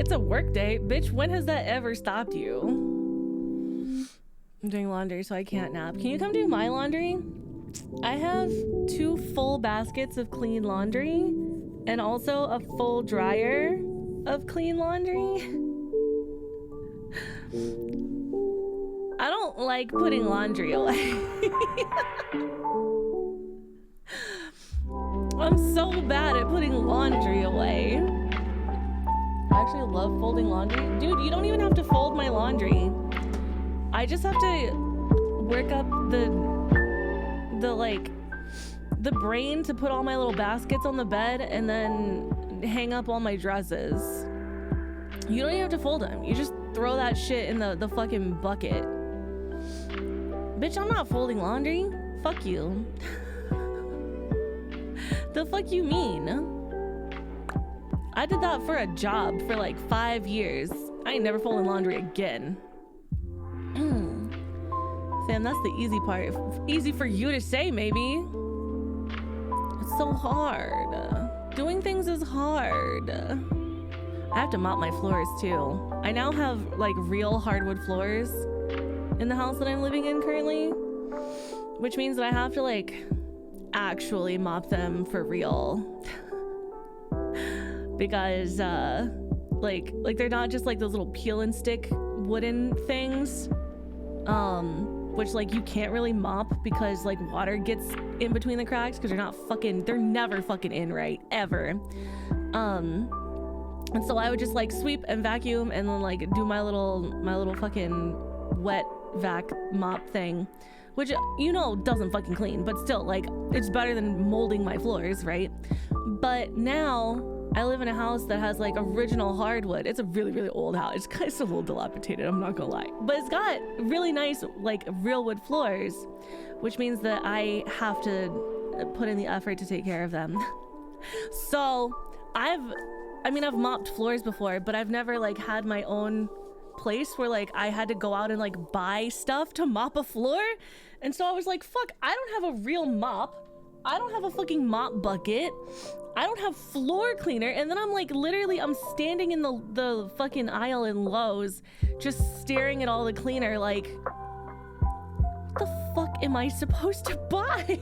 It's a work day. Bitch, when has that ever stopped you? I'm doing laundry, so I can't nap. Can you come do my laundry? I have 2 full baskets of clean laundry and also a full dryer of clean laundry. I don't like putting laundry away. I'm so bad at putting laundry away. I actually love folding laundry. Dude, you don't even have to fold my laundry. I just have to work up the brain to put all my little baskets on the bed and then hang up all my dresses. You don't even have to fold them. You just throw that shit in the fucking bucket. Bitch, I'm not folding laundry. Fuck you. The fuck you mean? I did that for a job for like 5 years. I ain't never folding laundry again. Sam, that's the easy part. Easy for you to say, maybe. It's so hard. Doing things is hard. I have to mop my floors too. I now have like real hardwood floors in the house that I'm living in currently, which means that I have to like actually mop them for real. Because like they're not just like those little peel and stick wooden things, which like you can't really mop because like water gets in between the cracks because they're never fucking in right ever. And so I would just like sweep and vacuum and then like do my little fucking wet vac mop thing, which you know doesn't fucking clean, but still like it's better than molding my floors, right? But now I live in a house that has like original hardwood. It's a really, really old house. It's kind of a little dilapidated, I'm not gonna lie. But it's got really nice like real wood floors, which means that I have to put in the effort to take care of them. So I've mopped floors before, but I've never like had my own place where like I had to go out and like buy stuff to mop a floor. And so I was like, fuck, I don't have a real mop. I don't have a fucking mop bucket. I don't have floor cleaner. And then I'm like, literally, I'm standing in the fucking aisle in Lowe's, just staring at all the cleaner like, what the fuck am I supposed to buy?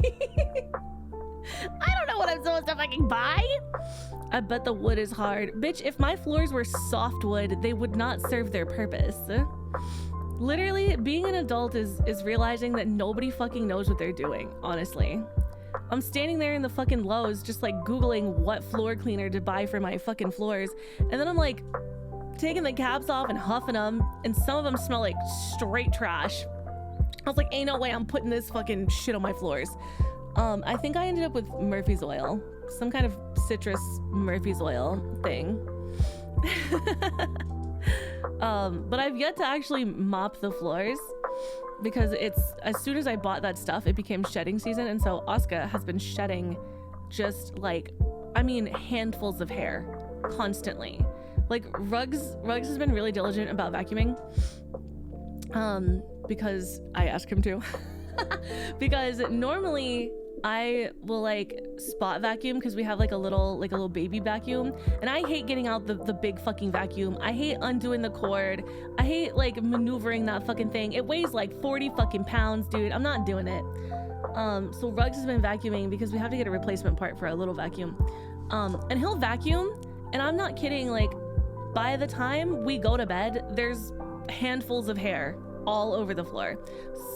I don't know what I'm supposed to fucking buy. I bet the wood is hard. Bitch, if my floors were softwood, they would not serve their purpose. Literally, being an adult is realizing that nobody fucking knows what they're doing, honestly. I'm standing there in the fucking Lowe's just like Googling what floor cleaner to buy for my fucking floors. And then I'm like taking the caps off and huffing them. And some of them smell like straight trash. I was like, ain't no way I'm putting this fucking shit on my floors. I think I ended up with Murphy's oil. Some kind of citrus Murphy's oil thing. But I've yet to actually mop the floors because it's as soon as I bought that stuff, it became shedding season. And so Asuka has been shedding just like, I mean, handfuls of hair constantly. Like Ruggs has been really diligent about vacuuming because I asked him to. Because normally I will like spot vacuum because we have like a little baby vacuum, and I hate getting out the big fucking vacuum. I hate undoing the cord. I hate like maneuvering that fucking thing. It weighs like 40 fucking pounds, dude. I'm not doing it. So Ruggs has been vacuuming because we have to get a replacement part for our little vacuum. And he'll vacuum, and I'm not kidding, like by the time we go to bed, there's handfuls of hair all over the floor.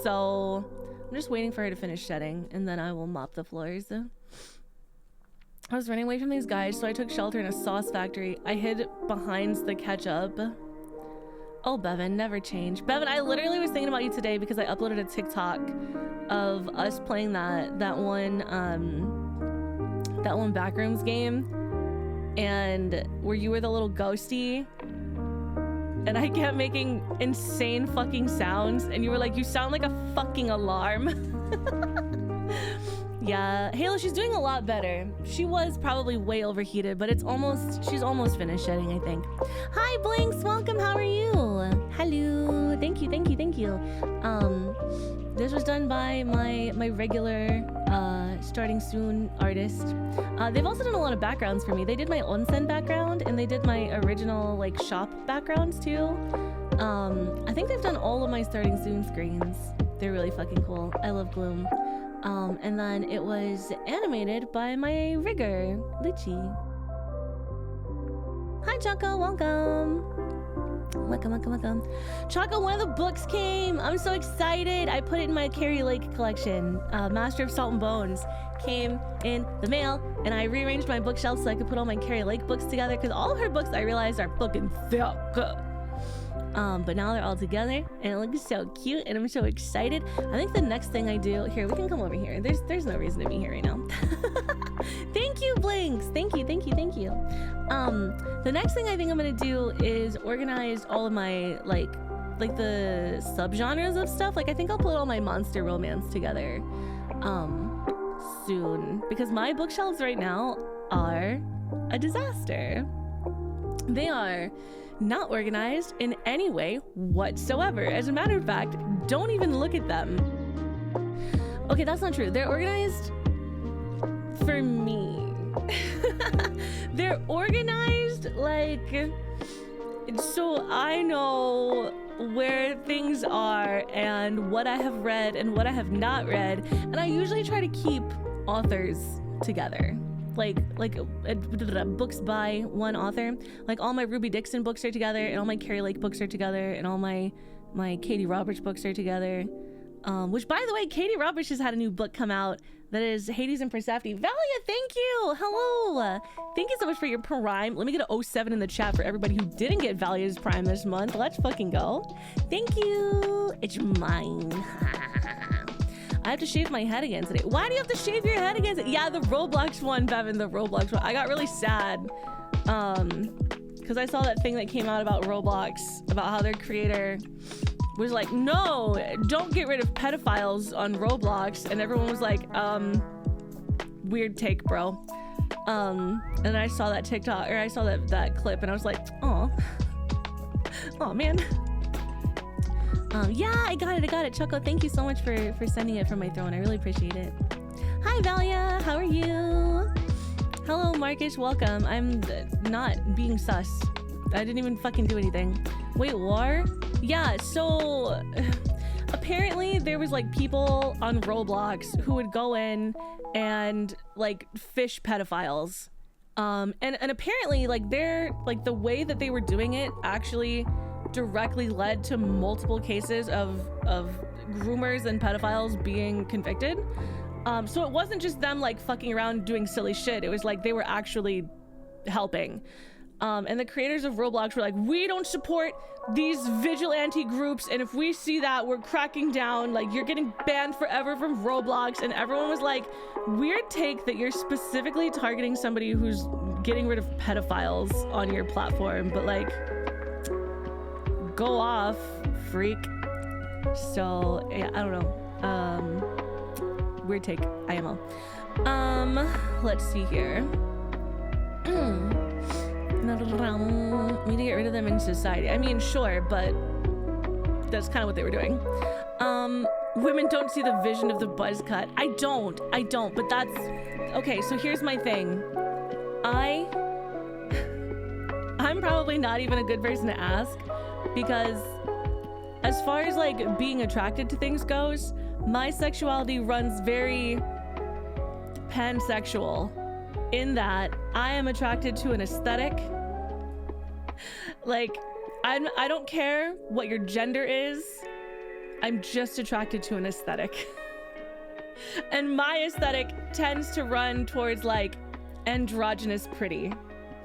So I'm just waiting for her to finish shedding, and then I will mop the floors. I was running away from these guys, so I took shelter in a sauce factory. I hid behind the ketchup. Oh, Bevan, never change. Bevan, I literally was thinking about you today because I uploaded a TikTok of us playing that one Backrooms game, and where you were the little ghosty. And I kept making insane fucking sounds, and you were like, you sound like a fucking alarm. Yeah, Halo, she's doing a lot better. She was probably way overheated, but she's almost finished shedding, I think. Hi, Blinks, welcome, how are you? Hello, thank you. This was done by my regular starting soon artist. They've also done a lot of backgrounds for me. They did my onsen background and they did my original like shop backgrounds too. I think they've done all of my starting soon screens. They're really fucking cool. I love Gloom. And then it was animated by my rigger, 𝗏𝐿𝐶i. Hi Choco, welcome. Welcome. Choco, one of the books came. I'm so excited. I put it in my Carrie Lake collection. Master of Salt and Bones came in the mail, and I rearranged my bookshelf so I could put all my Carrie Lake books together, because all of her books I realized are fucking thick. But now they're all together and it looks so cute and I'm so excited. I think the next thing I do, here, we can come over here. There's no reason to be here right now. Thank you, Blinks. Thank you. The next thing I think I'm gonna do is organize all of my like the subgenres of stuff. Like I think I'll put all my monster romance together soon, because my bookshelves right now are a disaster. They are not organized in any way whatsoever. As a matter of fact, don't even look at them. Okay, that's not true. They're organized for me. They're organized like so I know where things are and what I have read and what I have not read, and I usually try to keep authors together. Like books by one author. Like all my Ruby Dixon books are together, and all my Carrie Lake books are together, and all my Katie Roberts books are together. Which, by the way, Katie Roberts has had a new book come out that is ●𝐻ades and Persephone. Valia, thank you. Hello. Thank you so much for your Prime. Let me get an 07 in the chat for everybody who didn't get Valia's Prime this month. Let's fucking go. Thank you. It's mine. I have to shave my head again today. Why do you have to shave your head again? Yeah, the Roblox one, Bevan, the Roblox one. I got really sad because I saw that thing that came out about Roblox, about how their creator was like, no, don't get rid of pedophiles on Roblox. And everyone was like, weird take, bro. And I saw that TikTok, or I saw that clip, and I was like, oh man. Yeah, I got it. Choco, thank you so much for sending it from my throne. I really appreciate it. Hi, Valia. How are you? Hello, Marcus. Welcome. I'm not being sus. I didn't even fucking do anything. Wait, war? Yeah, so apparently there was like people on Roblox who would go in and like fish pedophiles. And apparently like the way that they were doing it actually directly led to multiple cases of groomers and pedophiles being convicted. So it wasn't just them like fucking around doing silly shit. It was like they were actually helping. And the creators of Roblox were like, we don't support these vigilante groups, and if we see that, we're cracking down. Like, you're getting banned forever from Roblox. And everyone was like, weird take that you're specifically targeting somebody who's getting rid of pedophiles on your platform, but like, go off, freak. So yeah, I don't know. Weird take, IMO. Let's see here. We need to get rid of them in society. I mean, sure, but that's kind of what they were doing. Women don't see the vision of the buzz cut. I don't, but that's okay. So here's my thing. I'm probably not even a good person to ask, because as far as like being attracted to things goes, my sexuality runs very pansexual, in that I am attracted to an aesthetic. Like, I don't care what your gender is, I'm just attracted to an aesthetic. And my aesthetic tends to run towards like androgynous pretty,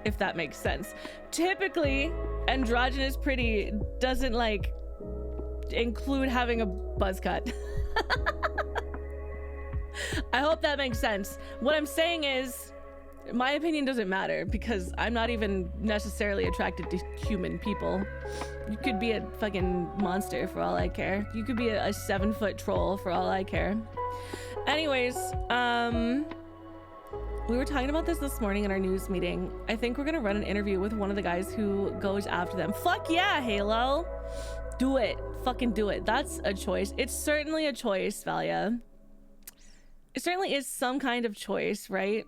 if that makes sense. Typically, androgynous pretty doesn't like include having a buzz cut. I hope that makes sense. What I'm saying is, my opinion doesn't matter, because I'm not even necessarily attracted to human people. You could be a fucking monster for all I care. You could be a 7-foot troll for all I care. Anyways, we were talking about this morning in our news meeting. I think we're gonna run an interview with one of the guys who goes after them. Fuck yeah, Halo. Do it. Fucking do it. That's a choice. It's certainly a choice, Valia. It certainly is some kind of choice, right?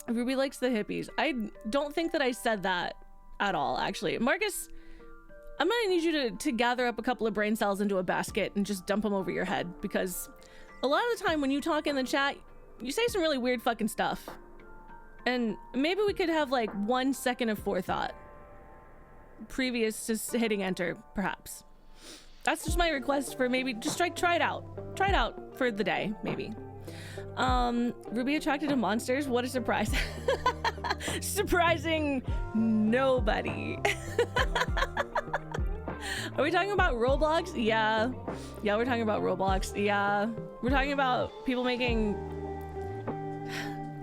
Ruby likes the hippies. I don't think that I said that at all, actually. Marcus, I'm gonna need you to gather up a couple of brain cells into a basket and just dump them over your head, because a lot of the time when you talk in the chat, you say some really weird fucking stuff. And maybe we could have like 1 second of forethought previous to hitting enter, perhaps. That's just my request for maybe just try it out. Try it out for the day, maybe. Ruby attracted to monsters? What a surprise. Surprising nobody. Are we talking about Roblox? Yeah. Yeah, we're talking about Roblox. Yeah. We're talking about people making,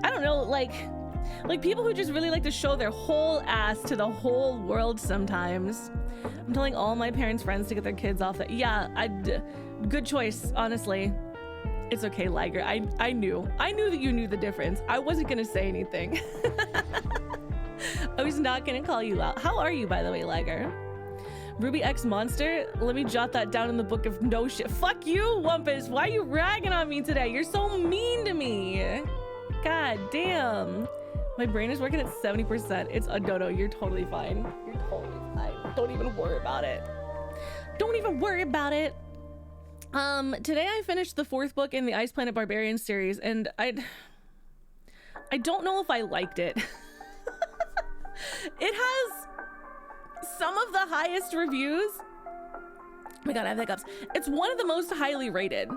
I don't know, like people who just really like to show their whole ass to the whole world sometimes. I'm telling all my parents' friends to get their kids off that. Yeah, good choice, honestly. It's okay, Liger. I knew that you knew the difference. I wasn't gonna say anything. I was not gonna call you out. How are you, by the way, Liger? Ruby X Monster? Let me jot that down in the book of no shit. Fuck you, Wumpus. Why are you ragging on me today? You're so mean to me. God damn. My brain is working at 70%. It's a dodo. You're totally fine. You're totally fine. Don't even worry about it. Don't even worry about it. Today I finished the 4th book in the Ice Planet Barbarian series, and I don't know if I liked it. It has some of the highest reviews. Oh my god, I have hiccups. It's one of the most highly rated.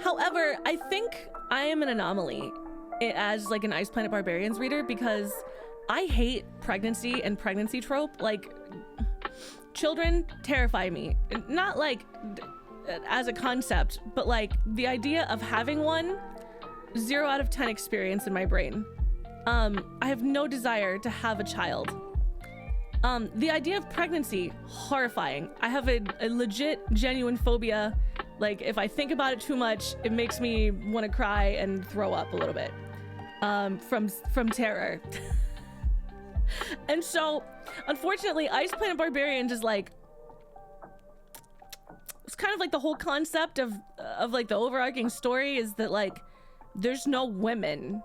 However, I think I am an anomaly as like an Ice Planet Barbarians reader, because I hate pregnancy and pregnancy trope. Like, children terrify me. Not like as a concept, but like the idea of having one, 0 out of 10 experience in my brain. I have no desire to have a child. The idea of pregnancy, horrifying. I have a legit, genuine phobia. Like, if I think about it too much, it makes me want to cry and throw up a little bit, from terror. And so, unfortunately, Ice Planet Barbarians is like, it's kind of like the whole concept of like the overarching story is that like, there's no women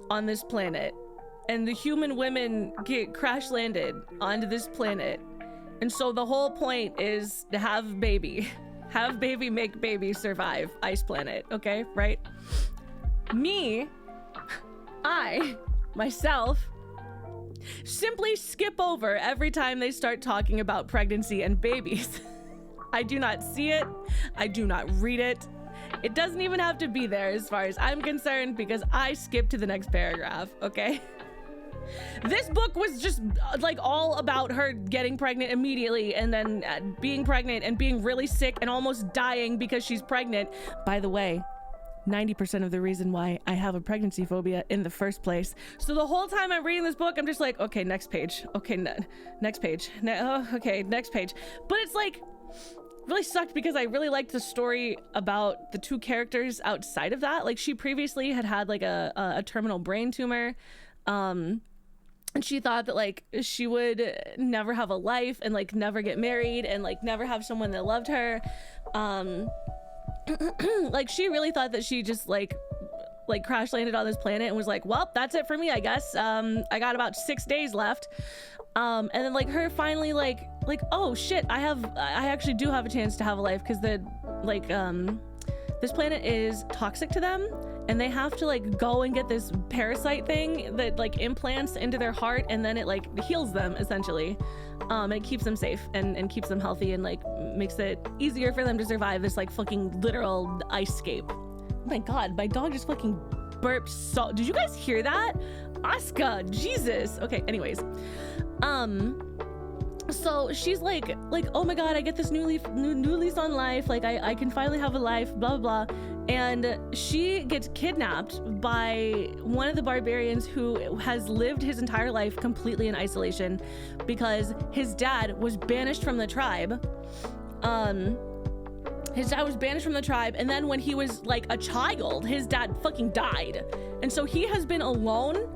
on this planet, and the human women get crash landed onto this planet, and so the whole point is to have baby, make baby, survive Ice Planet. Okay, right? I myself simply skip over every time they start talking about pregnancy and babies. I do not see it. I do not read it. It doesn't even have to be there as far as I'm concerned, because I skip to the next paragraph, okay? This book was just like all about her getting pregnant immediately, and then being pregnant and being really sick and almost dying because she's pregnant. By the way, 90% of the reason why I have a pregnancy phobia in the first place. So the whole time I'm reading this book, I'm just like, okay, next page. Okay, next page. Okay, next page. But it's like, really sucked because I really liked the story about the 2 characters outside of that. Like, she previously had like a terminal brain tumor, and she thought that like she would never have a life and like never get married and like never have someone that loved her. Like, she really thought that she just like crash landed on this planet and was like, well, that's it for me, I guess. I got about 6 days left. And then like her finally like, oh shit, I actually do have a chance to have a life, because this planet is toxic to them, and they have to like go and get this parasite thing that like implants into their heart, and then it like heals them essentially. And it keeps them safe and keeps them healthy, and like makes it easier for them to survive this like fucking literal ice-scape. Oh my god, my dog just fucking burped. So did you guys hear that? Asuka, Jesus. Okay, anyways. So she's like, oh my god, I get this new lease on life. Like, I can finally have a life, blah, blah, blah. And she gets kidnapped by one of the barbarians who has lived his entire life completely in isolation because his dad was banished from the tribe. His dad was banished from the tribe, and then when he was like a child, his dad fucking died. And so he has been alone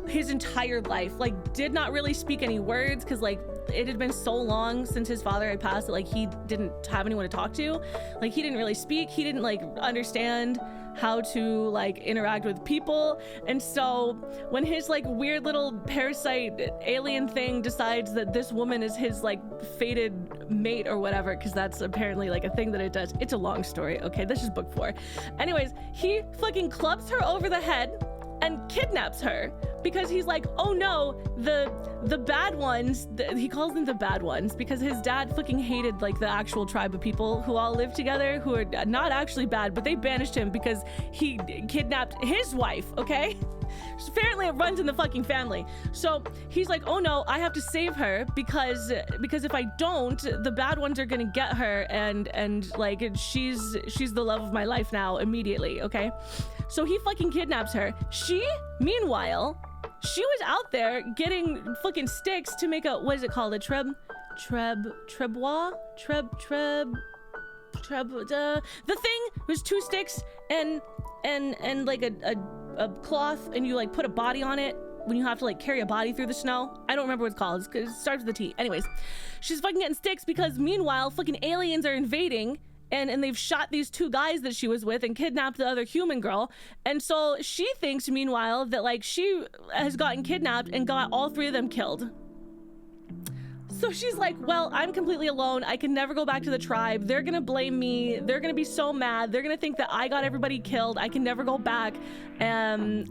his entire life, like did not really speak any words because like it had been so long since his father had passed that like he didn't have anyone to talk to. Like, he didn't really speak, he didn't like understand how to like interact with people. And so when his like weird little parasite alien thing decides that this woman is his like fated mate or whatever, because that's apparently like a thing that it does. It's a long story. Okay, this is book 4. Anyways, he fucking clubs her over the head and kidnaps her because he's like, oh no, the bad ones, he calls them the bad ones because his dad fucking hated like the actual tribe of people who all live together, who are not actually bad, but they banished him because he kidnapped his wife, okay? So apparently it runs in the fucking family. So he's like, oh no, I have to save her because if I don't, the bad ones are gonna get her, and like she's the love of my life now immediately, okay? So he fucking kidnaps her. Meanwhile, she was out there getting fucking sticks to make a, what is it called? A 𝗪𝗏? The thing was 2 sticks and like a cloth, and you like put a body on it when you have to like carry a body through the snow. I don't remember what it's called. It starts with a T. Anyways, she's fucking getting sticks because meanwhile fucking aliens are invading, and they've shot these 2 guys that she was with and kidnapped the other human girl. And so she thinks meanwhile that like she has gotten kidnapped and got all 3 of them killed. So she's like, well, I'm completely alone. I can never go back to the tribe. They're gonna blame me. They're gonna be so mad. They're gonna think that I got everybody killed. I can never go back. And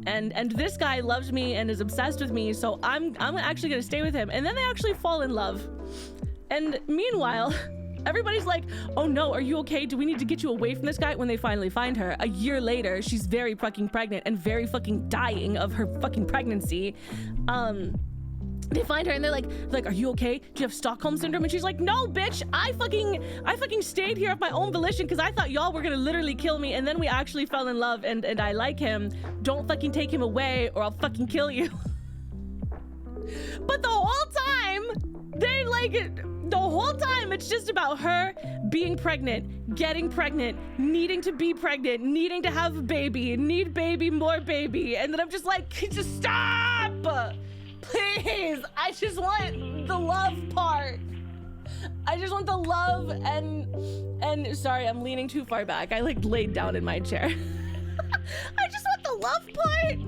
this guy loves me and is obsessed with me. So I'm actually gonna stay with him. And then they actually fall in love. And meanwhile, everybody's like, oh no, are you okay? Do we need to get you away from this guy? When they finally find her, a year later, she's very fucking pregnant and very fucking dying of her fucking pregnancy. They find her and they're like, are you okay? Do you have Stockholm syndrome? And she's like, no, bitch, I fucking stayed here of my own volition because I thought y'all were gonna literally kill me, and then we actually fell in love, and I like him. Don't fucking take him away or I'll fucking kill you. But the whole time, it's just about her being pregnant, getting pregnant, needing to be pregnant, needing to have a baby, need baby, more baby. And then I'm just like, just stop! Please, I just want the love part. I just want the love and sorry, I'm leaning too far back. I like laid down in my chair. I just want the love part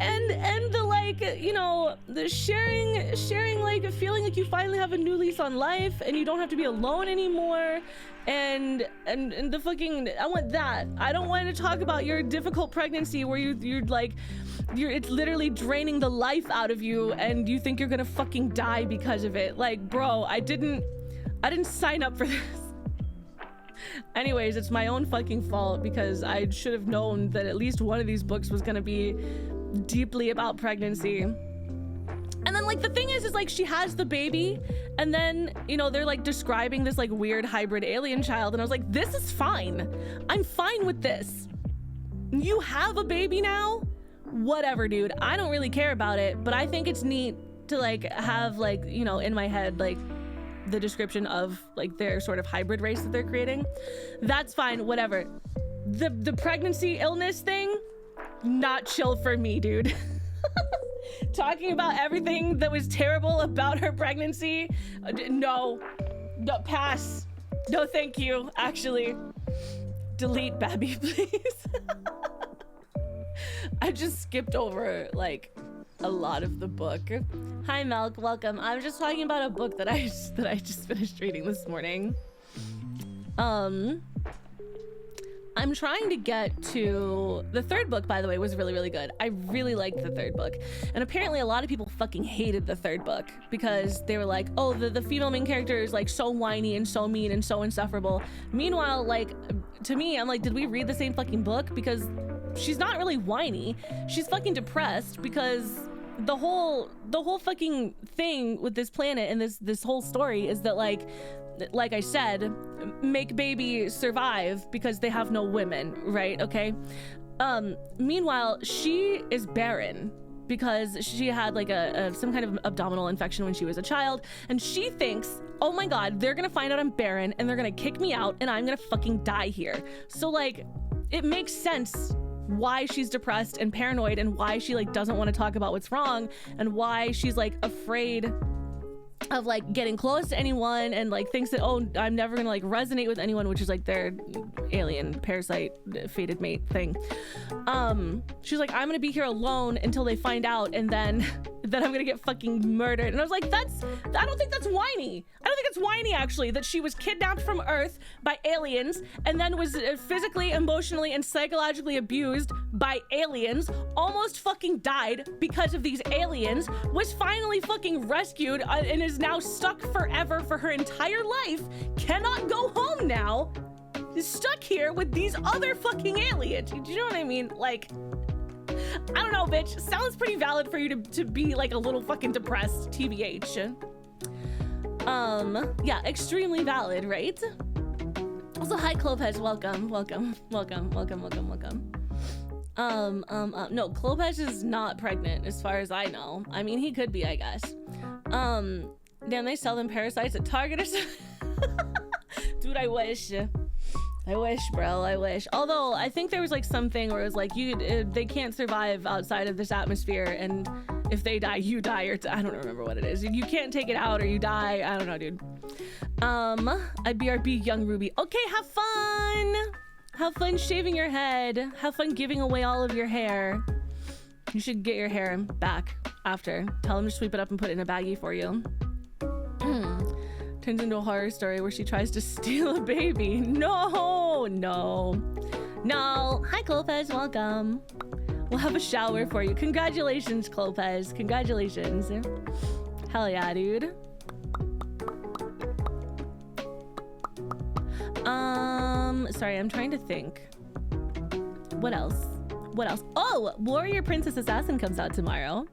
and the like, you know, the sharing like feeling like you finally have a new lease on life and you don't have to be alone anymore. And the fucking, I want that. I don't want to talk about your difficult pregnancy where you're like, it's literally draining the life out of you and you think you're gonna fucking die because of it. Like, bro, I didn't sign up for this. Anyways, it's my own fucking fault because I should have known that at least one of these books was gonna be deeply about pregnancy. And then like the thing is like she has the baby and then, you know, they're like describing this like weird hybrid alien child, and I was like, this is fine. I'm fine with this. You have a baby now? Whatever, dude. I don't really care about it, but I think it's neat to like have like, you know, in my head like the description of like their sort of hybrid race that they're creating. That's fine, whatever. The pregnancy illness thing, not chill for me, dude. Talking about everything that was terrible about her pregnancy, no, pass. No, thank you. Actually, delete Babby, please. I just skipped over like a lot of the book. Hi Milk, welcome. I'm just talking about a book that I just finished reading this morning. I'm trying to get to the 3rd book, by the way, was really, really good. I really liked the 3rd book. And apparently a lot of people fucking hated the 3rd book because they were like, oh, the female main character is like so whiny and so mean and so insufferable. Meanwhile, like to me, I'm like, did we read the same fucking book? Because she's not really whiny. She's fucking depressed because the whole fucking thing with this planet and this whole story is that like I said, make baby survive because they have no women, right? Okay. Meanwhile, she is barren because she had like some kind of abdominal infection when she was a child, and she thinks, oh my god, they're gonna find out I'm barren and they're gonna kick me out and I'm gonna fucking die here. So like, it makes sense why she's depressed and paranoid and why she like doesn't want to talk about what's wrong and why she's like afraid of like getting close to anyone, and like thinks that, oh, I'm never gonna like resonate with anyone, which is like their alien parasite fated mate thing. She's like, I'm gonna be here alone until they find out, and then I'm gonna get fucking murdered. And I was like, I don't think that's whiny. I don't think it's whiny actually, that she was kidnapped from Earth by aliens and then was physically, emotionally, and psychologically abused by aliens, almost fucking died because of these aliens, was finally fucking rescued and is now stuck forever for her entire life, cannot go home now, is stuck here with these other fucking aliens. Do you know what I mean? Like, I don't know, bitch. Sounds pretty valid for you to be like a little fucking depressed, TBH. Yeah, extremely valid, right? Also, hi 𝗂𝗶𝘶, welcome. No, 𝗂𝗶𝘶 is not pregnant as far as I know. I mean, he could be, I guess. Damn, they sell them parasites at Target or something. Dude, I wish, bro, I wish. Although I think there was like something where it was like they can't survive outside of this atmosphere, and if they die, you die, or I don't remember what it is. You can't take it out or you die. I don't know, dude. I BRB young Ruby. Okay, have fun. Have fun shaving your head. Have fun giving away all of your hair. You should get your hair back after. Tell him to sweep it up and put it in a baggie for you. Turns into a horror story where she tries to steal a baby. No. Hi 𝗂𝗶𝘶, welcome. We'll have a shower for you. Congratulations, 𝗂𝗶𝘶. Congratulations. Hell yeah, dude. Sorry, I'm trying to think. What else? Oh, Warrior Princess Assassin comes out tomorrow.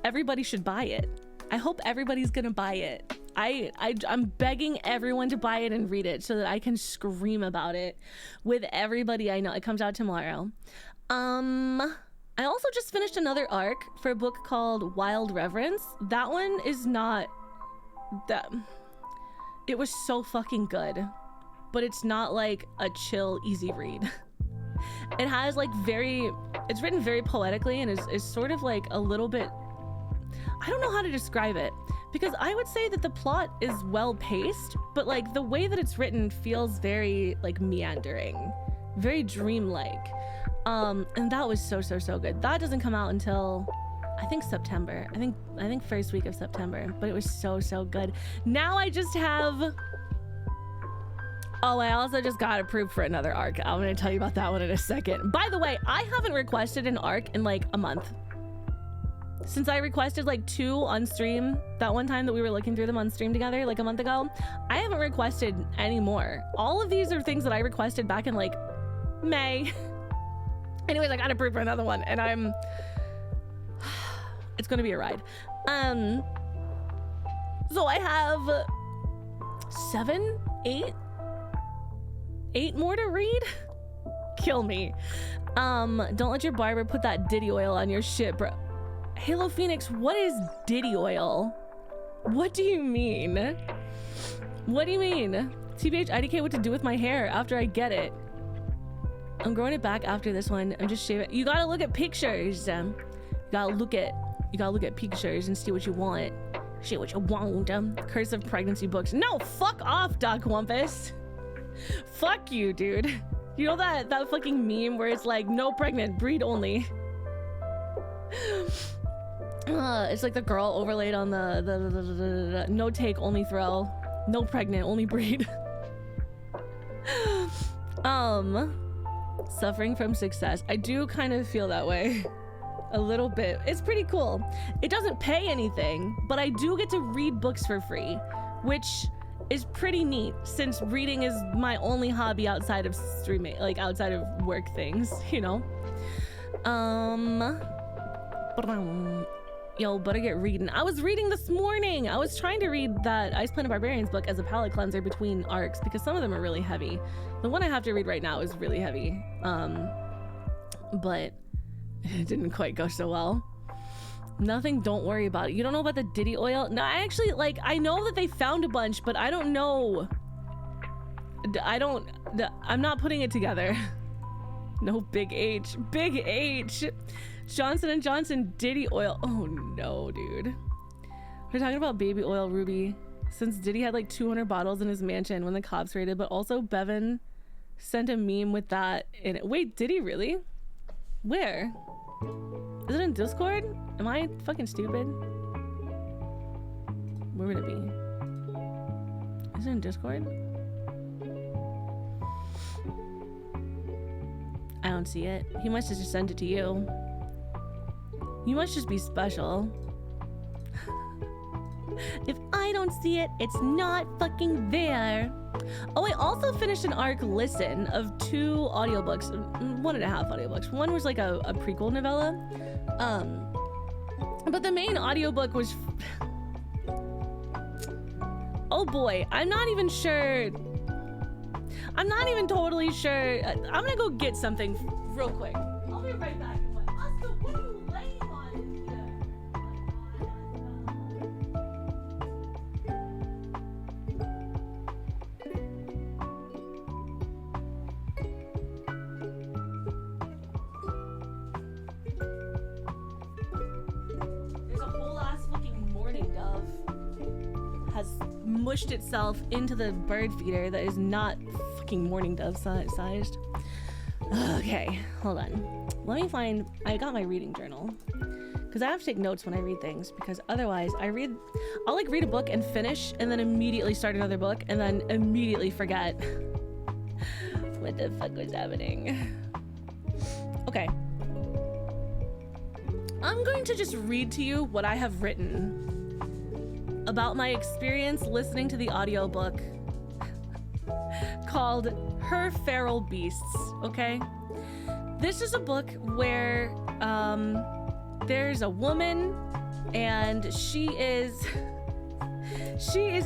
Everybody should buy it. I hope everybody's gonna buy it. I'm begging everyone to buy it and read it so that I can scream about it with everybody I know. It comes out tomorrow. I also just finished another arc for a book called Wild Reverence. That one is not that. It was so fucking good, but it's not like a chill, easy read. It has like it's written very poetically and is sort of like a little bit, I don't know how to describe it, because I would say that the plot is well paced, but like the way that it's written feels very like meandering, very dreamlike. And that was so good. That doesn't come out until I think September. I think first week of September, but it was so good. Now I just have, oh, I also just got approved for another arc. I'm gonna tell you about that one in a second. By the way, I haven't requested an arc in like a month. Since I requested like 2 on stream, that one time that we were looking through them on stream together like a month ago, I haven't requested any more. All of these are things that I requested back in like May. Anyways, I got approved for another one, and it's gonna be a ride. So I have 7, 8 more to read. Kill me. Don't let your barber put that Diddy oil on your shit, bro. Halo Phoenix, what is Diddy oil? What do you mean? What do you mean? TBH IDK, what to do with my hair after I get it? I'm growing it back after this one. I'm just shaving. You gotta look at pictures. You gotta look at pictures and see what you want. See what you want. Curse of Pregnancy books. No, fuck off, Doc Wumpus. Fuck you, dude. You know that fucking meme where it's like, no pregnant, breed only. It's like the girl overlaid on the no take, only throw. No pregnant, only breed. Suffering from success. I do kind of feel that way. A little bit. It's pretty cool. It doesn't pay anything, but I do get to read books for free, which is pretty neat since reading is my only hobby outside of streaming, like outside of work things, you know? Yo, better get reading. I was reading this morning. I was trying to read that Ice Planet Barbarians book as a palate cleanser between arcs because some of them are really heavy. The one I have to read right now is really heavy. But it didn't quite go so well. Nothing, don't worry about it. You don't know about the Diddy oil? No, I actually, like, I know that they found a bunch, but I don't know. I'm not putting it together. No, Big H. Big H. Johnson & Johnson Diddy oil. Oh no, dude. We're talking about baby oil Ruby. Since Diddy had like 200 bottles in his mansion when the cops raided, but also Bevan sent a meme with that in it. Wait, did he really? Where? Is it in Discord? Am I fucking stupid? Where would it be? Is it in Discord? I don't see it. He must have just sent it to you. You must just be special. If I don't see it, it's not fucking there. Oh, I also finished an ARC listen of 2 audiobooks, 1.5 audiobooks. One was like a prequel novella. But the main audiobook was... Oh boy, I'm not even sure. I'm not even totally sure. I'm gonna go get something real quick. I'll be right back. Oscar, what are you laying on in here? There's a whole ass fucking mourning dove has mushed itself into the bird feeder that is not fucking mourning dove sized. Okay, hold on. Let me find, I got my reading journal because I have to take notes when I read things, because otherwise I'll like read a book and finish and then immediately start another book and then immediately forget what the fuck was happening. Okay. I'm going to just read to you what I have written about my experience listening to the audiobook called Her Feral Beasts, okay? This is a book where there's a woman and she is,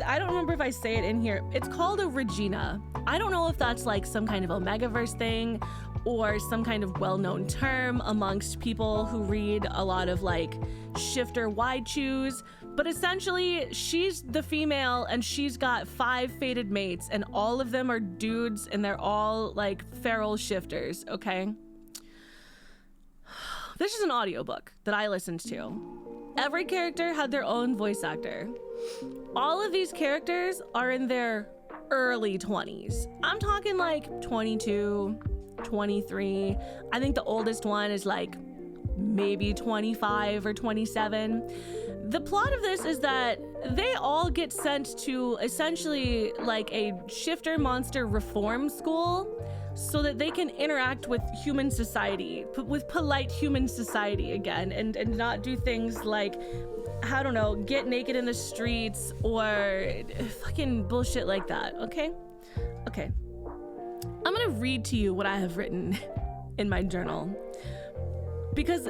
I don't remember if I say it in here. It's called a Regina. I don't know if that's like some kind of Omegaverse thing or some kind of well-known term amongst people who read a lot of like shifter wide chews. But essentially, she's the female and she's got 5 fated mates and all of them are dudes and they're all like feral shifters, okay? This is an audiobook that I listened to. Every character had their own voice actor. All of these characters are in their early 20s. I'm talking like 22, 23. I think the oldest one is like maybe 25 or 27. The plot of this is that they all get sent to essentially like a shifter monster reform school so that they can interact with human society, with polite human society again, and not do things like, I don't know, get naked in the streets or fucking bullshit like that, okay? Okay. I'm gonna read to you what I have written in my journal because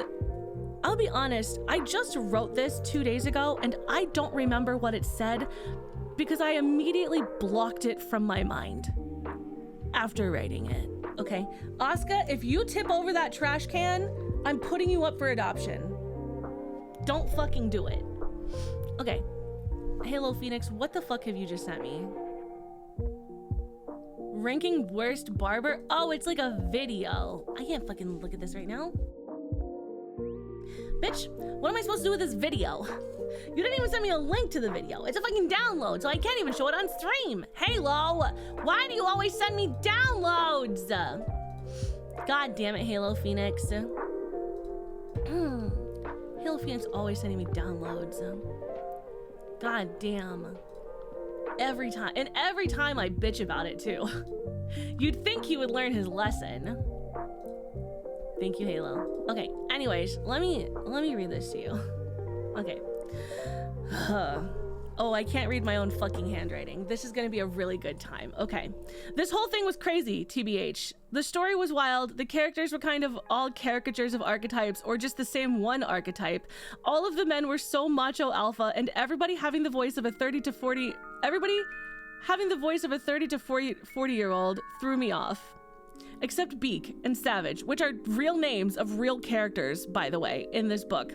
I'll be honest, I just wrote this 2 days ago and I don't remember what it said because I immediately blocked it from my mind after writing it, okay? Asuka, if you tip over that trash can, I'm putting you up for adoption. Don't fucking do it. Okay, Halo Phoenix, what the fuck have you just sent me? Ranking worst barber? Oh, it's like a video. I can't fucking look at this right now. Bitch, what am I supposed to do with this video? You didn't even send me a link to the video. It's a fucking download, so I can't even show it on stream. Halo, why do you always send me downloads? God damn it, Halo Phoenix. Halo Phoenix always sending me downloads. God damn. Every time, and every time I bitch about it too. You'd think he would learn his lesson. Thank you, Halo. Okay, anyways, let me read this to you. Okay. Oh, I can't read my own fucking handwriting. This is gonna be a really good time. Okay. This whole thing was crazy, TBH. The story was wild. The characters were kind of all caricatures of archetypes or just the same one archetype. All of the men were so macho alpha and everybody having the voice of a 30 to 40 year old threw me off. Except Beak and Savage, which are real names of real characters, by the way, in this book.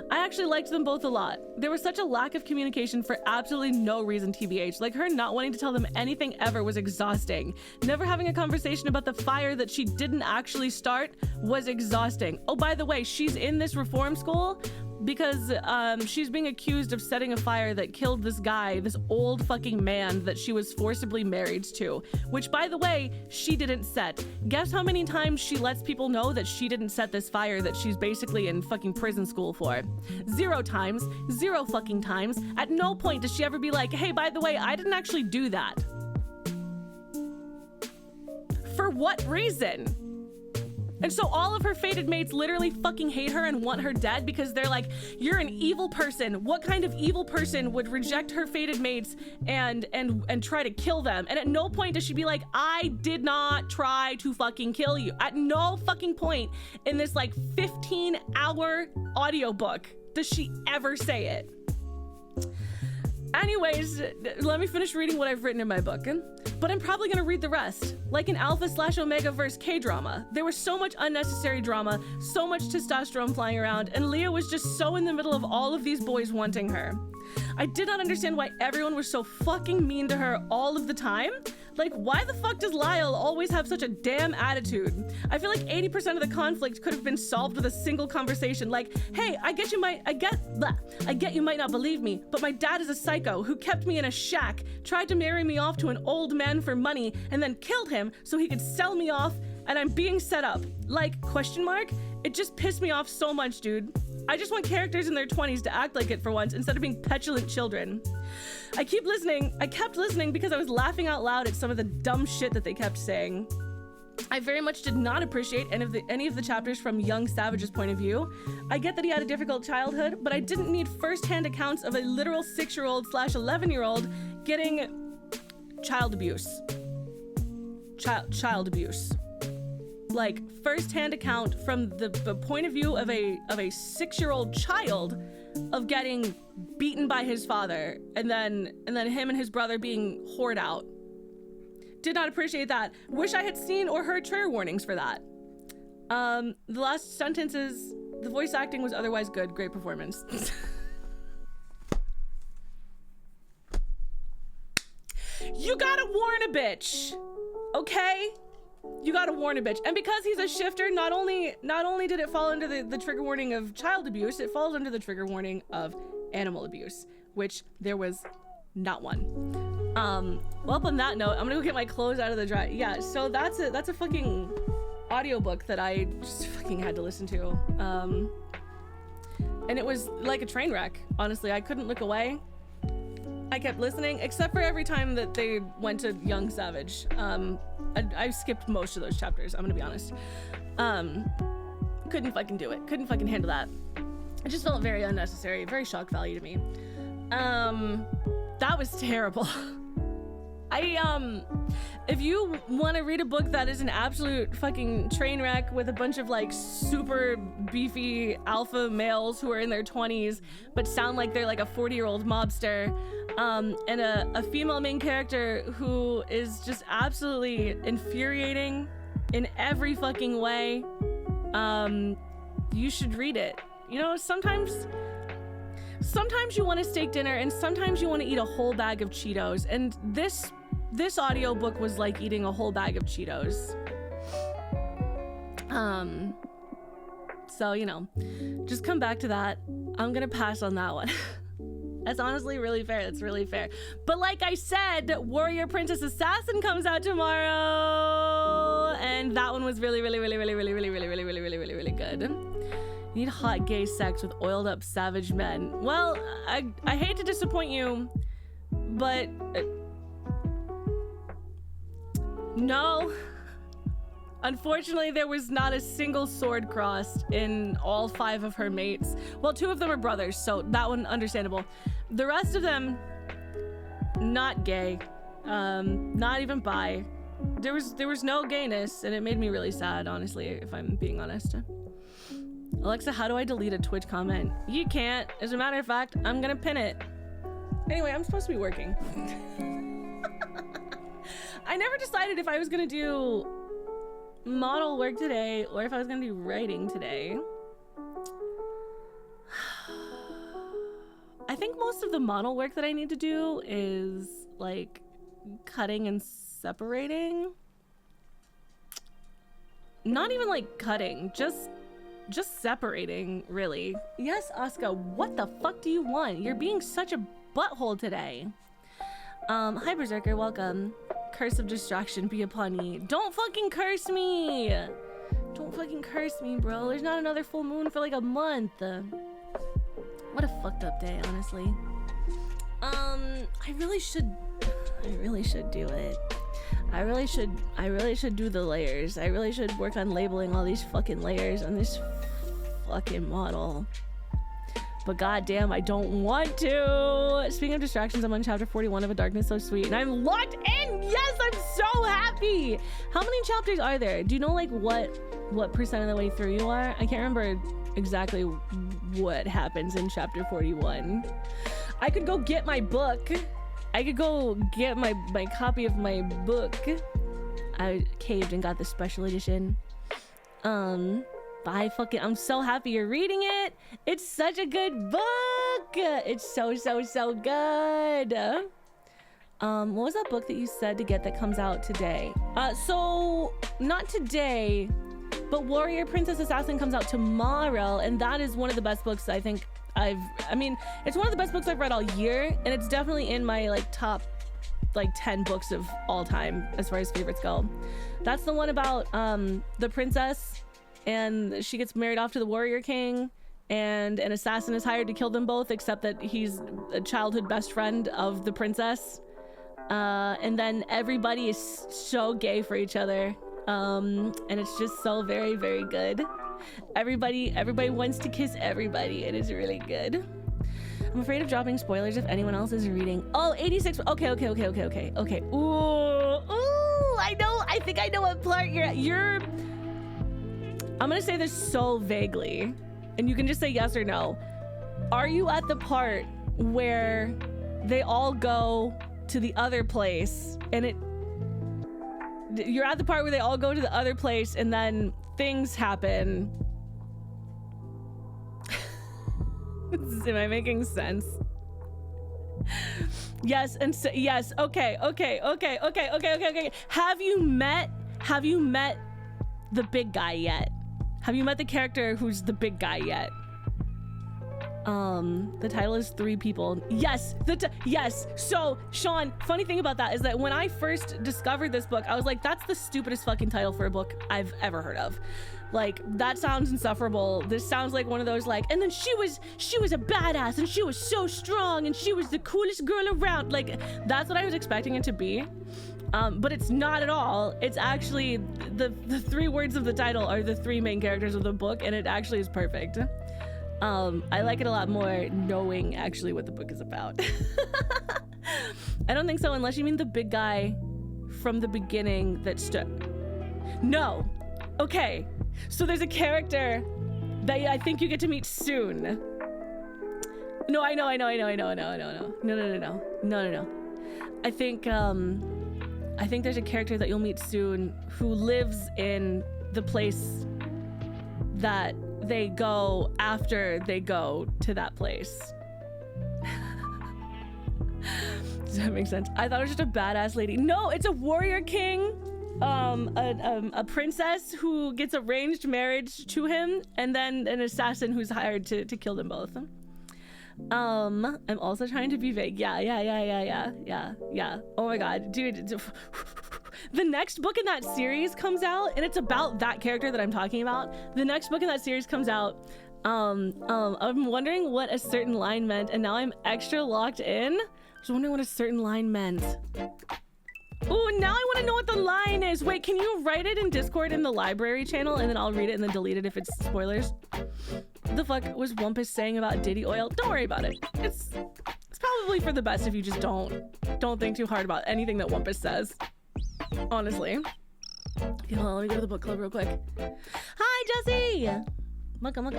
I actually liked them both a lot. There was such a lack of communication for absolutely no reason, TBH. Like her not wanting to tell them anything ever was exhausting. Never having a conversation about the fire that she didn't actually start was exhausting. Oh, by the way, she's in this reform school, because she's being accused of setting a fire that killed this guy, this old fucking man that she was forcibly married to, which, by the way, she didn't set. Guess how many times she lets people know that she didn't set this fire that she's basically in fucking prison school for? 0 times. 0 fucking times. At no point does she ever be like, hey, by the way, I didn't actually do that. For what reason? And so all of her fated mates literally fucking hate her and want her dead because they're like, you're an evil person. What kind of evil person would reject her fated mates and try to kill them? And at no point does she be like, I did not try to fucking kill you. At no fucking point in this like 15-hour audiobook does she ever say it. Anyways, let me finish reading what I've written in my book. But I'm probably gonna read the rest. Like an 𝗏/𝜔 K-drama. There was so much unnecessary drama, so much testosterone flying around, and Leah was just so in the middle of all of these boys wanting her. I did not understand why everyone was so fucking mean to her all of the time. Like, why the fuck does Lyle always have such a damn attitude? I feel like 80% of the conflict could have been solved with a single conversation. Like, hey, I get you might not believe me, but my dad is a psycho who kept me in a shack, tried to marry me off to an old man for money, and then killed him so he could sell me off, and I'm being set up. Like, question mark? It just pissed me off so much, dude. I just want characters in their 20s to act like it for once instead of being petulant children. I kept listening because I was laughing out loud at some of the dumb shit that they kept saying. I very much did not appreciate any of the chapters from young Savage's point of view. I get that he had a difficult childhood, but I didn't need first-hand accounts of a literal 6-year-old/11-year-old getting child abuse. Child abuse. Like, first-hand account from the point of view of a 6-year-old child of getting beaten by his father, and then him and his brother being whored out. Did not appreciate that. Wish I had seen or heard trigger warnings for that. The last sentence is, the voice acting was otherwise good. Great performance. You gotta warn a bitch, okay? You gotta warn a bitch. And because he's a shifter, not only did it fall under the trigger warning of child abuse, it falls under the trigger warning of animal abuse, which there was not one. Well, on that note, I'm gonna go get my clothes out of the dryer. Yeah, so that's a fucking audiobook that I just fucking had to listen to. And it was like a train wreck, honestly. I couldn't look away. I kept listening, except for every time that they went to young Savage. I skipped most of those chapters, I'm gonna be honest. Couldn't fucking do it. Couldn't fucking handle that. It just felt very unnecessary, very shock value to me. That was terrible. If you want to read a book that is an absolute fucking train wreck with a bunch of like super beefy alpha males who are in their 20s but sound like they're like a 40-year-old mobster, and a female main character who is just absolutely infuriating in every fucking way, you should read it. You know, sometimes you want a steak dinner and sometimes you want to eat a whole bag of Cheetos, and this audiobook was like eating a whole bag of Cheetos. So, you know, just come back to that. I'm gonna pass on that one. That's honestly really fair. That's really fair. But like I said, Warrior Princess Assassin comes out tomorrow, and that one was really good. Need hot gay sex with oiled up savage men. Well, I hate to disappoint you, but no. Unfortunately, there was not a single sword crossed in all 5 of her mates. Well, 2 of them are brothers, so that one understandable. The rest of them, not gay, not even bi. There was no gayness, and it made me really sad, honestly, if I'm being honest. Alexa, how do I delete a Twitch comment? You can't. As a matter of fact, I'm gonna pin it. Anyway, I'm supposed to be working. I never decided if I was gonna do model work today or if I was gonna do writing today. I think most of the model work that I need to do is like cutting and separating. Not even like cutting, just just separating, really. Yes, Asuka, what the fuck do you want? You're being such a butthole today. Hi, Berserker, welcome. Curse of distraction be upon ye. Don't fucking curse me! Don't fucking curse me, bro. There's not another full moon for like a month. What a fucked up day, honestly. I really should do it. I really should do the layers. I really should work on labeling all these fucking layers on this fucking model. But goddamn, I don't want to. Speaking of distractions, I'm on chapter 41 of A Darkness So Sweet, and I'm locked in. Yes, I'm so happy. How many chapters are there? Do you know like what percent of the way through you are? I can't remember exactly what happens in chapter 41. I could go get my book. I could go get my copy of my book. I caved and got the special edition. But I'm so happy you're reading it. It's such a good book. It's so good. What was that book that you said to get that comes out today? So not today, but Warrior Princess Assassin comes out tomorrow, and that is one of the best books I think it's one of the best books I've read all year, and it's definitely in my like top like 10 books of all time as far as favorites go. That's the one about the princess, and she gets married off to the warrior king, and an assassin is hired to kill them both, except that he's a childhood best friend of the princess. And then everybody is so gay for each other, and it's just so very, very good. Everybody wants to kiss everybody. It is really good. I'm afraid of dropping spoilers if anyone else is reading. Oh, 86. Okay. Ooh, I know. I think I know what part you're. I'm gonna say this so vaguely, and you can just say yes or no. Are you at the part where they all go to the other place, and you're at the part where they all go to the other place, and then things happen? Am I making sense? Yes, and so, yes. Okay. Have you met the big guy yet? Have you met the character who's the big guy yet? The title is Three People. Yes, yes. So, Sean, funny thing about that is that when I first discovered this book, I was like, that's the stupidest fucking title for a book I've ever heard of. Like, that sounds insufferable. This sounds like one of those like, and then she was a badass, and she was so strong, and she was the coolest girl around. Like, that's what I was expecting it to be. But it's not at all. It's actually the three words of the title are the three main characters of the book, and it actually is perfect. I like it a lot more knowing actually what the book is about. I don't think so, unless you mean the big guy from the beginning that No. Okay. So there's a character that I think you get to meet soon. No, I know. No. I think there's a character that you'll meet soon who lives in the place that they go after they go to that place. Does that make sense? I thought it was just a badass lady. No, it's a warrior king, a princess who gets arranged marriage to him, and then an assassin who's hired to kill them both. I'm also trying to be vague. Yeah. Oh my god, dude. The next book in that series comes out, and it's about that character that I'm talking about. The next book in that series comes out. I'm wondering what a certain line meant, and now I'm extra locked in. I was wondering what a certain line meant. Ooh, now I want to know what the line is. Wait, can you write it in Discord in the library channel, and then I'll read it and then delete it if it's spoilers? What the fuck was `Wumpus saying about Diddy oil? Don't worry about it. It's probably for the best if you just don't think too hard about anything that `Wumpus says. Honestly. Okay, hold on, let me go to the book club real quick. Hi, Jessie! Welcome. I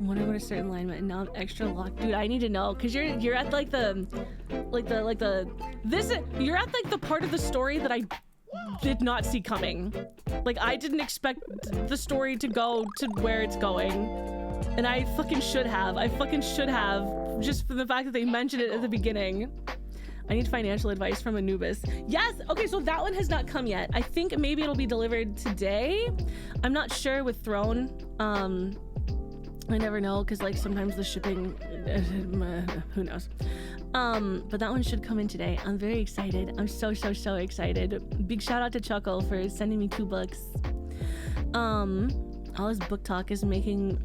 wonder what a certain line meant. Now I'm extra locked. Dude, I need to know, because you're at like the you're at like the part of the story that I did not see coming. Like, I didn't expect the story to go to where it's going. And I fucking should have. Just for the fact that they mentioned it at the beginning. I need financial advice from Anubis. Yes. Okay, so that one has not come yet. I think maybe it'll be delivered today. I'm not sure with Throne. I never know, because like sometimes the shipping, who knows. But that one should come in today. I'm very excited. I'm so excited. Big shout out to Chuckle for sending me 2 books. All this book talk is making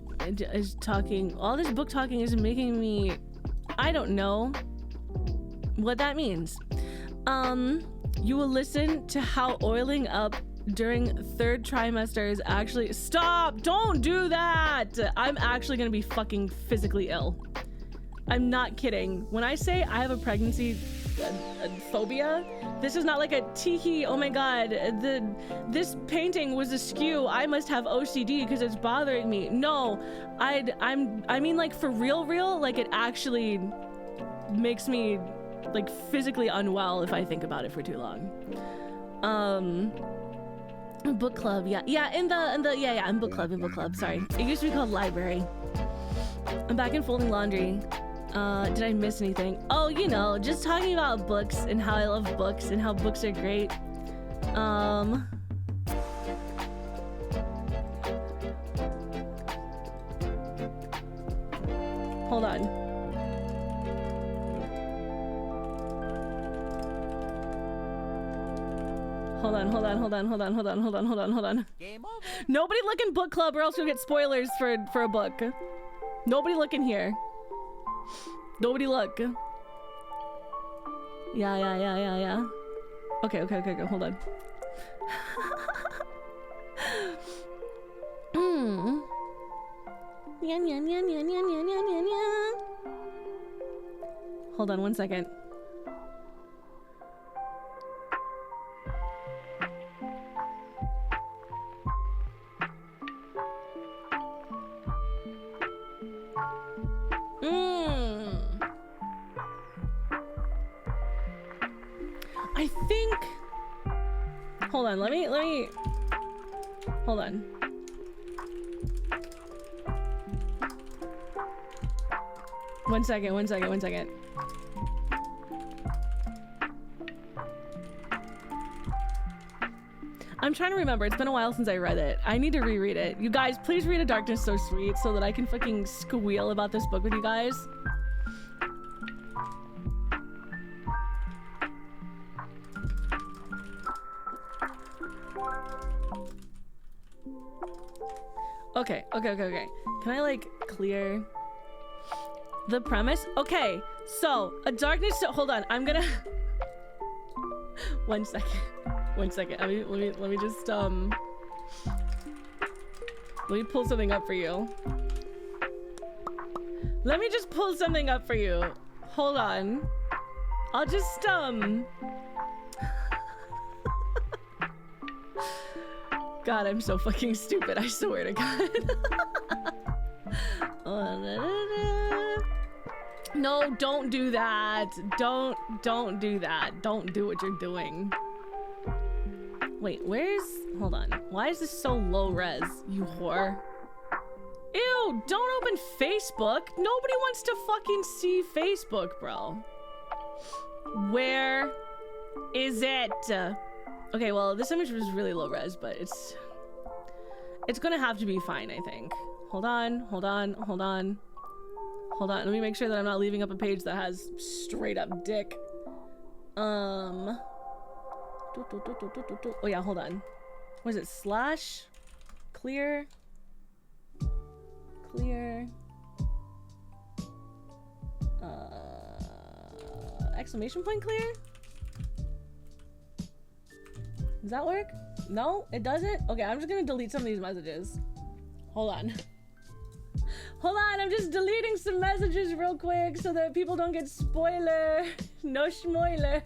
me, I don't know what that means. You will listen to how oiling up during 3rd trimester is actually— stop! Don't do that! I'm actually gonna be fucking physically ill. I'm not kidding. When I say I have a pregnancy phobia, this is not like a tiki, oh my god, this painting was askew, I must have OCD because it's bothering me. No, I mean like for real, like it actually makes me like physically unwell if I think about it for too long. Book club, yeah, in book club, sorry. It used to be called library. I'm back in folding laundry. Did I miss anything? Oh, you know, just talking about books and how I love books and how books are great. Hold on. Hold on. Game over. Nobody look in book club or else you'll get spoilers for a book. Nobody look in here. Nobody look. Yeah. Okay, hold on. Hold on 1 second. I think, hold on, let me, hold on. One second. I'm trying to remember. It's been a while since I read it. I need to reread it. You guys, please read A Darkness So Sweet so that I can fucking squeal about this book with you guys. Okay. Can I like clear the premise? Okay, so A Darkness So— hold on, I'm gonna— one second. Let me just let me pull something up for you. Let me just pull something up for you. Hold on. I'll just God, I'm so fucking stupid, I swear to God. No, don't do that. Don't do that. Don't do what you're doing. Wait, where's— hold on. Why is this so low res, you whore? Ew, don't open Facebook. Nobody wants to fucking see Facebook, bro. Where is it? Okay, well, this image was really low res, but it's gonna have to be fine, I think. Hold on. Let me make sure that I'm not leaving up a page that has straight up dick. Oh yeah, hold on. What is it? Slash clear exclamation point clear? Does that work? No, it doesn't? Okay, I'm just gonna delete some of these messages. Hold on, I'm just deleting some messages real quick so that people don't get spoiler. No spoilers.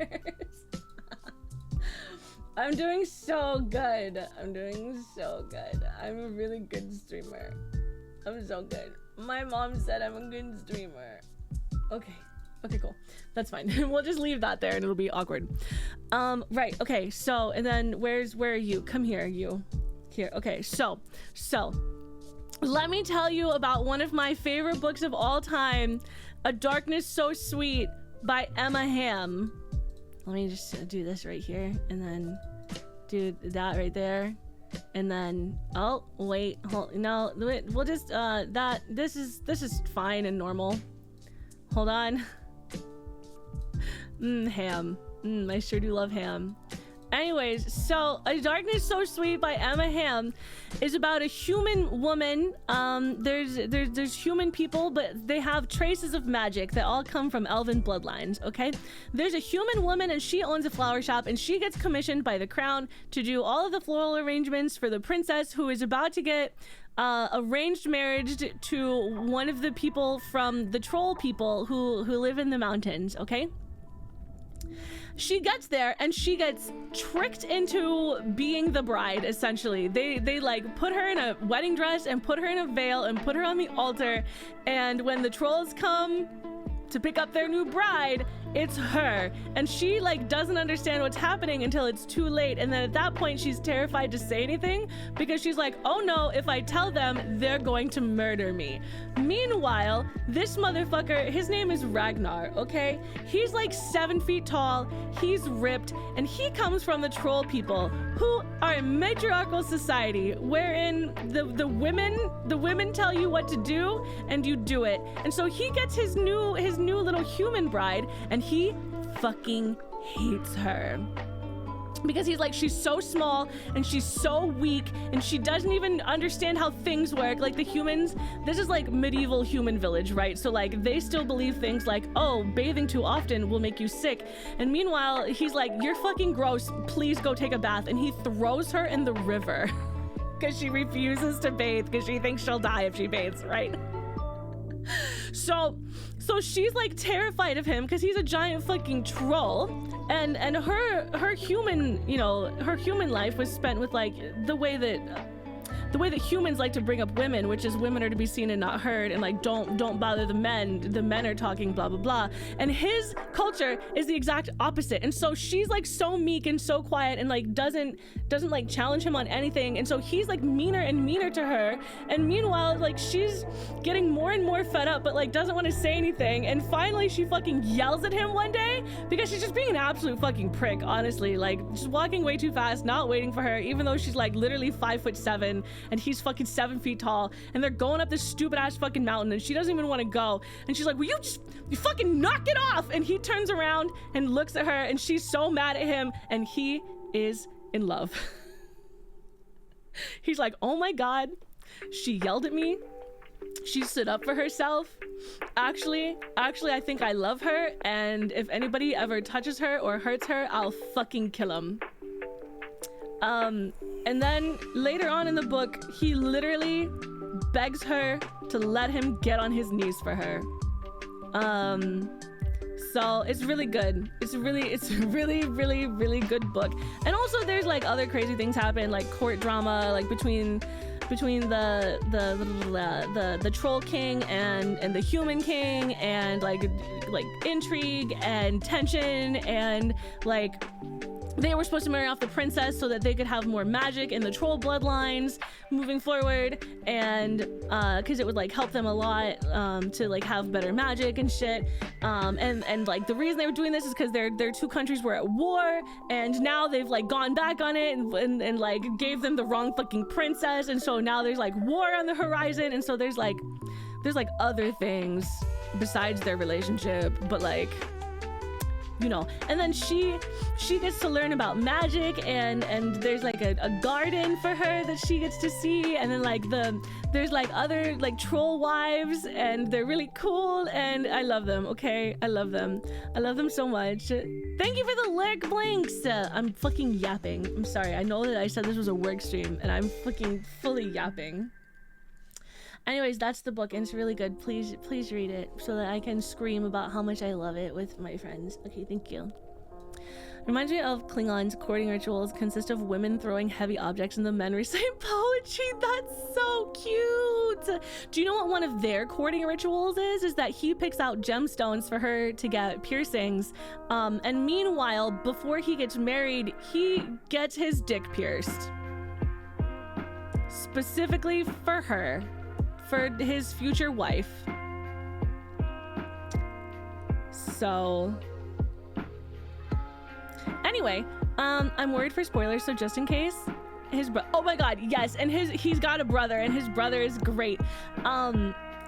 I'm doing so good. I'm a really good streamer. I'm so good. My mom said I'm a good streamer. Okay, cool. That's fine. We'll just leave that there and it'll be awkward. Right, okay, so, and then where are you? Come here, you. Here, okay, so, let me tell you about one of my favorite books of all time, A Darkness So Sweet by 𝐸𝐴𝐴𝐴. Let me just do this right here and then do that right there. And then, oh, wait, hold, no, we'll just, this is fine and normal. Hold on. Ham. I sure do love ham. Anyways, so A Darkness So Sweet by 𝐸𝐴𝐴 is about a human woman. There's human people, but they have traces of magic that all come from elven bloodlines, okay? There's a human woman and she owns a flower shop and she gets commissioned by the crown to do all of the floral arrangements for the princess who is about to get arranged marriage to one of the people from the troll people who live in the mountains, okay? She gets there and she gets tricked into being the bride, essentially. They like put her in a wedding dress and put her in a veil and put her on the altar, and when the trolls come to pick up their new bride, it's her, and she like doesn't understand what's happening until it's too late, and then at that point she's terrified to say anything because she's like, oh no, if I tell them, they're going to murder me. Meanwhile, this motherfucker, his name is Ragnar, okay? He's like 7 feet tall, he's ripped, and he comes from the troll people, who are a matriarchal society wherein the women tell you what to do and you do it. And so he gets his new little human bride, and he fucking hates her because he's like, she's so small and she's so weak and she doesn't even understand how things work. Like the humans, this is like medieval human village, right? So like they still believe things like, oh, bathing too often will make you sick. And meanwhile, he's like, you're fucking gross, please go take a bath. And he throws her in the river because she refuses to bathe because she thinks she'll die if she bathes, right? So she's like terrified of him because he's a giant fucking troll, and her human, you know, her human life was spent with like the way that humans like to bring up women, which is women are to be seen and not heard, and like don't bother the men are talking, blah blah blah. And his culture is the exact opposite, and so she's like so meek and so quiet and like doesn't like challenge him on anything, and so he's like meaner and meaner to her. And meanwhile, like she's getting more and more fed up, but like doesn't want to say anything, and finally she fucking yells at him one day because she's just being an absolute fucking prick, honestly, like just walking way too fast, not waiting for her, even though she's like literally 5'7" and he's fucking 7 feet tall, and they're going up this stupid ass fucking mountain and she doesn't even want to go, and she's like, will you fucking knock it off? And he turns around and looks at her and she's so mad at him, and he is in love. He's like, oh my god, she yelled at me, she stood up for herself, actually I think I love her, and if anybody ever touches her or hurts her, I'll fucking kill him. And then later on in the book, he literally begs her to let him get on his knees for her. So it's really good. It's a really good book. And also there's like other crazy things happen, like court drama, like between the troll king and the human king, and like intrigue and tension, and like they were supposed to marry off the princess so that they could have more magic in the troll bloodlines moving forward, and because it would like help them a lot to like have better magic and shit, and like the reason they were doing this is because their two countries were at war, and now they've like gone back on it and like gave them the wrong fucking princess, and so now there's like war on the horizon, and so there's like other things besides their relationship, but like, you know. And then she gets to learn about magic, and there's like a garden for her that she gets to see, and then like there's like other like troll wives, and they're really cool, and I love them. Okay, I love them so much. Thank you for the lyric blinks. I'm fucking yapping, I'm sorry. I know that I said this was a work stream and I'm fucking fully yapping. Anyways, that's the book, and it's really good. Please read it so that I can scream about how much I love it with my friends. Okay, thank you. Reminds me of Klingons' courting rituals consist of women throwing heavy objects and the men recite poetry. That's so cute. Do you know what one of their courting rituals is? Is that he picks out gemstones for her to get piercings. And meanwhile, before he gets married, he gets his dick pierced. Specifically for her. For his future wife. So anyway, I'm worried for spoilers, so just in case, oh my god, yes, and he's got a brother, and his brother is great.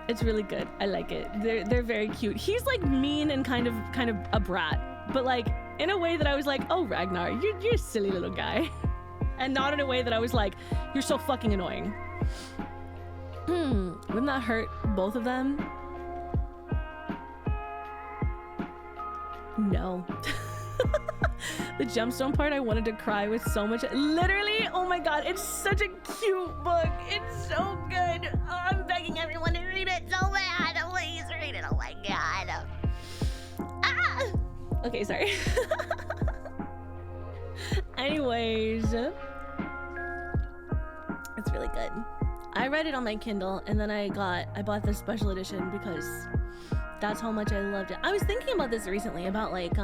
It's really good. I like it. They're very cute. He's like mean and kind of a brat, but like in a way that I was like, oh Ragnar, you're a silly little guy, and not in a way that I was like, you're so fucking annoying. Wouldn't that hurt both of them? No. The gemstone part, I wanted to cry with so much. Literally, oh my god, it's such a cute book. It's so good. Oh, I'm begging everyone to read it so bad. Please read it. Oh my god. Ah! Okay, sorry. Anyways, it's really good. I read it on my Kindle, and then I bought the special edition because that's how much I loved it. I was thinking about this recently about like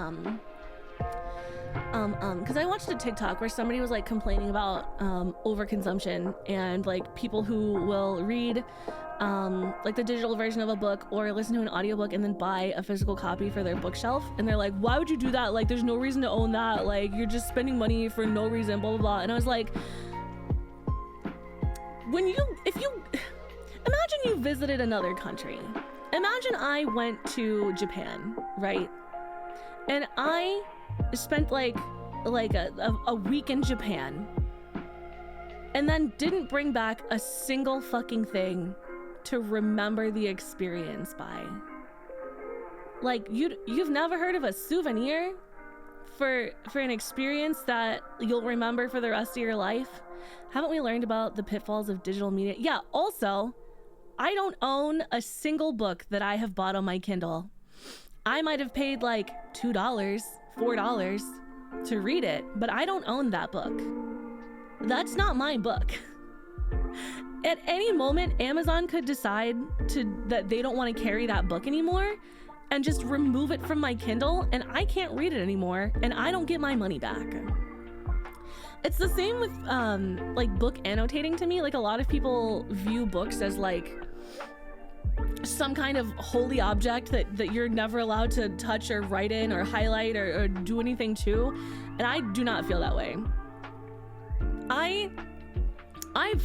because I watched a TikTok where somebody was like complaining about overconsumption and like people who will read like the digital version of a book or listen to an audiobook and then buy a physical copy for their bookshelf, and they're like, why would you do that? Like there's no reason to own that, like you're just spending money for no reason, blah blah blah. And I was like, if you imagine you visited another country. Imagine I went to Japan, right? And I spent like a week in Japan and then didn't bring back a single fucking thing to remember the experience by. Like you've never heard of a souvenir for an experience that you'll remember for the rest of your life? Haven't we learned about the pitfalls of digital media? Yeah, also, I don't own a single book that I have bought on my Kindle. I might have paid like $2, $4 to read it, but I don't own that book. That's not my book. At any moment, Amazon could decide that they don't want to carry that book anymore and just remove it from my Kindle, and I can't read it anymore, and I don't get my money back. It's the same with like book annotating to me. Like a lot of people view books as like some kind of holy object that you're never allowed to touch or write in or highlight or do anything to, and I do not feel that way. I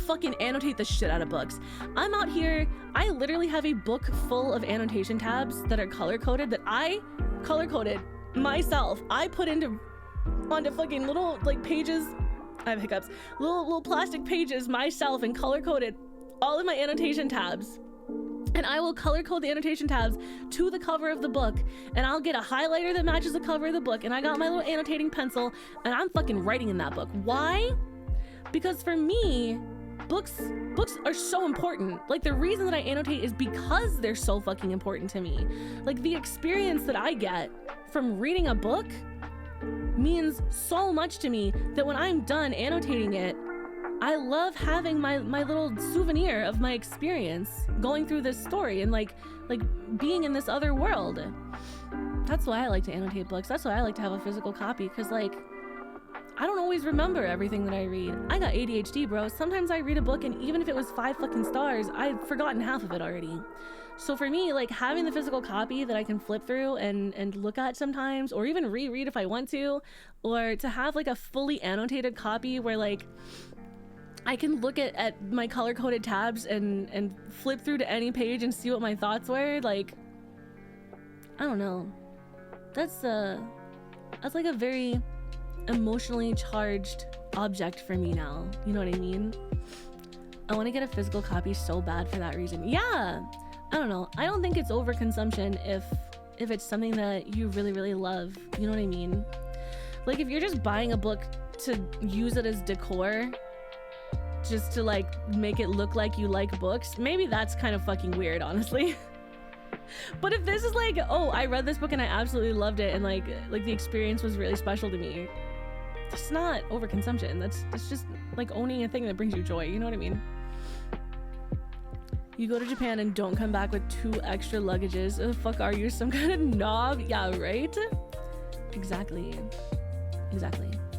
fucking annotate the shit out of books. I'm out here, I literally have a book full of annotation tabs that are color-coded that I color-coded myself. I put onto fucking little like pages, I have hiccups, little plastic pages myself and color-coded all of my annotation tabs. And I will color code the annotation tabs to the cover of the book, and I'll get a highlighter that matches the cover of the book, and I got my little annotating pencil, and I'm fucking writing in that book. Why? Because for me, books are so important. Like the reason that I annotate is because they're so fucking important to me. Like the experience that I get from reading a book means so much to me that when I'm done annotating it, I love having my little souvenir of my experience going through this story and like being in this other world. That's why I like to annotate books. That's why I like to have a physical copy, because like I don't always remember everything that I read. I got ADHD, bro. Sometimes I read a book and even if it was 5 fucking stars, I've forgotten half of it already. So for me, like having the physical copy that I can flip through and look at sometimes, or even reread if I want to, or to have like a fully annotated copy where like I can look at my color-coded tabs and flip through to any page and see what my thoughts were. Like, I don't know. That's like a very emotionally charged object for me now. You know what I mean? I want to get a physical copy so bad for that reason. Yeah, I don't know. I don't think it's overconsumption if it's something that you really, really love. You know what I mean? Like if you're just buying a book to use it as decor, just to like make it look like you like books, maybe that's kind of fucking weird, honestly. But if this is like, oh, I read this book and I absolutely loved it and like the experience was really special to me, that's not overconsumption. That's just like owning a thing that brings you joy. You know what I mean? You go to Japan and don't come back with 2 extra luggages. The fuck are you, some kind of knob? Yeah, right? Exactly.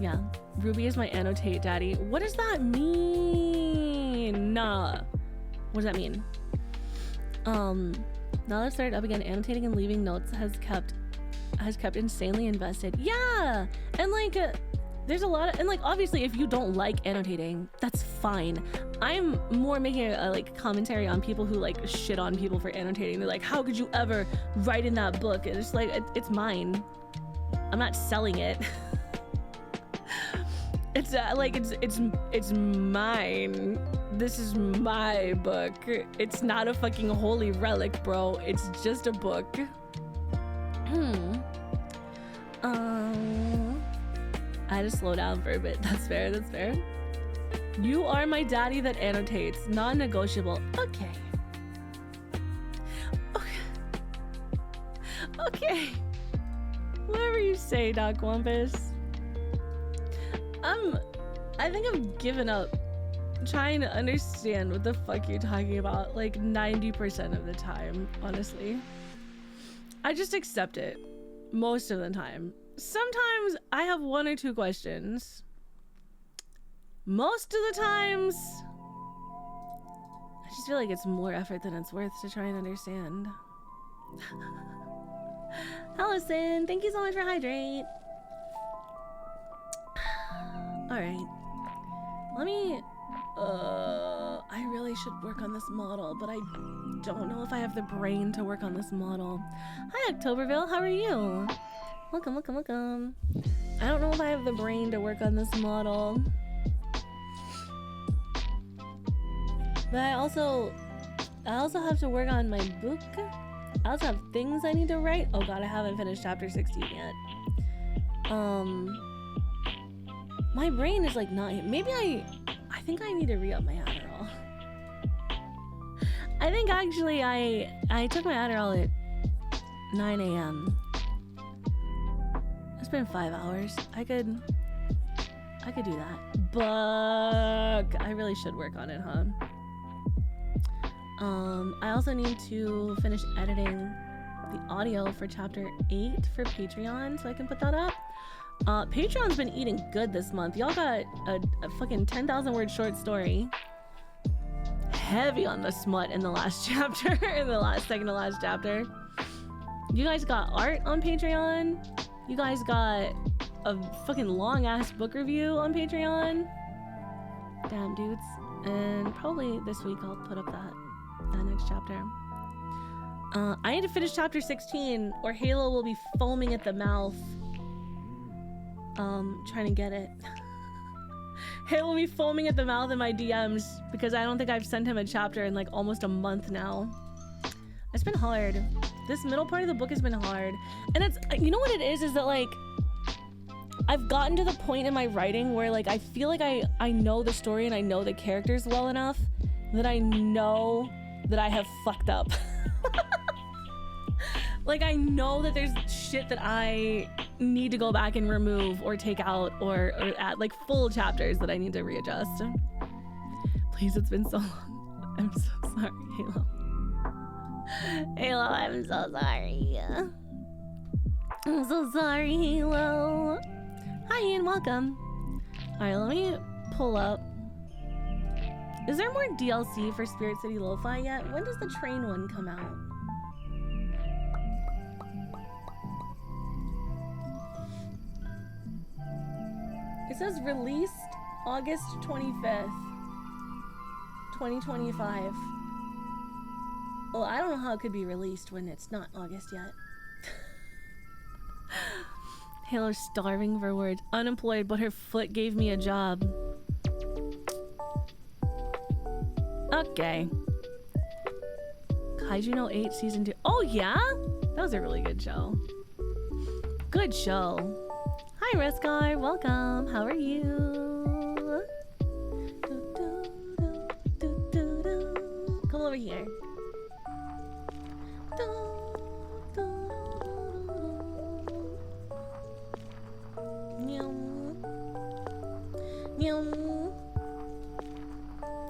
Yeah. Ruby is my annotate daddy. What does that mean? Nah. What does that mean? Now that I've started up again, annotating and leaving notes has kept has kept insanely invested. Yeah, and like there's a lot of, and like obviously if you don't like annotating, that's fine. I'm more making a like commentary on people who like shit on people for annotating. They're like, how could you ever write in that book? And it's like it's mine. I'm not selling it. It's like it's mine. This is my book. It's not a fucking holy relic, bro. It's just a book. I had to slow down for a bit. That's fair, that's fair. You are my daddy that annotates. Non-negotiable. Okay. Okay. Whatever you say, 𝗏𝗏𝗏𝗏. I think I've given up trying to understand what the fuck you're talking about like 90% of the time, honestly. I just accept it most of the time. Sometimes I have 1 or 2 questions. Most of the times, I just feel like it's more effort than it's worth to try and understand. Allison, thank you so much for hydrate. All right, let me, I really should work on this model, but I don't know if I have the brain to work on this model. Hi, 𝗃𝗶𝗶𝗹, how are you? Welcome, welcome, welcome. I don't know if I have the brain to work on this model. But I also have to work on my book. I also have things I need to write. Oh god, I haven't finished chapter 16 yet. My brain is like not, maybe I think I need to re-up my Adderall. I think actually I took my Adderall at 9 a.m. It's been 5 hours. I could do that. But I really should work on it, huh? I also need to finish editing the audio for chapter 8 for Patreon so I can put that up. Patreon's been eating good this month. Y'all got a fucking 10,000 word short story. Heavy on the smut in the last chapter, in the second to last chapter. You guys got art on Patreon. You guys got a fucking long ass book review on Patreon. Damn dudes. And probably this week I'll put up that next chapter. I need to finish chapter 16 or Halo will be foaming at the mouth. Trying to get it. Halo will be foaming at the mouth in my DMs because I don't think I've sent him a chapter in like almost a month now. It's been hard. This middle part of the book has been hard. And it's, you know what it is that like, I've gotten to the point in my writing where like, I feel like I know the story and I know the characters well enough that I know that I have fucked up. Like I know that there's shit that I need to go back and remove or take out or add, like full chapters that I need to readjust. Please, it's been so long. I'm so sorry, Halo. Halo, I'm so sorry. I'm so sorry, Halo. Hi, Ian, welcome. All right, let me pull up. Is there more DLC for Spirit City Lo-Fi yet? When does the train one come out? It says released August 25th, 2025. Well, I don't know how it could be released when it's not August yet. Halo's starving for words. Unemployed, but her foot gave me a job. Okay. 𝐑𝐮𝐲'𝐬 season 2. Oh yeah? That was a really good show. Good show. Hi Rescar, welcome. How are you? Come over here.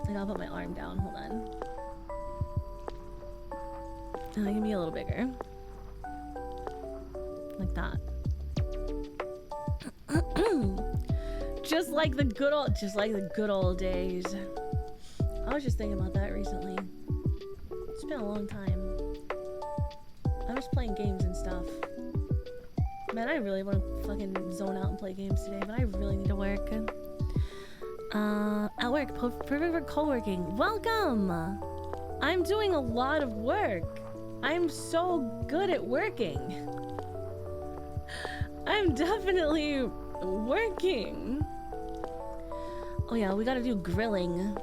I gotta put my arm down, hold on. And I can be a little bigger. Like that. just like the good old days. I was just thinking about that recently. It's been a long time. I'm just playing games and stuff. Man, I really want to fucking zone out and play games today, but I really need to work. At work, perfect for co-working. Welcome! I'm doing a lot of work. I'm so good at working. I'm definitely working. Oh yeah, we gotta do grilling.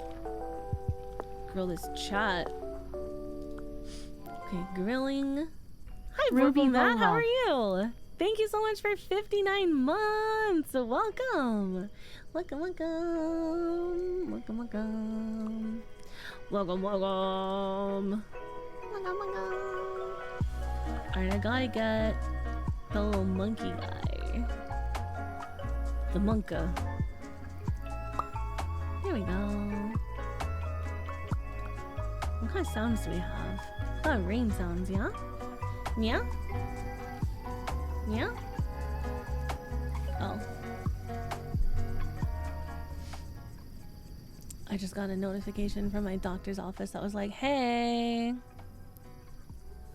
Grill this chat. Okay, grilling. Hi, Ruby Matt, how are you? Thank you so much for 59 months. Welcome. Welcome, welcome. Welcome, welcome. Welcome, welcome. Welcome, welcome. Alright, I gotta get the little monkey guy. The monka. Here we go. What kind of sounds do we have? Oh, rain sounds, yeah? Yeah? Yeah? Oh. I just got a notification from my doctor's office that was like, hey,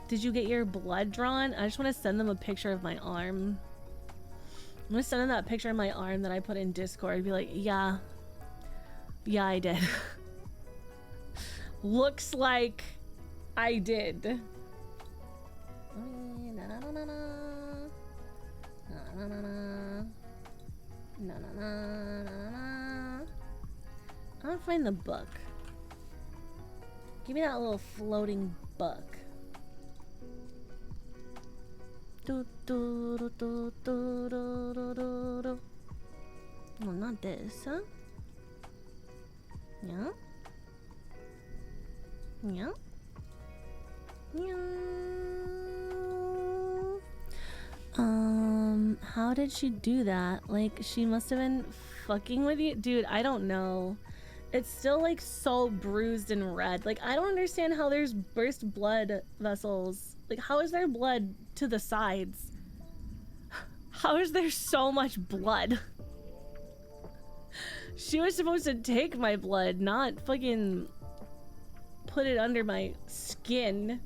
did you get your blood drawn? I just want to send them a picture of my arm. I'm gonna send them that picture of my arm that I put in Discord. Be like, yeah, I did. Looks like I did. I don't find the book. Give me that little floating book. No, not this, huh? Yeah? Yeah? Yeah. How did she do that? Like, she must have been fucking with you? Dude, I don't know. It's still, like, so bruised and red. Like, I don't understand how there's burst blood vessels. Like, how is there blood to the sides? How is there so much blood? She was supposed to take my blood, not fucking put it under my skin.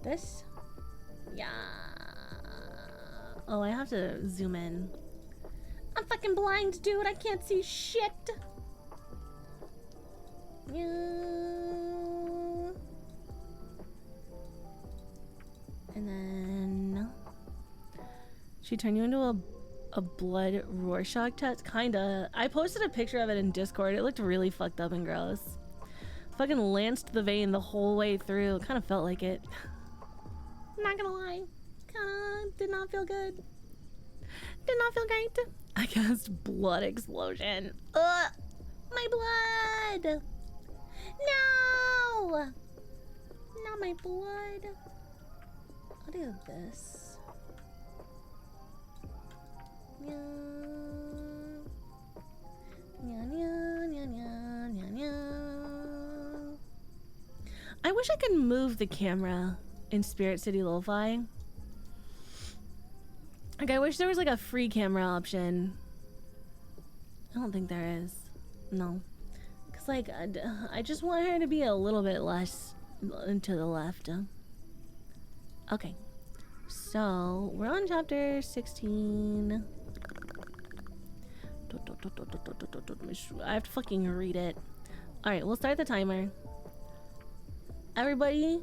This? Yeah. Oh, I have to zoom in. I'm fucking blind, dude. I can't see shit. Yeah. And then she turned you into a blood Rorschach test? Kinda. I posted a picture of it in Discord. It looked really fucked up and gross. Fucking lanced the vein the whole way through. Kind of felt like it. Not gonna lie. Kinda did not feel good. Did not feel great. I guessed blood explosion. Ugh! My blood! No! Not my blood. I'll do this. Yeah. I wish I could move the camera in Spirit City Lo-Fi. Like, I wish there was like a free camera option. I don't think there is. No. Cause like, I just want her to be a little bit less to the left. Okay. So, we're on chapter 16. I have to fucking read it. Alright, we'll start the timer. Everybody,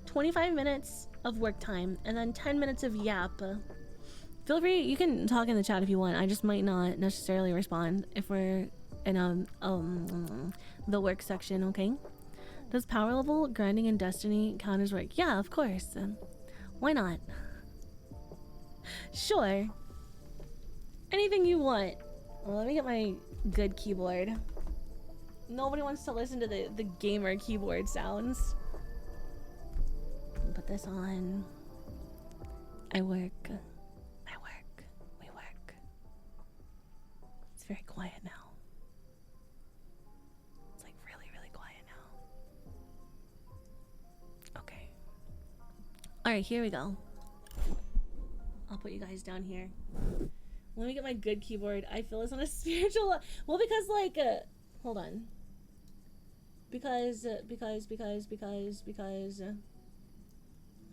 25 minutes of work time and then 10 minutes of yap. Feel free, you can talk in the chat if you want. I just might not necessarily respond if we're in the work section, okay? Does power level grinding in Destiny count as work? Yeah, of course. Why not? Sure. Anything you want. Well, let me get my good keyboard. Nobody wants to listen to the gamer keyboard sounds. Put this on. I work. We work. It's very quiet now. It's like really, really quiet now. Okay. Alright, here we go. I'll put you guys down here. Let me get my good keyboard. I feel this on a spiritual... Well, because like... hold on. because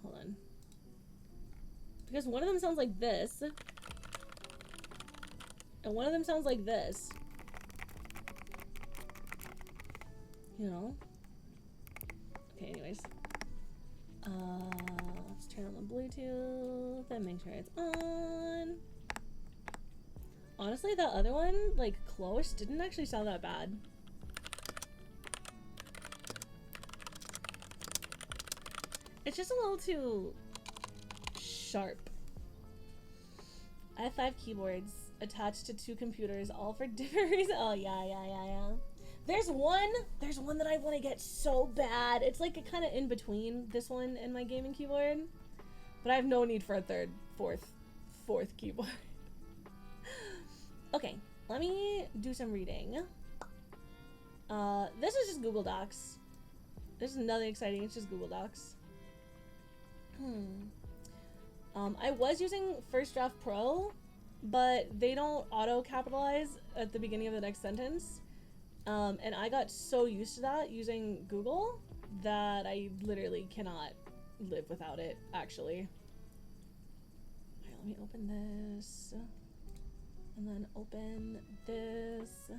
hold on. Because one of them sounds like this, and one of them sounds like this. You know? Okay, anyways. Let's turn on the Bluetooth and make sure it's on. Honestly, that other one, like, 𝗏𝗏, didn't actually sound that bad. It's just a little too sharp. I have 5 keyboards attached to 2 computers, all for different reasons. Oh, yeah. There's one that I want to get so bad. It's like kind of in between this one and my gaming keyboard. But I have no need for a third, fourth keyboard. Okay, let me do some reading. This is just Google Docs. This is nothing exciting, it's just Google Docs. I was using First Draft Pro, but they don't auto-capitalize at the beginning of the next sentence. And I got so used to that using Google that I literally cannot live without it, actually. Alright, let me open this. And then open this.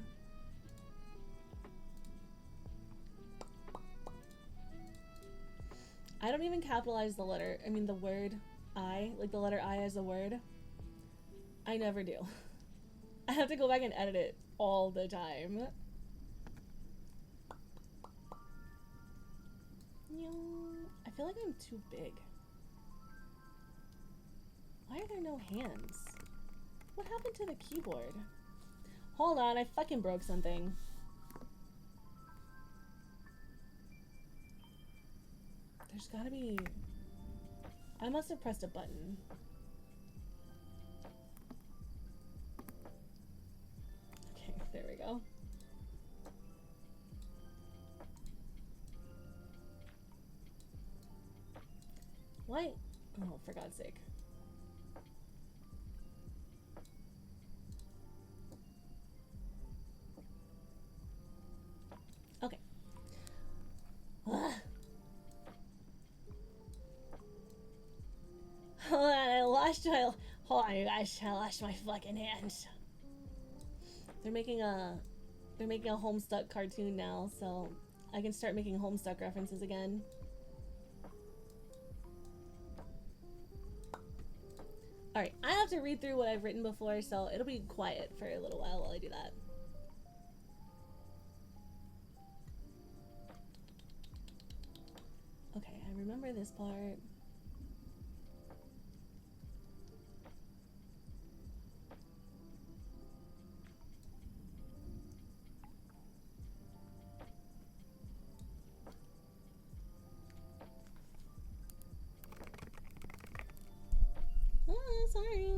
I don't even capitalize the letter, I mean the word I, like the letter I as a word. I never do. I have to go back and edit it all the time. I feel like I'm too big. Why are there no hands? What happened to the keyboard? Hold on, I fucking broke something. There's gotta be... I must have pressed a button. Okay, there we go. What? Oh, for God's sake. Okay. Ugh. Hold on, hold on, you guys, I lost my fucking hands. They're making a Homestuck cartoon now, so I can start making Homestuck references again. Alright, I have to read through what I've written before, so it'll be quiet for a little while I do that. Okay, I remember this part. Oh, sorry.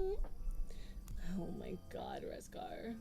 Oh my God, Rescar.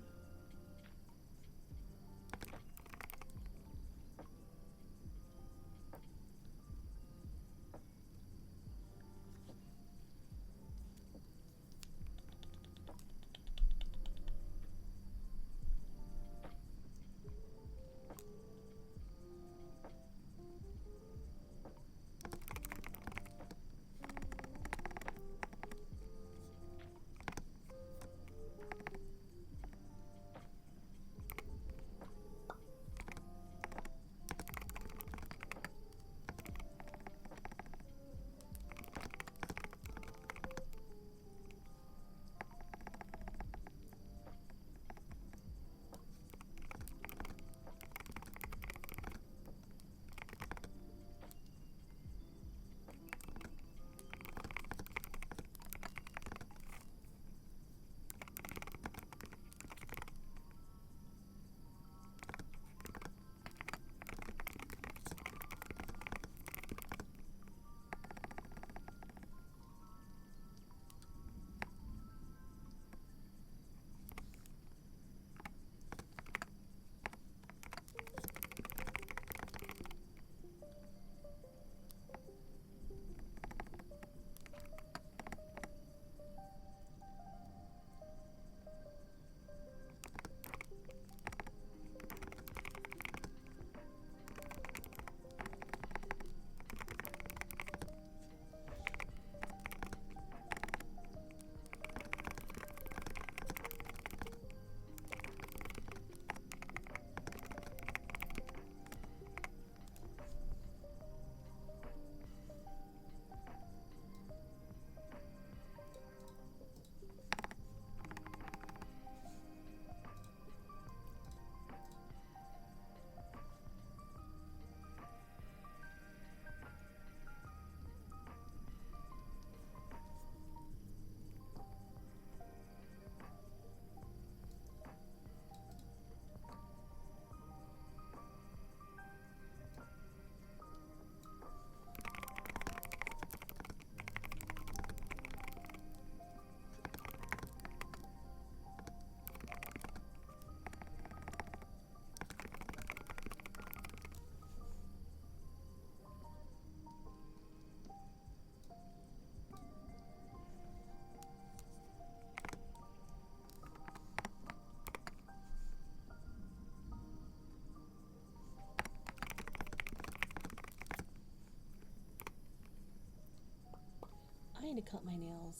trying to cut my nails.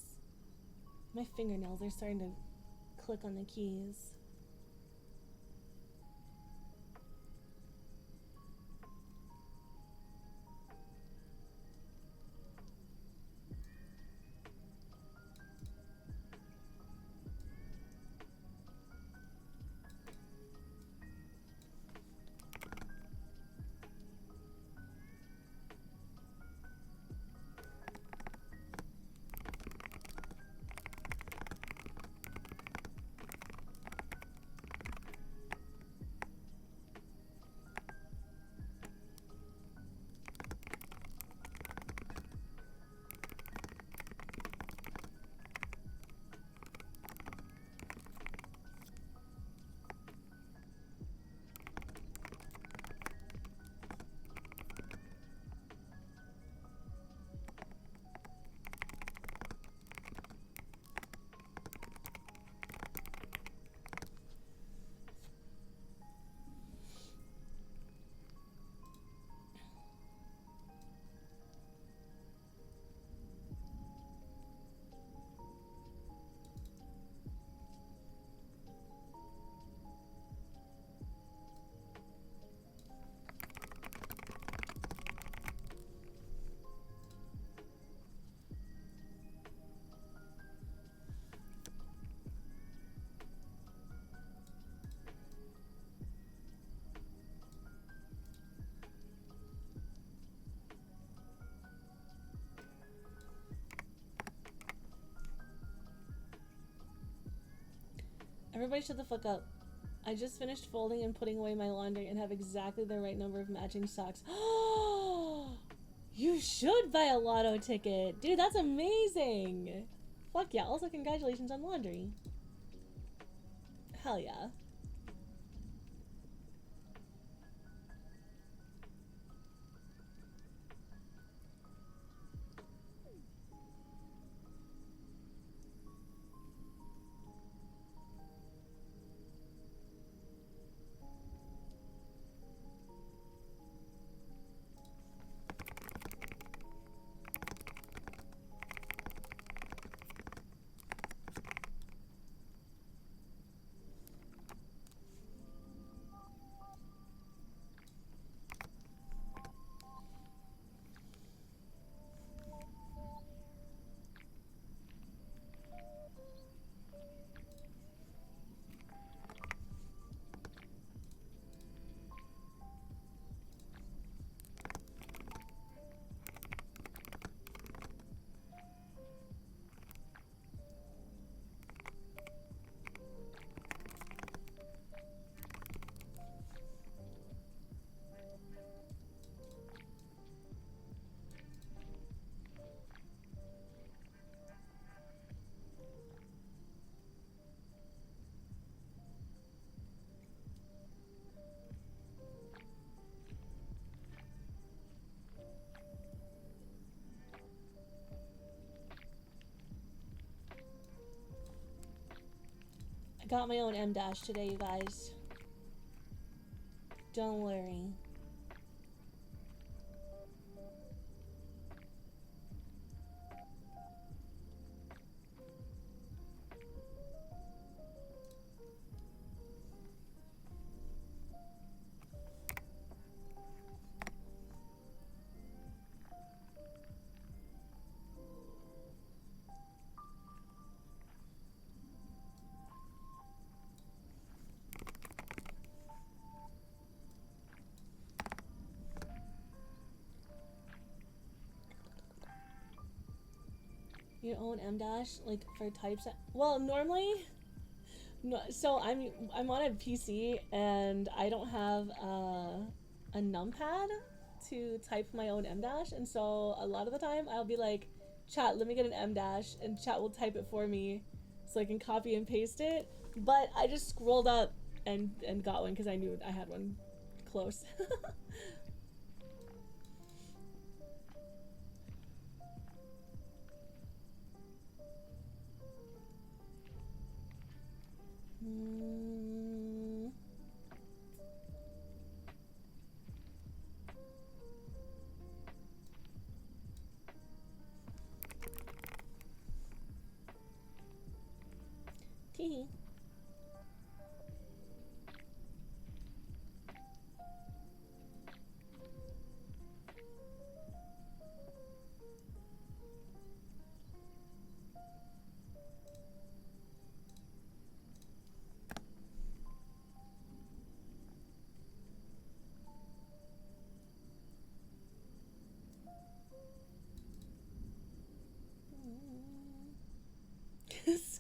My fingernails are starting to click on the keys. Everybody shut the fuck up. I just finished folding and putting away my laundry and have exactly the right number of matching socks. You should buy a lotto ticket. Dude, that's amazing. Fuck yeah. Also, congratulations on laundry. Hell yeah. Got my own M- today, you guys. Don't worry. Your own M-, like for types? Well, normally, no, so I'm on a PC and I don't have a numpad to type my own M-, and so a lot of the time I'll be like, chat, let me get an M-, and chat will type it for me so I can copy and paste it. But I just scrolled up and got one because I knew I had one close.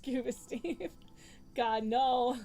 Scuba Steve. God, no.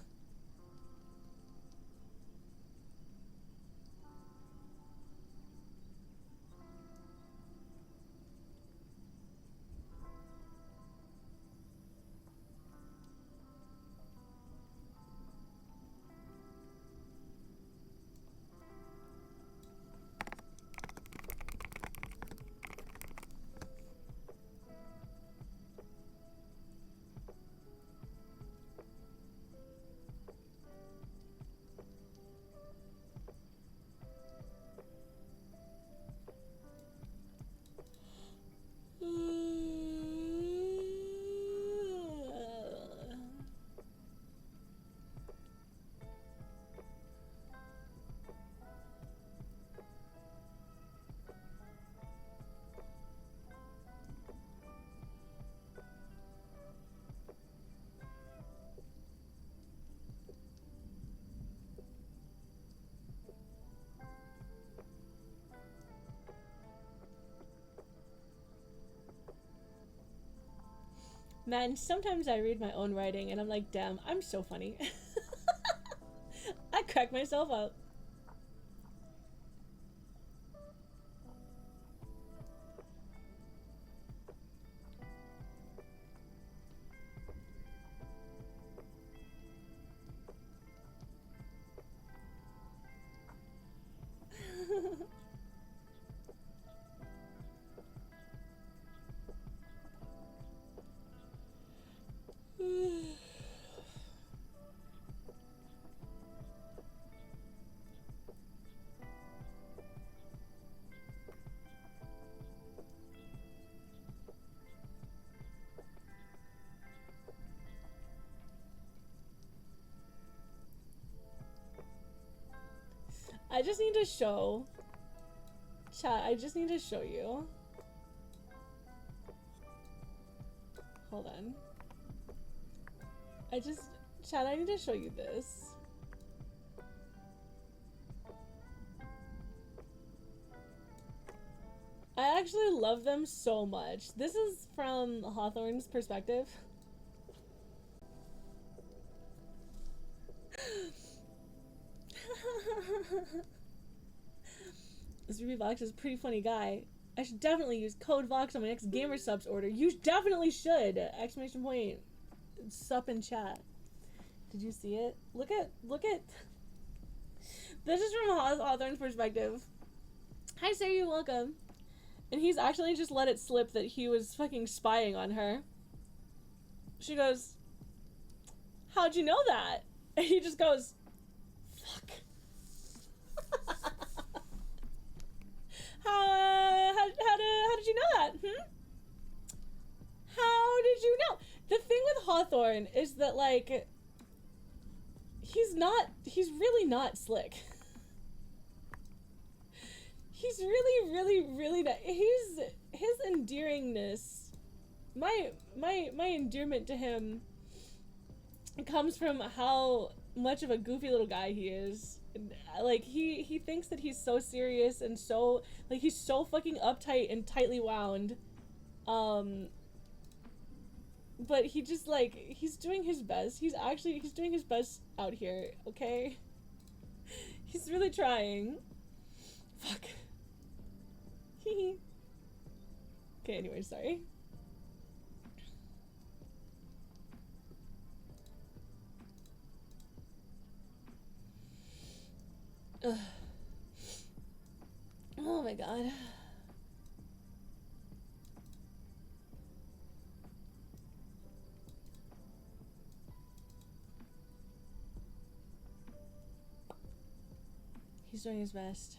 Man, sometimes I read my own writing and I'm like, damn, I'm so funny. I crack myself up. I just need to show chat. I just need to show you. Hold on. Chat, I need to show you this. I actually love them so much. This is from Hawthorne's perspective. This Voxx is a pretty funny guy. I should definitely use code Voxx on my next gamer subs order. You definitely should! Exclamation point. Sup in chat. Did you see it? Look at this is from Hawthorne's perspective. Hi sir, you're welcome. And he's actually just let it slip that he was fucking spying on her. She goes, how'd you know that? And he just goes, fuck. How did you know that? How did you know? The thing with Hawthorne is that, like, he's really not slick. He's really not. His endearingness, my endearment to him comes from how much of a goofy little guy he is. Like, he thinks that he's so serious and so, like, he's so fucking uptight and tightly wound. But he just, like, he's doing his best. He's doing his best out here, okay? He's really trying. Fuck. Okay, anyway, sorry. Ugh. Oh my god. He's doing his best.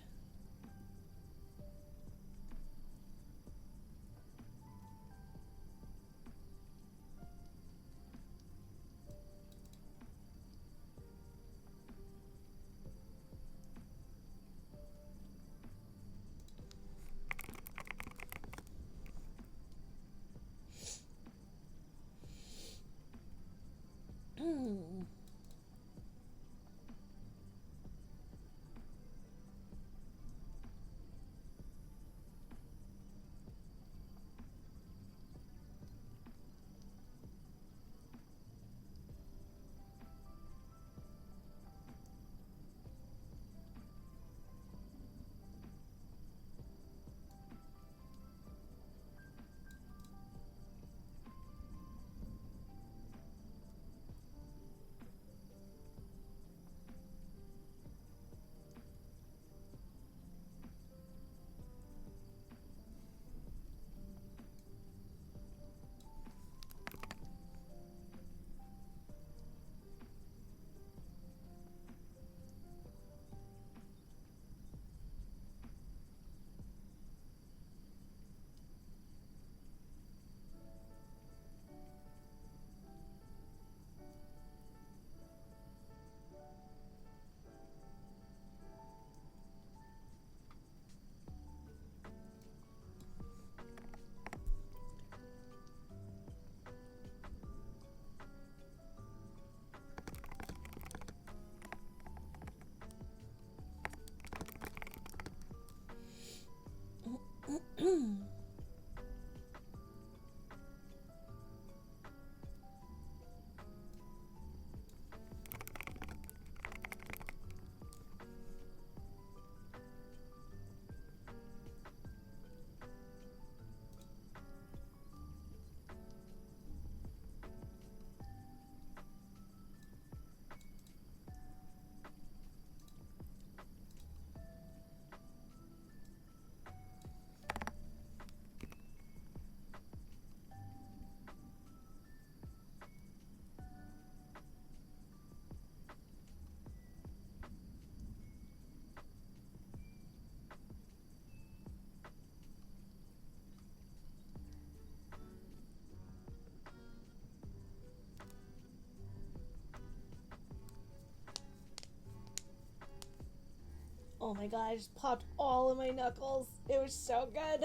Oh my god, I just popped all of my knuckles. It was so good.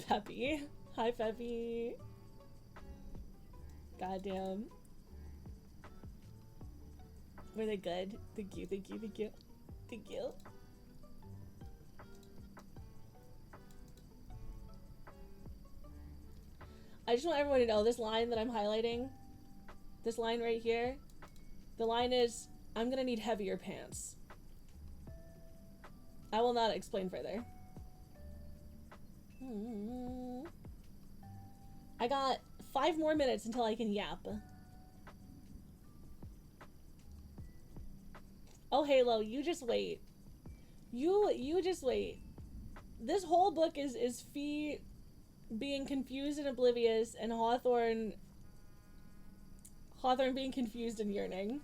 Peppy. Hi, Peppy. Goddamn. Were they good? Thank you, thank you, thank you. Thank you. I just want everyone to know this line that I'm highlighting, this line right here, the line is, I'm gonna need heavier pants. I will not explain further. I got 5 more minutes until I can yap. Oh, Halo, you just wait. You just wait. This whole book is 𝗡 being confused and oblivious, and Hawthorne being confused and yearning.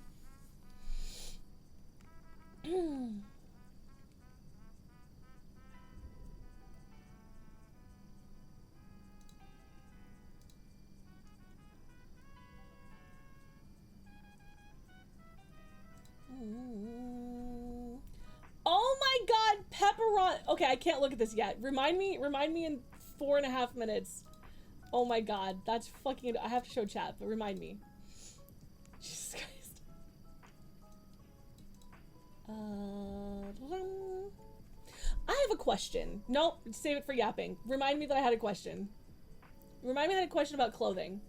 Oh my god, pepperoni. Okay, I can't look at this yet. Remind me in 4.5 minutes. Oh my god, that's fucking. I have to show chat, but remind me. Jesus Christ. I have a question. Nope, save it for yapping. Remind me that I had a question. Remind me that I had a question about clothing.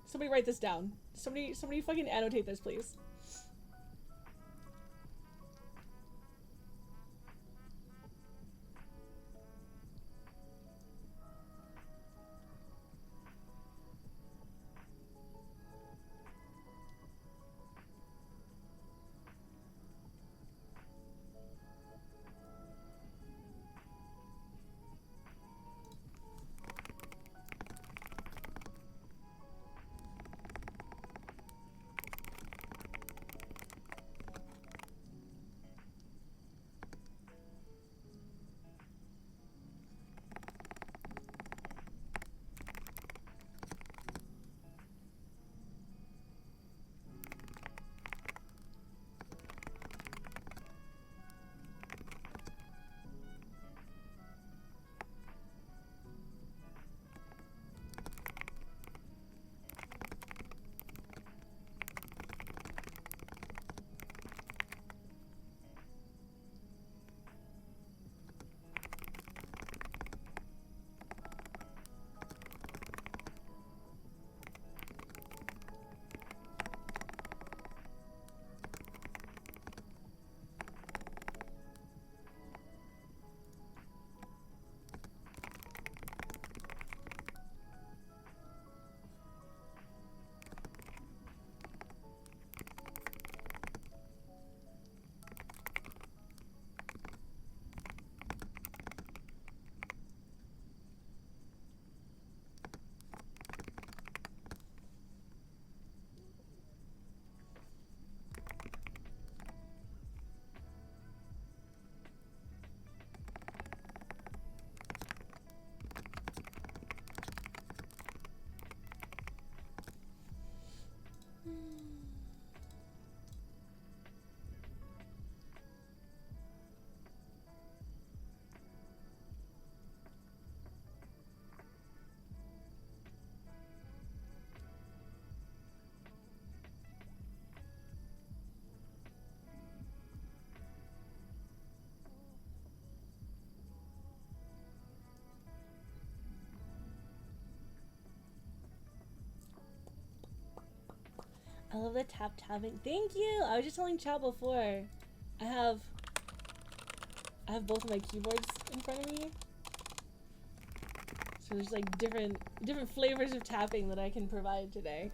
Somebody write this down. Somebody fucking annotate this, please. I love the tapping. Thank you. I was just telling Chow before. I have both of my keyboards in front of me. So there's like different flavors of tapping that I can provide today.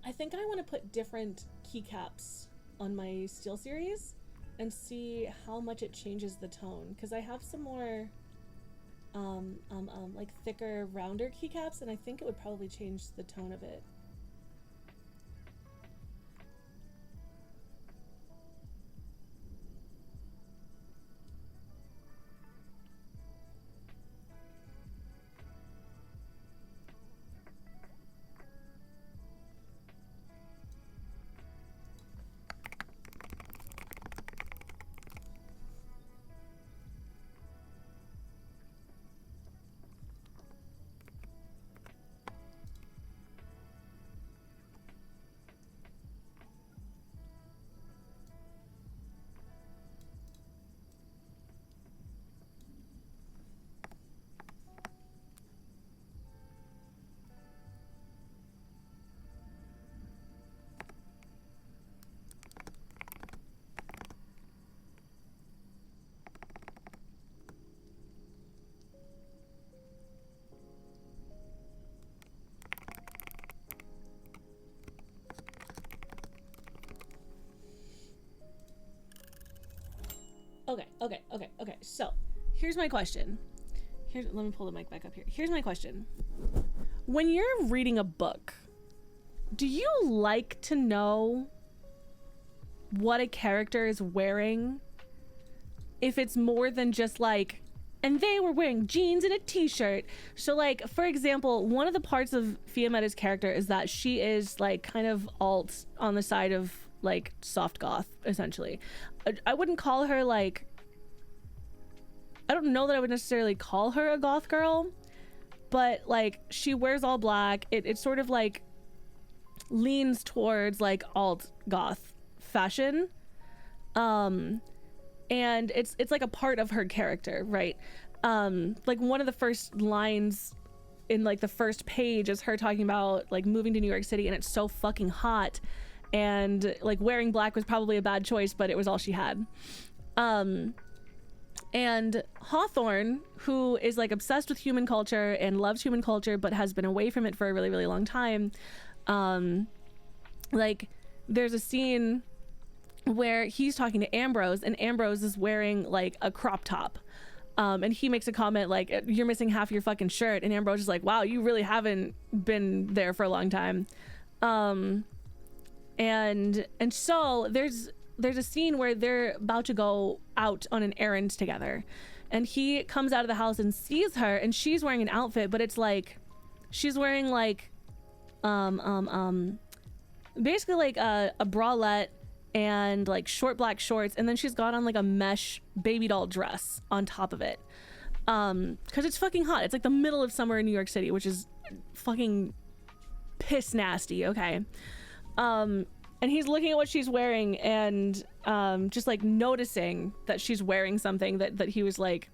I think I want to put different keycaps on my SteelSeries and see how much it changes the tone, because I have some more like thicker, rounder keycaps, and I think it would probably change the tone of it. Okay. So here's my question. Let me pull the mic back up here. Here's my question. When you're reading a book, do you like to know what a character is wearing? If it's more than just like, and they were wearing jeans and a t-shirt. So like, for example, one of the parts of Fiametta's character is that she is like kind of alt on the side of like soft goth, essentially. I wouldn't call her like, I don't know that I would necessarily call her a goth girl, but like she wears all black. It sort of like leans towards like alt goth fashion. And it's like a part of her character, right? Like one of the first lines in like the first page is her talking about like moving to New York City and it's so fucking hot, and like wearing black was probably a bad choice, but it was all she had. And Hawthorne, who is like obsessed with human culture and loves human culture but has been away from it for a really, really long time, like there's a scene where he's talking to Ambrose and Ambrose is wearing like a crop top, and he makes a comment like, you're missing half your fucking shirt, and Ambrose is like, wow, you really haven't been there for a long time. And so there's a scene where they're about to go out on an errand together, and he comes out of the house and sees her, and she's wearing an outfit, but it's like she's wearing like basically like a bralette and like short black shorts, and then she's got on like a mesh baby doll dress on top of it, because it's fucking hot. It's like the middle of summer in New York City, which is fucking piss nasty. Okay. And he's looking at what she's wearing and just like noticing that she's wearing something that he was like,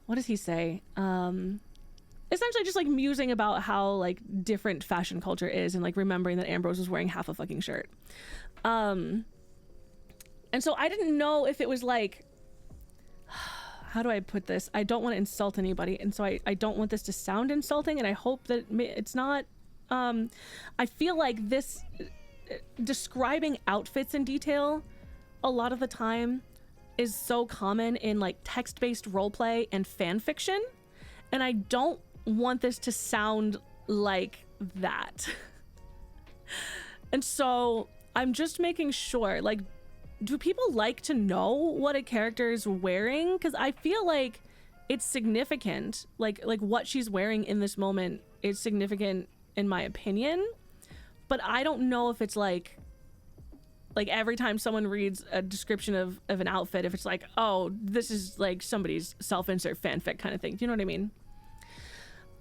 what does he say? Essentially just like musing about how like different fashion culture is, and like remembering that Ambrose was wearing half a fucking shirt. And so I didn't know if it was like, how do I put this? I don't want to insult anybody, and so I don't want this to sound insulting, and I hope that it's not. I feel like this describing outfits in detail a lot of the time is so common in like text-based roleplay and fan fiction, and I don't want this to sound like that. And so I'm just making sure, like, do people like to know what a character is wearing? Because I feel like it's significant, like what she's wearing in this moment is significant in my opinion, but I don't know if it's like every time someone reads a description of an outfit, if it's like, oh, this is like somebody's self-insert fanfic kind of thing. Do you know what I mean?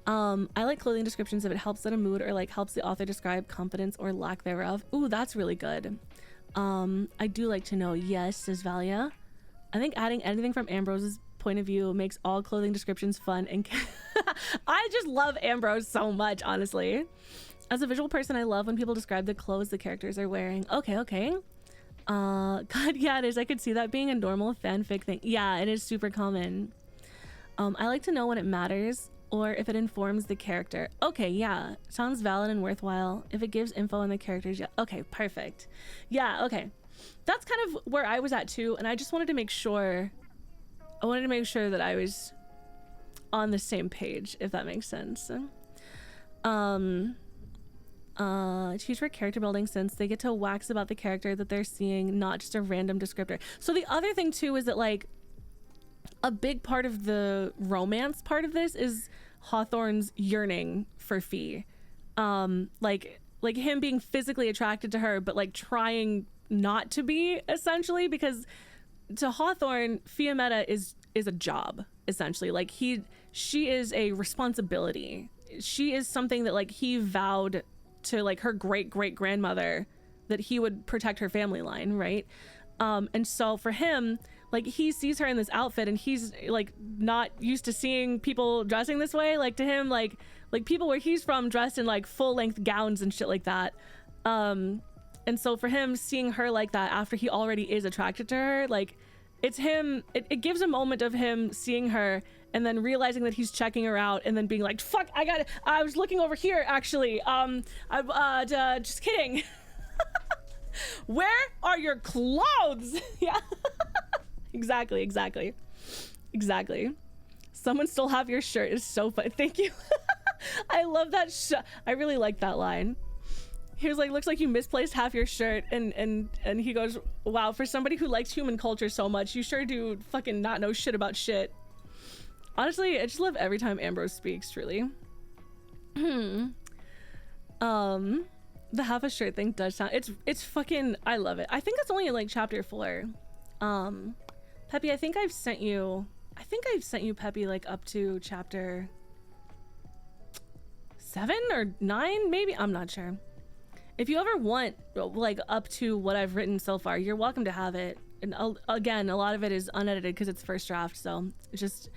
I like clothing descriptions if it helps set a mood or like helps the author describe confidence or lack thereof. Ooh, that's really good. I do like to know. Yes, says Valia. I think adding anything from Ambrose's point of view makes all clothing descriptions fun and I just love Ambrose so much, honestly. As a visual person, I love when people describe the clothes the characters are wearing. Okay. God, yeah, it is. I could see that being a normal fanfic thing. Yeah, it is super common. I like to know when it matters or if it informs the character. Okay, yeah, sounds valid and worthwhile. If it gives info on the characters, yeah. Okay, perfect. Yeah, okay. That's kind of where I was at too, and I just wanted to make sure. I wanted to make sure that I was on the same page, if that makes sense. Choose for character building since they get to wax about the character that they're seeing, not just a random descriptor. So the other thing too is that like a big part of the romance part of this is Hawthorne's yearning for Fee. Like him being physically attracted to her, but like trying not to be, essentially, because to Hawthorne, 𝗂𝐵𝗒 is a job, essentially. Like she is a responsibility. She is something that like he vowed to like her great-great-grandmother that he would protect her family line, right? And so for him, like he sees her in this outfit and he's like not used to seeing people dressing this way. Like to him, like people where he's from dressed in like full-length gowns and shit like that. And so for him, seeing her like that after he already is attracted to her, like it's him, it gives a moment of him seeing her and then realizing that he's checking her out and then being like, fuck, I was looking over here actually. Just kidding. Where are your clothes? Yeah. Exactly. Someone still have your shirt is so funny. Thank you. I love that. I really like that line. He was like, looks like you misplaced half your shirt, and he goes, wow, for somebody who likes human culture so much, you sure do fucking not know shit about shit. Honestly, I just love every time Ambrose speaks, truly. The half a shirt thing does sound, it's fucking, I love it. I think it's only in like chapter 4. Peppy, I think I've sent you Peppy like up to chapter 7 or 9 maybe, I'm not sure. If you ever want like up to what I've written so far, you're welcome to have it. And again, a lot of it is unedited because it's first draft, so just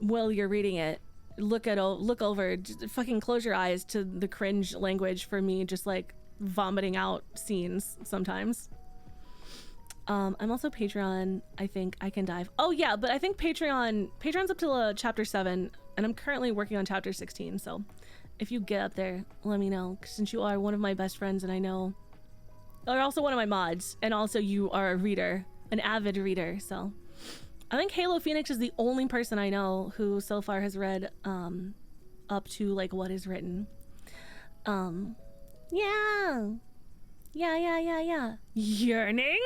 while you're reading it, look over, just fucking close your eyes to the cringe language for me, just like vomiting out scenes sometimes. I'm also Patreon. I think I can dive. Oh yeah, but I think Patreon's up to chapter 7, and I'm currently working on chapter 16. So if you get up there, let me know, since you are one of my best friends, and I know you're also one of my mods, and also you are a reader, an avid reader. So I think Halo Phoenix is the only person I know who so far has read up to like what is written. Yeah. Yearning.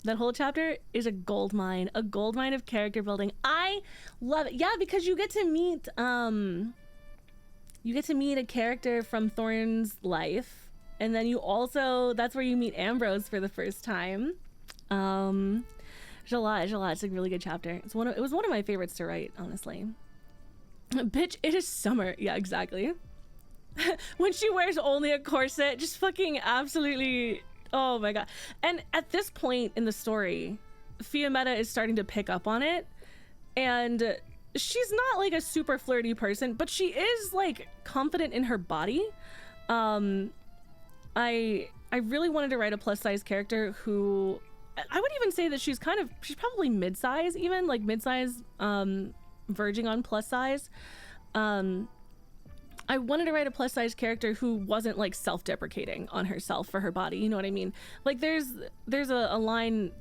That whole chapter is a gold mine of character building. I love it. Yeah, because you get to meet a character from Thorne's life, and then you also, that's where you meet Ambrose for the first time. There's a lot. It's a really good chapter. It was one of my favorites to write, honestly. Bitch, it is summer. Yeah, exactly. When she wears only a corset, just fucking absolutely, oh my god. And at this point in the story, 𝗂𝐵𝗒 is starting to pick up on it, and she's not like a super flirty person, but she is like confident in her body. I really wanted to write a plus size character who, I would even say that she's probably mid-size, even like mid-size, verging on plus size. I wanted to write a plus size character who wasn't like self-deprecating on herself for her body, you know what I mean? Like there's a line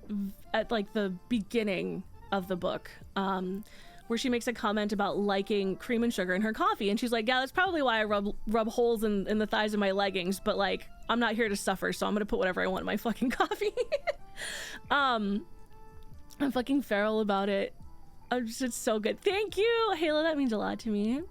at like the beginning of the book where she makes a comment about liking cream and sugar in her coffee, and she's like, yeah, that's probably why I rub holes in the thighs of my leggings, but like I'm not here to suffer, so I'm gonna put whatever I want in my fucking coffee. I'm fucking feral about it. It's so good. Thank you, Halo, that means a lot to me.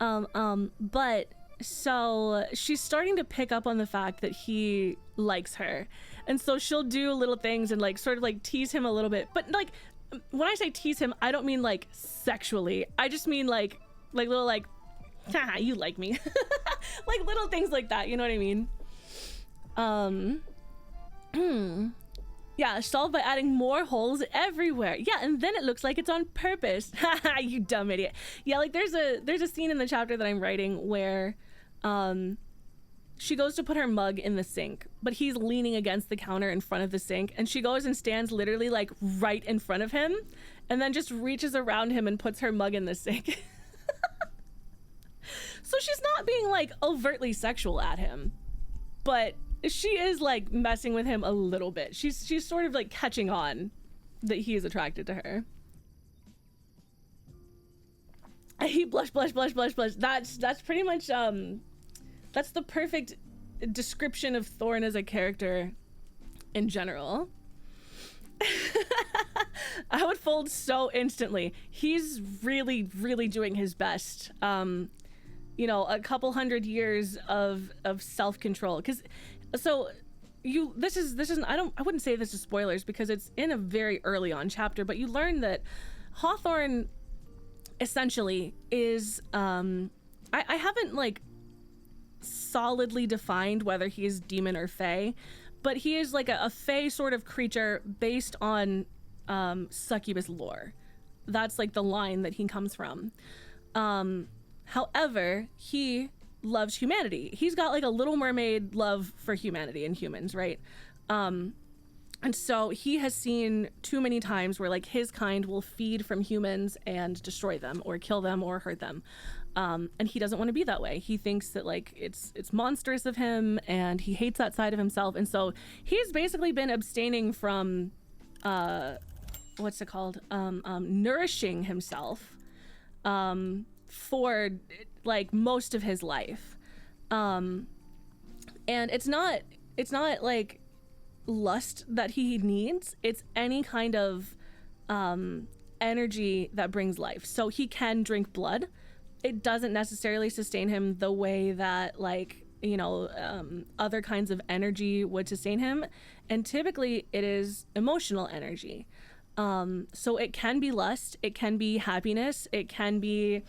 But so she's starting to pick up on the fact that he likes her, and so she'll do little things and like sort of like tease him a little bit, but like when I say tease him, I don't mean like sexually, I just mean like little like, haha, you like me. Like little things like that, you know what I mean? Yeah, solved by adding more holes everywhere. Yeah, and then it looks like it's on purpose. Haha, you dumb idiot. Yeah, like there's a scene in the chapter that I'm writing where she goes to put her mug in the sink, but he's leaning against the counter in front of the sink, and she goes and stands literally like right in front of him and then just reaches around him and puts her mug in the sink. So she's not being like overtly sexual at him, but she is like messing with him a little bit. She's sort of like catching on that he is attracted to her. He blush. That's pretty much that's the perfect description of Thorn as a character in general. I would fold so instantly. He's really really doing his best. You know, a couple hundred years of self-control, because so this is I wouldn't say this is spoilers because it's in a very early on chapter, but you learn that Hawthorne essentially is I haven't like solidly defined whether he is demon or fae, but he is like a fae sort of creature based on succubus lore. That's like the line that he comes from. However, he loves humanity. He's got like a Little Mermaid love for humanity and humans, right? And so he has seen too many times where like his kind will feed from humans and destroy them or kill them or hurt them. And he doesn't want to be that way. He thinks that like it's monstrous of him, and he hates that side of himself. And so he's basically been abstaining from what's it called? Nourishing himself for like most of his life. And it's not like lust that he needs. It's any kind of energy that brings life. So he can drink blood. It doesn't necessarily sustain him the way that like, you know, other kinds of energy would sustain him. And typically it is emotional energy. So it can be lust, it can be happiness, it can be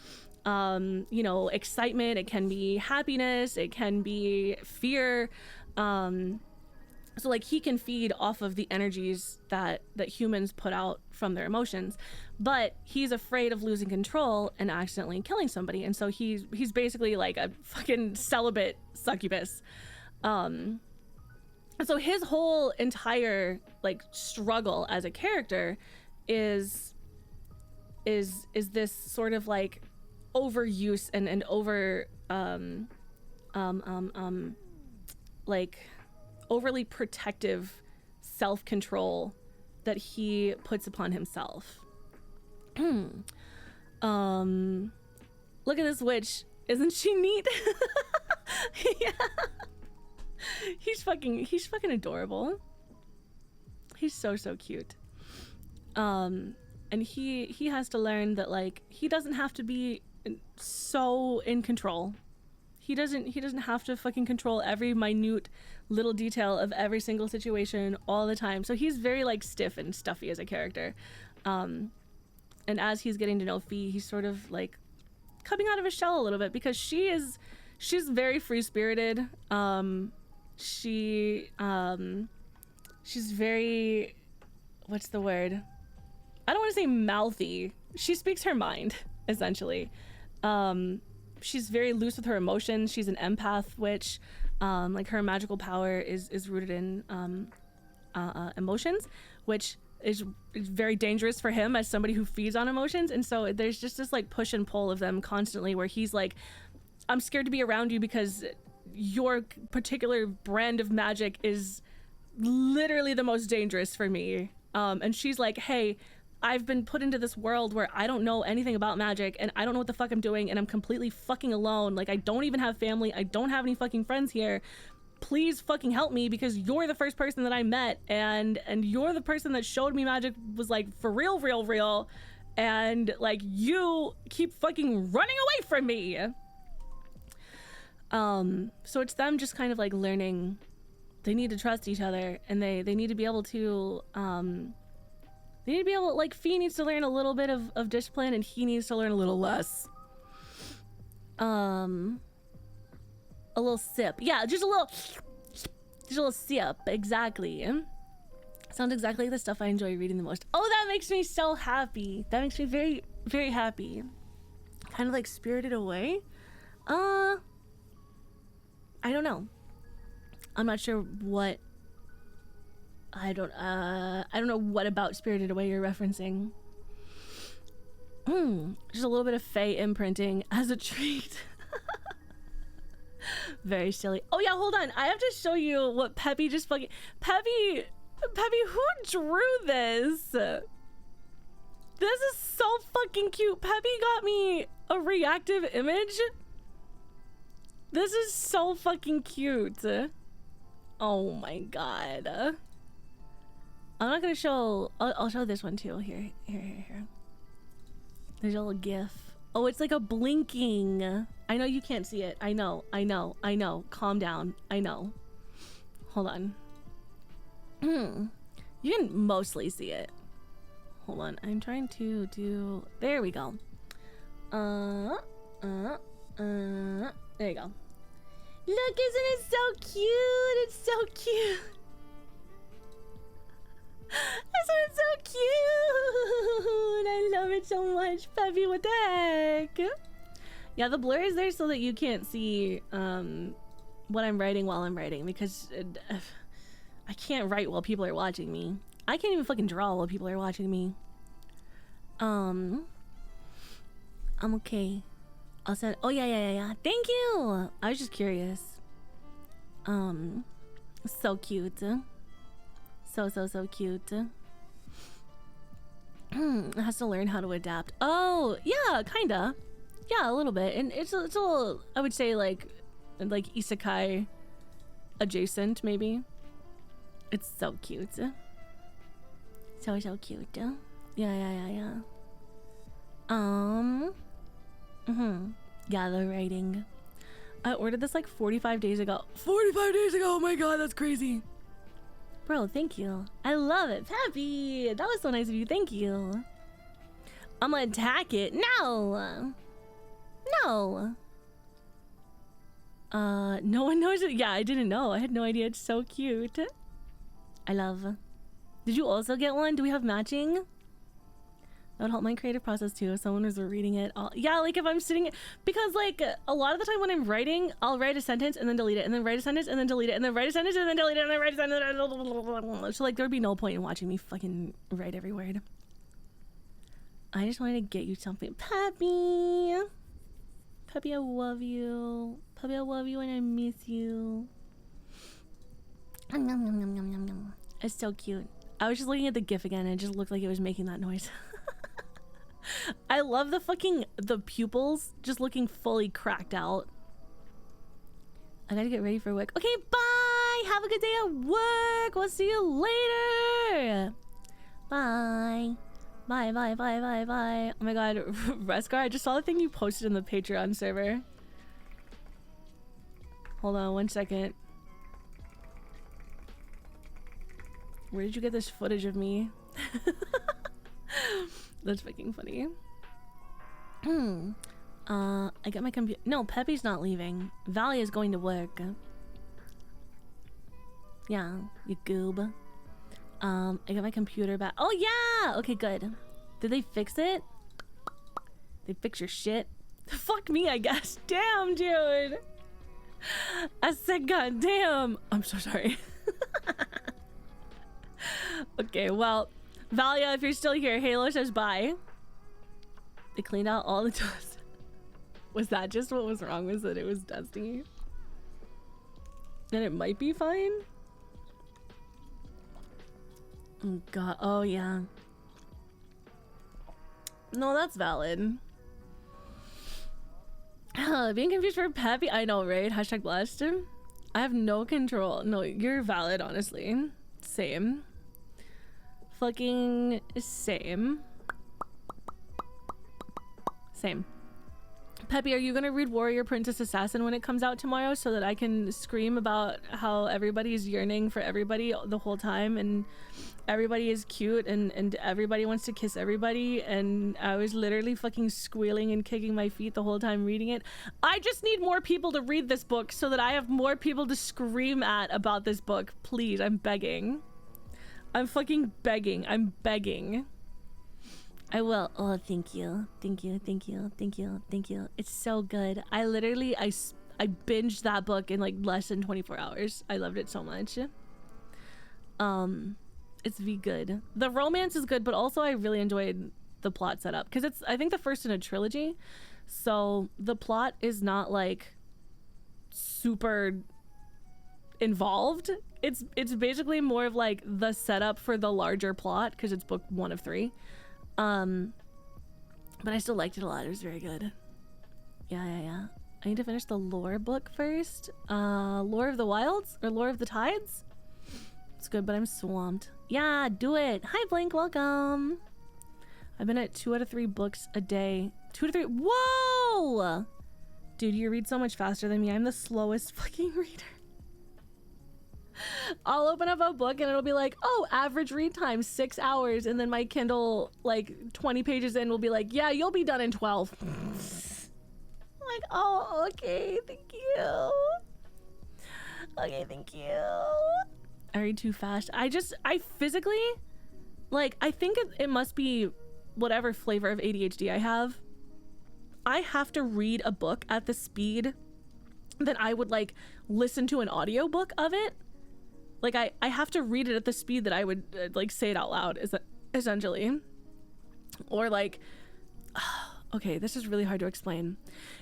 you know, excitement, it can be happiness, it can be fear. So like he can feed off of the energies that humans put out from their emotions, but he's afraid of losing control and accidentally killing somebody. And so he's basically like a fucking celibate succubus. And so his whole entire like struggle as a character is this sort of like overuse and over like overly protective self-control that he puts upon himself. Look at this witch, isn't she neat? Yeah. He's fucking adorable. He's so cute. And he has to learn that like he doesn't have to be so in control. He doesn't have to fucking control every minute little detail of every single situation all the time. So he's very like stiff and stuffy as a character. And as he's getting to know Fee, he's sort of like coming out of his shell a little bit, because she's very free-spirited. She's very, what's the word? I don't want to say mouthy. She speaks her mind, essentially. She's very loose with her emotions. She's an empath, which like her magical power is rooted in emotions, which is very dangerous for him as somebody who feeds on emotions. And so there's just this like push and pull of them constantly, where he's like, I'm scared to be around you because your particular brand of magic is literally the most dangerous for me. And she's like, hey, I've been put into this world where I don't know anything about magic, and I don't know what the fuck I'm doing, and I'm completely fucking alone. Like, I don't even have family. I don't have any fucking friends here. Please fucking help me, because you're the first person that I met, and you're the person that showed me magic was like for real, and like you keep fucking running away from me. So it's them just kind of like learning they need to trust each other, and they need to be able to like, Fee needs to learn a little bit of discipline, and he needs to learn a little less. A little sip. Yeah, just a little sip, exactly. Sounds exactly like the stuff I enjoy reading the most. Oh, that makes me so happy. That makes me very, very happy. Kind of like Spirited Away. I don't know. I'm not sure what. I don't know what about Spirited Away you're referencing. Just a little bit of Faye imprinting as a treat. Very silly. Oh yeah, hold on. I have to show you what Peppy just fucking... Peppy, who drew this? This is so fucking cute. Peppy got me a reactive image. This is so fucking cute. Oh my god. I'm not gonna show... I'll show this one too. Here. There's a little gif. Oh, it's like a blinking. I know you can't see it. I know. Calm down. I know. Hold on. You can mostly see it. Hold on. I'm trying to do... There we go. There you go. Look, isn't it so cute? It's so cute. Isn't it so cute? I love it so much. Peppy, what the heck? Yeah, the blur is there so that you can't see what I'm writing while I'm writing, because I can't write while people are watching me. I can't even fucking draw while people are watching me. I'm okay. I'll send... Oh, yeah. Thank you! I was just curious. So cute. So cute. It has to learn how to adapt. Oh, yeah, kinda. Yeah, a little bit. And it's a little, I would say, like isekai adjacent, maybe. It's so cute. So cute. Yeah. Yeah, the writing. I ordered this like 45 days ago. 45 days ago! Oh my god, that's crazy. Bro, thank you. I love it. Peppy! That was so nice of you. Thank you. I'm gonna attack it. No! No one knows it. Yeah, I didn't know. I had no idea. It's so cute. I love. Did you also get one? Do we have matching? That would help my creative process too if someone was reading it. Yeah, like if I'm sitting, because like a lot of the time when I'm writing, I'll write a sentence and then delete it, and then write a sentence and then delete it, and then write a sentence and then delete it, and then write a sentence. So like there'd be no point in watching me fucking write every word. I just wanted to get you something. Peppy, I love you. Peppy, I love you and I miss you. It's so cute. I was just looking at the GIF again and it just looked like it was making that noise. I love the pupils just looking fully cracked out. I gotta get ready for work. Okay, bye! Have a good day at work! We'll see you later! Bye. Bye. Oh my god, Rescar, I just saw the thing you posted in the Patreon server. Hold on 1 second. Where did you get this footage of me? That's fucking funny. I got my computer. No, Peppy's not leaving. Valley is going to work. Yeah, you goob. I got my computer back. Oh yeah! Okay, good. Did they fix it? They fix your shit? Fuck me, I guess. Damn, dude. I said, god damn. I'm so sorry. Okay, well, Valia, if you're still here, Halo says bye. They cleaned out all the dust. Was that just what was wrong? Was that it was dusty? Then it might be fine? Oh god, oh yeah. No, that's valid. Being confused for Peppy, I know, right? Hashtag blessed. I have no control. No, you're valid, honestly. Same. Fucking same. Same. Peppy, are you gonna read Warrior Princess Assassin when it comes out tomorrow so that I can scream about how everybody's yearning for everybody the whole time and everybody is cute and everybody wants to kiss everybody, and I was literally fucking squealing and kicking my feet the whole time reading it? I just need more people to read this book so that I have more people to scream at about this book. Please, I'm begging. I'm fucking begging. I'm begging. I will. Oh, thank you. Thank you. Thank you. Thank you. Thank you. It's so good. I literally, I binged that book in like less than 24 hours. I loved it so much. It's good. The romance is good, but also I really enjoyed the plot setup because it's, I think, the first in a trilogy. So the plot is not like super involved. It's basically more of like the setup for the larger plot because it's book 1 of 3. But I still liked it a lot. It was very good. Yeah. I need to finish the lore book first. Lore of the Wilds or Lore of the Tides. It's good, but I'm swamped. Yeah, do it. Hi, Blink. Welcome. I've been at 2 out of 3 books a day. 2 to 3. Whoa! Dude, you read so much faster than me. I'm the slowest fucking reader. I'll open up a book and it'll be like, oh, average read time 6 hours, and then my Kindle, like 20 pages in, will be like, yeah, you'll be done in 12. I'm like, oh, okay, thank you. Okay, thank you. I read too fast. I physically, like, I think it must be whatever flavor of ADHD I have. I have to read a book at the speed that I would like listen to an audiobook of it. Like I have to read it at the speed that I would like say it out loud, essentially. Or like, okay, this is really hard to explain.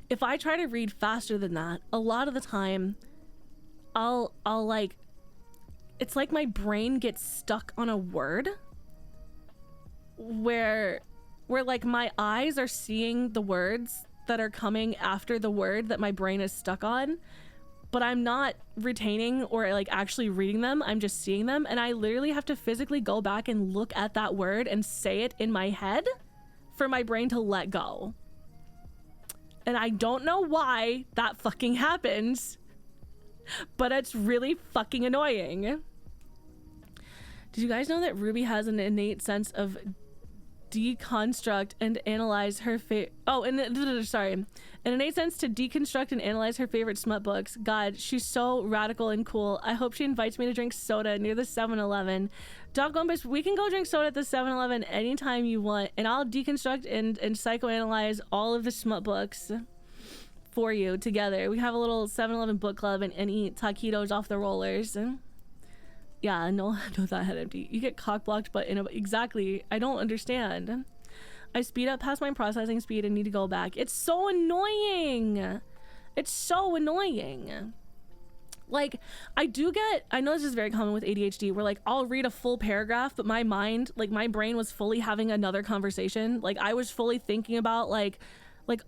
If I try to read faster than that, a lot of the time I'll like, it's like my brain gets stuck on a word where like my eyes are seeing the words that are coming after the word that my brain is stuck on, but I'm not retaining or like actually reading them. I'm just seeing them, and I literally have to physically go back and look at that word and say it in my head for my brain to let go. And I don't know why that fucking happens, but it's really fucking annoying. Did you guys know that Ruby has an innate sense of deconstruct and analyze her an innate sense to deconstruct and analyze her favorite smut books? God, she's so radical and cool. I hope she invites me to drink soda near the 7-Eleven. Doc Gumbus, we can go drink soda at the 7-Eleven anytime you want, and I'll deconstruct and psychoanalyze all of the smut books for you together. We have a little 7-Eleven book club and eat taquitos off the rollers. Yeah, no, that head empty. You get cock blocked, but exactly. I don't understand. I speed up past my processing speed and need to go back. It's so annoying. It's so annoying. Like, I know this is very common with ADHD, where like I'll read a full paragraph, but my mind, like my brain was fully having another conversation. Like I was fully thinking about like,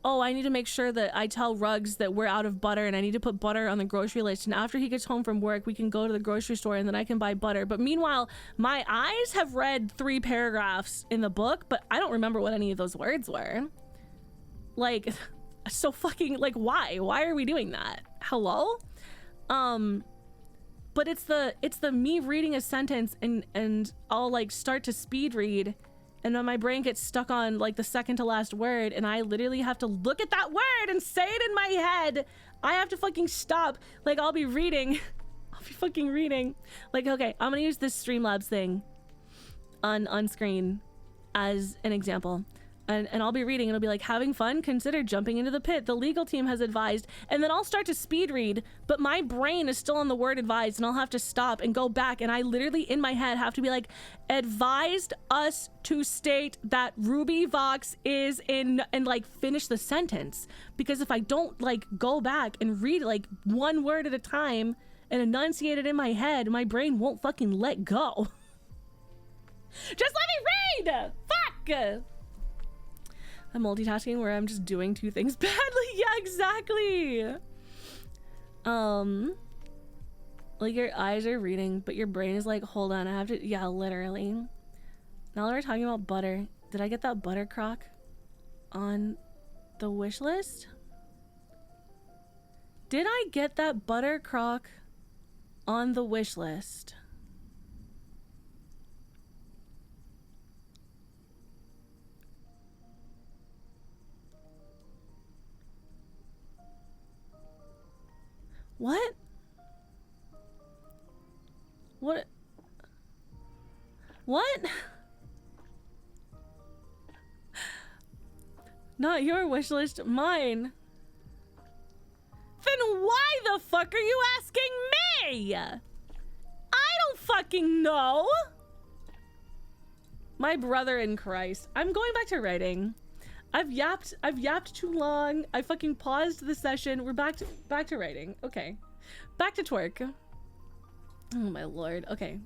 oh, I need to make sure that I tell Ruggs that we're out of butter and I need to put butter on the grocery list. And after he gets home from work, we can go to the grocery store and then I can buy butter. But meanwhile, my eyes have read 3 paragraphs in the book, but I don't remember what any of those words were. Like, so fucking, like, why? Why are we doing that? Hello? But it's the me reading a sentence and I'll like start to speed read, and then my brain gets stuck on like the second to last word, and I literally have to look at that word and say it in my head. I have to fucking stop. Like I'll be fucking reading. Like, okay, I'm gonna use this Streamlabs thing on screen as an example. And I'll be reading, and it'll be like, having fun? Consider jumping into the pit. The legal team has advised. And then I'll start to speed read, but my brain is still on the word advised, and I'll have to stop and go back. And I literally in my head have to be like, advised us to state that Ruby Voxx is in, and like finish the sentence. Because if I don't like go back and read like one word at a time and enunciate it in my head, my brain won't fucking let go. Just let me read! Fuck! I'm multitasking where I'm just doing 2 things badly. Yeah, exactly. Like your eyes are reading, but your brain is like, hold on, I have to, yeah, literally. Now that we're talking about butter, did I get that butter crock on the wish list? Did I get that butter crock on the wish list? What? What? Not your wish list, mine. Then why the fuck are you asking me? I don't fucking know. My brother in Christ. I'm going back to writing. I've yapped too long. I fucking paused the session. We're back to writing. Okay. Back to twerk. Oh my lord. Okay.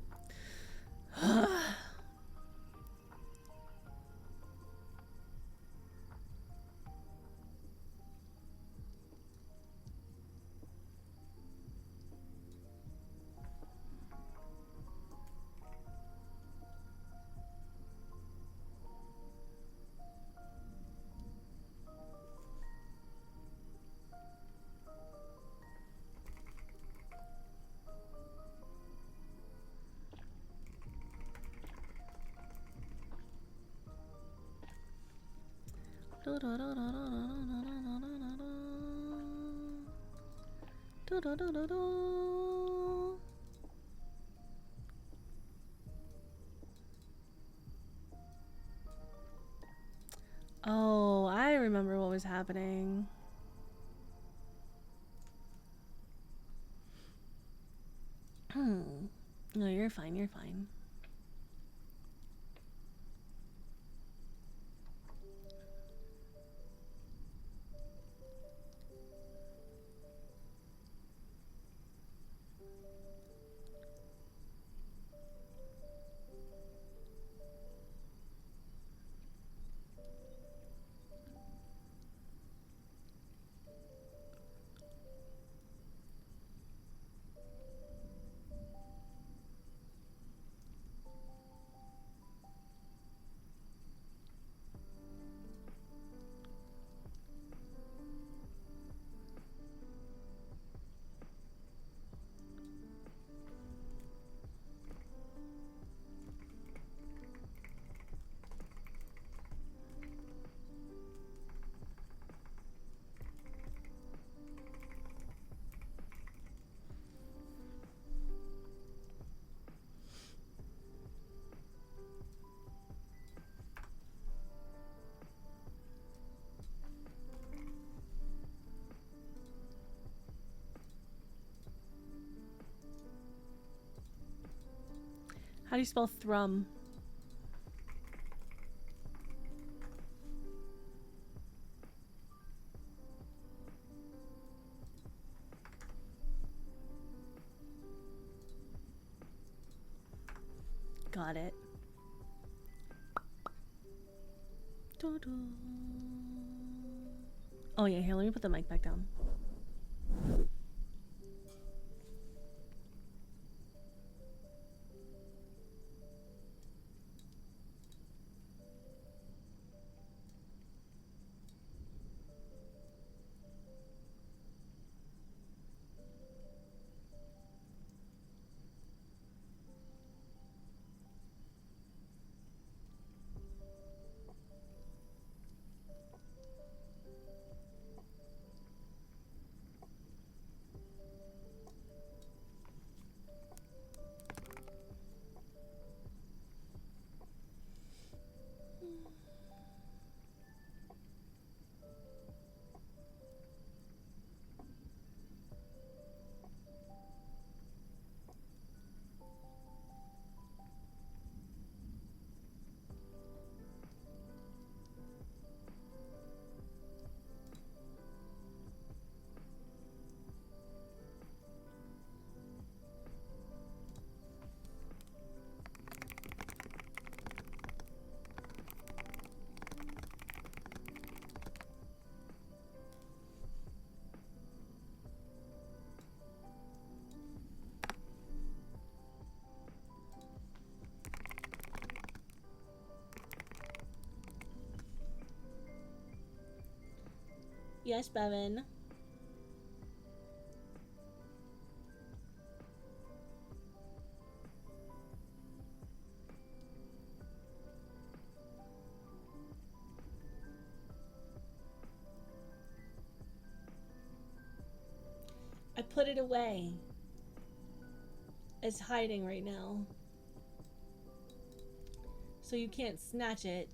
Oh, I remember what was happening. No, you're fine, you're fine. How do you spell thrum? Got it. Oh yeah, here, let me put the mic back down. Yes, Bevan. I put it away. It's hiding right now. so you can't snatch it.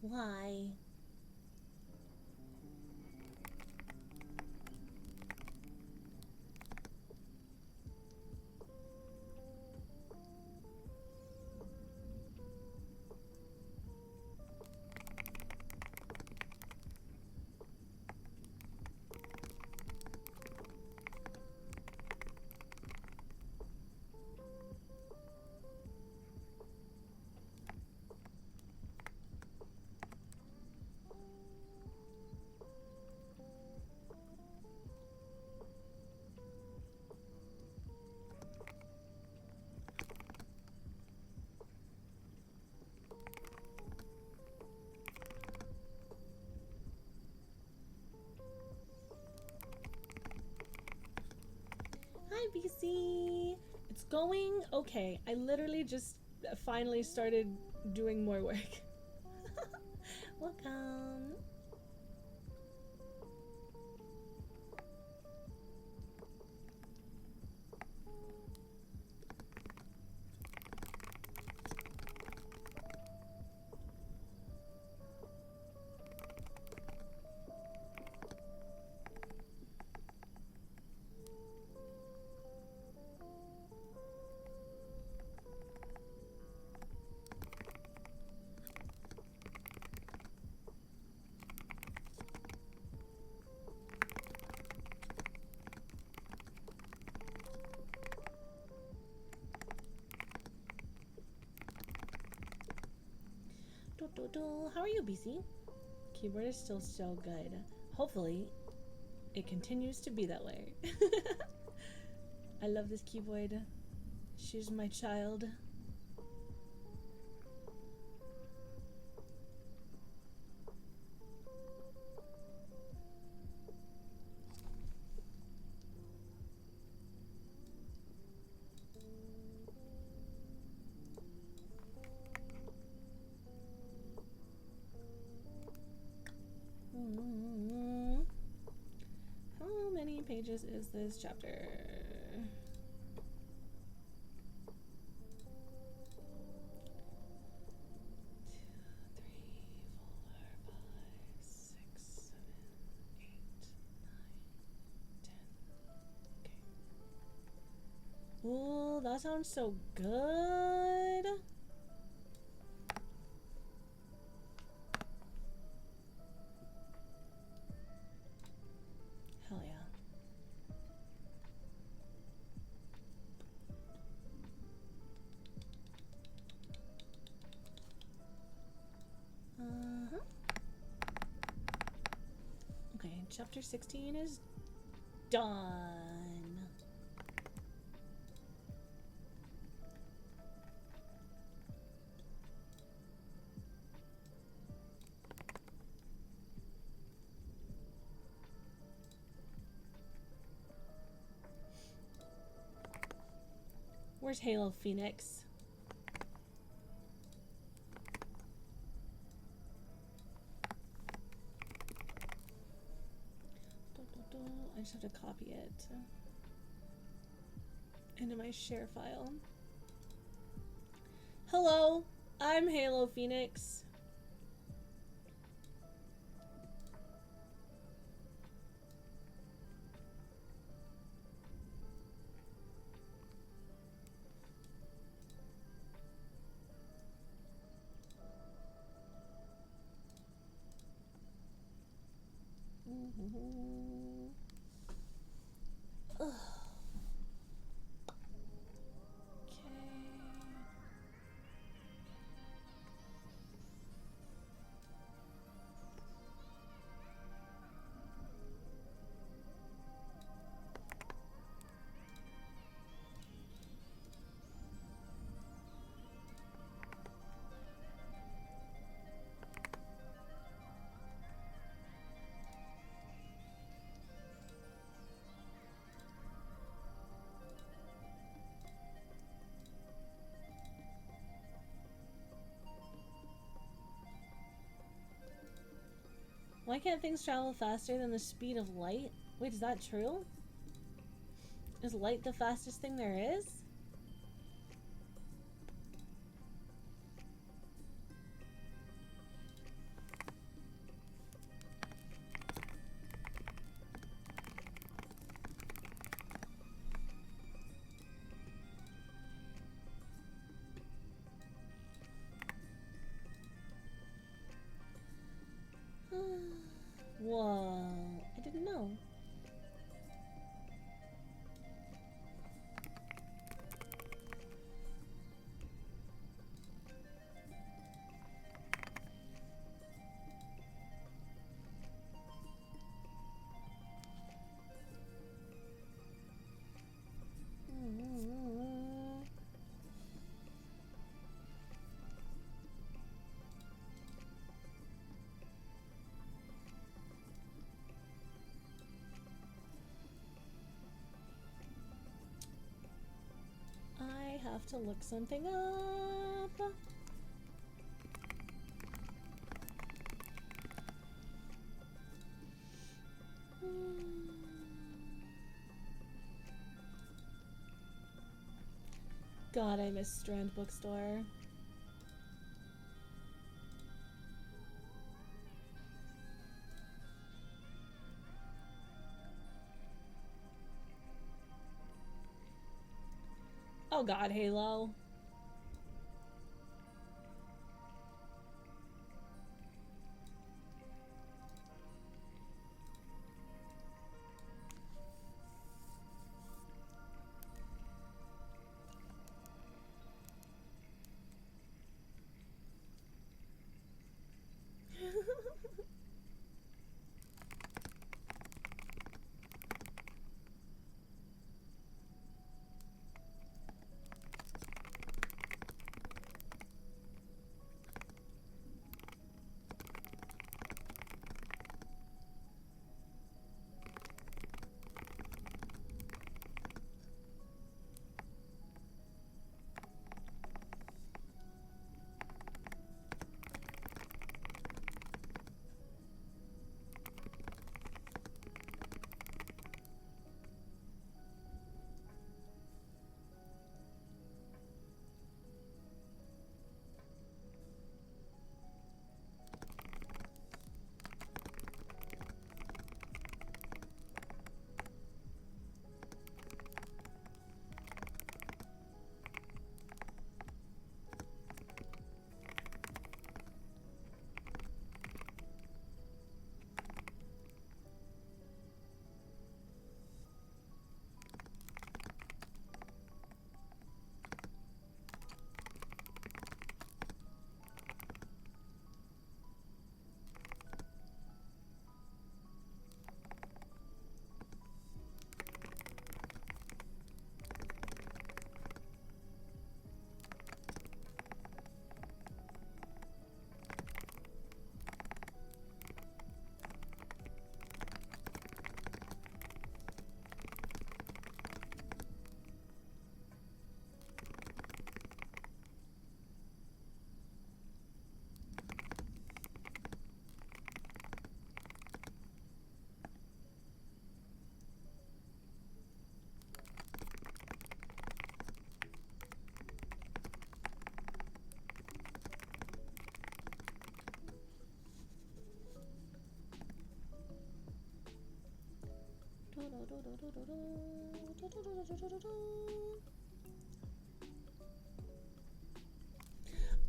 Why? going okay. I literally just finally started doing more work. Welcome. How are you, 𝗶𝐶? Keyboard is still so good. Hopefully, it continues to be that way. I love this keyboard. She's my child. How many pages is this chapter? 2, 3, 4, 5, 6, 7, 8, 9, 10. Okay. Ooh, that sounds so good. Hell yeah. Okay, chapter 16 is done. Where's Halo Phoenix? I just have to copy it into my share file. Hello, I'm Halo Phoenix. Ugh. Why can't things travel faster than the speed of light? Wait, is that true? Is light the fastest thing there is? Whoa, I didn't know. to look something up. God, I miss Strand Bookstore. Oh God, Halo.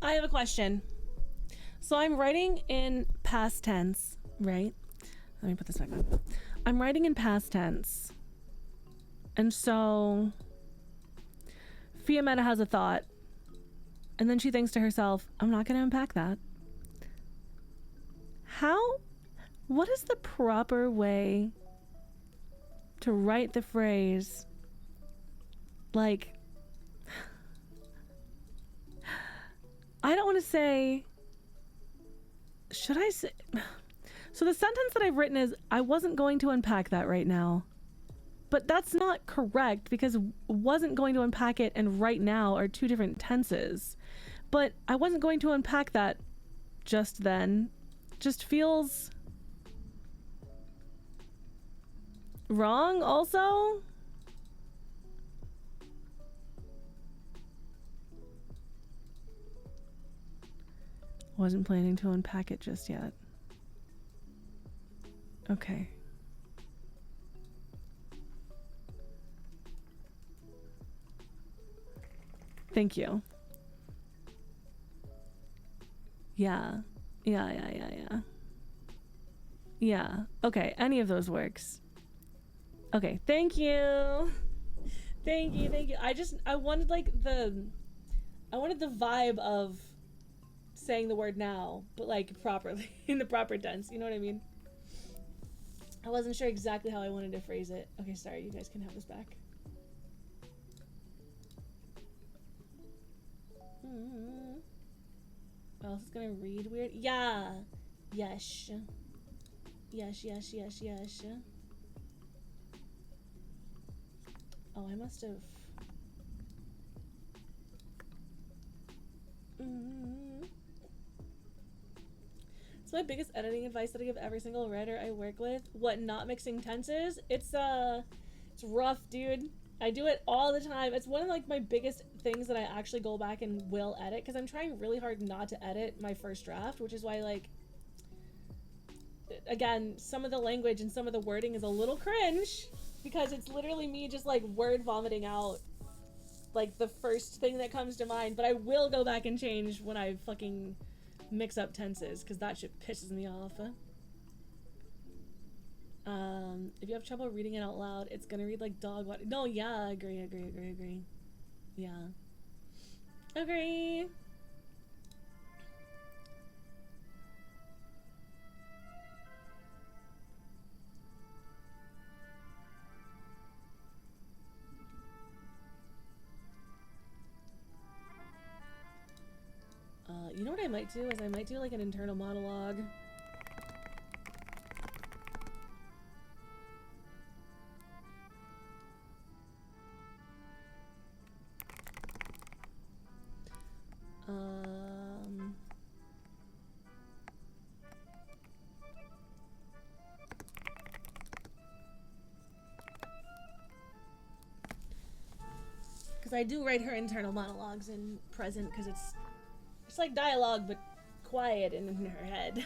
I have a question. So I'm writing in past tense, right? Let me put this back on. I'm writing in past tense. And so 𝗵𝗵𝐸 has a thought. And then she thinks to herself, I'm not going to unpack that. What is the proper way to write the phrase, like, I don't want to say, should I say, so the sentence that I've written is, I wasn't going to unpack that right now, but that's not correct because wasn't going to unpack it and right now are two different tenses, but I wasn't going to unpack that just then, just feels wrong also. Wasn't planning to unpack it just yet. Okay. Thank you. Yeah. Yeah. Okay, any of those works. Okay, thank you. Thank you. I wanted I wanted the vibe of saying the word now, but like properly, in the proper tense, you know what I mean? I wasn't sure exactly how I wanted to phrase it. Okay, sorry, you guys can have this back. Oh, this is gonna read weird. Yeah. Yes. Yes. Oh, I must have. It's my biggest editing advice that I give every single writer I work with. What, not mixing tenses? It's rough, dude. I do it all the time. It's one of like my biggest things that I actually go back and will edit, because I'm trying really hard not to edit my first draft, which is why, like, again, some of the language and some of the wording is a little cringe, because it's literally me just like word vomiting out like the first thing that comes to mind. But I will go back and change when I fucking mix up tenses, because that shit pisses me off. If you have trouble reading it out loud, it's gonna read like dog water. No, yeah, agree. Yeah. Agree. You know what I might do is I might do like an internal monologue. Because I do write her internal monologues in present, because it's like dialogue but quiet and in her head.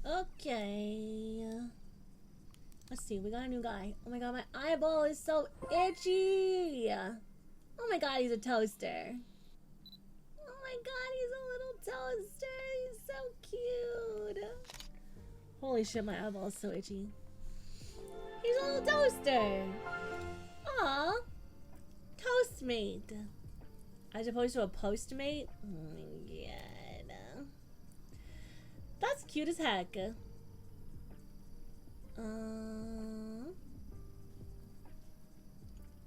Okay. Let's see, we got a new guy. Oh my god, my eyeball is so itchy. Oh my god, he's a toaster. Oh my god, he's a little toaster. He's so cute. Holy shit, my eyeball is so itchy. He's a little toaster. Aw. Toastmate. As opposed to a postmate? Oh my god. That's cute as heck.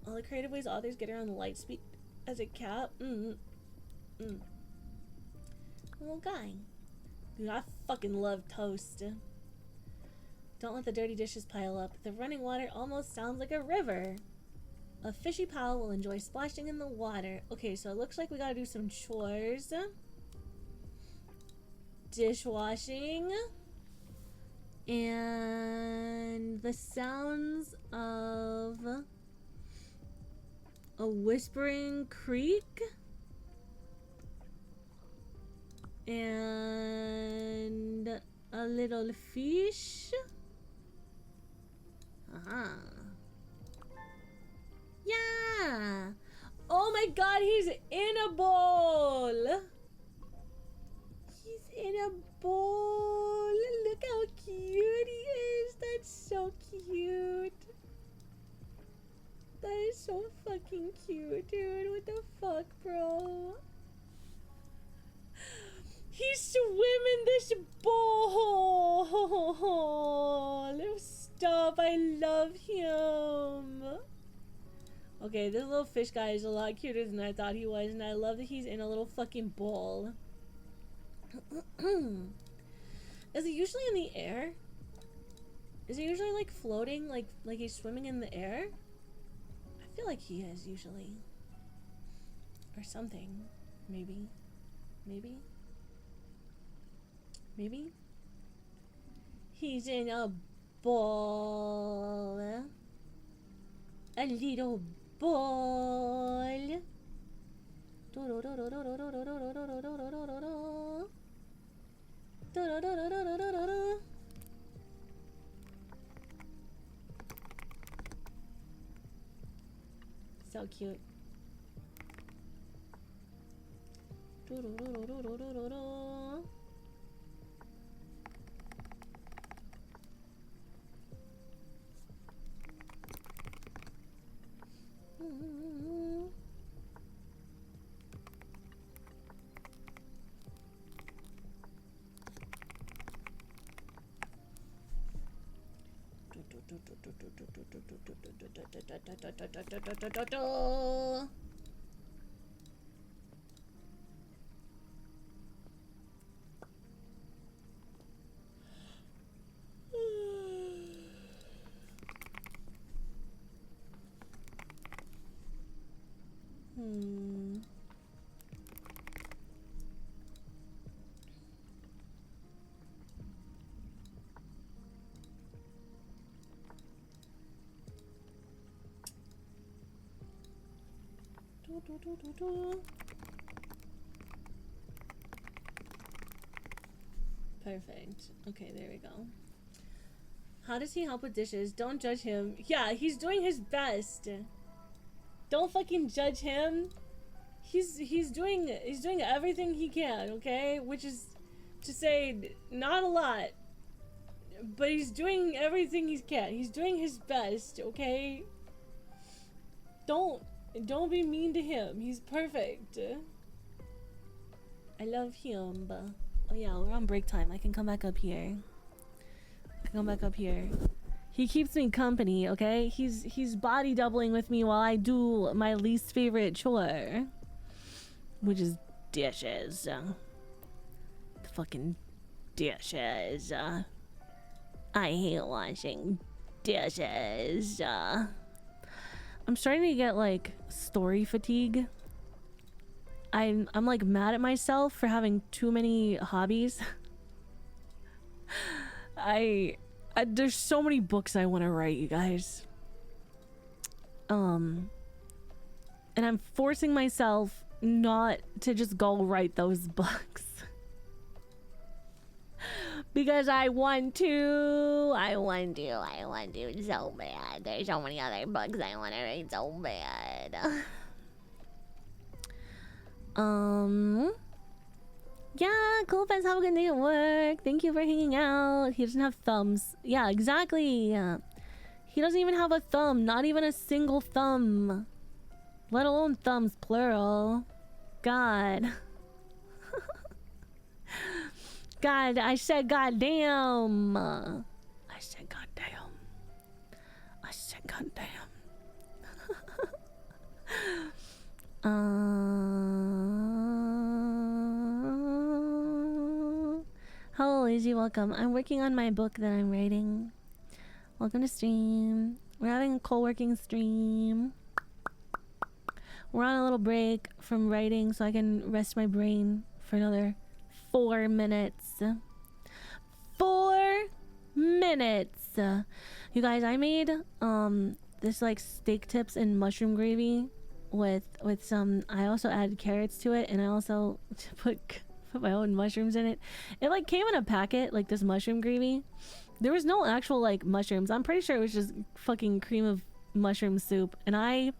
All the creative ways authors get around light speed as a cat. Little guy. Dude, I fucking love toast. Don't let the dirty dishes pile up. The running water almost sounds like a river. A fishy pal will enjoy splashing in the water. Okay, so it looks like we gotta do some chores. Dishwashing. And the sounds of a whispering creek. And a little fish. Yeah. Oh my god, he's in a bowl. He's in a bowl. Look how cute he is. That's so cute. That is so fucking cute, dude. What the fuck, bro? He's swimming this bowl. Stop. I love him. Okay, this little fish guy is a lot cuter than I thought he was, and I love that he's in a little fucking bowl. Is he usually in the air? Is he usually like floating, like he's swimming in the air? I feel like he is usually. Or something. Maybe. Maybe? Maybe? He's in a ball. A little ball. So cute. Perfect. Okay, there we go. How does he help with dishes? Don't judge him. Yeah, he's doing his best. Don't fucking judge him. He's doing everything he can, okay? Which is to say not a lot. But he's doing everything he can. He's doing his best, okay? Don't be mean to him. He's perfect. I love him. Oh yeah, we're on break time. I can come back up here. He keeps me company, okay? He's body doubling with me while I do my least favorite chore, which is dishes. The fucking dishes. I hate washing dishes. I'm starting to get like story fatigue. I'm like mad at myself for having too many hobbies. There's so many books I want to write, you guys. And I'm forcing myself not to just go write those books. Because I want to so bad. There's so many other books I want to read so bad. Yeah, cool friends, have a good day at work. Thank you for hanging out. He doesn't have thumbs. Yeah, exactly. He doesn't even have a thumb. Not even a single thumb. Let alone thumbs, plural. God. God, I said goddamn. I said goddamn. I said goddamn. Hello, 𝗙𝐿𝐿, welcome. I'm working on my book that I'm writing. Welcome to stream. We're having a co-working stream. We're on a little break from writing so I can rest my brain for another 4 minutes. 4 minutes. You guys, I made this like steak tips and mushroom gravy with some. I also added carrots to it, and I also put my own mushrooms in it. It like came in a packet, like this mushroom gravy. There was no actual like mushrooms. I'm pretty sure it was just fucking cream of mushroom soup, and I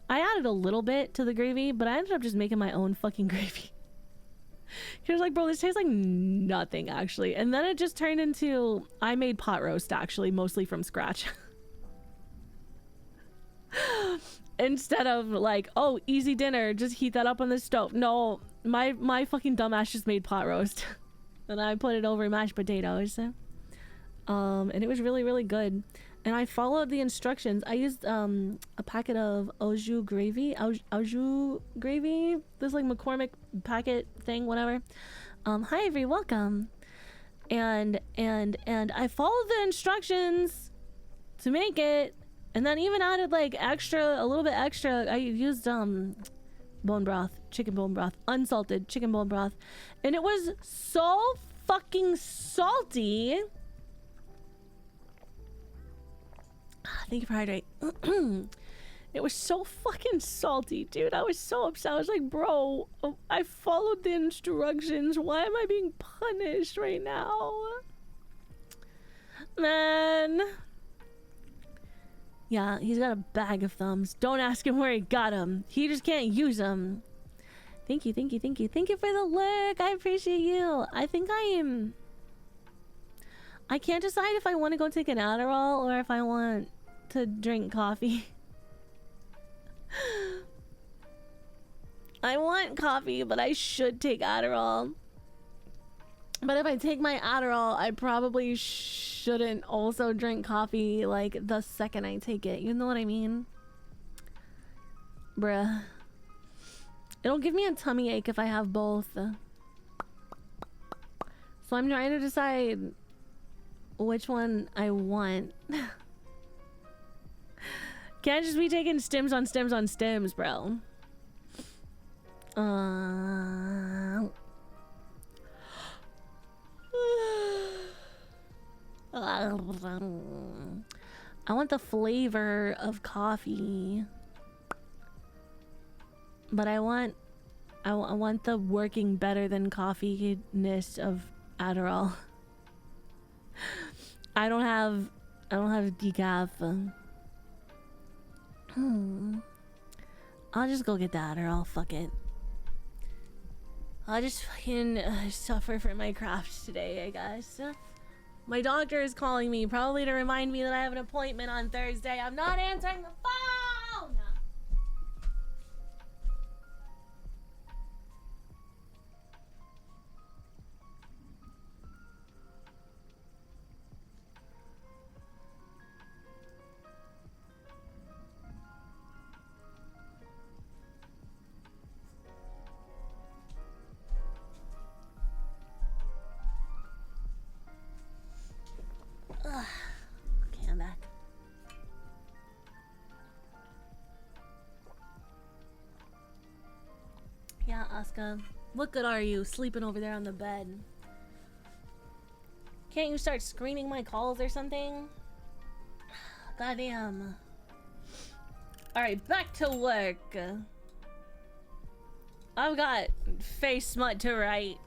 added a little bit to the gravy, but I ended up just making my own fucking gravy. He was like, bro, this tastes like nothing actually. And then it just turned into, I made pot roast actually, mostly from scratch. Instead of like, oh, easy dinner, just heat that up on the stove. No, my fucking dumbass just made pot roast. And I put it over mashed potatoes. And it was really, really good. And I followed the instructions. I used a packet of 𝗏𝗏 gravy. 𝗏𝗏 gravy. This like McCormick packet thing, whatever. Hi every, welcome. And I followed the instructions to make it. And then even added like a little bit extra. I used bone broth, chicken bone broth, unsalted chicken bone broth. And it was so fucking salty. Thank you for hydrating. It was so fucking salty, dude. I was so upset. I was like, bro, I followed the instructions. Why am I being punished right now? Man. Yeah, he's got a bag of thumbs. Don't ask him where he got them. He just can't use them. Thank you, thank you, thank you. Thank you for the lurk. I appreciate you. I think I can't decide if I want to go take an Adderall or if I want to drink coffee. I want coffee, but I should take Adderall. But if I take my Adderall, I probably shouldn't also drink coffee like the second I take it. You know what I mean? Bruh. It'll give me a tummy ache if I have both. So I'm trying to decide which one I want. Can't just be taking stims on stims on stims, bro. I want the flavor of coffee, but I want the working better than coffee-ness of Adderall. I don't have decaf. I'll just go get the Adderall. Fuck it. I'll just fucking suffer for my craft today, I guess. My doctor is calling me, probably to remind me that I have an appointment on Thursday. I'm not answering the phone! Okay, I'm back. Yeah, Asuka. What good are you sleeping over there on the bed? Can't you start screening my calls or something? Goddamn. Alright, back to work. I've got face smut to write.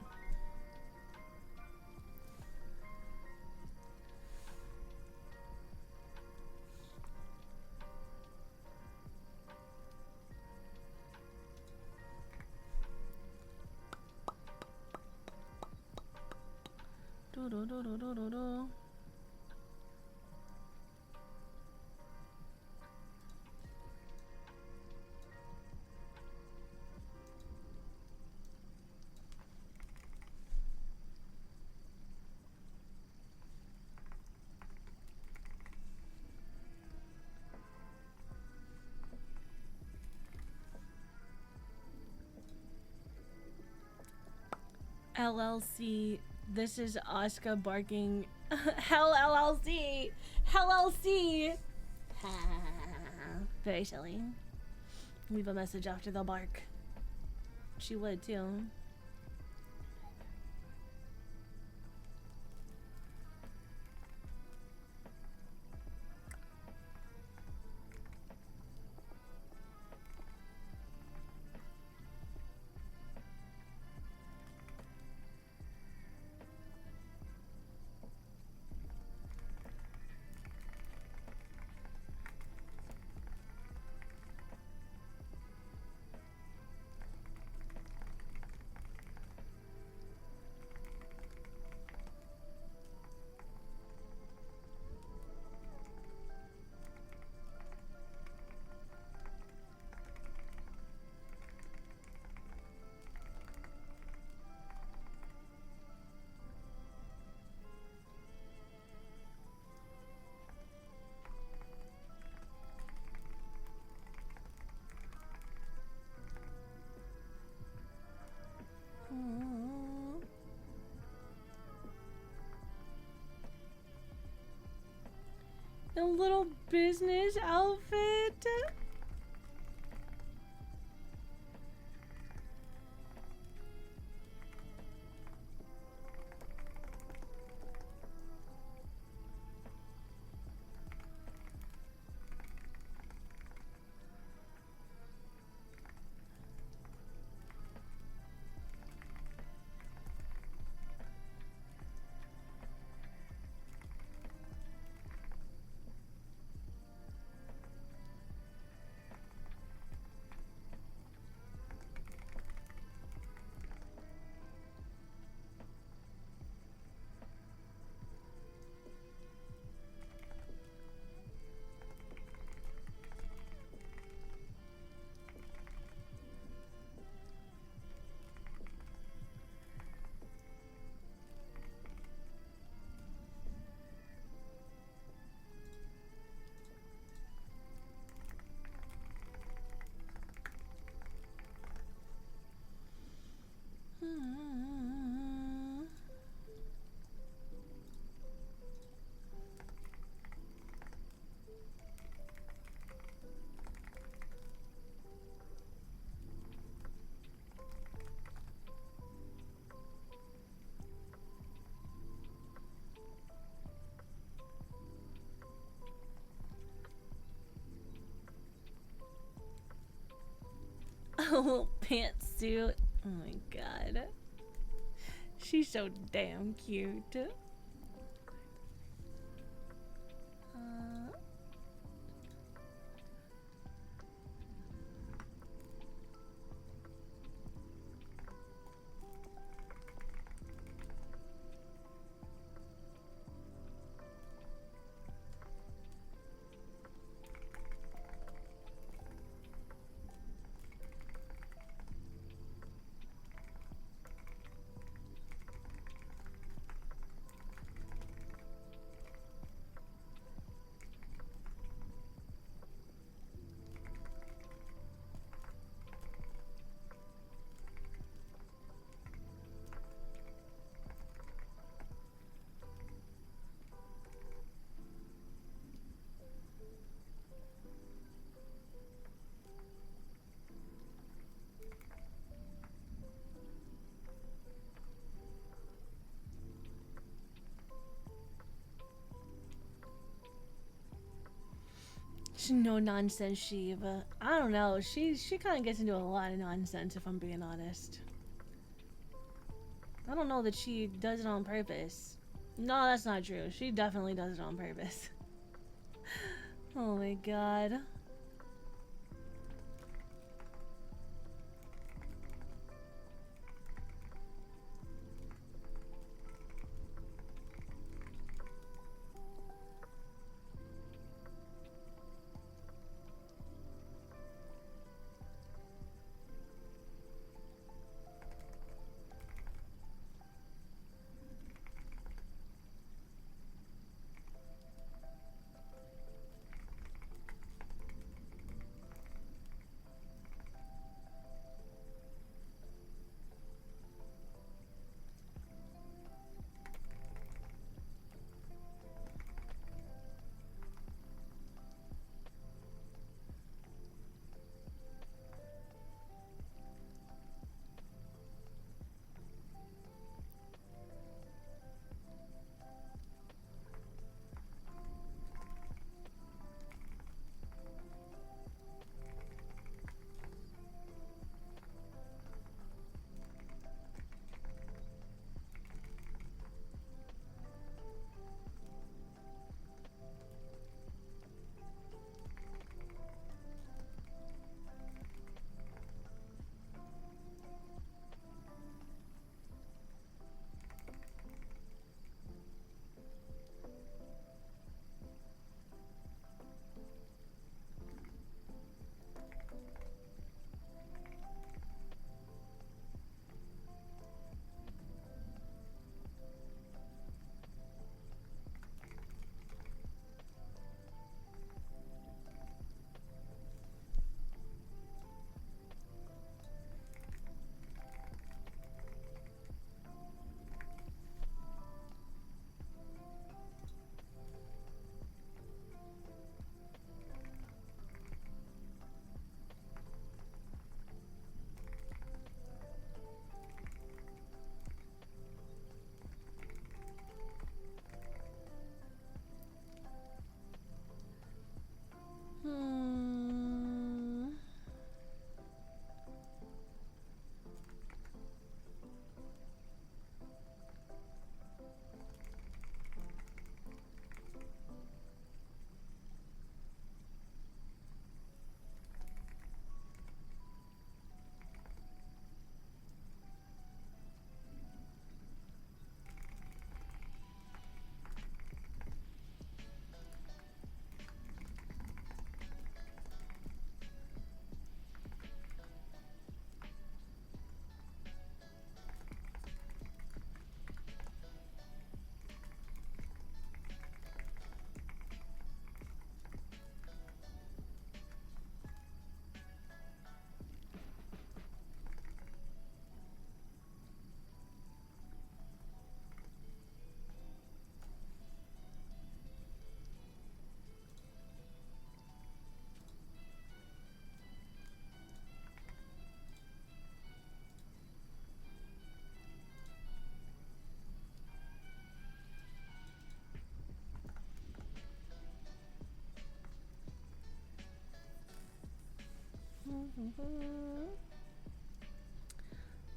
LLC. This is Oscar barking. Hell LLC. Hell LC. Very silly. Leave a message after the bark. She would too. A little business outfit. Oh, pantsuit. Oh my god. She's so damn cute. No nonsense, Shiva. I don't know. She kind of gets into a lot of nonsense, if I'm being honest. I don't know that she does it on purpose. No, that's not true. She definitely does it on purpose. Oh my god.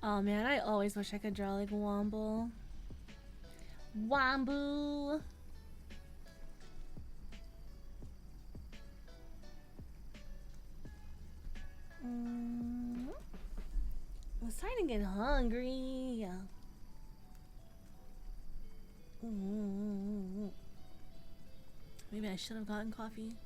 Oh man, I always wish I could draw like Womble. Wombu. I'm starting to get hungry. Maybe I should have gotten coffee.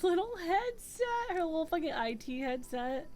Little headset, her little fucking IT headset.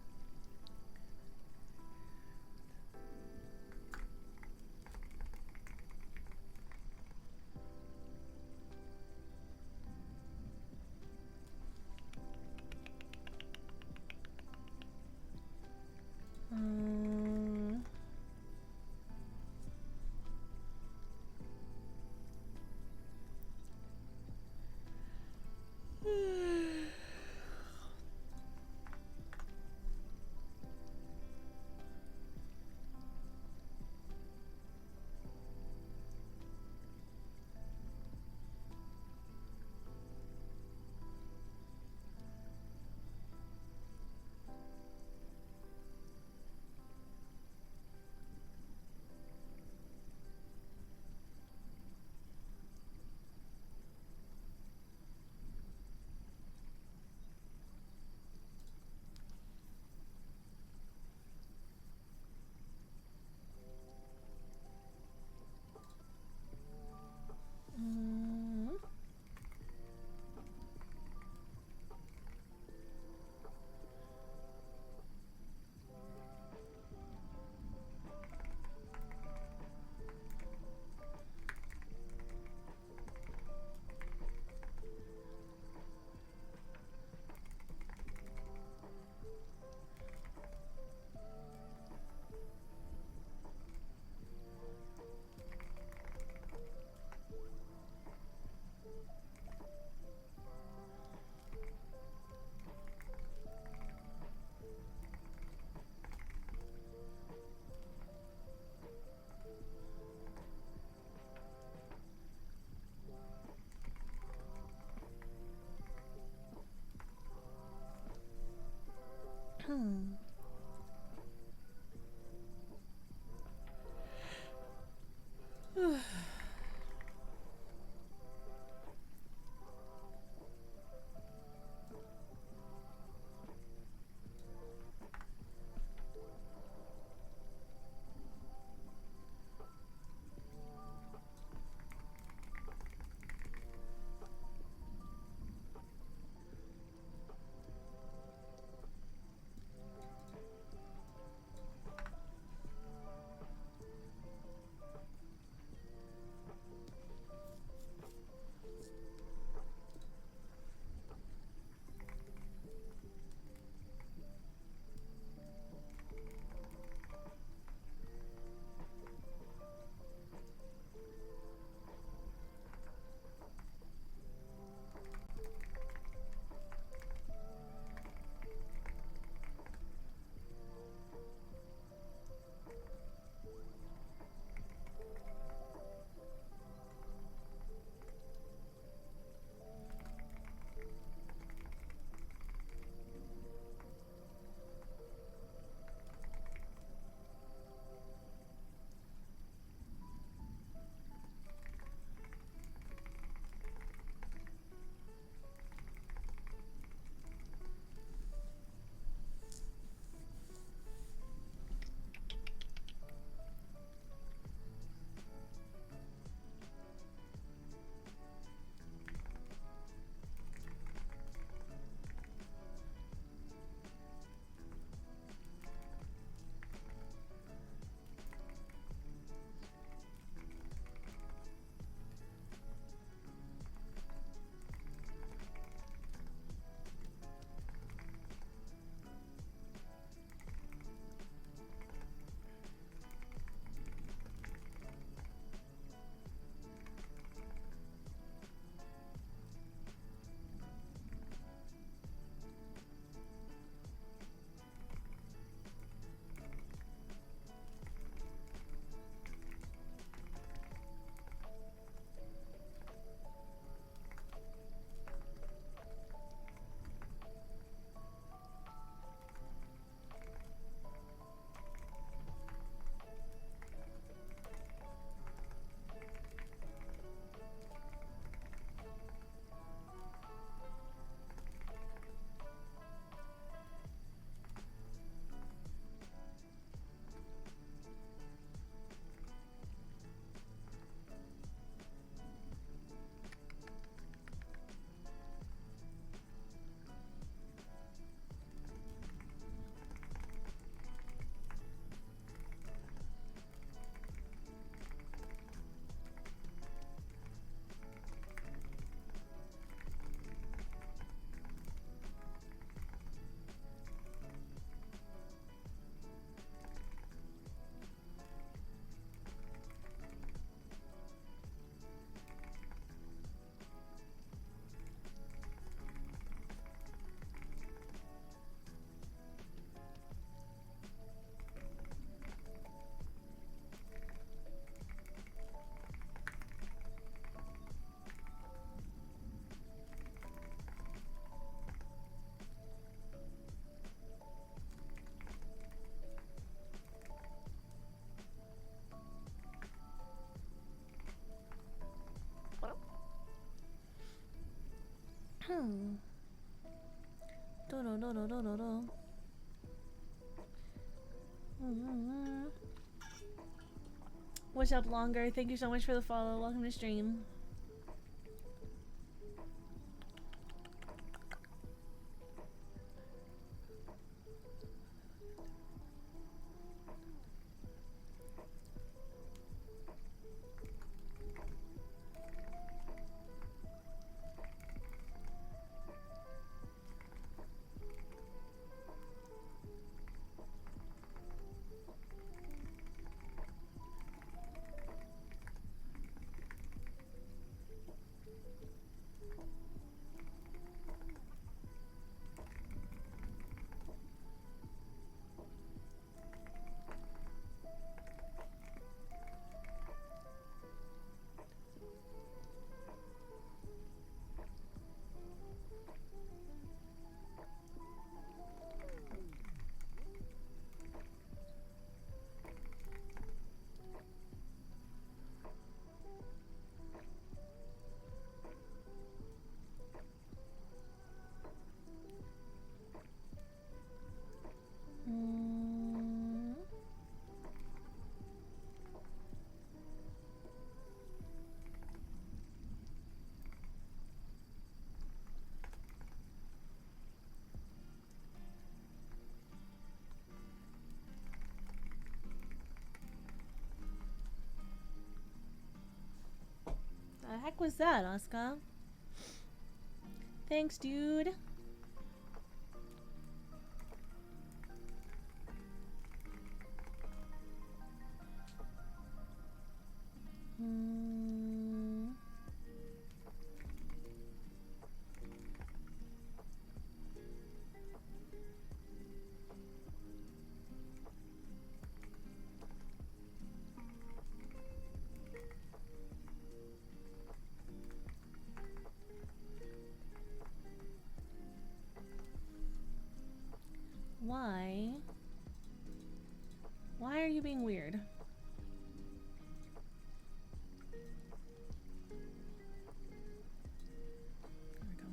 What's up, Longer? Thank you so much for the follow. Welcome to stream. The heck was that, Oscar? Thanks, dude. Why? Why are you being weird? There we go.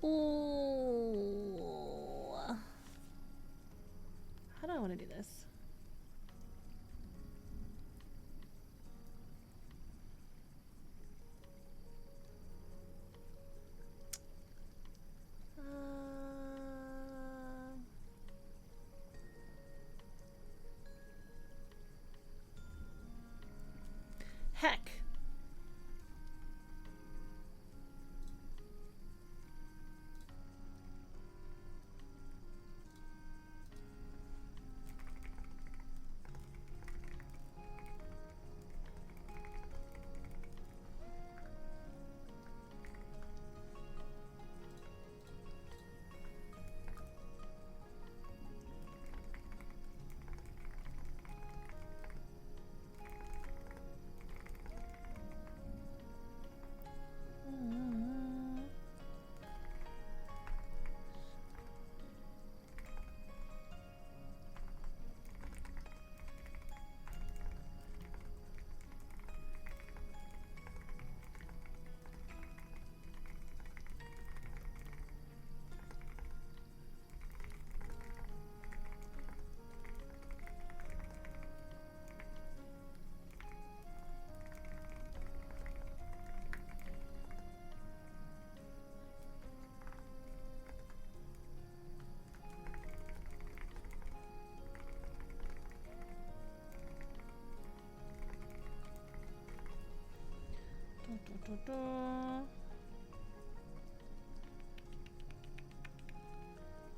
Ooh. How do I want to do this? Heck.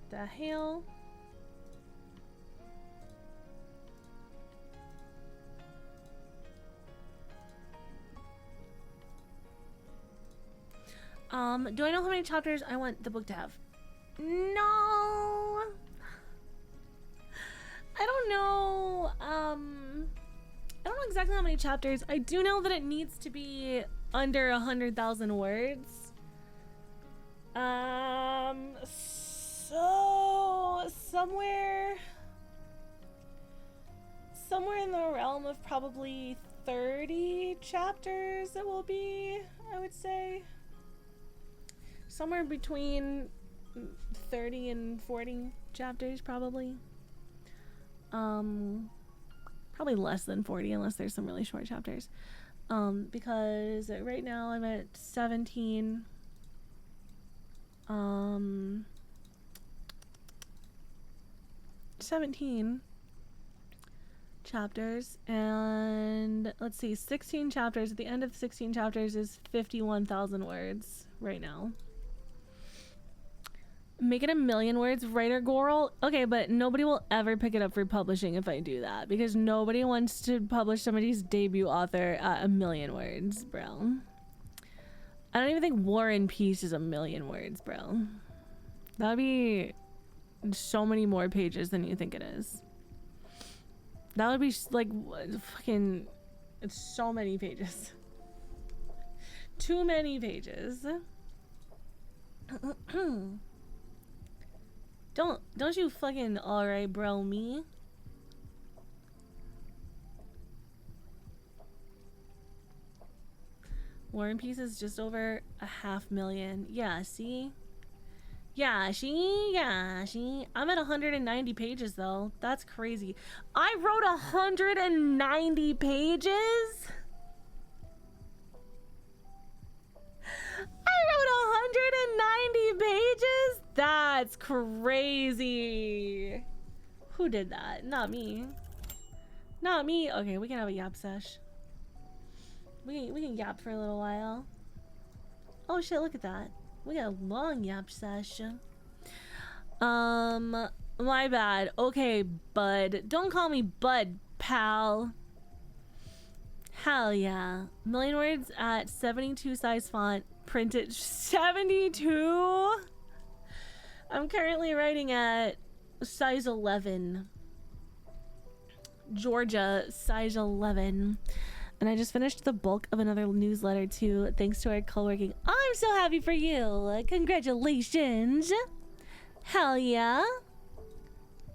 The hell? Do I know how many chapters I want the book to have? No. I don't know. I don't know exactly how many chapters. I do know that it needs to be under 100,000 words. So somewhere in the realm of probably 30 chapters it will be, I would say. Somewhere between 30 and 40 chapters, probably. Probably less than 40 unless there's some really short chapters. Because right now I'm at 17. 17 chapters, and let's see, 16 chapters. At the end of 16 chapters is 51,000 words right now. Make it 1,000,000 words, writer goal. Okay, but nobody will ever pick it up for publishing if I do that, because nobody wants to publish somebody's debut author at 1,000,000 words, bro. I don't even think War and Peace is 1,000,000 words, bro. That would be so many more pages than you think it is. That would be like fucking, it's so many pages. Too many pages. Don't you fucking alright, bro, me. War and Peace is just over 500,000. Yeah, see? Yeah, I'm at 190 pages though. That's crazy. I wrote 190 pages? I wrote 190 pages? That's crazy. Who did that? Not me. Not me. Okay, we can have a yap sesh. We can yap for a little while. Oh shit, look at that. We got a long yap session. My bad. Okay, bud. Don't call me bud, pal. Hell yeah. 1,000,000 words at 72 size font. Printed 72? I'm currently writing at size 11. Georgia, size 11. And I just finished the bulk of another newsletter too, thanks to our co-working. I'm so happy for you. Congratulations. Hell yeah.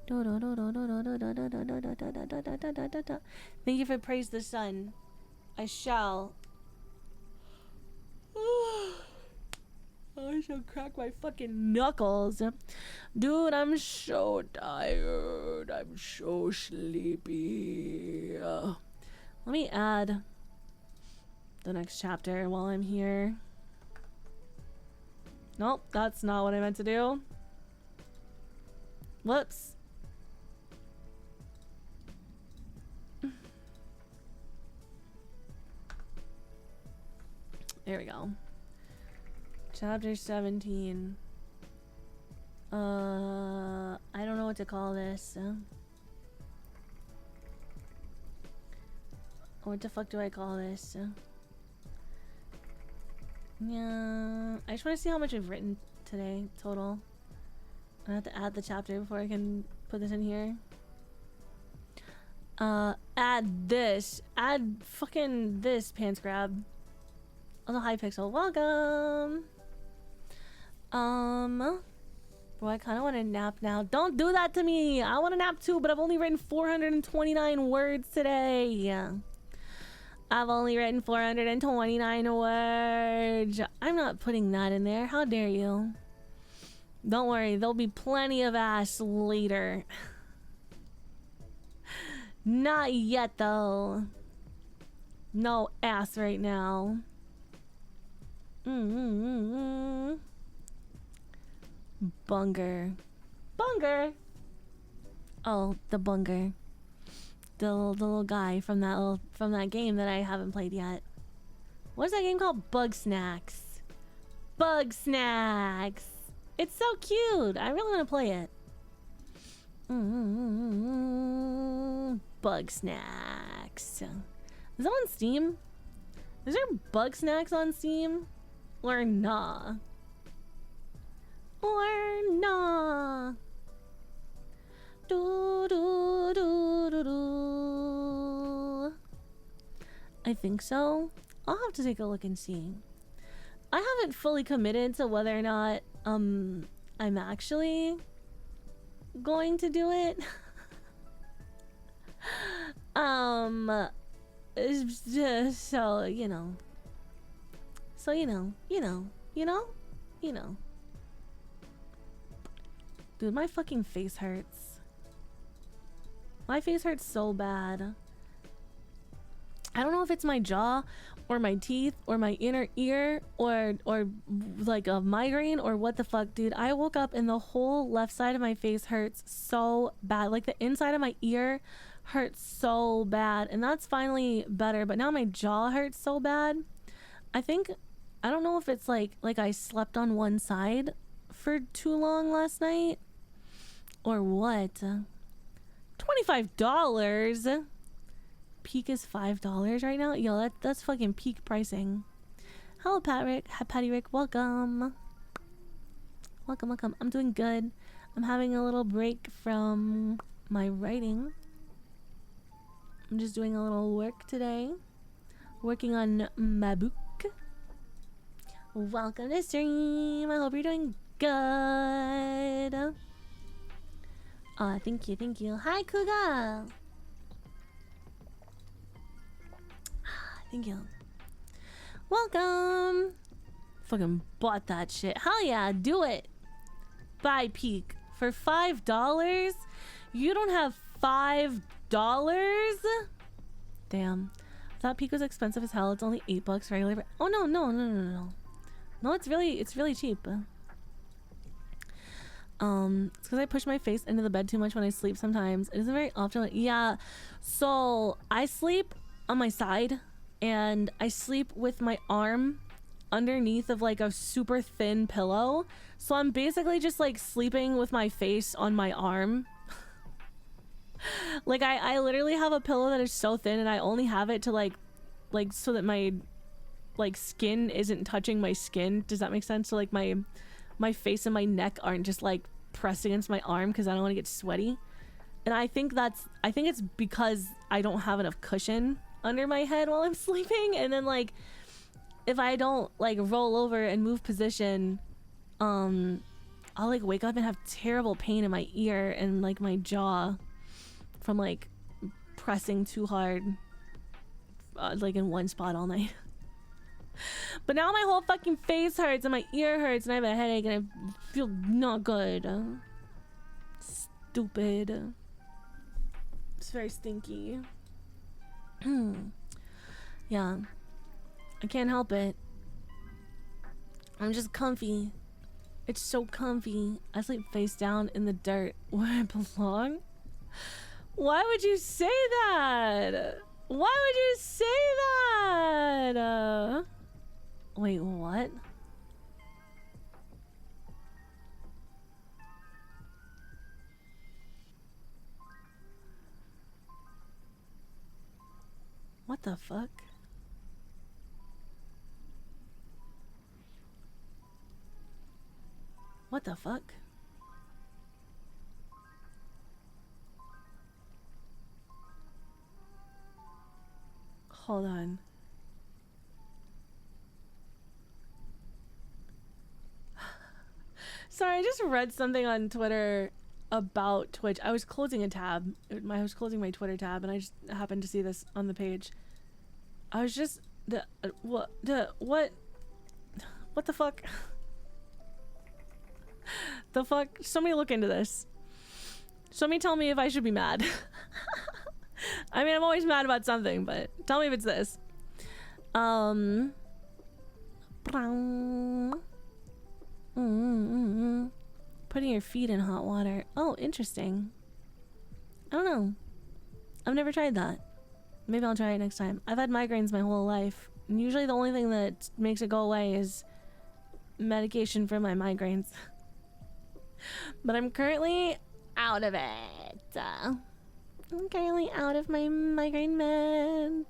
Thank you for praise the sun. I shall. I shall crack my fucking knuckles. Dude, I'm so tired. I'm so sleepy. Let me add the next chapter while I'm here. Nope, that's not what I meant to do. Whoops. There we go. Chapter 17. I don't know what to call this. What the fuck do I call this? Yeah, I just want to see how much I've written today total. I have to add the chapter before I can put this in here. Add this. Add fucking this, pants grab. Oh, the high pixel. Welcome. Bro, I kind of want to nap now. Don't do that to me. I want to nap too, but I've only written 429 words today. I've only written 429 words. I'm not putting that in there. How dare you? Don't worry, there'll be plenty of ass later. Not yet, though. No ass right now. Bunger. Bunger! Oh, the bunger. The little guy from that game that I haven't played yet. What's that game called? Bug Snacks. Bug Snacks. It's so cute. I really want to play it. Bug Snacks. Is that on Steam? Is there Bug Snacks on Steam? Or nah? Or nah? Do, do, do, do, do. I think so. I'll have to take a look and see. I haven't fully committed to whether or not I'm actually going to do it. It's just, so you know. So you know. Dude, my fucking face hurts. My face hurts so bad. I don't know if it's my jaw or my teeth or my inner ear or like a migraine or what the fuck, dude. I woke up and the whole left side of my face hurts so bad. Like the inside of my ear hurts so bad, and that's finally better, but now my jaw hurts so bad. I don't know if it's like I slept on one side for too long last night or what. $25. Peak is $5 right now. Yo, that's fucking peak pricing. Hello, Patty Rick. Welcome. Welcome. I'm doing good. I'm having a little break from my writing. I'm just doing a little work today. Working on my book. Welcome to stream. I hope you're doing good. Thank you. Hi, Kuga. Thank you. Welcome. Fucking bought that shit. Hell yeah, do it. Buy Peak for $5. You don't have $5. Damn. I thought Peak was expensive as hell. It's only $8 regular. Oh no. No, it's really cheap. It's because I push my face into the bed too much when I sleep sometimes. It isn't very often. Yeah. So I sleep on my side. And I sleep with my arm underneath of like a super thin pillow. So I'm basically just like sleeping with my face on my arm. Like I literally have a pillow that is so thin, and I only have it to like so that my like skin isn't touching my skin. Does that make sense? So like my face and my neck aren't just like pressed against my arm because I don't want to get sweaty. And I think it's because I don't have enough cushion under my head while I'm sleeping, and then like if I don't like roll over and move position, I'll like wake up and have terrible pain in my ear and like my jaw from like pressing too hard like in one spot all night. But now my whole fucking face hurts and my ear hurts and I have a headache and I feel not good. Stupid. It's very stinky. Yeah, I can't help it. I'm just comfy. It's so comfy. I sleep face down in the dirt where I belong. Why would you say that? Why would you say that? Wait, what? What the fuck? What the fuck? Hold on. Sorry, I just read something on Twitter about Twitch. I was closing a tab. I was closing my Twitter tab, and I just happened to see this on the page. I was just what the fuck? The fuck? Somebody look into this. Somebody tell me if I should be mad. I mean, I'm always mad about something, but tell me if it's this. Putting your feet in hot water. Oh, interesting. I don't know. I've never tried that. Maybe I'll try it next time. I've had migraines my whole life. And usually the only thing that makes it go away is medication for my migraines. But I'm currently out of it. I'm currently out of my migraine meds.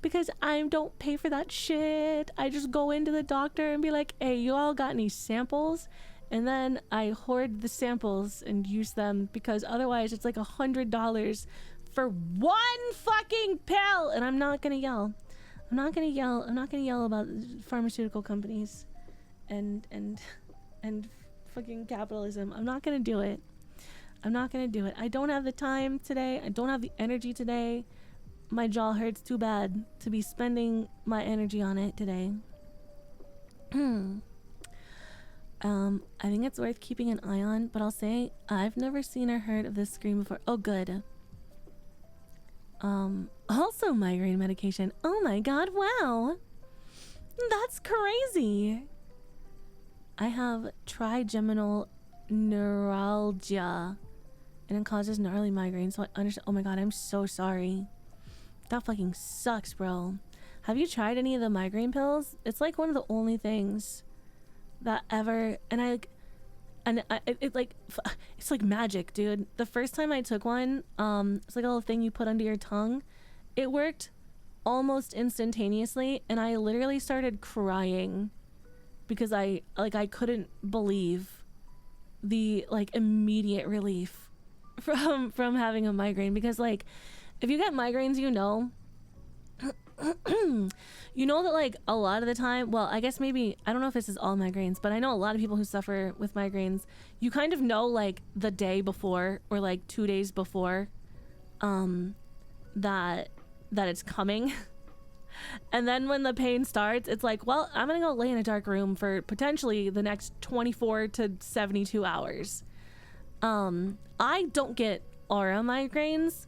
Because I don't pay for that shit. I just go into the doctor and be like, hey, you all got any samples? And then I hoard the samples and use them because otherwise it's like $100 for one fucking pill. And I'm not gonna yell. I'm not gonna yell about pharmaceutical companies and fucking capitalism. I'm not gonna do it. I'm not gonna do it. I don't have the time today. I don't have the energy today. My jaw hurts too bad to be spending my energy on it today. I think it's worth keeping an eye on, but I'll say I've never seen or heard of this scream before. Oh, good. Also migraine medication. Oh my god, wow. That's crazy. I have trigeminal neuralgia, and it causes gnarly migraines, so I understand. Oh my god, I'm so sorry. That fucking sucks, bro. Have you tried any of the migraine pills? It's like one of the only things that ever, and it's like magic, dude. The first time I took one, it's like a little thing you put under your tongue. It worked almost instantaneously, and I literally started crying because I couldn't believe the immediate relief from having a migraine. Because if you get migraines, you know that a lot of the time, well, I guess maybe, I don't know if this is all migraines, but I know a lot of people who suffer with migraines, you kind of know the day before or 2 days before that it's coming. And then when the pain starts, it's like, well, I'm gonna go lay in a dark room for potentially the next 24 to 72 hours. I don't get aura migraines.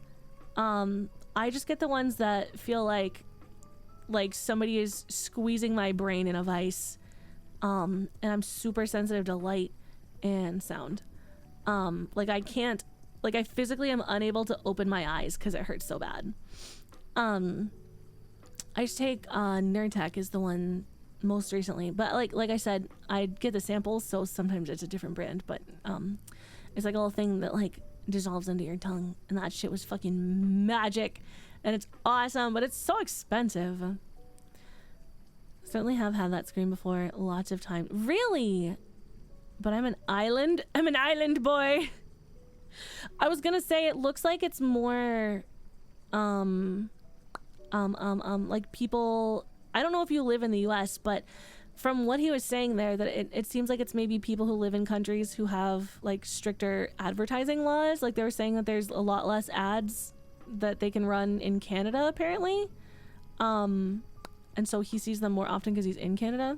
I just get the ones that feel like somebody is squeezing my brain in a vice. And I'm super sensitive to light and sound. I can't, I physically am unable to open my eyes because it hurts so bad. I just take Nurtec is the one most recently, but like I said, I get the samples, so sometimes it's a different brand, but it's like a little thing that dissolves into your tongue, and that shit was fucking magic, and it's awesome, but it's so expensive. Certainly have had that scream before lots of times. Really? But I'm an island boy. I was gonna say it looks like it's more people, I don't know if you live in the US, but from what he was saying there, that it seems like it's maybe people who live in countries who have stricter advertising laws. They were saying that there's a lot less ads that they can run in Canada apparently, and so he sees them more often because he's in Canada.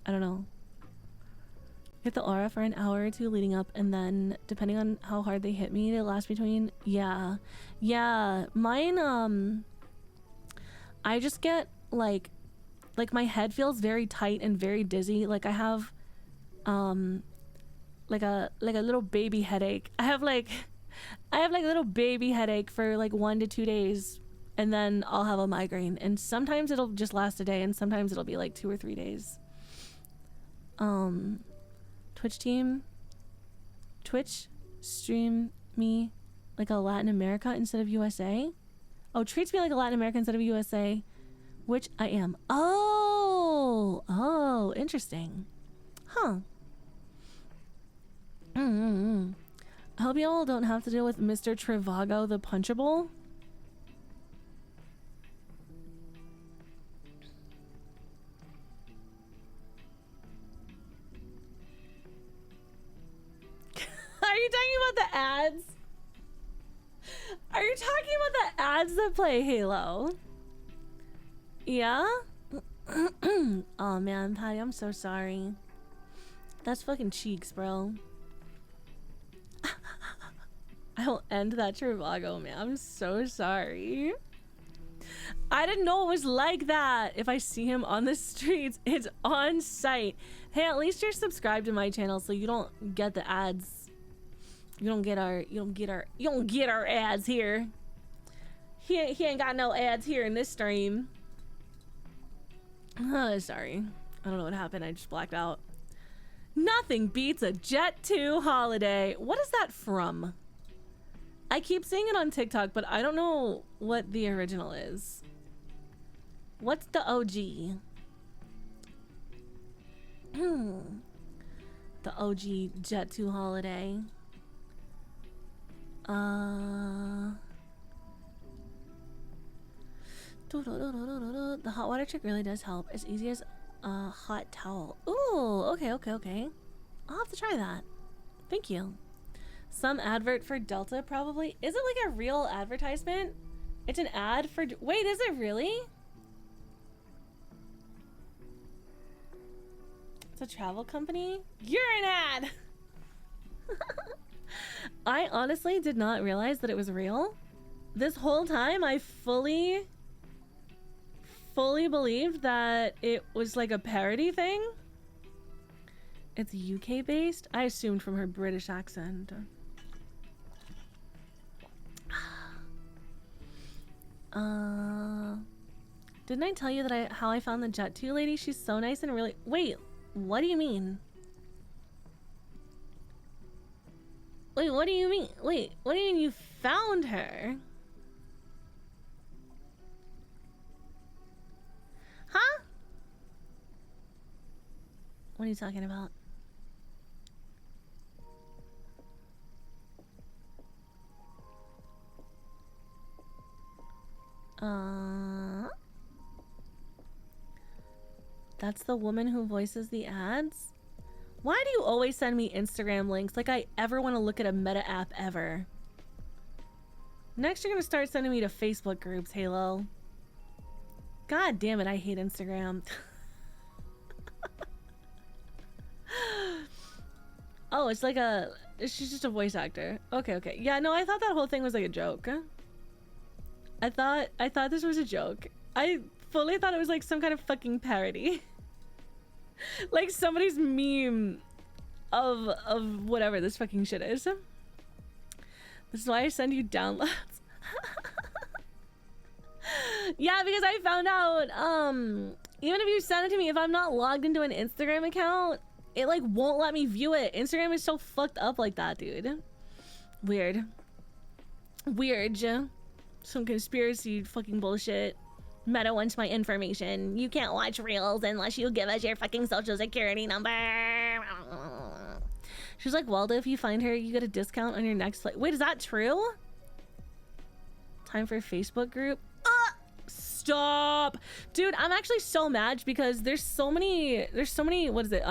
I don't know. Hit the aura for an hour or two leading up, and then depending on how hard they hit me, they last between yeah mine. I just get my head feels very tight and very dizzy. I have like a little baby headache. I have a little baby headache for 1 to 2 days, and then I'll have a migraine, and sometimes it'll just last a day, and sometimes it'll be 2 or 3 days. Twitch team, Twitch stream me like a Latin America instead of USA. Oh, treats me like a Latin American instead of USA, which I am. Oh, interesting. Huh. I hope y'all don't have to deal with Mr. Trivago the Punchable. Are you talking about the ads? Are you talking about the ads that play Halo? Yeah? Oh man, Patty, I'm so sorry. That's fucking cheeks, bro. I will end that Trivago, man. I'm so sorry. I didn't know it was like that. If I see him on the streets, it's on site. Hey, at least you're subscribed to my channel, so you don't get the ads. You don't get our ads here. He ain't got no ads here in this stream. Sorry. I don't know what happened. I just blacked out. Nothing beats a Jet 2 holiday. What is that from? I keep seeing it on TikTok, but I don't know what the original is. What's the OG? The OG Jet 2 holiday. The hot water trick really does help. As easy as a hot towel. Ooh, okay. I'll have to try that. Thank you. Some advert for Delta, probably. Is it like a real advertisement? It's an ad for... Wait, is it really? It's a travel company? You're an ad! I honestly did not realize that it was real. This whole time, I fully believed that it was like a parody thing. It's UK based. I assumed from her British accent. Didn't I tell you that how I found the Jet 2 lady? She's so nice and really... Wait, what do you mean? Wait, what do you mean? Wait, what do you mean you found her? Huh? What are you talking about? That's the woman who voices the ads? Why do you always send me Instagram links like I ever want to look at a meta app ever? Next you're gonna start sending me to Facebook groups, Halo. God damn it, I hate Instagram. Oh, it's like she's just a voice actor. Okay. Yeah, no, I thought that whole thing was like a joke. I thought this was a joke. I fully thought it was like some kind of fucking parody. Like somebody's meme of whatever this fucking shit is. This is why I send you downloads. Yeah, because I found out even if you send it to me, if I'm not logged into an Instagram account, it like won't let me view it. Instagram is so fucked up like that, dude. Weird. Some conspiracy fucking bullshit. Meta wants my information. You can't watch reels unless you give us your fucking social security number. She's like, Waldo, if you find her, you get a discount on your next flight. Wait, is that true? Time for a Facebook group? Stop. Dude, I'm actually so mad because there's so many, what is it?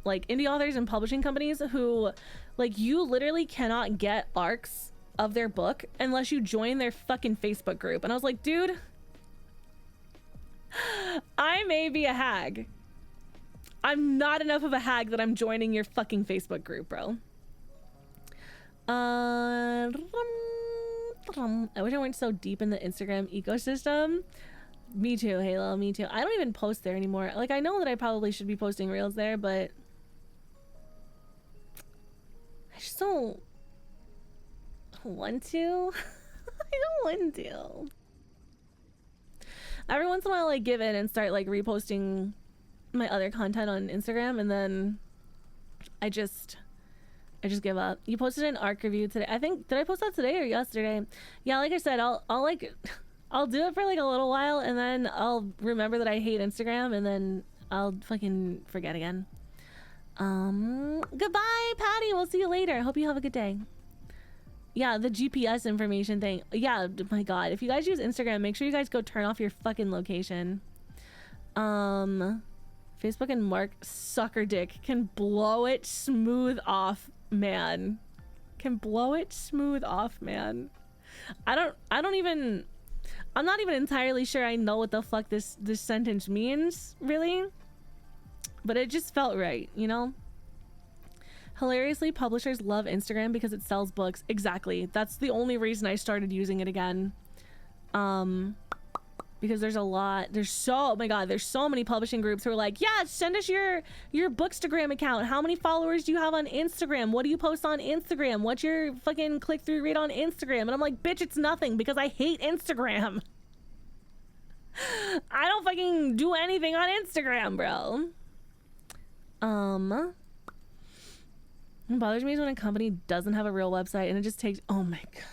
Like indie authors and publishing companies who, like, you literally cannot get arcs of their book unless you join their fucking Facebook group. And I was like, dude, I may be a hag. I'm not enough of a hag that I'm joining your fucking Facebook group, bro. I wish I went so deep in the Instagram ecosystem. Me too, Halo, me too. I don't even post there anymore. Like, I know that I probably should be posting reels there, but I just don't want to. I don't want to. Every once in a while I give in and start like reposting my other content on Instagram, and then I just give up. You posted an arc review today. I think, did I post that today or yesterday? Yeah, like I said, I'll do it for like a little while, and then I'll remember that I hate Instagram, and then I'll fucking forget again. Goodbye, Patty. We'll see you later. Hope you have a good day. Yeah, the GPS information thing. Yeah, my God. If you guys use Instagram, make sure you guys go turn off your fucking location. Facebook and Mark sucker dick can blow it smooth off, man. Can blow it smooth off, man. I'm not even entirely sure I know what the fuck this sentence means, really. But it just felt right, you know? Hilariously, publishers love Instagram because it sells books. Exactly. That's the only reason I started using it again. Because there's so many publishing groups who are like, yeah, send us your Bookstagram account. How many followers do you have on Instagram? What do you post on Instagram? What's your fucking click-through rate on Instagram? And I'm like, bitch, it's nothing because I hate Instagram. I don't fucking do anything on Instagram, bro. It bothers me is when a company doesn't have a real website and it just takes, oh my god.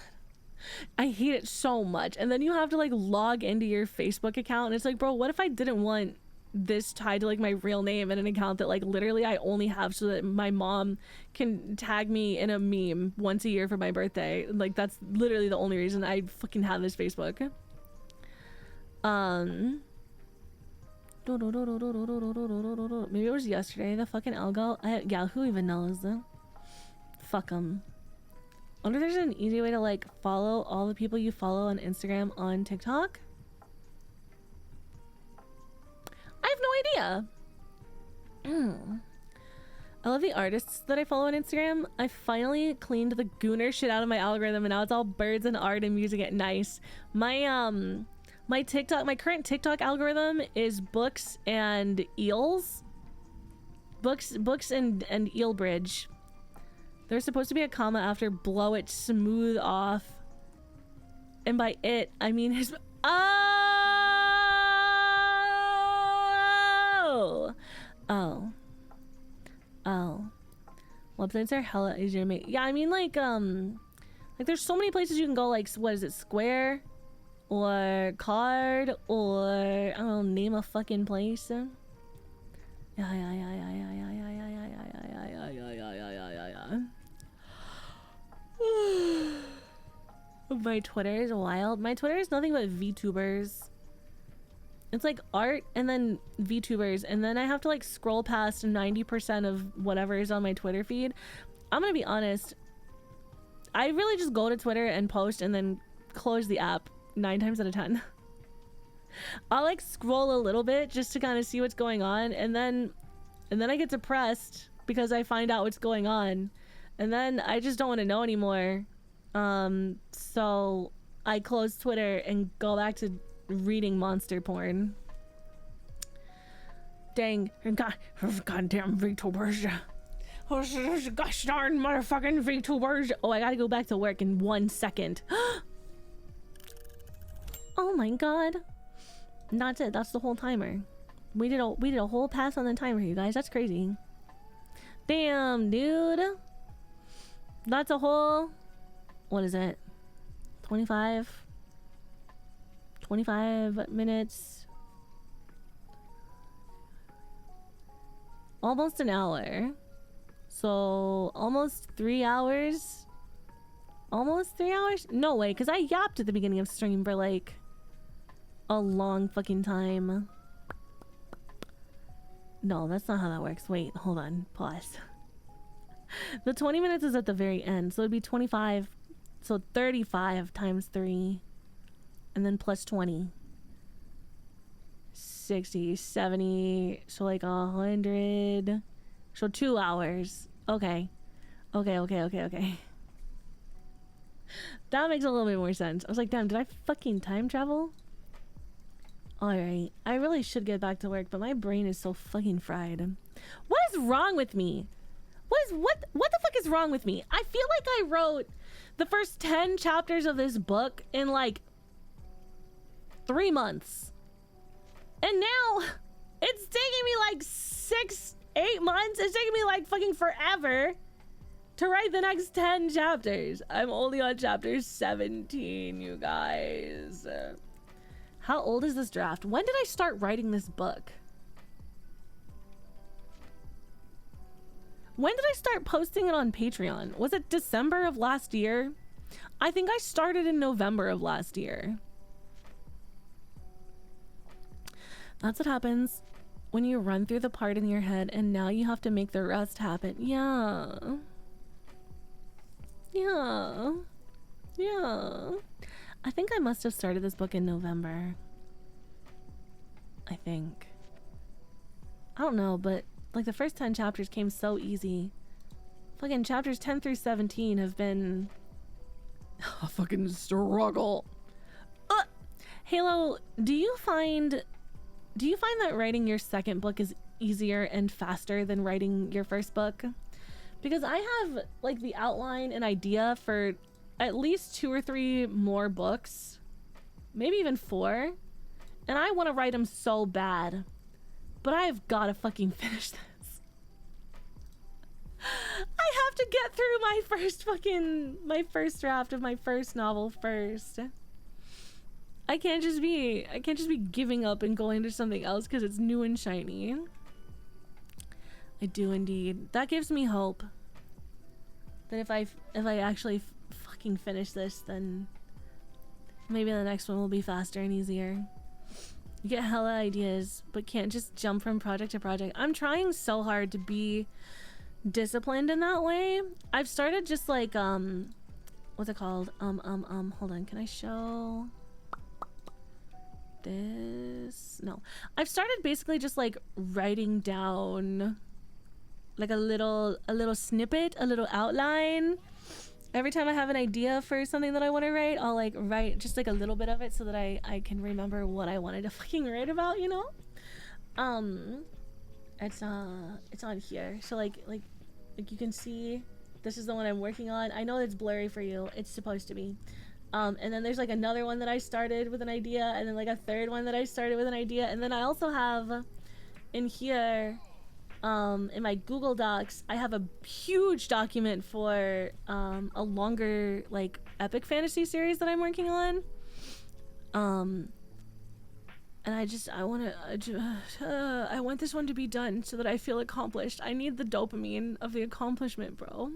I hate it so much. And then you have to like log into your Facebook account and it's like, bro, what if I didn't want this tied to like my real name and an account that like literally I only have so that my mom can tag me in a meme once a year for my birthday? Like that's literally the only reason I fucking have this Facebook. Maybe it was yesterday, the fucking algo. Yeah, who even knows? Fuck them. I wonder if there's an easy way to like follow all the people you follow on Instagram on TikTok. I have no idea. I love the artists that I follow on Instagram. I finally cleaned the gooner shit out of my algorithm and now it's all birds and art and music at nice. My current TikTok algorithm is books and eels. Books and eel bridge. There's supposed to be a comma after blow it smooth off. And by it, I mean his... Oh. Websites are hella easy to make. Yeah, I mean like there's so many places you can go, like, what is it, Square? Or Card? Or, I don't know, name a fucking place. My Twitter is wild. My Twitter is nothing but VTubers. It's like art and then VTubers, and then I have to like scroll past 90% of whatever is on my Twitter feed. I'm gonna be honest, I really just go to Twitter and post and then close the app 9 times out of 10. I'll like scroll a little bit just to kind of see what's going on, and then I get depressed because I find out what's going on, and then I just don't want to know anymore. So I close Twitter and go back to reading monster porn. Dang, goddamn VTubers. Gosh darn motherfucking VTubers. Oh, I gotta go back to work in 1 second. Oh my god. That's it. That's the whole timer. We did a whole pass on the timer, you guys. That's crazy. Damn, dude. That's a whole... What is it? 25 minutes. Almost an hour. So almost 3 hours. Almost 3 hours? No way, because I yapped at the beginning of stream for like a long fucking time. No, that's not how that works. Wait, hold on. Pause. The 20 minutes is at the very end, so it'd be 25. So 35 times 3. And then plus 20. 60, 70. So like 100. So 2 hours. Okay. Okay. That makes a little bit more sense. I was like, damn, did I fucking time travel? Alright. I really should get back to work, but my brain is so fucking fried. What is wrong with me? What the fuck is wrong with me? I feel like I wrote the first 10 chapters of this book in like 3 months. And now it's taking me like 6-8 months. It's taking me like fucking forever to write the next 10 chapters. I'm only on chapter 17, you guys. How old is this draft? When did I start writing this book? When did I start posting it on Patreon? Was it December of last year? I think I started in November of last year. That's what happens when you run through the part in your head and now you have to make the rest happen. Yeah. I think I must have started this book in November. I think. I don't know, but like the first 10 chapters came so easy. Fucking chapters 10 through 17 have been a fucking struggle. Halo, do you find that writing your second book is easier and faster than writing your first book? Because I have like the outline and idea for at least 2 or 3 more books, maybe even 4. And I want to write them so bad. But I've got to fucking finish this. I have to get through my first draft of my first novel first. I can't just be giving up and going to something else because it's new and shiny. I do indeed. That gives me hope that if I actually fucking finish this, then maybe the next one will be faster and easier. You get hella ideas, but can't just jump from project to project. I'm trying so hard to be disciplined in that way. I've started just like what's it called? Hold on, can I show this? No. I've started basically just like writing down like a little snippet, a little outline. Every time I have an idea for something that I want to write, I'll like write just like a little bit of it so that I can remember what I wanted to fucking write about, you know? It's on here. So like you can see this is the one I'm working on. I know it's blurry for you. It's supposed to be. And then there's like another one that I started with an idea, and then like a third one that I started with an idea, and then I also have in here in my Google Docs, I have a huge document for a longer like epic fantasy series that I'm working on. And I want this one to be done so that I feel accomplished. I need the dopamine of the accomplishment, bro.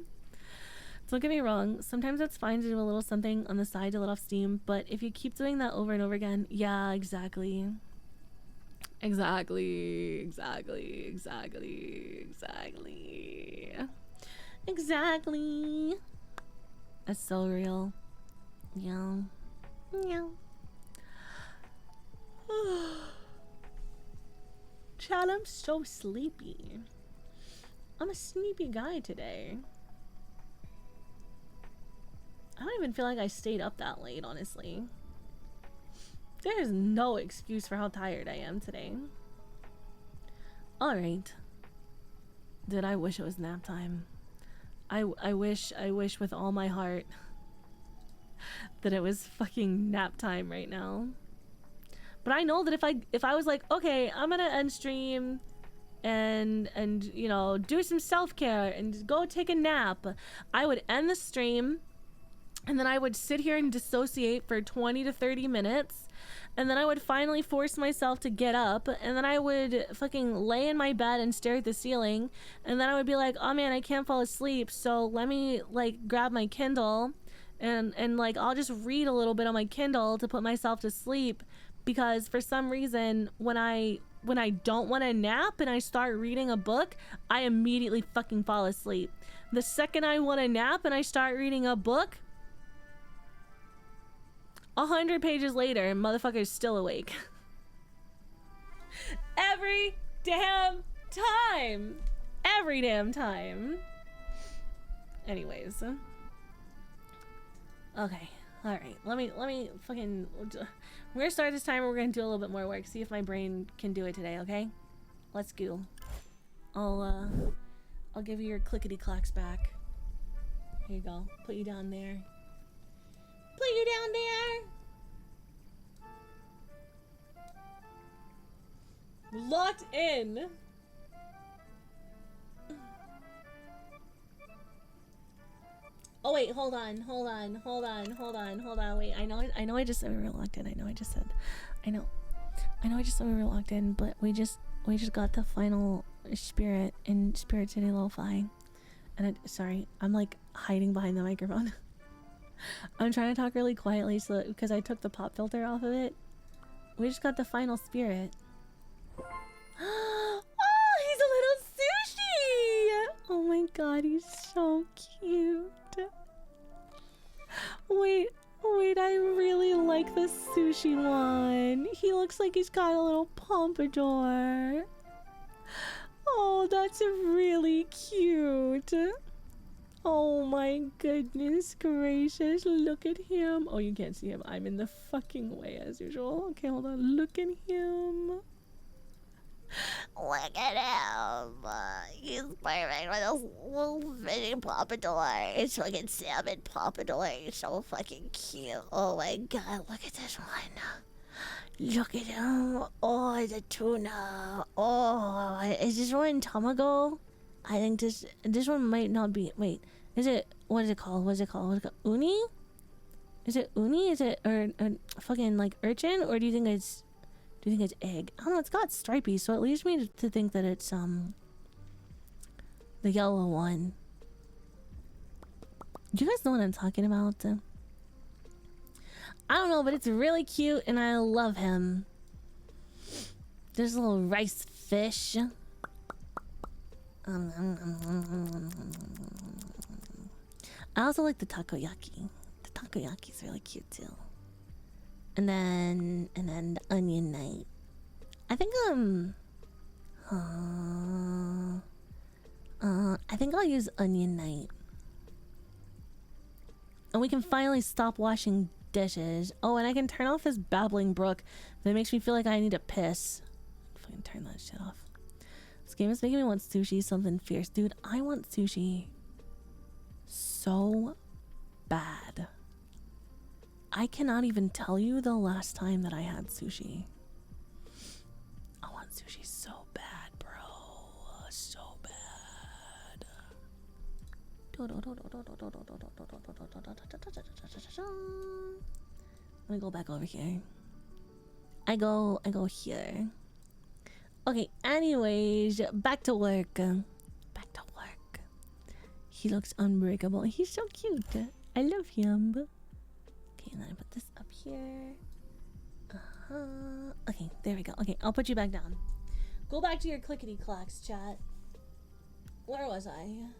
Don't get me wrong, sometimes it's fine to do a little something on the side to let off steam, but if you keep doing that over and over again, yeah, exactly. Exactly. That's so real. Yeah. Chad, I'm so sleepy. I'm a sleepy guy today. I don't even feel like I stayed up that late, honestly. There is no excuse for how tired I am today. Alright. Dude, I wish it was nap time. I wish with all my heart that it was fucking nap time right now. But I know that if I was like, okay, I'm gonna end stream and you know, do some self-care and go take a nap, I would end the stream and then I would sit here and dissociate for 20 to 30 minutes, and then I would finally force myself to get up, and then I would fucking lay in my bed and stare at the ceiling, and then I would be like, oh man, I can't fall asleep, so let me like grab my Kindle and like I'll just read a little bit on my Kindle to put myself to sleep, because for some reason when I don't want to nap and I start reading a book, I immediately fucking fall asleep. The second I want to nap and I start reading a book, 100 pages later, and motherfucker's still awake. Every damn time. Every damn time. Anyways. Okay. Alright. Let me fucking... We're gonna start this timer. We're gonna do a little bit more work. See if my brain can do it today, okay? Let's go. I'll give you your clickety-clacks back. Here you go. Put you down there. Put you down there. Locked in. Oh wait, hold on. Wait, I know I just said we were locked in. I know I just said we were locked in, but we just got the final spirit in Spirit City Lo-Fi. And sorry, I'm like hiding behind the microphone. I'm trying to talk really quietly so that, because I took the pop filter off of it. We just got the final spirit. Oh, he's a little sushi! Oh my god, he's so cute. Wait, I really like the sushi one. He looks like he's got a little pompadour. Oh, that's really cute. Oh my goodness gracious, look at him. Oh, you can't see him. I'm in the fucking way as usual. Okay, hold on. Look at him. Look at him. He's perfect with this little mini pompadour. It's fucking salmon pompadour. He's so fucking cute. Oh my god, look at this one. Look at him. Oh, the tuna. Oh, is this one tamago? I think this one might not be. Wait, is it? What is it called? What is it called? What is it called? Uni? Is it uni? Is it or fucking like urchin? Or do you think it's egg? I don't know. It's got stripey, so it leads me to think that it's the yellow one. Do you guys know what I'm talking about? I don't know, but it's really cute and I love him. There's a little rice fish. I also like the takoyaki. The takoyaki's really cute too. And then the onion night. I think I think I'll use onion night. And we can finally stop washing dishes. Oh, and I can turn off this babbling brook that makes me feel like I need to piss. Fucking turn that shit off. This game is making me want sushi, something fierce. Dude, I want sushi so bad. I cannot even tell you the last time that I had sushi. I want sushi so bad, bro. So bad. Let me go back over here. I go here. Okay, anyways, back to work. Back to work. He looks unbreakable. He's so cute. I love him. Okay, and then I put this up here. Okay, there we go. Okay, I'll put you back down. Go back to your clickety clacks, chat. Where was I?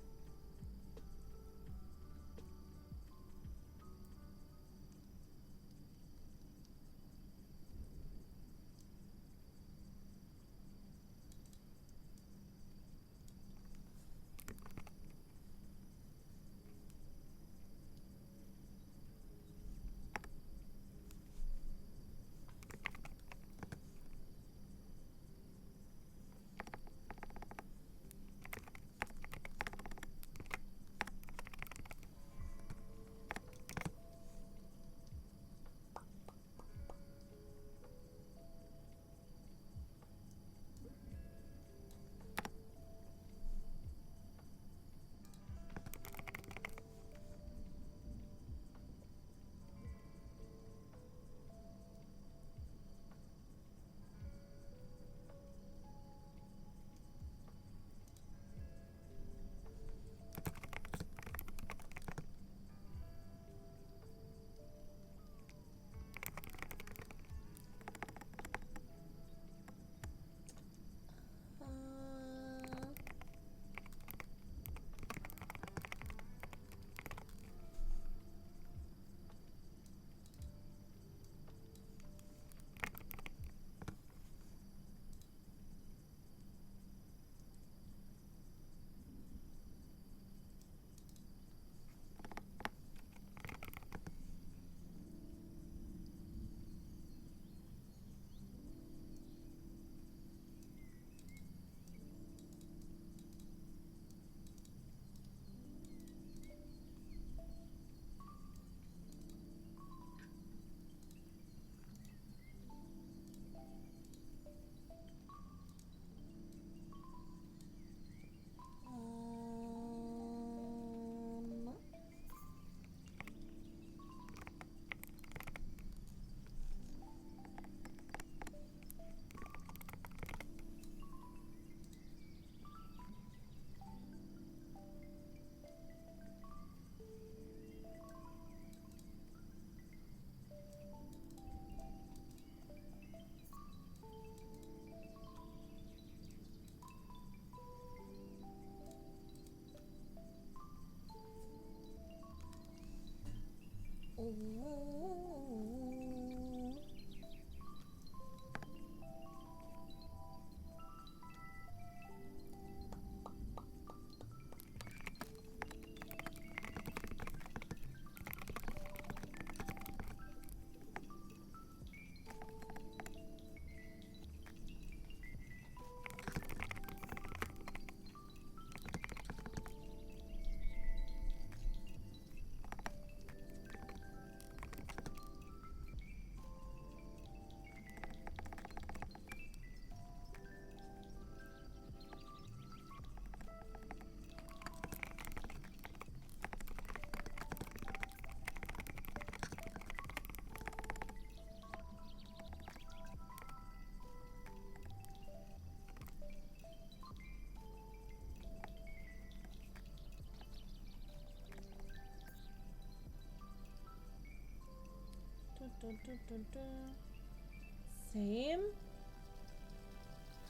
Same?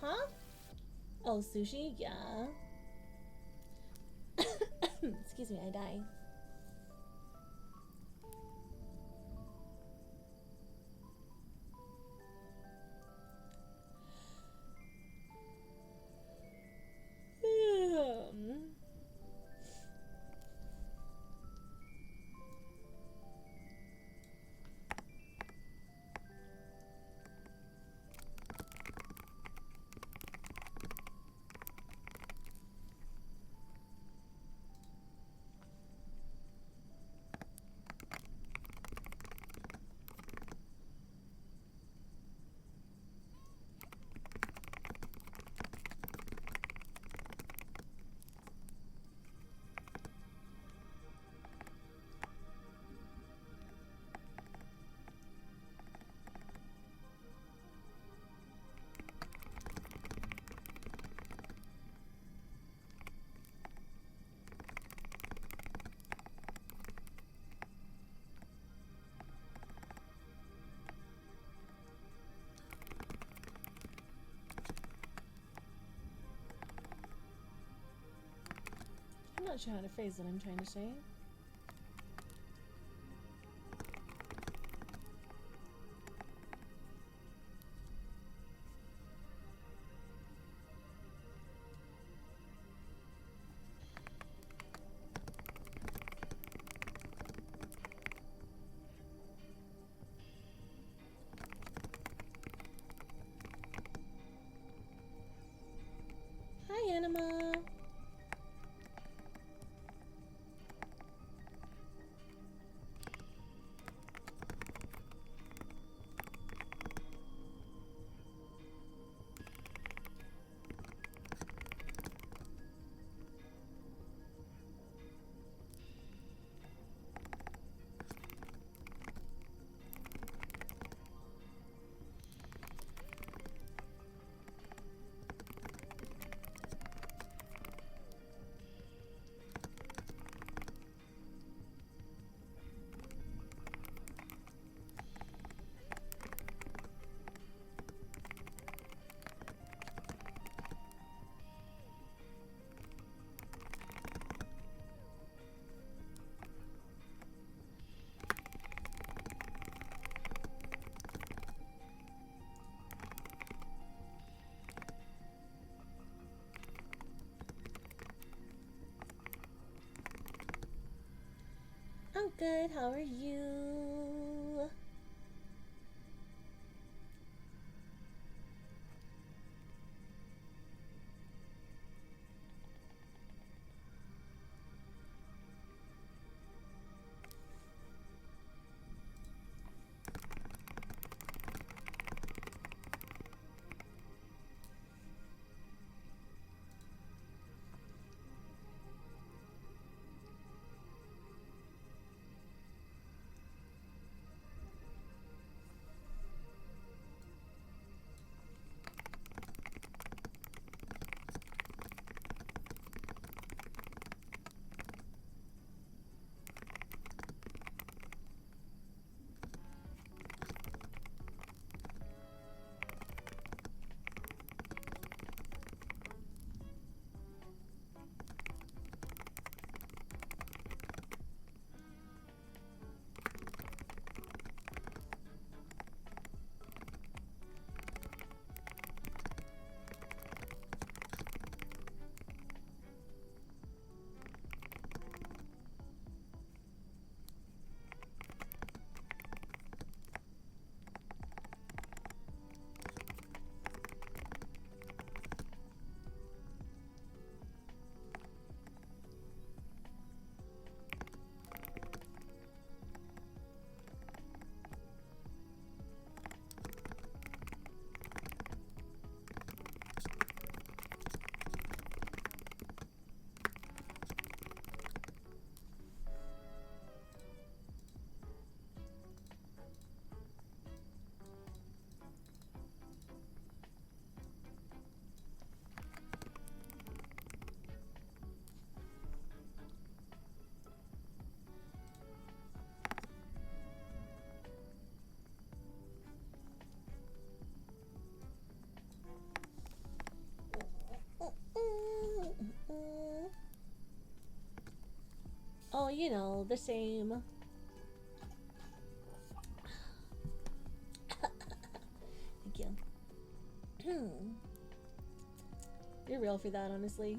Huh? Oh, sushi? Yeah. Excuse me, I die. I'm not sure how to phrase what I'm trying to say. Hi, Anima. I'm good, how are you? the same. Thank you. You're real for that, honestly.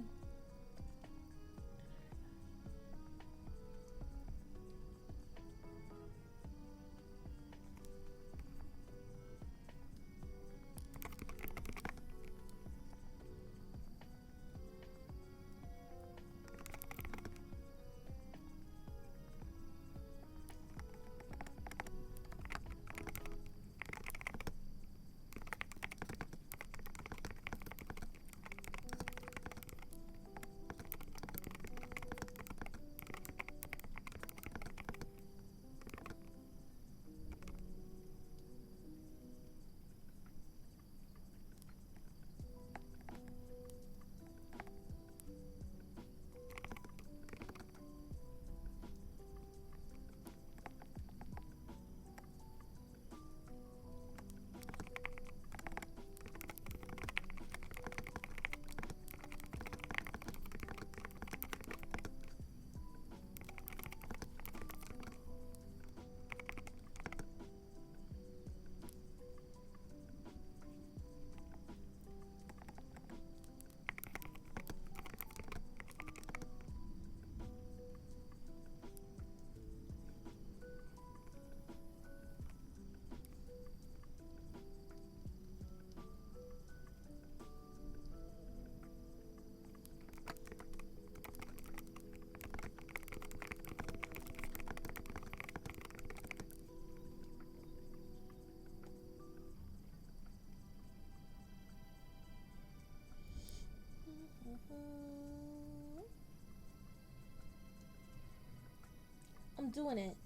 I'm doing it.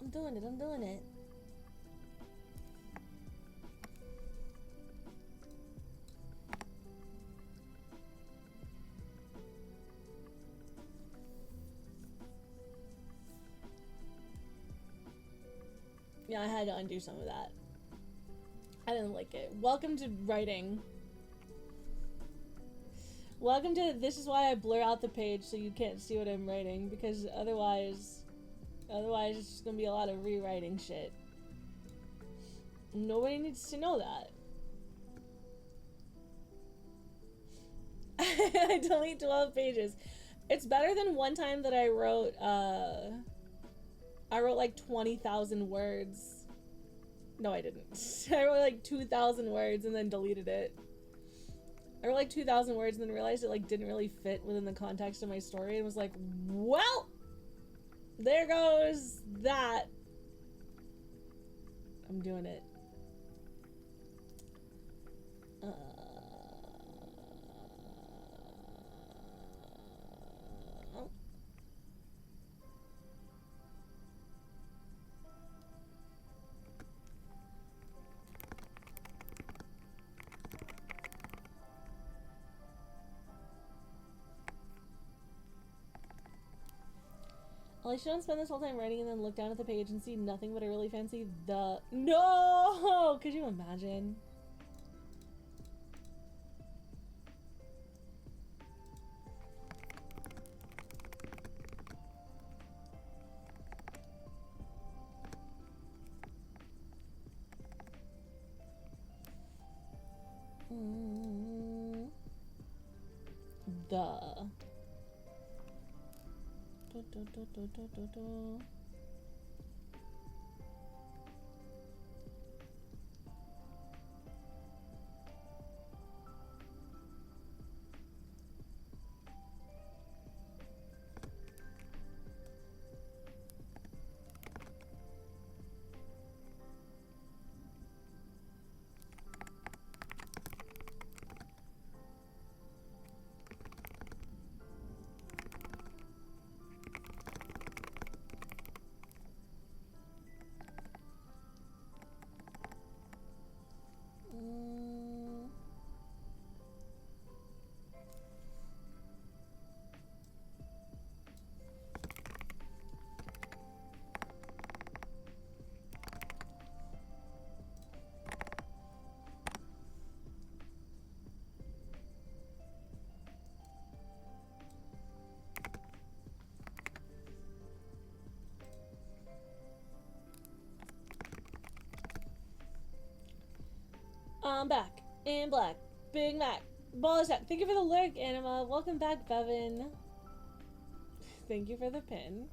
I'm doing it. I'm doing it. Yeah, I had to undo some of that. I didn't like it. Welcome to writing. Welcome to this is why I blur out the page so you can't see what I'm writing, because otherwise it's just gonna be a lot of rewriting shit. Nobody needs to know that. I delete 12 pages. It's better than one time that I wrote like 20,000 words. No, I didn't. I wrote like 2,000 words and then deleted it. I wrote like 2,000 words and then realized it like didn't really fit within the context of my story and was like, well, there goes that. I'm doing it. At least you don't spend this whole time writing and then look down at the page and see nothing but a really fancy the. No! Could you imagine? The. I'm back in black. Big Mac. Ball attack. Thank you for the lurk, Anima. Welcome back, Bevan. Thank you for the pin.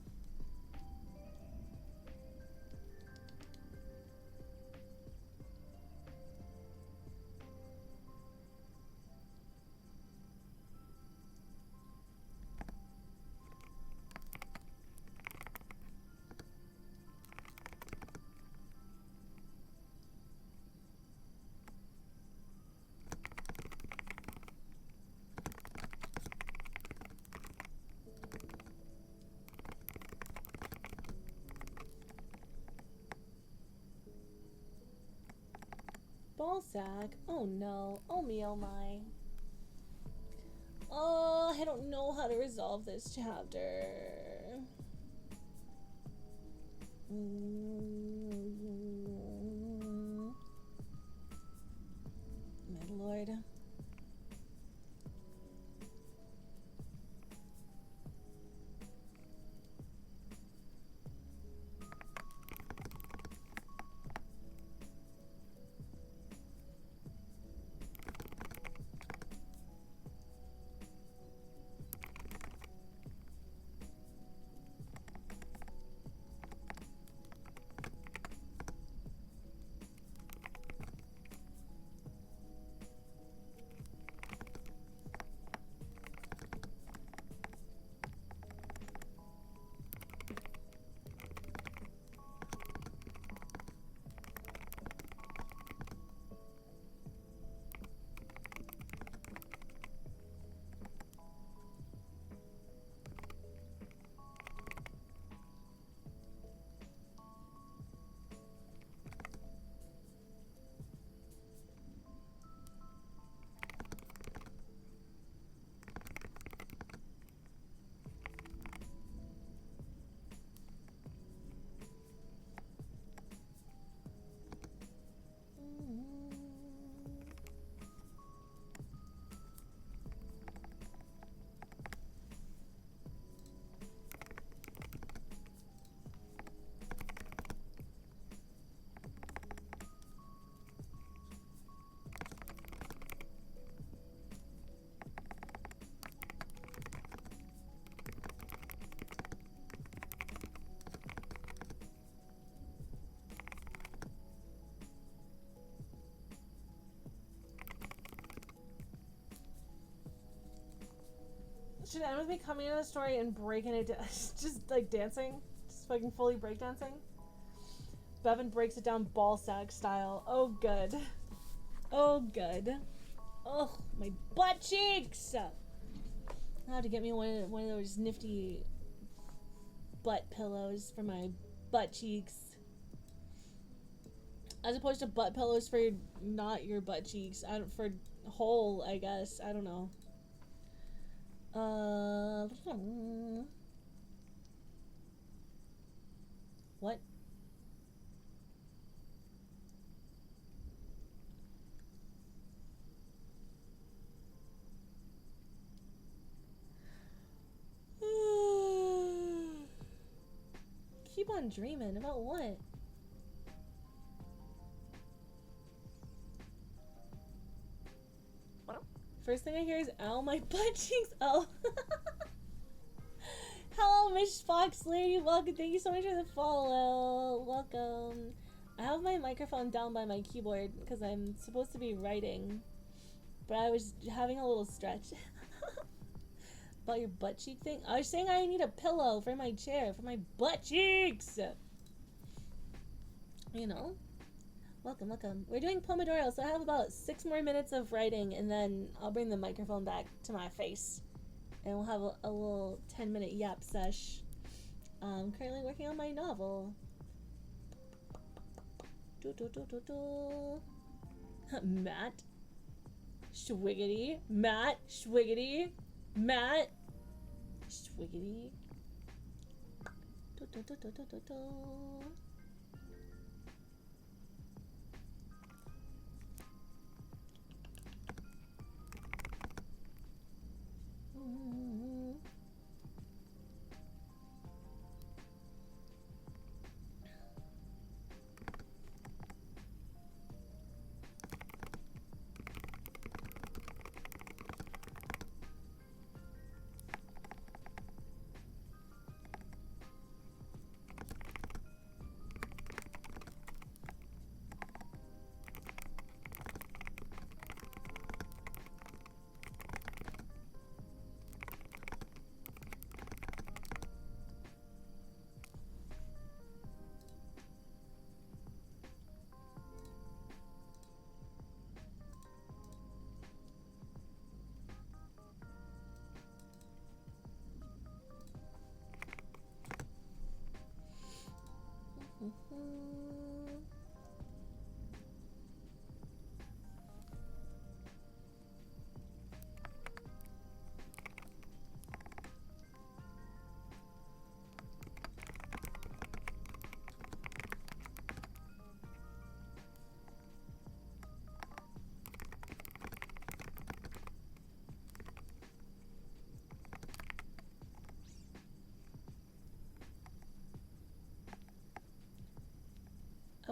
Ball sack. Oh no. Oh me, oh my. Oh, I don't know how to resolve this chapter. My lord. Should it end with me coming into the story and breaking it down? Just like dancing? Just fucking fully breakdancing? Bevan breaks it down ball sack style. Oh, good. Oh, good. Oh, my butt cheeks! I'll have to get me one of those nifty butt pillows for my butt cheeks. As opposed to butt pillows for not your butt cheeks. For whole, I guess. I don't know. What? Keep on dreaming. About what? First thing I hear is, ow, my butt cheeks. Oh. Hello, Miss Fox Lady. Welcome. Thank you so much for the follow. Welcome. I have my microphone down by my keyboard because I'm supposed to be writing. But I was having a little stretch. About your butt cheek thing? I was saying I need a pillow for my chair, for my butt cheeks. You know? Welcome, welcome. We're doing Pomodoro, so I have about 6 more minutes of writing, and then I'll bring the microphone back to my face. And we'll have a little 10-minute yap sesh. I'm currently working on my novel. Matt. Schwiggity. Matt. Schwiggity. Matt. Schwiggity.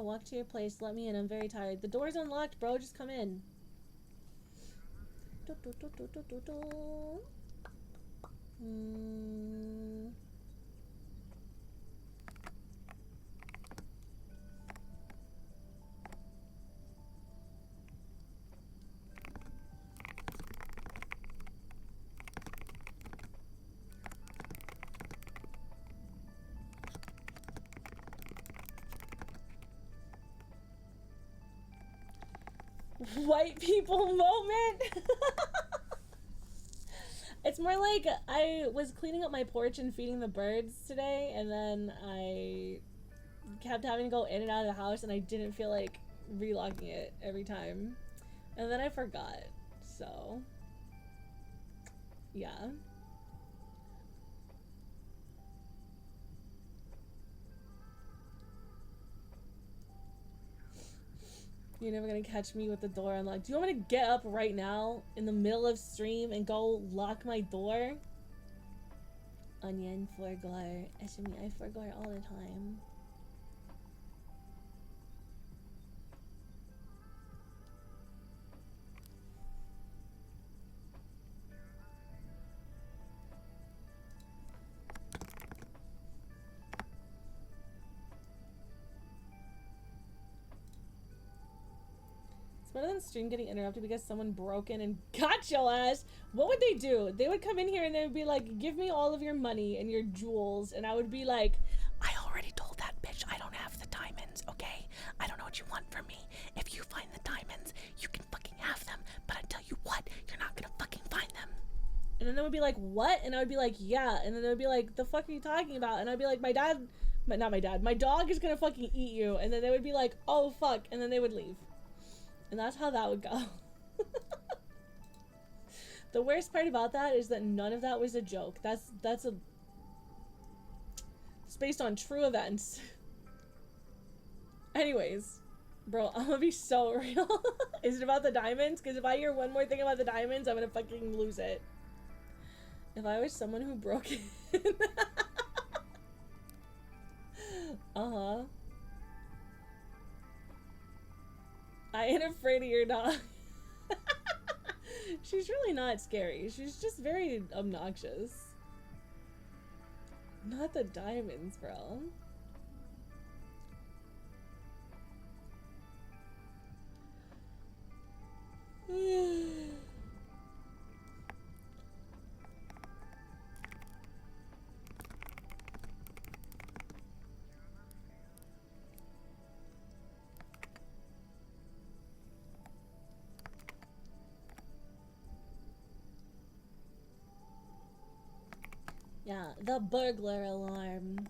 walk to your place. Let me in. I'm very tired. The door's unlocked, bro. Just come in. White people moment. It's more like I was cleaning up my porch and feeding the birds today, and then I kept having to go in and out of the house, and I didn't feel like relocking it every time, and then I forgot. So yeah. You're never gonna catch me with the door unlocked. Do you want me to get up right now in the middle of stream and go lock my door? Onion, 𝗵𝘂𝗧𝗏, ℕcie ℩𝗩𝗏 all the time. Better than stream getting interrupted because someone broke in and got your ass. What would they do? They would come in here and they would be like, give me all of your money and your jewels, and I would be like, I already told that bitch I don't have the diamonds, okay? I don't know what you want from me. If you find the diamonds, you can fucking have them, but I tell you what, you're not gonna fucking find them. And then they would be like, what? And I would be like, yeah. And then they would be like, the fuck are you talking about? And I'd be like, my dad, but not my dad, my dog is gonna fucking eat you. And then they would be like, oh fuck, and then they would leave. And that's how that would go. The worst part about that is that none of that was a joke. It's based on true events. Anyways, bro, I'm gonna be so real. Is it about the diamonds? Because if I hear one more thing about the diamonds, I'm gonna fucking lose it. If I was someone who broke in. Uh-huh. I ain't afraid of your dog. She's really not scary. She's just very obnoxious. Not the diamonds, bro. Yeah, the burglar alarm.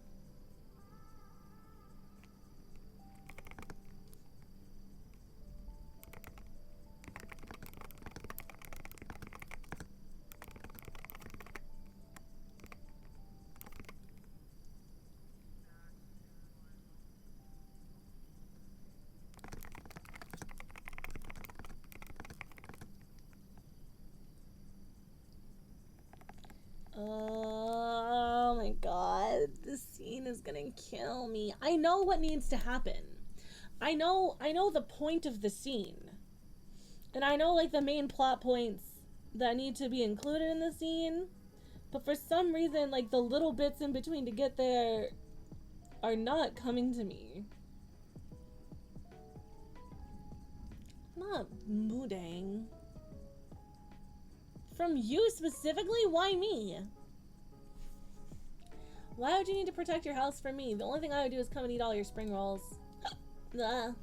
Oh my god, this scene is gonna kill me. I know what needs to happen. I know the point of the scene. And I know like the main plot points that need to be included in the scene. But for some reason, like the little bits in between to get there are not coming to me. I'm not mooding. From you specifically? Why me? Why would you need to protect your house from me? The only thing I would do is come and eat all your spring rolls. Yeah.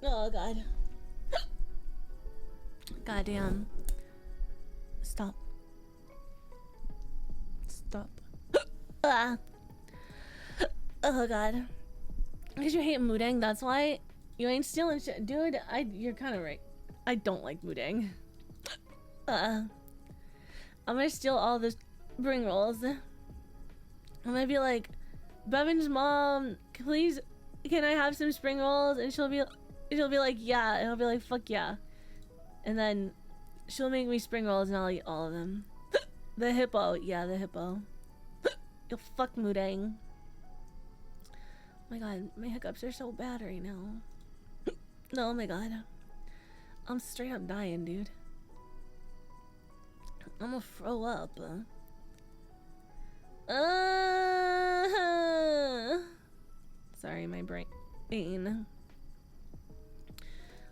Oh god. Goddamn. Stop. Stop. Oh god. Because you hate mooding, that's why you ain't stealing shit. Dude, you're kind of right. I don't like mooding. I'm gonna steal all the spring rolls. I'm gonna be like, Bevan's mom, please, can I have some spring rolls? And she'll be like, yeah. And I'll be like, fuck yeah. And then She'll make me spring rolls and I'll eat all of them. The hippo. Yeah, the hippo. You'll fuck Moodang. Oh my god, my hiccups are so bad right now. No, oh my god. I'm straight up dying, dude. I'm gonna throw up. Sorry, my brain.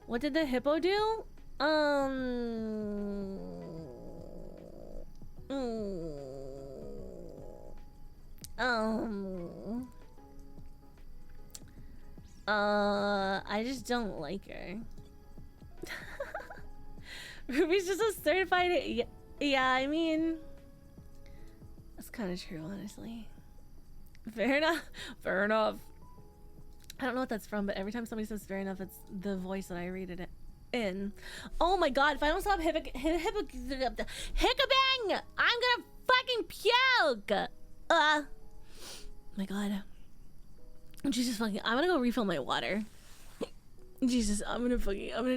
What did the hippo do? I just don't like her. Ruby's just a certified. Yeah, I mean, that's kind of true, honestly. Fair enough. Fair enough. I don't know what that's from, but every time somebody says fair enough, it's the voice that I read it in. Oh my god, if I don't stop hiccuping, I'm gonna fucking puke! My god. Jesus fucking, I'm gonna go refill my water. Jesus, I'm gonna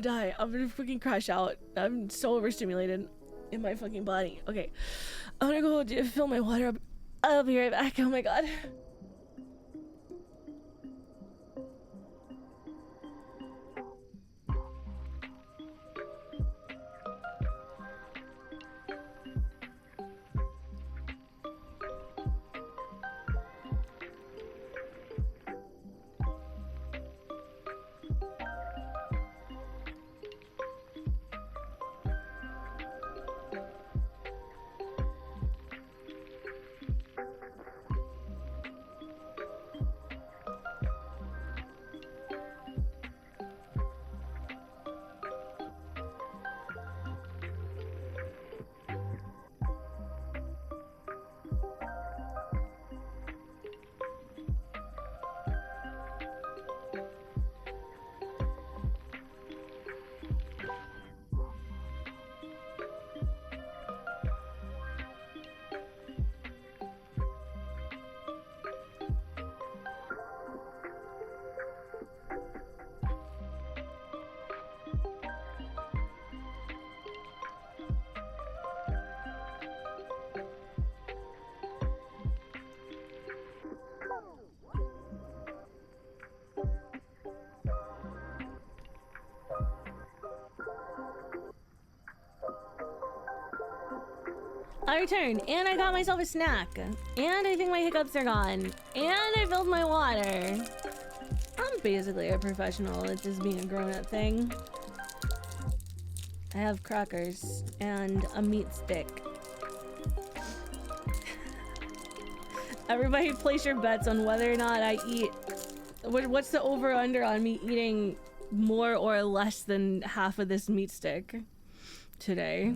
die. I'm gonna fucking crash out. I'm so overstimulated in my fucking body. Okay, I'm gonna go fill my water up. I'll be right back. Oh my god. I returned, and I got myself a snack, and I think my hiccups are gone, and I filled my water. I'm basically a professional at just being a grown-up thing. I have crackers and a meat stick. Everybody place your bets on whether or not I eat. What's the over-under on me eating more or less than half of this meat stick today?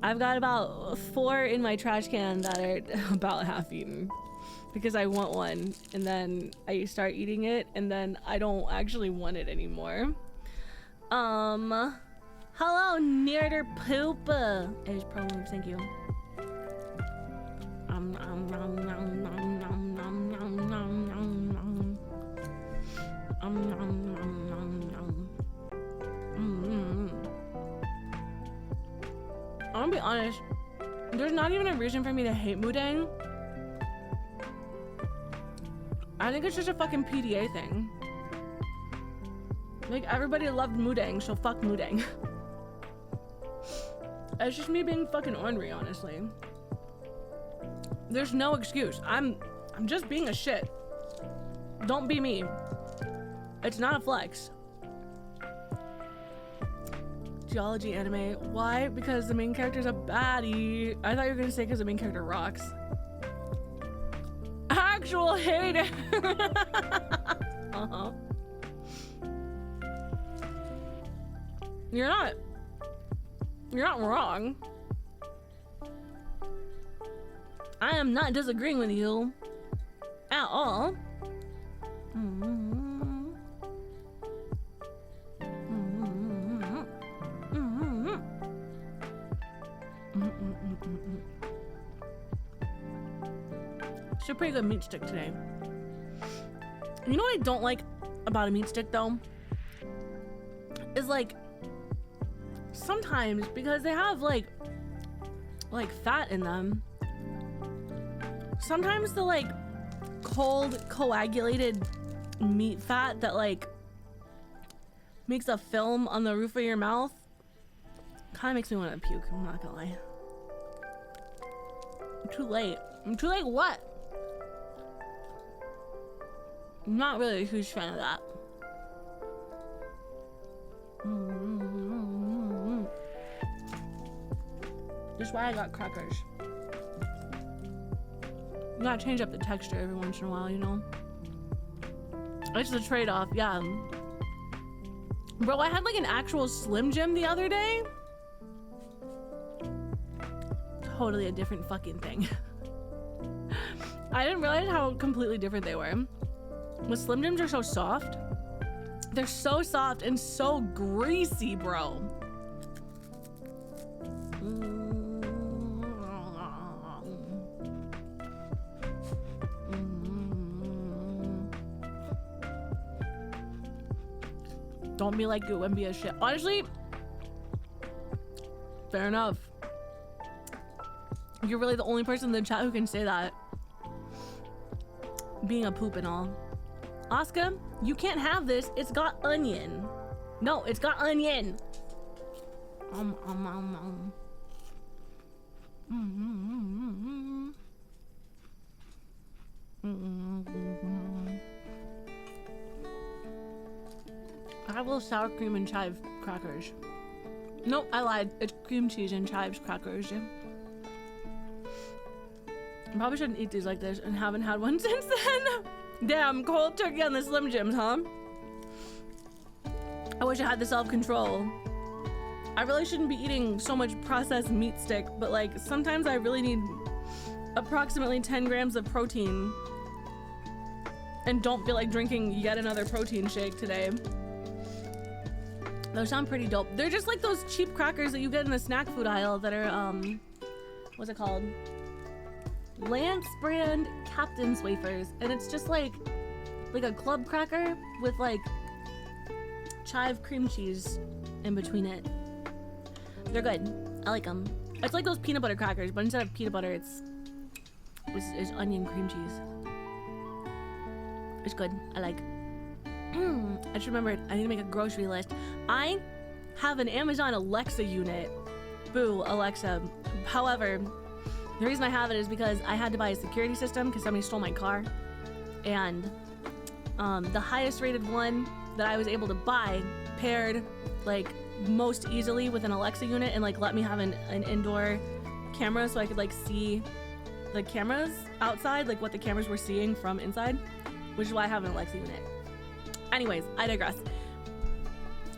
I've got about 4 in my trash can that are about half eaten because I want one and then I start eating it and then I don't actually want it anymore. Hello, 𝗪𝗶𝗶𝗹 𝗪𝗶𝘀, thank you. I'm gonna be honest, there's not even a reason for me to hate Moodang. I think it's just a fucking PDA thing. Like, everybody loved Moodang, so fuck Moodang. It's just me being fucking ornery, honestly. There's no excuse. I'm just being a shit. Don't be me. It's not a flex. Geology anime. Why? Because the main character's a baddie. I thought you were gonna say because the main character rocks. Actual hater. Uh-huh. You're not wrong. I am not disagreeing with you at all. It's a pretty good meat stick today. You know what I don't like about a meat stick though? Is like, sometimes, because they have like fat in them, sometimes the like cold coagulated meat fat that like makes a film on the roof of your mouth kind of makes me want to puke. I'm not gonna lie. I'm too late. I'm too late what? I'm not really a huge fan of that. That's why I got crackers. You gotta change up the texture every once in a while, you know? It's the trade-off, yeah. Bro, I had like an actual Slim Jim the other day. Totally a different fucking thing. I didn't realize how completely different they were. The Slim Jims are so soft. They're so soft and so greasy, bro. Don't be like 𝗂𝗶𝗵𝗃 shit. Honestly, fair enough. You're really the only person in the chat who can say that. Being a poop and all. Oscar, you can't have this. It's got onion. No, it's got onion. I have little sour cream and chive crackers. Nope, I lied. It's cream cheese and chives crackers. I probably shouldn't eat these like this and haven't had one since then. Damn, cold turkey on the Slim Jims, huh? I wish I had the self-control. I really shouldn't be eating so much processed meat stick, but like sometimes I really need approximately 10 grams of protein and don't feel like drinking yet another protein shake today. Those sound pretty dope. They're just like those cheap crackers that you get in the snack food aisle that are, what's it called? Lance brand Captain's wafers, and it's just like a club cracker with like chive cream cheese in between it. They're good. I like them. It's like those peanut butter crackers, but instead of peanut butter, it's onion cream cheese. It's good. I like. I just remembered I need to make a grocery list. I have an Amazon Alexa unit. Boo, Alexa. However, the reason I have it is because I had to buy a security system because somebody stole my car. And the highest rated one that I was able to buy paired like most easily with an Alexa unit and like let me have an indoor camera so I could like see the cameras outside, like what the cameras were seeing from inside, which is why I have an Alexa unit. Anyways, I digress.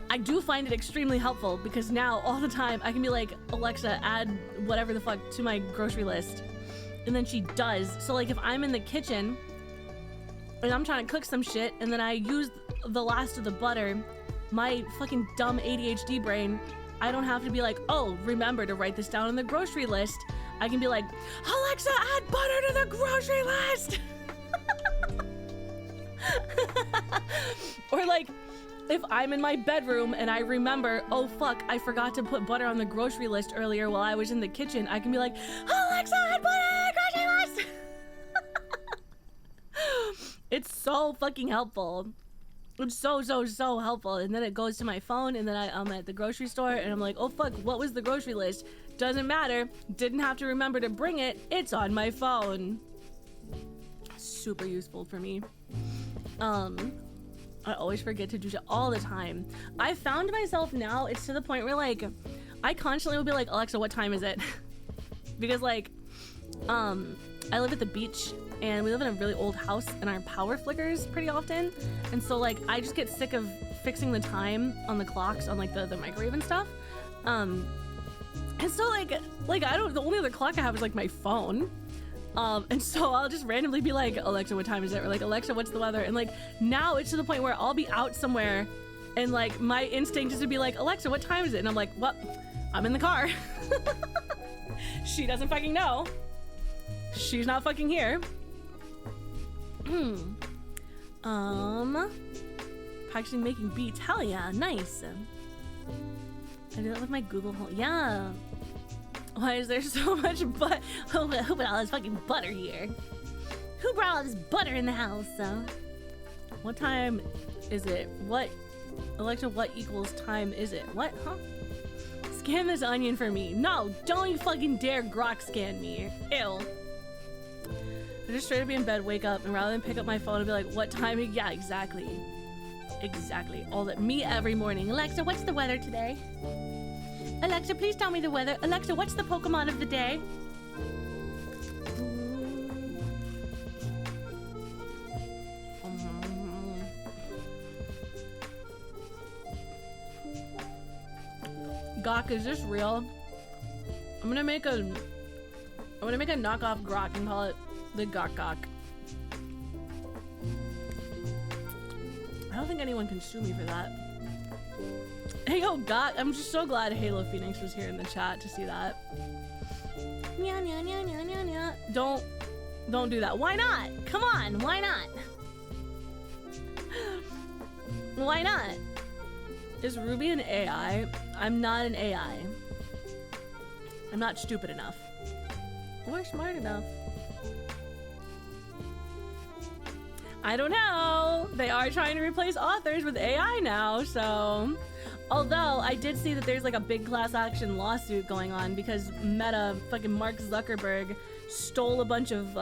I do find it extremely helpful because now all the time I can be like, Alexa, add whatever the fuck to my grocery list. And then she does. So like if I'm in the kitchen and I'm trying to cook some shit and then I use the last of the butter, my fucking dumb ADHD brain, I don't have to be like, oh, remember to write this down on the grocery list. I can be like, Alexa, add butter to the grocery list. Or like, if I'm in my bedroom and I remember, oh fuck, I forgot to put butter on the grocery list earlier while I was in the kitchen, I can be like, Alexa, add butter on the grocery list. It's so fucking helpful. It's so helpful. And then it goes to my phone and then I'm at the grocery store and I'm like, oh fuck, what was the grocery list? Doesn't matter. Didn't have to remember to bring it. It's on my phone. Super useful for me. I always forget to do shit all the time. I found myself now, it's to the point where like, I constantly will be like, Alexa, what time is it? Because like, I live at the beach and we live in a really old house and our power flickers pretty often. And so like, I just get sick of fixing the time on the clocks on like the microwave and stuff. And so like the only other clock I have is like my phone. And so I'll just randomly be like, Alexa, what time is it? Or like, Alexa, what's the weather? And like, now it's to the point where I'll be out somewhere and like, my instinct is to be like, Alexa, what time is it? And I'm like, what? I'm in the car. She doesn't fucking know. She's not fucking here. Practicing making beats. Hell yeah, nice. I did it with my Google Home. Yeah. Why is there so much butter? Who put all this fucking butter here? Who brought all this butter in the house? What time is it? What? Alexa, what equals time is it? What? Huh? Scan this onion for me. No, don't you fucking dare grok scan me. Ew. I just straight up be in bed, wake up, and rather than pick up my phone and be like, what time? Yeah, exactly. Exactly. All that. Me every morning. Alexa, what's the weather today? Alexa, please tell me the weather. Alexa, what's the Pokemon of the day? Gawk, is this real? I'm gonna make a knockoff grok and call it the Gawk Gawk. I don't think anyone can sue me for that. Hey yo, Gawk, I'm just so glad Halo Phoenix was here in the chat to see that. Nya, nya, nya, nya, nya, nya. Don't do that. Why not? Come on, why not? Why not? Is Ruby an AI? I'm not an AI. I'm not stupid enough. Or smart enough. I don't know. They are trying to replace authors with AI now, so. Although, I did see that there's like a big class action lawsuit going on because Meta, fucking Mark Zuckerberg, stole a bunch of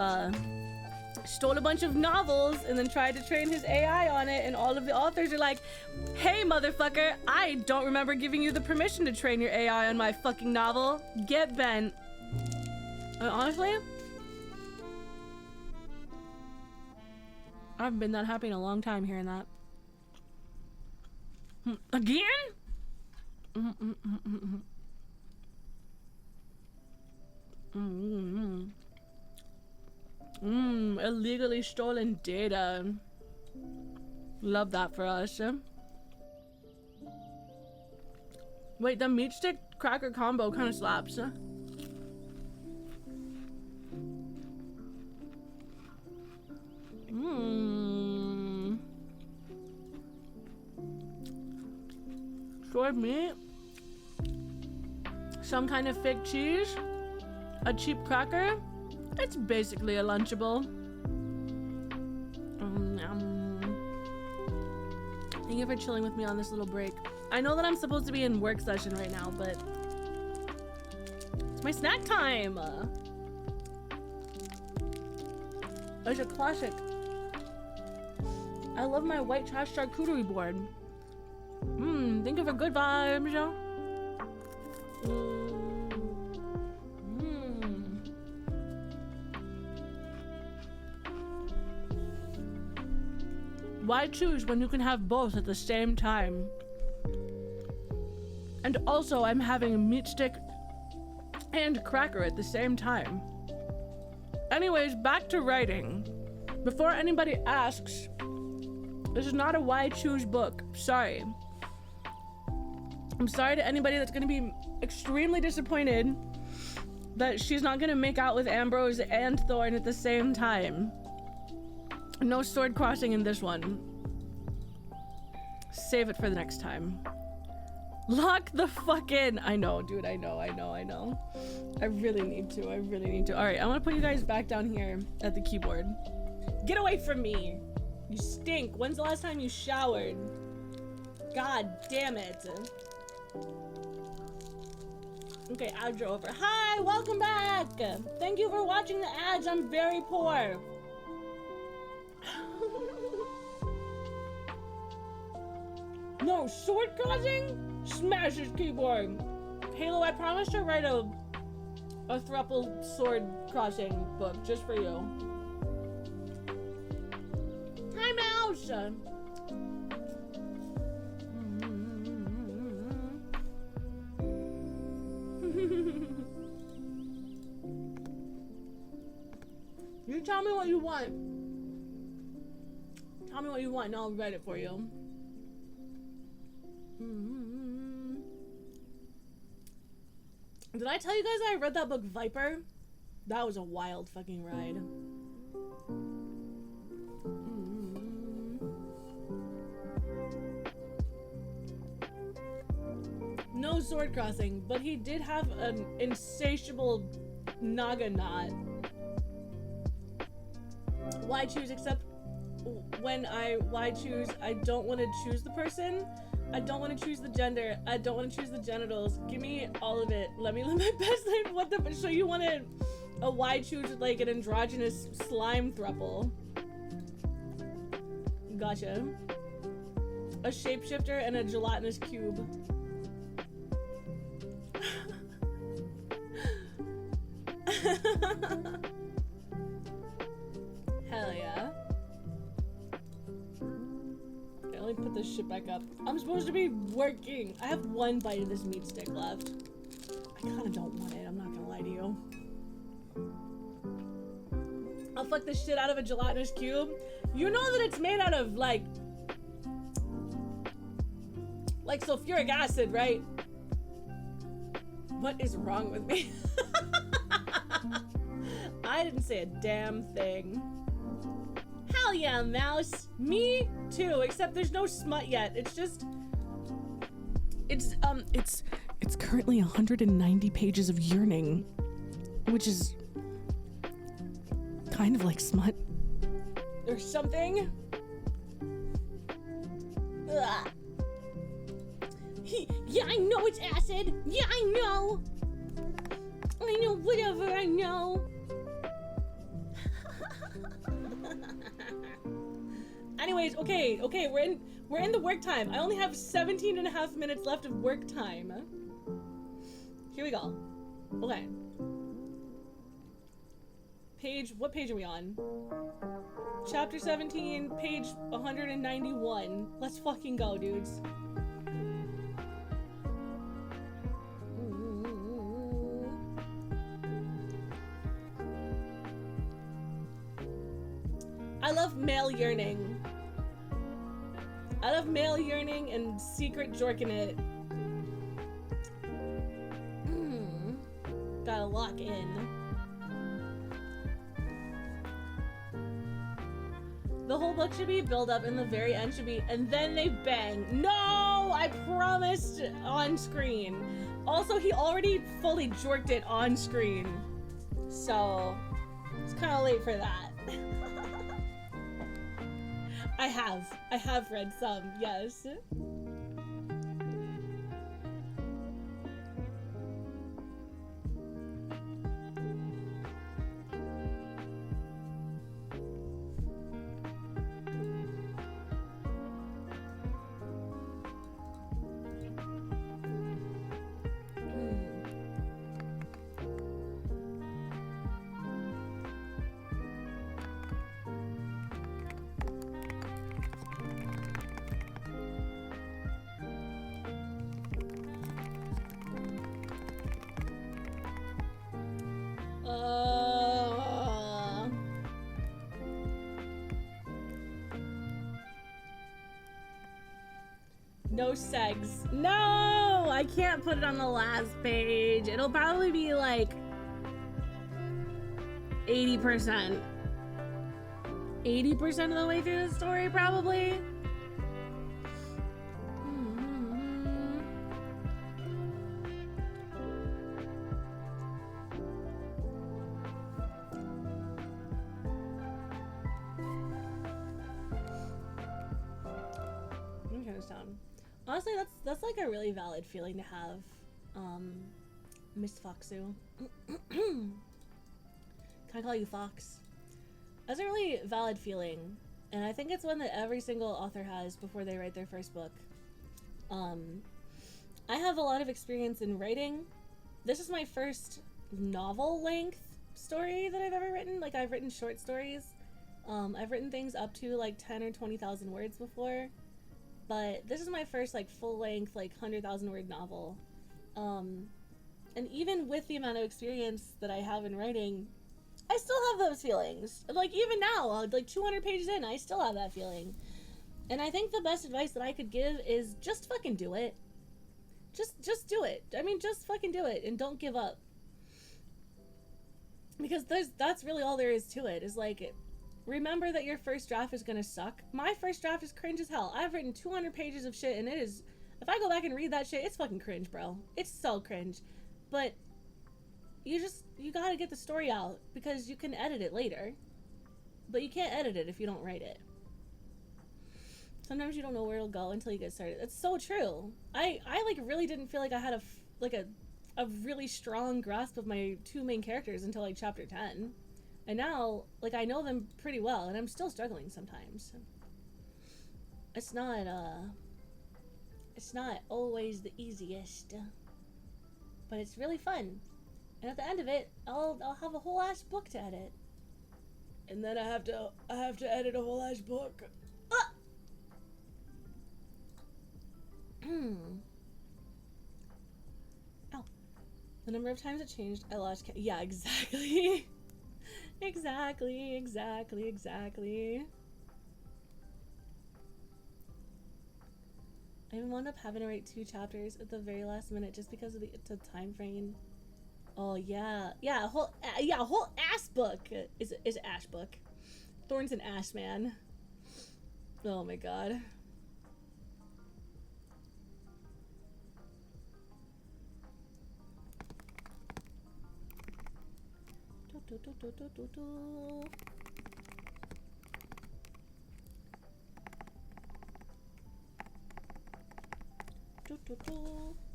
novels and then tried to train his AI on it, and all of the authors are like, hey motherfucker, I don't remember giving you the permission to train your AI on my fucking novel. Get bent. Honestly, I haven't been that happy in a long time hearing that. Again? Illegally stolen data. Love that for us. Wait, the meat stick cracker combo kind of slaps. Stored meat, some kind of fake cheese, a cheap cracker. It's basically a Lunchable. Thank you for chilling with me on this little break. I know that I'm supposed to be in work session right now, but it's my snack time. It's a classic. I love my white trash charcuterie board. Think of a good vibes, yo. Why choose when you can have both at the same time? And also, I'm having a meat stick and cracker at the same time. Anyways, back to writing. Before anybody asks, this is not a why choose book. Sorry. I'm sorry to anybody that's gonna be extremely disappointed that she's not gonna make out with Ambrose and Thorn at the same time. No sword crossing in this one. Save it for the next time. Lock the fuck in. I know, dude. I know. I really need to. All right, I want to put you guys back down here at the keyboard. Get away from me. You stink. When's the last time you showered? God damn it. Okay, ads are over. Hi, welcome back. Thank you for watching the ads. I'm very poor. No, sword crossing? Smash his keyboard. Halo, I promise to write a thruple sword crossing book just for you. Hi, Mouse. You tell me what you want. Tell me what you want and I'll write it for you. Did I tell you guys I read that book Viper? That was a wild fucking ride. No no sword crossing, but he did have an insatiable naga knot. Why choose except when why choose? I don't want to choose the person. I don't want to choose the gender. I don't want to choose the genitals. Give me all of it. Let me live my best life. What the? So you wanted a why choose with like an androgynous slime thruple? Gotcha. A shapeshifter and a gelatinous cube. Hell yeah. Okay, let me put this shit back up. I'm supposed to be working. I have one bite of this meat stick left. I kinda don't want it, I'm not gonna lie to you. I'll fuck the shit out of a gelatinous cube. You know that it's made out of like sulfuric acid, right? What is wrong with me? I didn't say a damn thing. Hell yeah, mouse. Me too, except there's no smut yet. It's just, it's currently 190 pages of yearning, which is kind of like smut or something. Ugh. Yeah, I know it's acid. Yeah, I know. I know whatever, I know. Anyways, okay, we're in the work time. I only have 17.5 minutes left of work time. Here we go. Okay. What page are we on? Chapter 17, page 191. Let's fucking go, dudes. I love male yearning. I love male yearning and secret jorking it. Gotta lock in. The whole book should be build up and the very end should be, and then they bang. No, I promised on screen. Also, he already fully jorked it on screen. So, it's kind of late for that. I have read some, yes. No segs. No! I can't put it on the last page. It'll probably be like 80%. 80% of the way through the story, probably. I'm kind of stoned. Honestly, that's like a really valid feeling to have, Miss Foxu. Can I call you Fox? That's a really valid feeling, and I think it's one that every single author has before they write their first book. I have a lot of experience in writing. This is my first novel-length story that I've ever written. Like, I've written short stories. I've written things up to like 10 or 20,000 words before. But this is my first like full-length, like 100,000 word novel. And even with the amount of experience that I have in writing, I still have those feelings. Like even now, like 200 pages in, I still have that feeling. And I think the best advice that I could give is just fucking do it. Just do it. I mean, just fucking do it and don't give up. Because that's really all there is to it, is like, remember that your first draft is gonna suck. My first draft is cringe as hell. I've written 200 pages of shit and it is If I go back and read that shit, it's fucking cringe, bro. It's so cringe. But you gotta get the story out because you can edit it later. But you can't edit it if you don't write it. Sometimes you don't know where it'll go until you get started. It's so true. I like really didn't feel like I had a really strong grasp of my two main characters until like chapter 10. And now, like, I know them pretty well, and I'm still struggling sometimes. It's not always the easiest, but it's really fun. And at the end of it, I'll have a whole ass book to edit. And then I have to edit a whole ass book. Ah! Ow. The number of times it changed, I lost count. Yeah, exactly. Exactly. I even wound up having to write 2 chapters at the very last minute just because of the time frame. Oh yeah, a whole ass book is ash book. Thorns and Ash, man. Oh my god.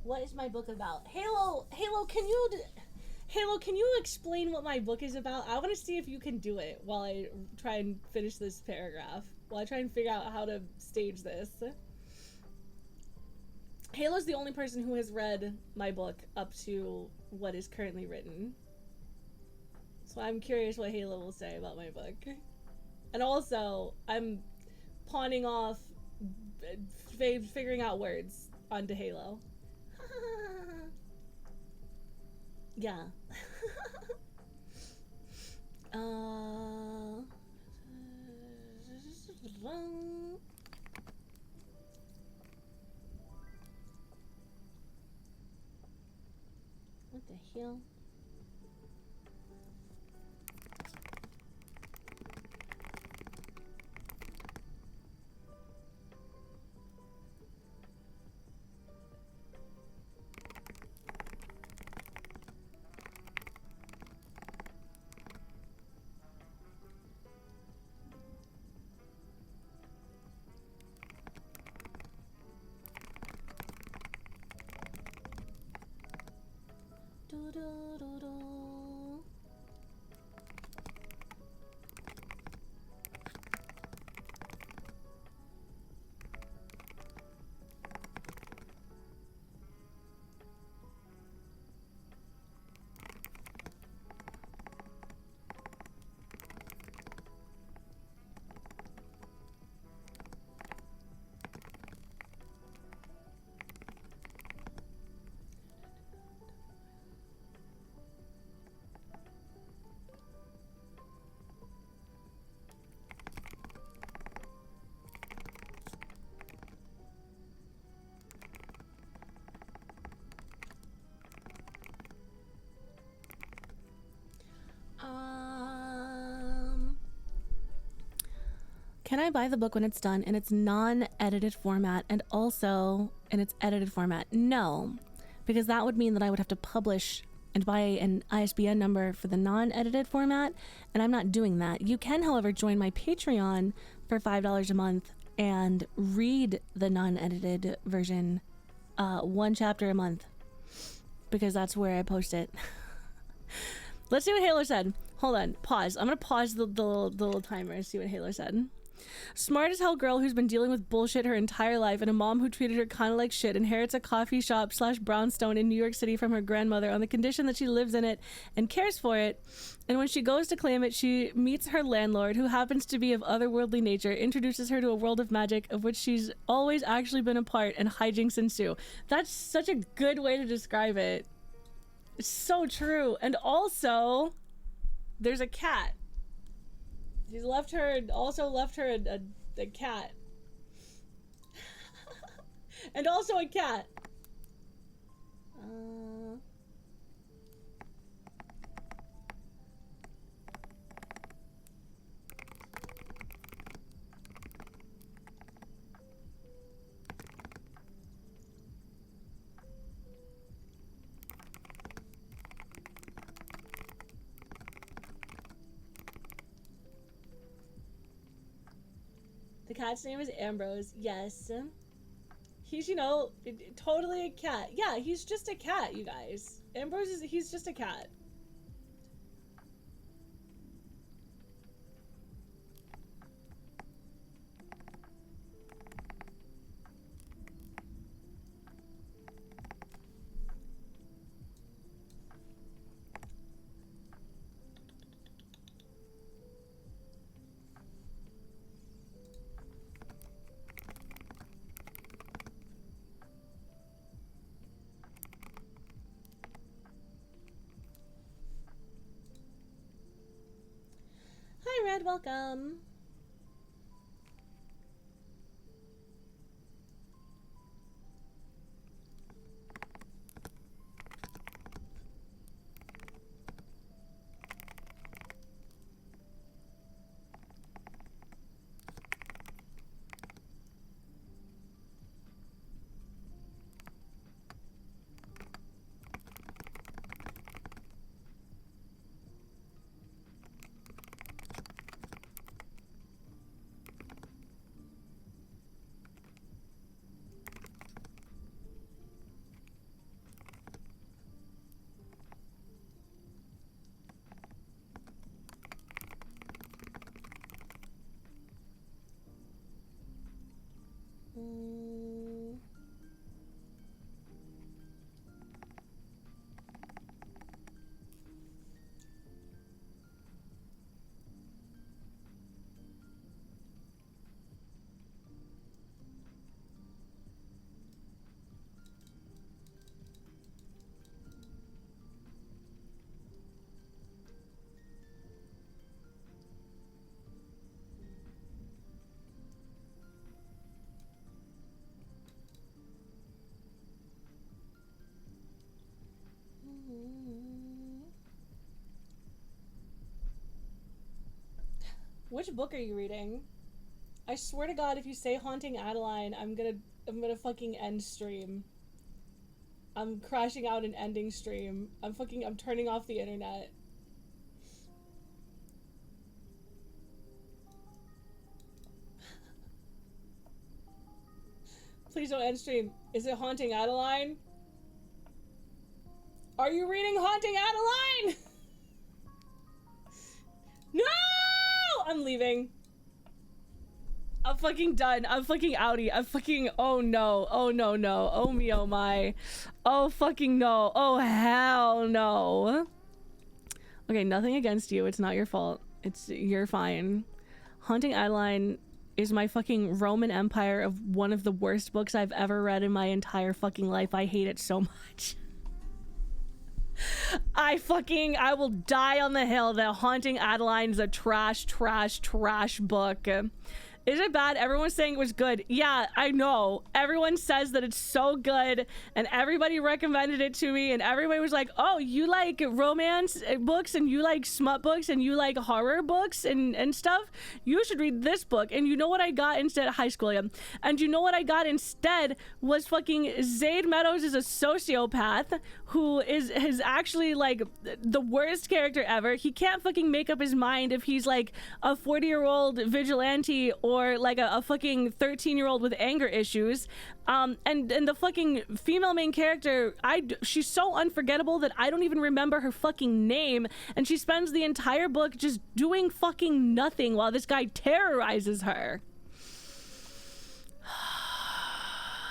What is my book about? Halo, can you explain what my book is about? I want to see if you can do it while I try and finish this paragraph. While I try and figure out how to stage this. Halo's the only person who has read my book up to what is currently written. So I'm curious what Halo will say about my book. And also, I'm pawning off figuring out words onto Halo. Yeah. What the hell? Can I buy the book when it's done in its non-edited format and also in its edited format? No, because that would mean that I would have to publish and buy an ISBN number for the non-edited format, and I'm not doing that. You can, however, join my Patreon for $5 a month and read the non-edited version 1 chapter a month, because that's where I post it. Let's see what Halo said. Hold on, pause. I'm gonna pause the little timer and see what Halo said. Smart as hell girl who's been dealing with bullshit her entire life, and a mom who treated her kind of like shit inherits a coffee shop / brownstone in New York City from her grandmother on the condition that she lives in it and cares for it. And when she goes to claim it, she meets her landlord, who happens to be of otherworldly nature, introduces her to a world of magic of which she's always actually been a part, and hijinks ensue. That's such a good way to describe it. It's so true. And also, there's a cat. He's left her a cat. And also a cat. The cat's name is Ambrose. Yes. He's, you know, totally a cat. Yeah, he's just a cat, you guys. Ambrose is, he's just a cat. Hi, Red, welcome. Which book are you reading? I swear to God, if you say Haunting Adeline, I'm gonna fucking end stream. I'm crashing out and ending stream. I'm turning off the internet. Please don't end stream. Is it Haunting Adeline? Are you reading Haunting Adeline? No! I'm leaving. I'm fucking done. I'm fucking outie. I'm fucking, oh no. Oh no, no. Oh me, oh my. Oh fucking no. Oh hell no. Okay, nothing against you. It's not your fault. You're fine. Haunting Adeline is my fucking Roman Empire of one of the worst books I've ever read in my entire fucking life. I hate it so much. I will die on the hill that Haunting Adeline is a trash book. Is it bad? Everyone's saying it was good. Yeah, I know. Everyone says that it's so good, and everybody recommended it to me, and everybody was like, oh, you like romance books, and you like smut books, and you like horror books, and stuff? You should read this book. And you know what I got instead? High school, yeah. And you know what I got instead was fucking Zayd Meadows is a sociopath who is actually like the worst character ever. He can't fucking make up his mind if he's like a 40-year-old vigilante or like a fucking 13-year-old with anger issues. And the fucking female main character, she's so unforgettable that I don't even remember her fucking name, and she spends the entire book just doing fucking nothing while this guy terrorizes her.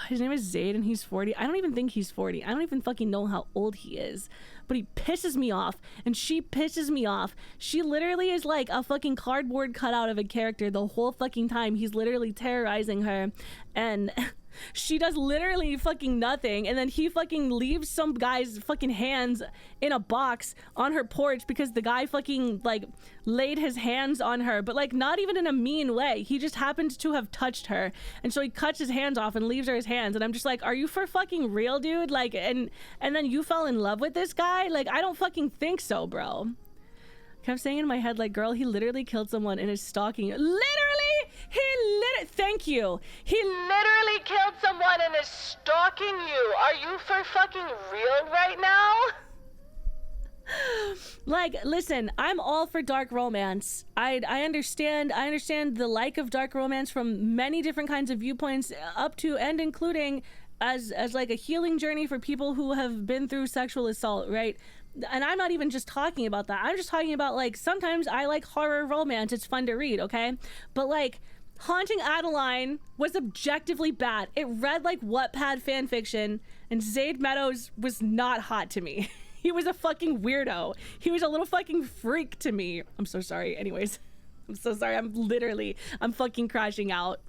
His name is Zayd and he's 40. I don't even think he's 40. I don't even fucking know how old he is. But he pisses me off, and she pisses me off. She literally is like a fucking cardboard cutout of a character the whole fucking time. He's literally terrorizing her, and she does literally fucking nothing, and then he fucking leaves some guy's fucking hands in a box on her porch because the guy fucking like laid his hands on her, but like not even in a mean way. He just happened to have touched her, and so he cuts his hands off and leaves her his hands, and I'm just like, are you for fucking real, dude? Like, and then you fell in love with this guy? Like, I don't fucking think so, bro. I kept saying in my head, like, girl, he literally killed someone and is stalking you. Thank you. He literally killed someone and is stalking you. Are you for fucking real right now? Like, listen, I'm all for dark romance. I understand the like of dark romance from many different kinds of viewpoints, up to and including as like a healing journey for people who have been through sexual assault, right? And I'm not even just talking about that. I'm just talking about, like, sometimes I like horror romance. It's fun to read, okay? But like, Haunting Adeline was objectively bad. It read like Wattpad fan fiction, and Zayd Meadows was not hot to me. He was a fucking weirdo. He was a little fucking freak to me. I'm so sorry. Anyways, I'm so sorry. I'm fucking crashing out.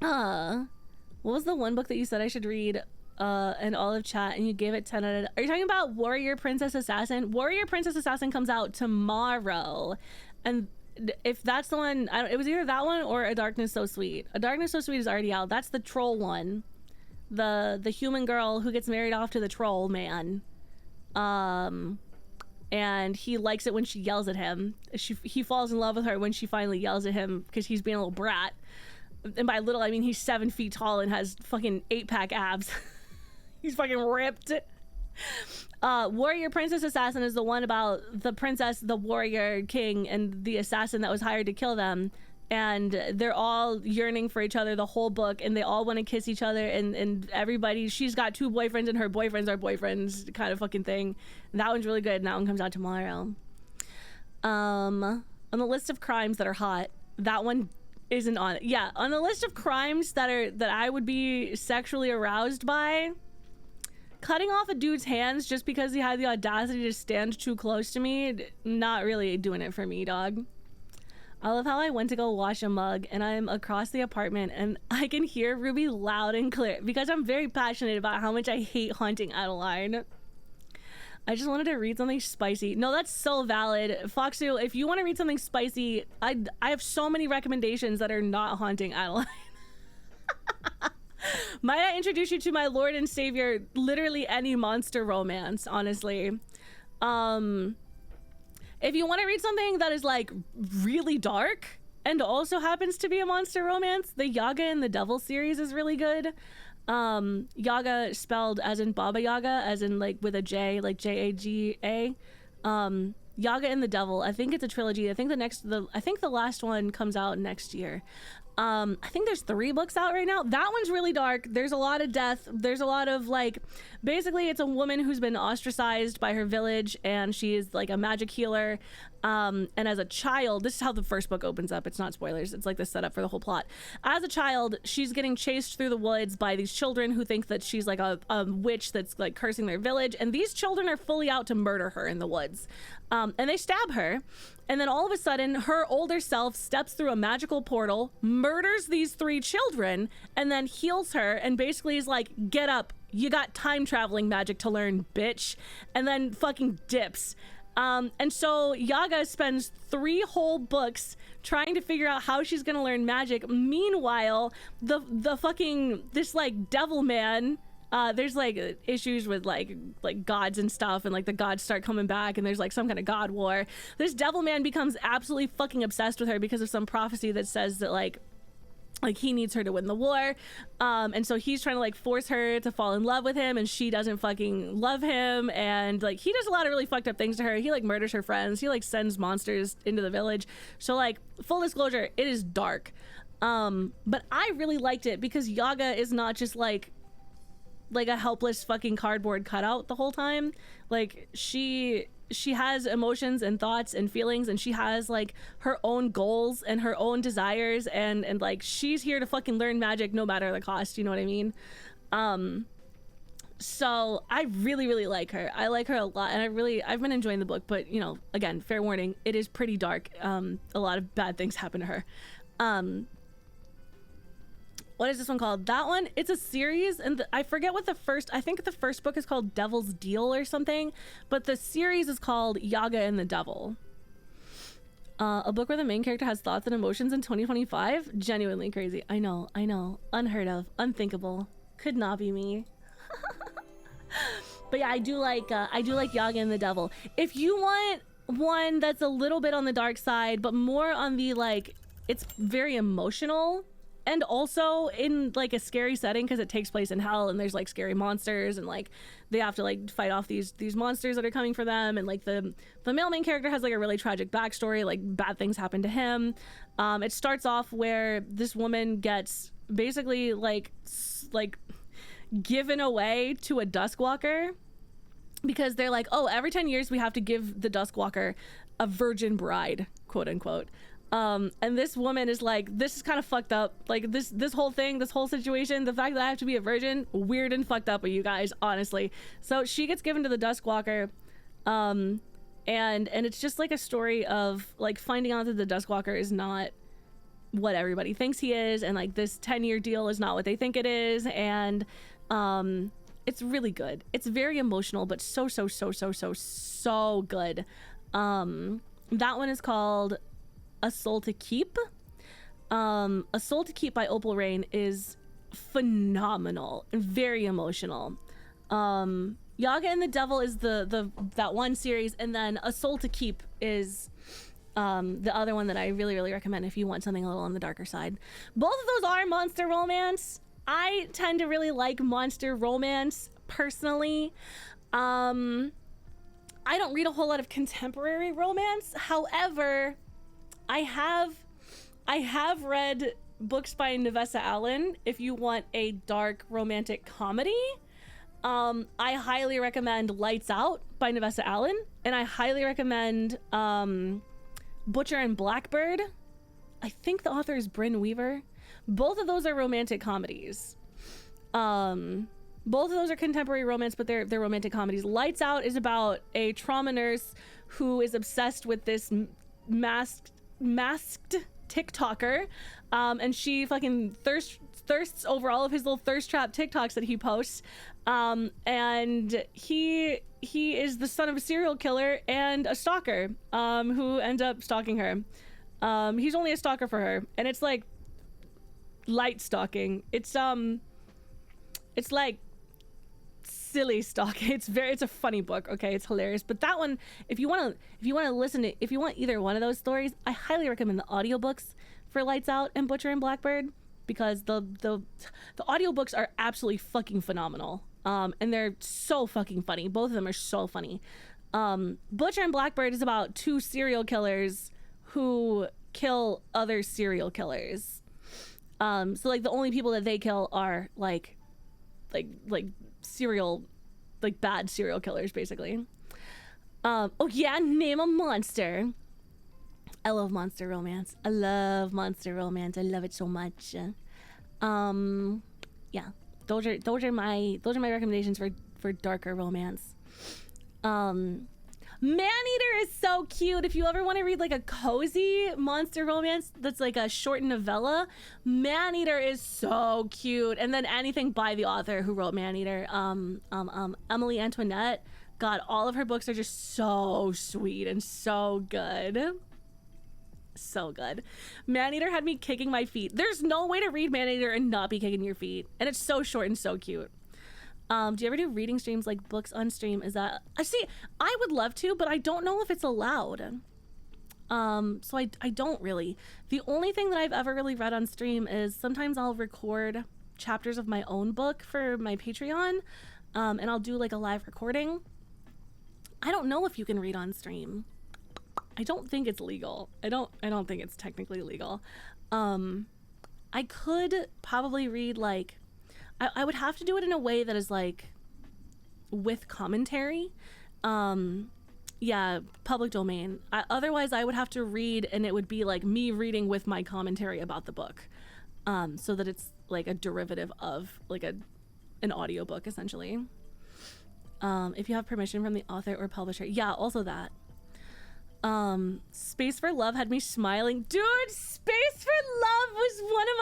What was the one book that you said I should read in all of chat and you gave it 10 out of... Are you talking about Warrior Princess Assassin? Warrior Princess Assassin comes out tomorrow. And if that's the one, it was either that one or A Darkness So Sweet. A Darkness So Sweet is already out. That's the troll one. The human girl who gets married off to the troll man. And he likes it when she yells at him. He falls in love with her when she finally yells at him because he's being a little brat. And by little, I mean he's 7 feet tall and has fucking 8-pack abs. He's fucking ripped. Warrior Princess Assassin is the one about the princess, the warrior king, and the assassin that was hired to kill them. And they're all yearning for each other the whole book, and they all want to kiss each other, and everybody, she's got 2 boyfriends and her boyfriends are boyfriends kind of fucking thing. And that one's really good, and that one comes out tomorrow. On the list of crimes that are hot, that one isn't on it. Yeah, on the list of crimes that I would be sexually aroused by, cutting off a dude's hands just because he had the audacity to stand too close to me, not really doing it for me, dog. I love how I went to go wash a mug and I'm across the apartment and I can hear Ruby loud and clear because I'm very passionate about how much I hate Haunting Adeline. I just wanted to read something spicy. No, that's so valid. Foxu, if you want to read something spicy, I have so many recommendations that are not Haunting Adeline. Might I introduce you to my Lord and Savior, literally any monster romance, honestly. If you want to read something that is like really dark and also happens to be a monster romance, the 𝐬𝐿 and the 𝗏 series is really good. 𝐬𝐿 spelled as in Baba Yaga, as in like with a J, like J-A-G-A. 𝐬𝐿 and the 𝗏. I think it's a trilogy. I think the last one comes out next year. I think there's 3 books out right now. That one's really dark. There's a lot of death. There's a lot of like, basically it's a woman who's been ostracized by her village and she is like a magic healer. And as a child, this is how the first book opens up. It's not spoilers. It's like the setup for the whole plot. As a child, she's getting chased through the woods by these children who think that she's like a witch that's like cursing their village. And these children are fully out to murder her in the woods. And they stab her. And then all of a sudden, her older self steps through a magical portal, murders these 3 children, and then heals her and basically is like, get up. You got time traveling magic to learn, bitch. And then fucking dips. And so 𝐬𝐿 spends 3 whole books trying to figure out how she's gonna learn magic. Meanwhile, the fucking, this like devil man, there's like issues with like gods and stuff, and like the gods start coming back and there's like some kind of god war. This devil man becomes absolutely fucking obsessed with her because of some prophecy that says that like he needs her to win the war. And so he's trying to like force her to fall in love with him, and she doesn't fucking love him, and like he does a lot of really fucked up things to her. He like murders her friends. He like sends monsters into the village. So like, full disclosure, it is dark. But I really liked it because 𝐬𝐿 is not just like a helpless fucking cardboard cutout the whole time. Like she has emotions and thoughts and feelings, and she has like her own goals and her own desires, and like she's here to fucking learn magic no matter the cost, you know what I mean? So I really like her. I like her a lot, and I've been enjoying the book, but you know, again, fair warning, it is pretty dark. A lot of bad things happen to her. What is this one called? That one, it's a series, and I forget what I think the first book is called Devil's Deal or something, but the series is called 𝐬𝐿 and the 𝗏. A book where the main character has thoughts and emotions in 2025? Genuinely crazy. I know. Unheard of. Unthinkable. Could not be me. But yeah, I do like 𝐬𝐿 and the 𝗏. If you want one that's a little bit on the dark side, but more on the like, it's very emotional, and also in like a scary setting because it takes place in hell and there's like scary monsters and like they have to like fight off these monsters that are coming for them, and like the male main character has like a really tragic backstory, like bad things happen to him. It starts off where this woman gets basically like given away to a Duskwalker because they're like, oh, every 10 years we have to give the Duskwalker a virgin bride, quote unquote. And this woman is like, this is kind of fucked up. Like this whole thing, this whole situation, the fact that I have to be a virgin, weird and fucked up with you guys, honestly. So she gets given to the Duskwalker, and it's just like a story of like finding out that the Duskwalker is not what everybody thinks he is, and like this 10-year deal is not what they think it is, and it's really good. It's very emotional, but so good. That one is called A Soul to Keep. A Soul to Keep by 𝗶𝗶𝗶 is phenomenal and very emotional. 𝐬𝐭𝐝 and the Devil is that one series, and then A Soul to Keep is the other one that I really recommend if you want something a little on the darker side. Both of those are monster romance. I tend to really like monster romance personally. I don't read a whole lot of contemporary romance. However, I have read books by 𝗏𝐻𝐶 Allen if you want a dark romantic comedy. I highly recommend Lights Out by 𝗏𝐻𝐶 Allen, and I highly recommend Butcher and Blackbird. I think the author is Brynne Weaver. Both of those are romantic comedies. Both of those are contemporary romance, but they're romantic comedies. Lights Out is about a trauma nurse who is obsessed with this masked TikToker, and she fucking thirsts over all of his little thirst trap TikToks that he posts, and he is the son of a serial killer and a stalker, who ends up stalking her. He's only a stalker for her, and it's like light stalking. It's like silly stalking. It's a funny book. Okay, it's hilarious. But that one, if you want either one of those stories, I highly recommend the audiobooks for Lights Out and Butcher and Blackbird, because the audiobooks are absolutely fucking phenomenal. And they're so fucking funny. Both of them are so funny. Butcher and Blackbird is about two serial killers who kill other serial killers. So like the only people that they kill are like bad serial killers, basically. Oh yeah, name a monster. I love monster romance. I love it so much. Yeah, those are my recommendations for darker romance. Maneater is so cute. If you ever want to read like a cozy monster romance that's like a short novella, Maneater is so cute. And then anything by the author who wrote Maneater, Emily Antoinette. God, all of her books are just so sweet and so good. So good. Maneater had me kicking my feet. There's no way to read Maneater and not be kicking your feet. And it's so short and so cute. Do you ever do reading streams, like books on stream? Is that, I would love to, but I don't know if it's allowed. So I don't really. The only thing that I've ever really read on stream is sometimes I'll record chapters of my own book for my Patreon, and I'll do like a live recording. I don't know if you can read on stream. I don't think it's legal. I don't think it's technically legal. I could probably read like, I would have to do it in a way that is like with commentary. Yeah, public domain. Otherwise I would have to read, and it would be like me reading with my commentary about the book, so that it's like a derivative of like an audiobook essentially. If you have permission from the author or publisher. Yeah, also that. Space for Love had me smiling. Dude, Space for Love was one of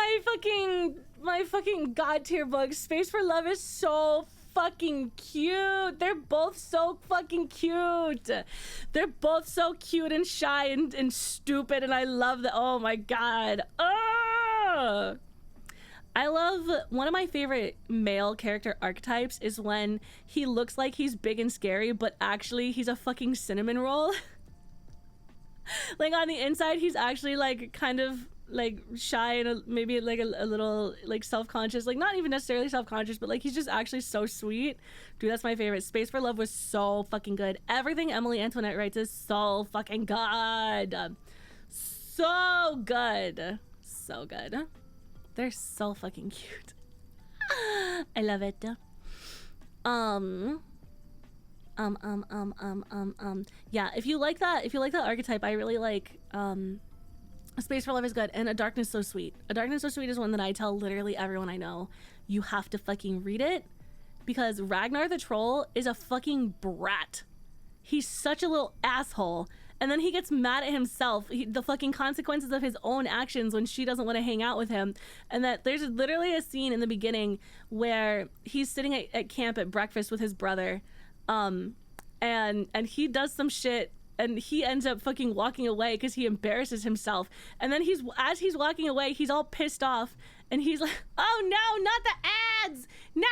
my fucking god tier books. Space for Love is so fucking cute. They're both so fucking cute. They're both so cute and shy and stupid, and I love that. Oh my god. Oh! I love, one of my favorite male character archetypes is when he looks like he's big and scary, but actually he's a fucking cinnamon roll. Like on the inside, he's actually like kind of like shy and maybe like a little like self-conscious, like not even necessarily self-conscious, but like he's just actually so sweet. Dude, that's my favorite. Space for Love was so fucking good. Everything Emily Antoinette writes is so fucking good. So good. So good. They're so fucking cute. I love it. Yeah, if you like that archetype, I really like Space for Love is good, and A Darkness So Sweet. A Darkness So Sweet is one that I tell literally everyone I know, you have to fucking read it, because Ragnar the Troll is a fucking brat. He's such a little asshole, and then he gets mad at himself, the fucking consequences of his own actions when she doesn't want to hang out with him. And that there's literally a scene in the beginning where he's sitting at camp at breakfast with his brother, and he does some shit, and he ends up fucking walking away because he embarrasses himself. And then as he's walking away, he's all pissed off, and he's like, oh no, not the ads, no.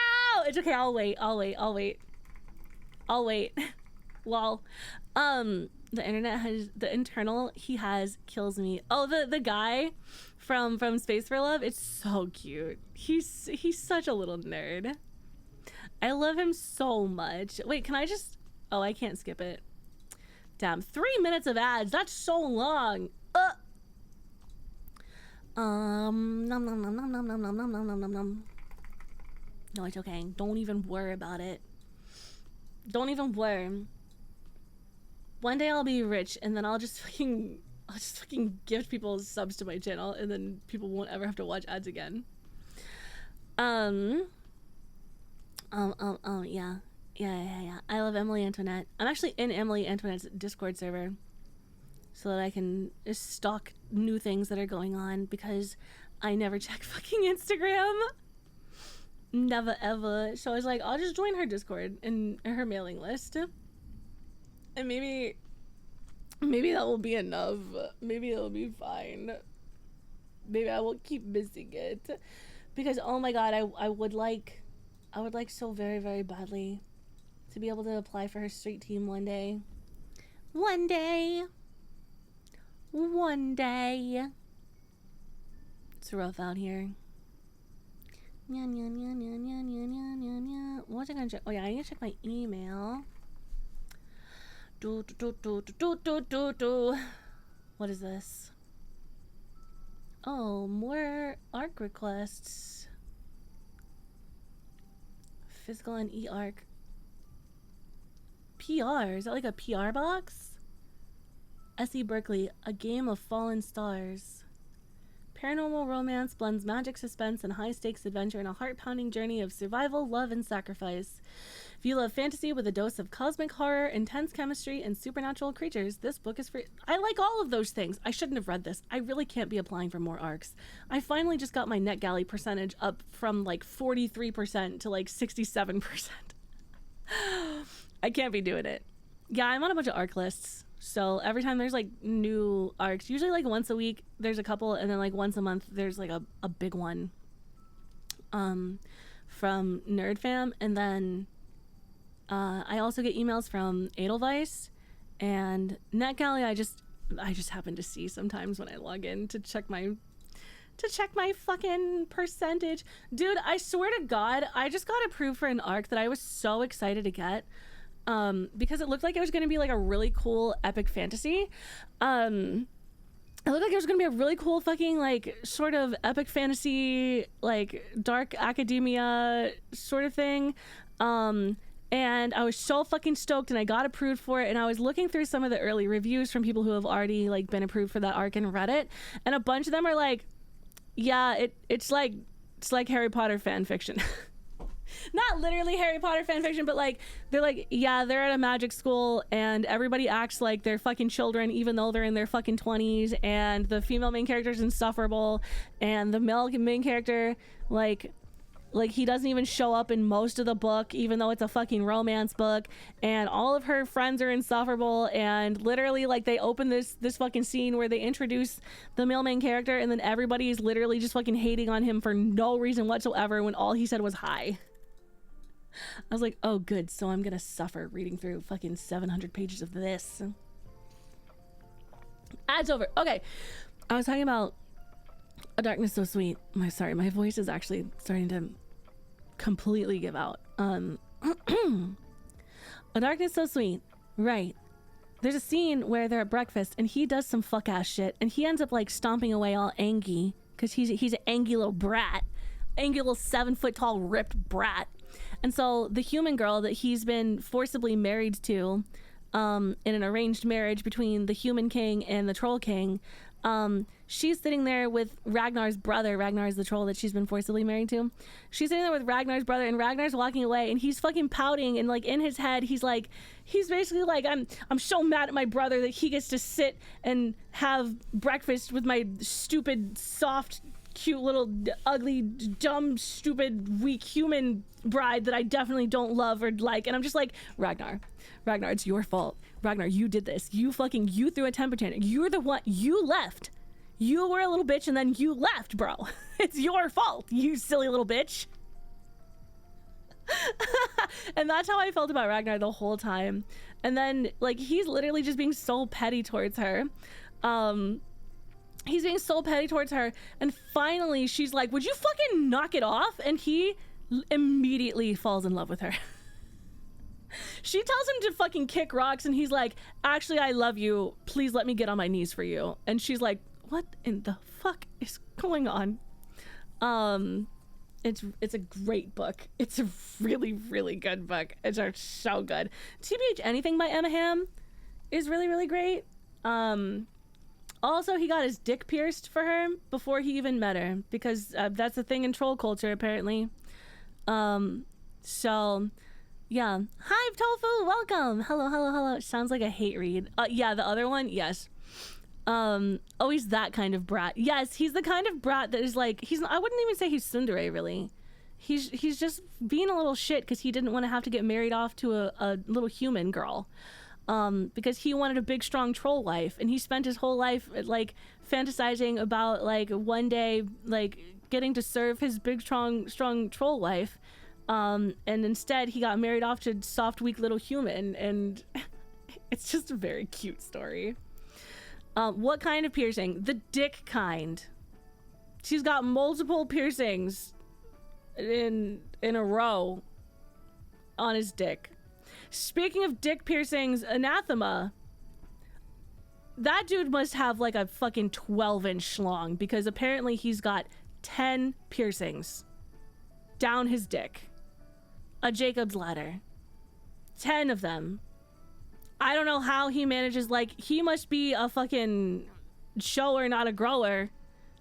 It's okay, I'll wait. Lol. The internet has, the internal he has kills me. Oh, the guy from Space for Love, it's so cute. He's such a little nerd. I love him so much. Wait, can I just, oh, I can't skip it. Damn, 3 minutes of ads, that's so long. Nom nom nom nom nom nom nom nom nom nom nom nom. No, it's okay, don't even worry about it. Don't even worry. One day I'll be rich, and then I'll just fucking gift people subs to my channel, and then people won't ever have to watch ads again. Yeah. I love Emily Antoinette. I'm actually in Emily Antoinette's Discord server, so that I can just stalk new things that are going on, because I never check fucking Instagram. Never ever. So I was like, I'll just join her Discord and her mailing list. And maybe that will be enough. Maybe it'll be fine. Maybe I will keep missing it, because oh my god, I would like so very, very badly to be able to apply for her street team one day. One day. It's rough out here. What was I gonna check? Oh yeah, I need to check my email. What is this? Oh, more ARC requests. Physical and e-ARC. PR? Is that like a PR box? 𝐸 Berkeley, A Game of Fallen Stars. Paranormal romance blends magic, suspense, and high-stakes adventure in a heart-pounding journey of survival, love, and sacrifice. If you love fantasy with a dose of cosmic horror, intense chemistry, and supernatural creatures, this book is for... I like all of those things. I shouldn't have read this. I really can't be applying for more ARCs. I finally just got my NetGalley percentage up from like 43% to like 67%. I can't be doing it. Yeah, I'm on a bunch of ARC lists. So every time there's like new ARCs, usually like once a week there's a couple, and then like once a month there's like a big one from Nerd Fam. And then I also get emails from Edelweiss and NetGalley. I just happen to see sometimes when I log in to check my fucking percentage. Dude, I swear to God, I just got approved for an ARC that I was so excited to get. Because it looked like it was going to be like a really cool epic fantasy. It looked like it was going to be a really cool fucking like sort of epic fantasy, like dark academia sort of thing. And I was so fucking stoked, and I got approved for it. And I was looking through some of the early reviews from people who have already like been approved for that ARC and read it. And a bunch of them are like, yeah, it's like Harry Potter fan fiction. Not literally Harry Potter fanfiction, but like they're like, yeah, they're at a magic school and everybody acts like they're fucking children even though they're in their fucking 20s, and the female main character is insufferable, and the male main character like he doesn't even show up in most of the book even though it's a fucking romance book, and all of her friends are insufferable, and literally like they open this fucking scene where they introduce the male main character, and then everybody is literally just fucking hating on him for no reason whatsoever when all he said was hi. I was like, oh good, so I'm gonna suffer reading through fucking 700 pages of this. Ads over. Okay, I was talking about A darkness so sweet. Sorry, my voice is actually starting to completely give out. A darkness so sweet. Right. There's a scene where they're at breakfast and he does some fuck ass shit and he ends up like stomping away all angy because he's an angy little brat. Angy little 7 foot tall ripped brat. And so the human girl that he's been forcibly married to in an arranged marriage between the human king and the troll king, she's sitting there with Ragnar's brother. Ragnar's the troll that she's been forcibly married to. She's sitting there with Ragnar's brother and Ragnar's walking away and he's fucking pouting and like in his head he's basically like, I'm so mad at my brother that he gets to sit and have breakfast with my stupid, soft, cute little ugly, dumb, stupid, weak human bride that I definitely don't love or like. And I'm just like, Ragnar, it's your fault. Ragnar, you did this. You threw a temper tantrum. You're the one. You left. You were a little bitch and then you left, bro. It's your fault, you silly little bitch. And that's how I felt about Ragnar the whole time. And then like he's literally just being so petty towards her. He's being so petty towards her, and finally she's like, would you fucking knock it off? And he immediately falls in love with her. She tells him to fucking kick rocks and he's like, actually, I love you, please let me get on my knees for you. And she's like, what in the fuck is going on? It's a great book. It's a really, really good book. It's so good. TBH anything by 𝗏 is really, really great. Also, he got his dick pierced for her before he even met her because that's a thing in troll culture, apparently. So, yeah. Hi, Tofu, welcome. Hello. Sounds like a hate read. Yeah, the other one, yes. Oh, he's that kind of brat. Yes, he's the kind of brat that is like, I wouldn't even say he's tsundere, really. He's just being a little shit because he didn't want to have to get married off to a little human girl. Because he wanted a big strong troll wife and he spent his whole life like fantasizing about like one day like getting to serve his big strong troll wife, and instead he got married off to soft weak little human, and it's just a very cute story. What kind of piercing? The dick kind. She's got multiple piercings in a row on his dick. Speaking of dick piercings, anathema. That dude must have like a fucking 12-inch schlong because apparently he's got 10 piercings down his dick. A Jacob's ladder. 10 of them. I don't know how he manages, like, he must be a fucking shower, not a grower,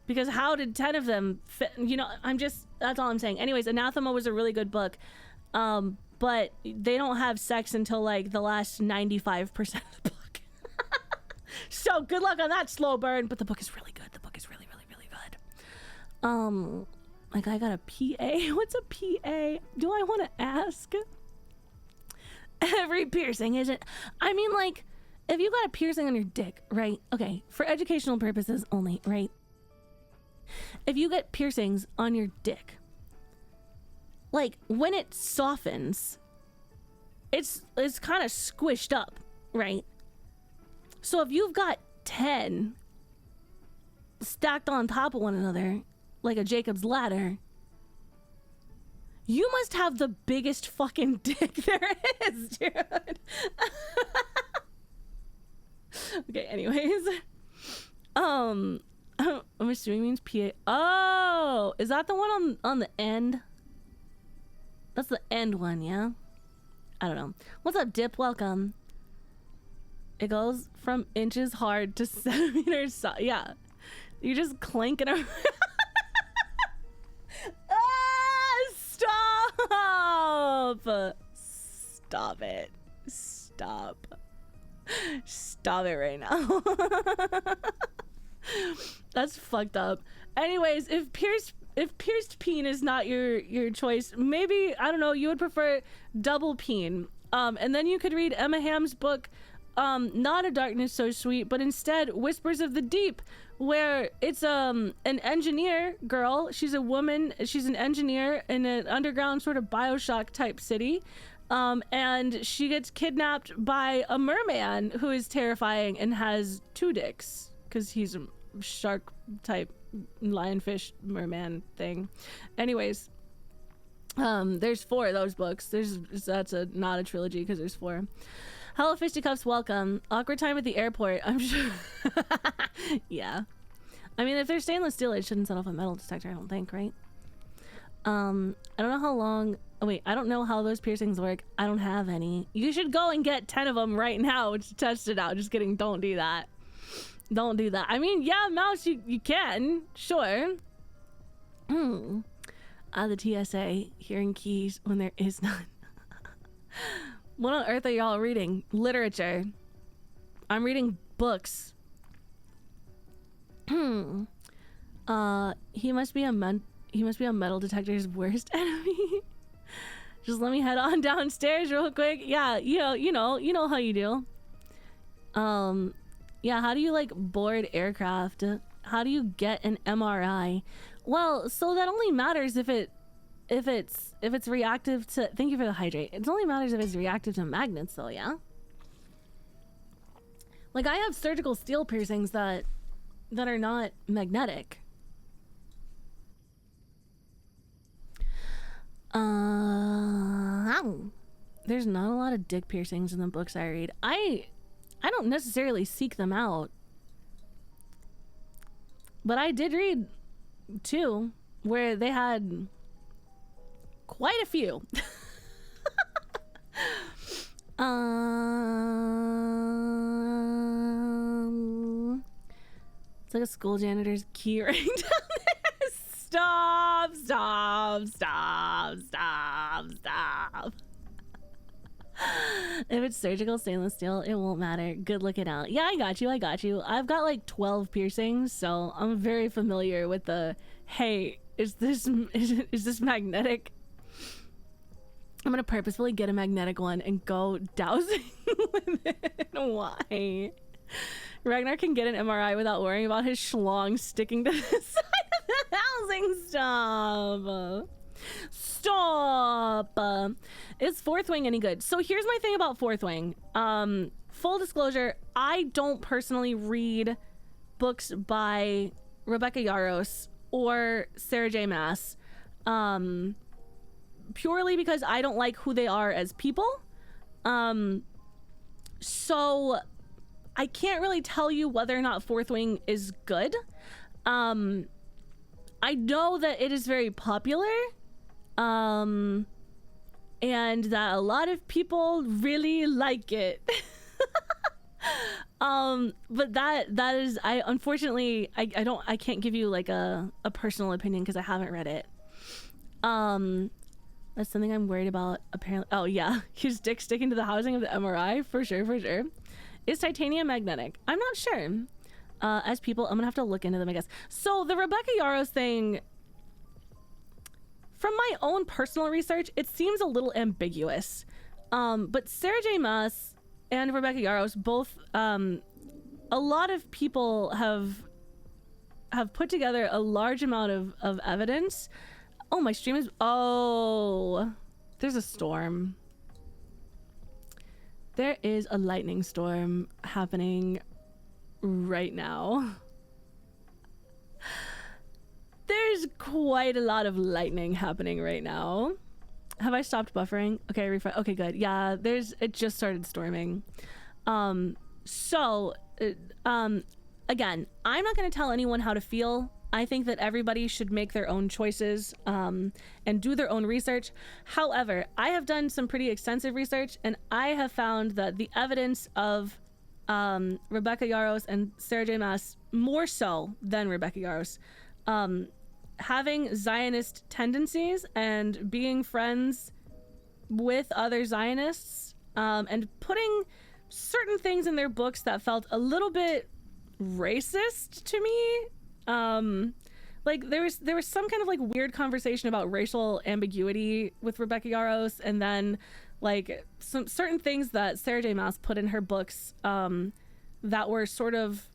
because how did 10 of them fit? You know, that's all I'm saying. Anyways, Anathema was a really good book. But they don't have sex until like the last 95% of the book. So good luck on that, slow burn. But the book is really good. The book is really, really, really good. Like I got a PA. What's a PA? Do I want to ask? Every piercing isn't. I mean, like, if you got a piercing on your dick, right? Okay, for educational purposes only, right? If you get piercings on your dick, like when it softens, it's kind of squished up, right? So if you've got 10 stacked on top of one another like a Jacob's ladder, you must have the biggest fucking dick there is, dude. Okay, anyways. I'm assuming it means PA. Oh, is that the one on the end? That's the end one, yeah? I don't know. What's up, Dip? Welcome. It goes from inches hard to centimeters soft. Yeah. You're just clanking around. Stop! Stop it. Stop. Stop it right now. That's fucked up. Anyways, if pierced peen is not your choice, maybe, I don't know, you would prefer double peen. And then you could read Emma Hamm's book, not A Darkness So Sweet, but instead Whispers of the Deep, where it's an engineer girl. She's a woman. She's an engineer in an underground sort of BioShock type city. And she gets kidnapped by a merman who is terrifying and has 2 dicks because he's shark type lionfish merman thing. Anyways, there's 4 of those books. That's not a trilogy because there's 4. Hello, fisticuffs, welcome. Awkward time at the airport, I'm sure. Yeah. I mean, if they're stainless steel, it shouldn't set off a metal detector, I don't think, right? I don't know how long... Oh, wait, I don't know how those piercings work. I don't have any. You should go and get 10 of them right now to test it out. Just kidding, don't do that. Don't do that. I mean, yeah, mouse, you can. Sure. The TSA, hearing keys when there is none. What on earth are y'all reading? Literature. I'm reading books. He must be a metal detector's worst enemy. Just let me head on downstairs real quick. Yeah, you know how you do. Yeah, how do you like board aircraft? How do you get an MRI? Well, so that only matters if it's reactive to, thank you for the hydrate. It only matters if it's reactive to magnets though, yeah? Like I have surgical steel piercings that are not magnetic. There's not a lot of dick piercings in the books I read. I don't necessarily seek them out. But I did read 2 where they had quite a few. It's like a school janitor's key ring down there. Stop. If it's surgical stainless steel, it won't matter. Good looking out. Yeah, I got you. I've got like 12 piercings, so I'm very familiar with the, hey, is this magnetic? I'm gonna purposefully get a magnetic one and go dousing with it. Why? Ragnar can get an MRI without worrying about his schlong sticking to the side of the housing. Stop. Is Fourth Wing any good? So here's my thing about Fourth Wing. Full disclosure, I don't personally read books by Rebecca Yarros or Sarah J. Maas, purely because I don't like who they are as people. So I can't really tell you whether or not Fourth Wing is good. I know that it is very popular, and that a lot of people really like it. But that is, unfortunately I can't give you like a personal opinion because I haven't read it. That's something I'm worried about apparently. Oh yeah, his dick sticking to the housing of the MRI, for sure. Is titanium magnetic? I'm not sure. As people, I'm gonna have to look into them, I guess. So the Rebecca Yarros thing, from my own personal research, it seems a little ambiguous. But Sarah J. Maas and Rebecca Yarros both, a lot of people have put together a large amount of evidence. Oh, my stream is, oh, there's a storm. There is a lightning storm happening right now. There's quite a lot of lightning happening right now. Have I stopped buffering? Okay, refresh. Okay, good. Yeah, it just started storming. Again, I'm not going to tell anyone how to feel. I think that everybody should make their own choices and do their own research. However, I have done some pretty extensive research, and I have found that the evidence of Rebecca Yarros and Sarah J. Maas, more so than Rebecca Yarros, having Zionist tendencies and being friends with other Zionists, and putting certain things in their books that felt a little bit racist to me. Like there was some kind of like weird conversation about racial ambiguity with Rebecca Yarros, and then like some certain things that Sarah J. Maas put in her books that were sort of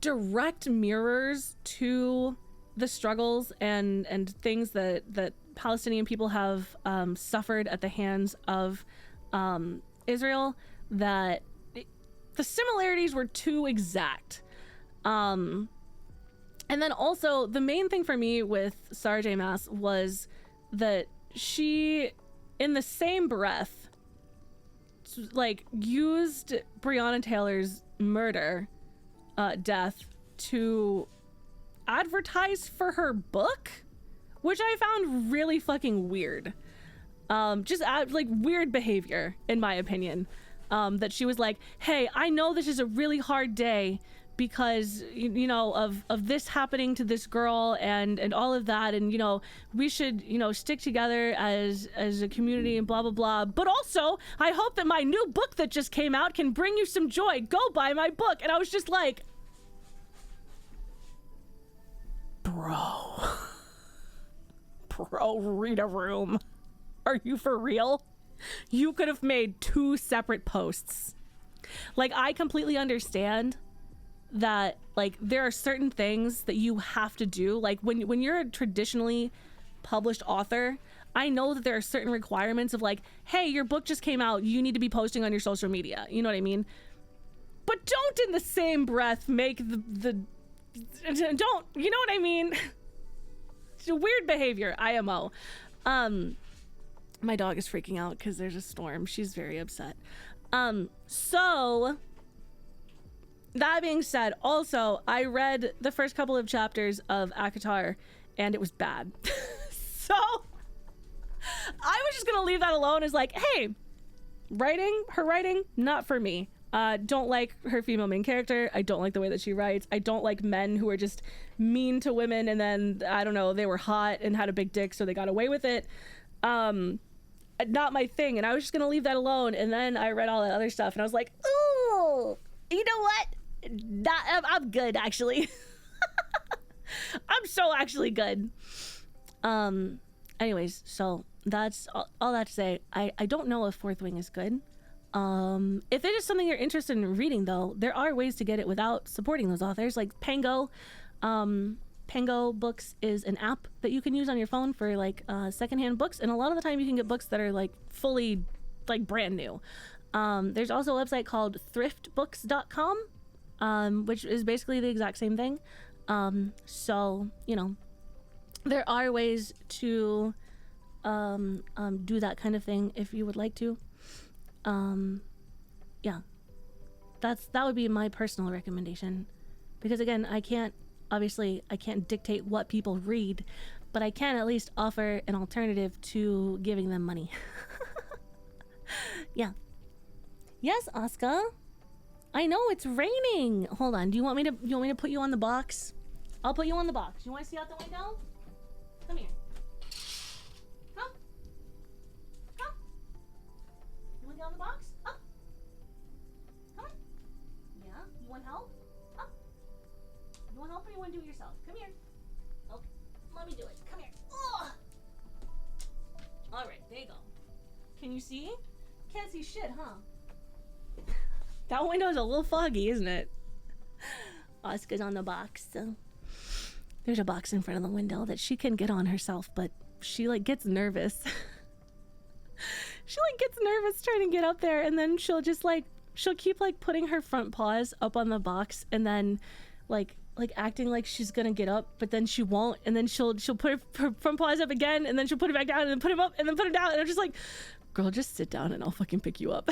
direct mirrors to the struggles and things that Palestinian people have suffered at the hands of Israel, that the similarities were too exact. And then also the main thing for me with Sarah J. Maas was that she, in the same breath, like used Breonna Taylor's death to advertise for her book, which I found really fucking weird. Like weird behavior, in my opinion. That she was like, hey, I know this is a really hard day because, you know, of this happening to this girl and all of that, and, you know, we should, you know, stick together as a community and blah blah blah, but also I hope that my new book that just came out can bring you some joy. Go buy my book. And I was just like, bro, read a room. Are you for real? You could have made 2 separate posts. Like, I completely understand that, like, there are certain things that you have to do. Like, when you're a traditionally published author, I know that there are certain requirements of like, hey, your book just came out, you need to be posting on your social media. You know what I mean? But don't in the same breath make don't, you know what I mean? It's a weird behavior, IMO. My dog is freaking out because there's a storm. She's very upset. So that being said, also, I read the first couple of chapters of 𝐸 and it was bad. So I was just gonna leave that alone as like, hey, her writing, not for me. Don't like her female main character. I don't like the way that she writes. I don't like men who are just mean to women and then, I don't know, they were hot and had a big dick so they got away with it. Not my thing, and I was just gonna leave that alone. And then I read all that other stuff and I was like, ooh, you know what? I'm good, actually. I'm so actually good. Anyways, so that's all that to say. I don't know if Fourth Wing is good. If it is something you're interested in reading, though, there are ways to get it without supporting those authors, like Pango. Pango Books is an app that you can use on your phone for like secondhand books, and a lot of the time you can get books that are like fully like brand new. There's also a website called thriftbooks.com, which is basically the exact same thing. So, you know, there are ways to do that kind of thing if you would like to. Yeah, that would be my personal recommendation, because again, I can't dictate what people read, but I can at least offer an alternative to giving them money. Yeah. Yes, Oscar. I know it's raining. Hold on. Do you want me to put you on the box? I'll put you on the box. You want to see out the window? Come here. Come. Come. You want to get on the box? Up. Come on. Yeah. You want help? Up. You want help or you want to do it yourself? Come here. Okay. Let me do it. Come here. Ugh. All right. There you go. Can you see? Can't see shit, huh? That window is a little foggy, isn't it? Oscar's on the box. So there's a box in front of the window that she can get on herself, but she like gets nervous. She like gets nervous trying to get up there, and then she'll keep like putting her front paws up on the box, and then like acting like she's gonna get up, but then she won't, and then she'll put her front paws up again, and then she'll put it back down, and then put him up, and then put him down, and I'm just like, girl, just sit down and I'll fucking pick you up.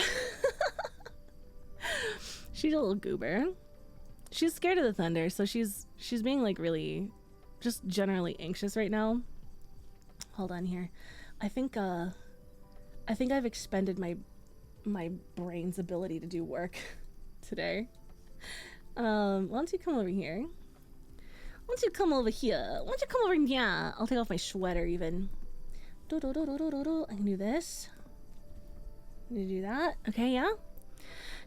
She's a little goober. She's scared of the thunder, so she's being like really just generally anxious right now. Hold on here. I think I've expended my brain's ability to do work today. Why don't you come over here? Why don't you come over here? Why don't you come over here? I'll take off my sweater even. I can do this. I'm gonna do that. Okay, yeah?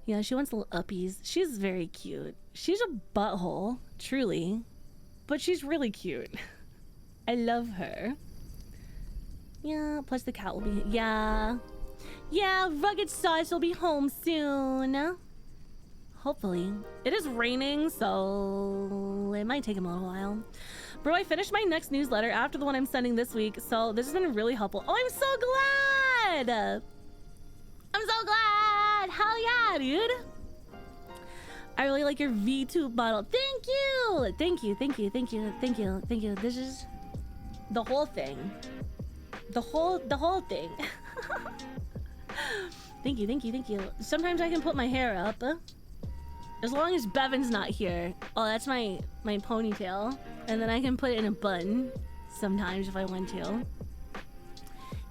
Yeah, she wants little uppies. She's very cute. She's a butthole, truly. But she's really cute. I love her. Yeah, plus the cat will be... Yeah. Yeah, Rugged Sauce will be home soon. Hopefully. It is raining, so it might take him a little while. Bro, I finished my next newsletter after the one I'm sending this week, so this has been really helpful. Oh, I'm so glad! I'm so glad! Hell yeah, dude! I really like your VTube model. Thank you. Thank you. Thank you. Thank you. Thank you. Thank you. This is the whole thing. The whole thing. Thank you. Thank you. Thank you. Sometimes I can put my hair up. As long as Bevan's not here. Oh, that's my ponytail. And then I can put it in a bun sometimes if I want to.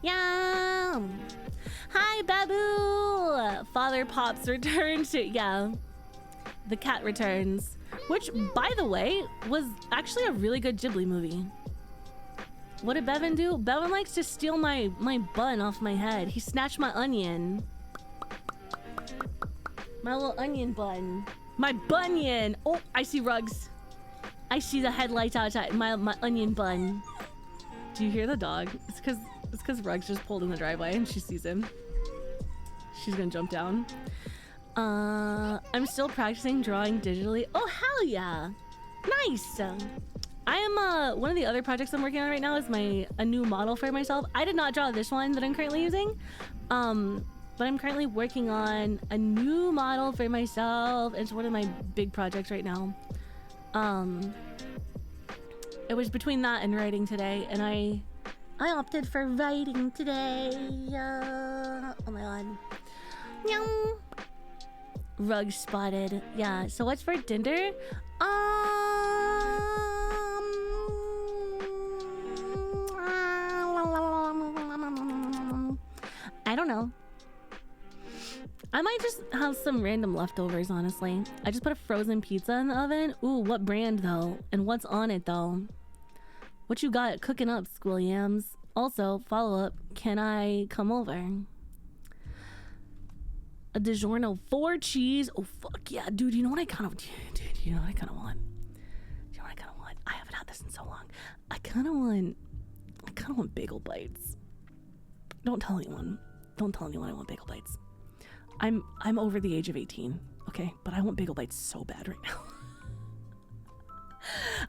Yeah. Hi, Babu. Father Pop's return to, yeah. The Cat Returns. Which, by the way, was actually a really good Ghibli movie. What did Bevan do? Bevan likes to steal my bun off my head. He snatched my onion. My little onion bun. My bunion. Oh, I see rugs. I see the headlights outside. My onion bun. Do you hear the dog? It's because Rugs just pulled in the driveway and she sees him. She's gonna jump down. I'm still practicing drawing digitally. Oh, hell yeah. Nice. I am, one of the other projects I'm working on right now is a new model for myself. I did not draw this one that I'm currently using. But I'm currently working on a new model for myself. It's one of my big projects right now. It was between that and writing today, and I opted for writing today. Oh my god. Meow. Rug spotted. Yeah, so what's for dinner? I don't know. I might just have some random leftovers, honestly. I just put a frozen pizza in the oven. Ooh, what brand though? And what's on it though? What you got cooking up, Squirrel Yams? Also, follow up, can I come over? A DiGiorno 4 cheese. Oh fuck yeah, dude. You know what I kind of, dude. You know what I kind of want. You know what I kind of want. I haven't had this in so long. I kind of want bagel bites. Don't tell anyone. Don't tell anyone I want bagel bites. I'm over the age of 18, okay? But I want bagel bites so bad right now.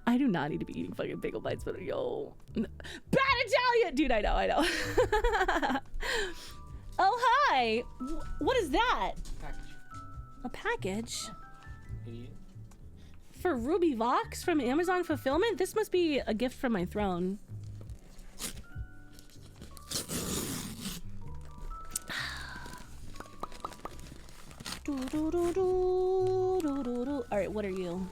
I do not need to be eating fucking bagel bites, but yo, bad Italian, dude. I know. Oh hi, what is that? A package? Idiot. For Ruby Voxx from Amazon Fulfillment? This must be a gift from my throne. All right, what are you?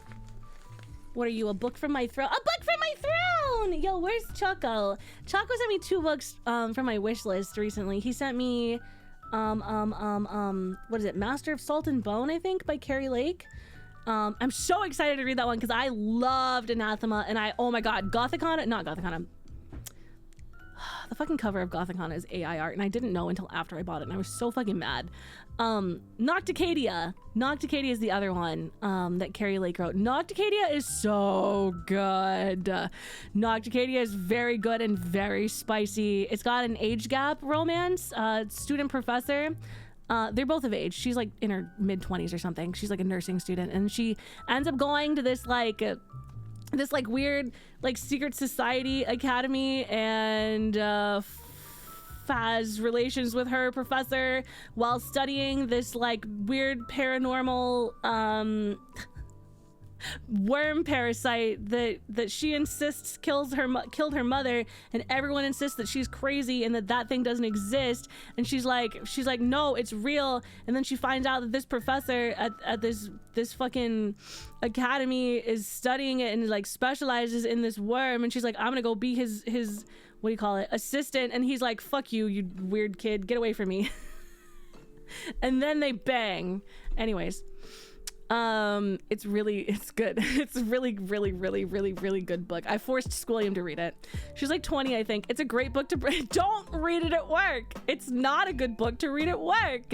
What are you? A book from my throne? A book from my throne! Yo, where's Choco? Choco sent me 2 books from my wish list recently. He sent me what is it? Master of Salt and Bone, I think, by Carrie Lake. I'm so excited to read that one because I loved Anathema, and oh my god, Gothicana, not Gothicana. The fucking cover of Gothicana is AI art, and I didn't know until after I bought it, and I was so fucking mad. 𝗫𝐸𝐸. 𝗫𝐸𝐸𝐸 is the other one that Carrie Lake wrote. 𝗫𝐸𝐸𝐸 is so good. 𝗫𝐸𝐸𝐸 is very good and very spicy. It's got an age gap romance. Student professor. They're both of age. She's like in her mid-20s or something. She's like a nursing student, and she ends up going to this weird like secret society academy, and has relations with her professor while studying this like weird paranormal worm parasite that she insists killed her mother, and everyone insists that she's crazy and that thing doesn't exist, and she's like no, it's real. And then she finds out that this professor at this fucking academy is studying it and like specializes in this worm, and she's like, I'm gonna go be his what do you call it, assistant, and he's like, fuck you, you weird kid, get away from me. And then they bang. Anyways, it's good. It's a really good book. I forced Squilliam to read it. She's like 20, I think. It's a great book to don't read it at work. It's not a good book to read at work.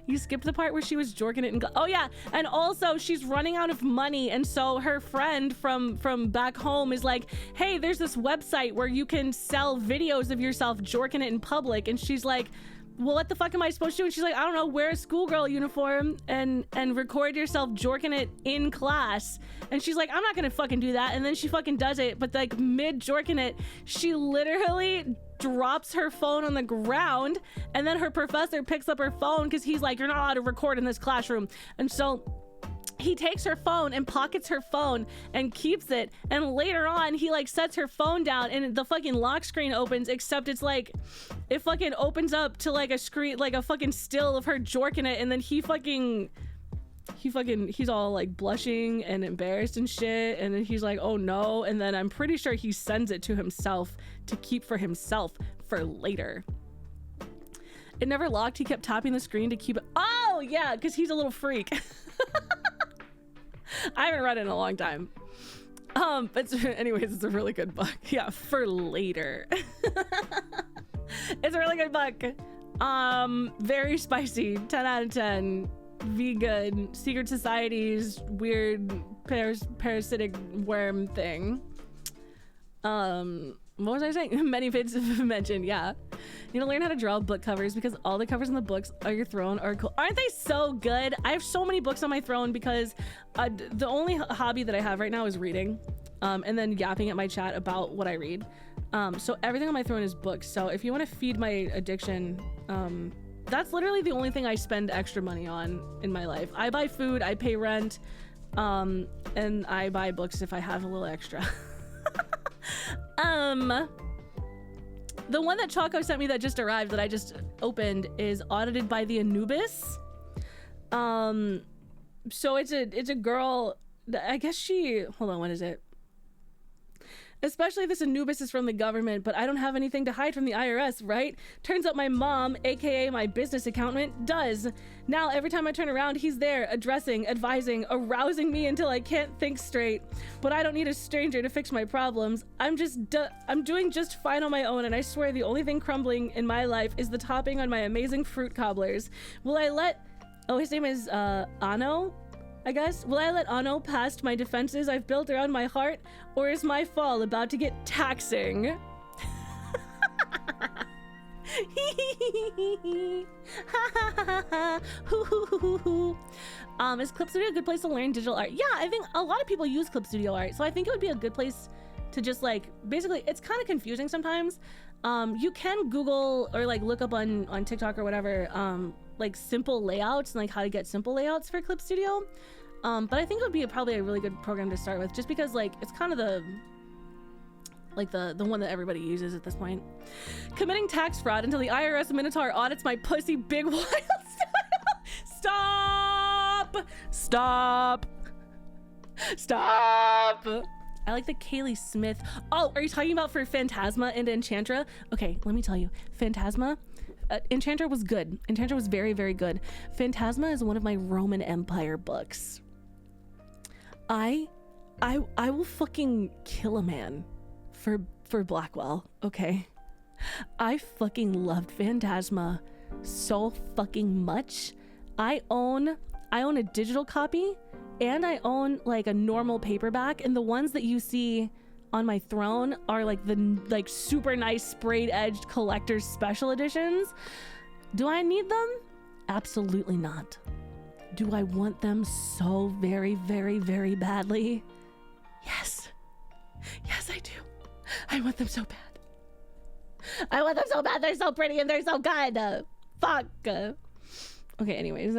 You skipped the part where she was jorking it and oh yeah, and also she's running out of money, and so her friend from back home is like, hey, there's this website where you can sell videos of yourself jorking it in public, and she's like, well, what the fuck am I supposed to do? And she's like, I don't know, wear a schoolgirl uniform and record yourself jorking it in class. And she's like, I'm not gonna fucking do that. And then she fucking does it, but like mid jorking it, she literally drops her phone on the ground, and then her professor picks up her phone because he's like, you're not allowed to record in this classroom. And so he takes her phone and pockets her phone and keeps it, and later on he like sets her phone down and the fucking lock screen opens, except it's like it fucking opens up to like a screen, like a fucking still of her jorking it, and then he's all like blushing and embarrassed and shit, and then he's like, oh no, and then I'm pretty sure he sends it to himself to keep for himself for later. It never locked. He kept tapping the screen to keep it. Oh yeah, because he's a little freak. I haven't read it in a long time. But anyways, it's a really good book. Yeah, for later. It's a really good book. Very spicy. 10 out of 10. Vegan. Secret societies. Weird parasitic worm thing. What was I saying? Many vids mentioned. Yeah. You know, learn how to draw book covers because all the covers in the books on your throne are cool. Aren't they so good? I have so many books on my throne because the only hobby that I have right now is reading, and then yapping at my chat about what I read. So everything on my throne is books. So if you want to feed my addiction, that's literally the only thing I spend extra money on in my life. I buy food, I pay rent, and I buy books if I have a little extra. The one that Choco sent me that just arrived that I just opened is Audited by the Anubis. So it's a girl, I guess she, hold on, what is it? Especially this Anubis is from the government, but I don't have anything to hide from the IRS, right? Turns out my mom, aka my business accountant, does. Now every time I turn around, he's there, addressing, advising, arousing me until I can't think straight. But I don't need a stranger to fix my problems. I'm doing just fine on my own, and I swear the only thing crumbling in my life is the topping on my amazing fruit cobblers. Will I let, oh, his name is Ano, I guess. Will I let Ano past my defenses I've built around my heart, or is my fall about to get taxing? Is Clip Studio a good place to learn digital art? Yeah, I think a lot of people use Clip Studio art, so I think it would be a good place to just like, basically, it's kind of confusing sometimes. You can Google or like look up on TikTok or whatever, like simple layouts and like how to get simple layouts for Clip Studio. But I think it would be probably a really good program to start with, just because like it's kind of the one that everybody uses at this point. Committing tax fraud until the IRS Minotaur audits my pussy big wild style. Stop. I like the Kaylee Smith. Oh, are you talking about for Phantasma and Enchantra? Okay, let me tell you, Phantasma, Enchantra was good. Enchantra was very, very good. Phantasma is one of my Roman Empire books. I will fucking kill a man for Blackwell, okay? I fucking loved Phantasma so fucking much. I own a digital copy and I own like a normal paperback, and the ones that you see on my throne are like the super nice sprayed edged collector's special editions. Do I need them? Absolutely not. Do I want them so very, very, very badly? Yes. Yes, I do. I want them so bad. I want them so bad. They're so pretty and they're so good. Fuck. Okay, anyways.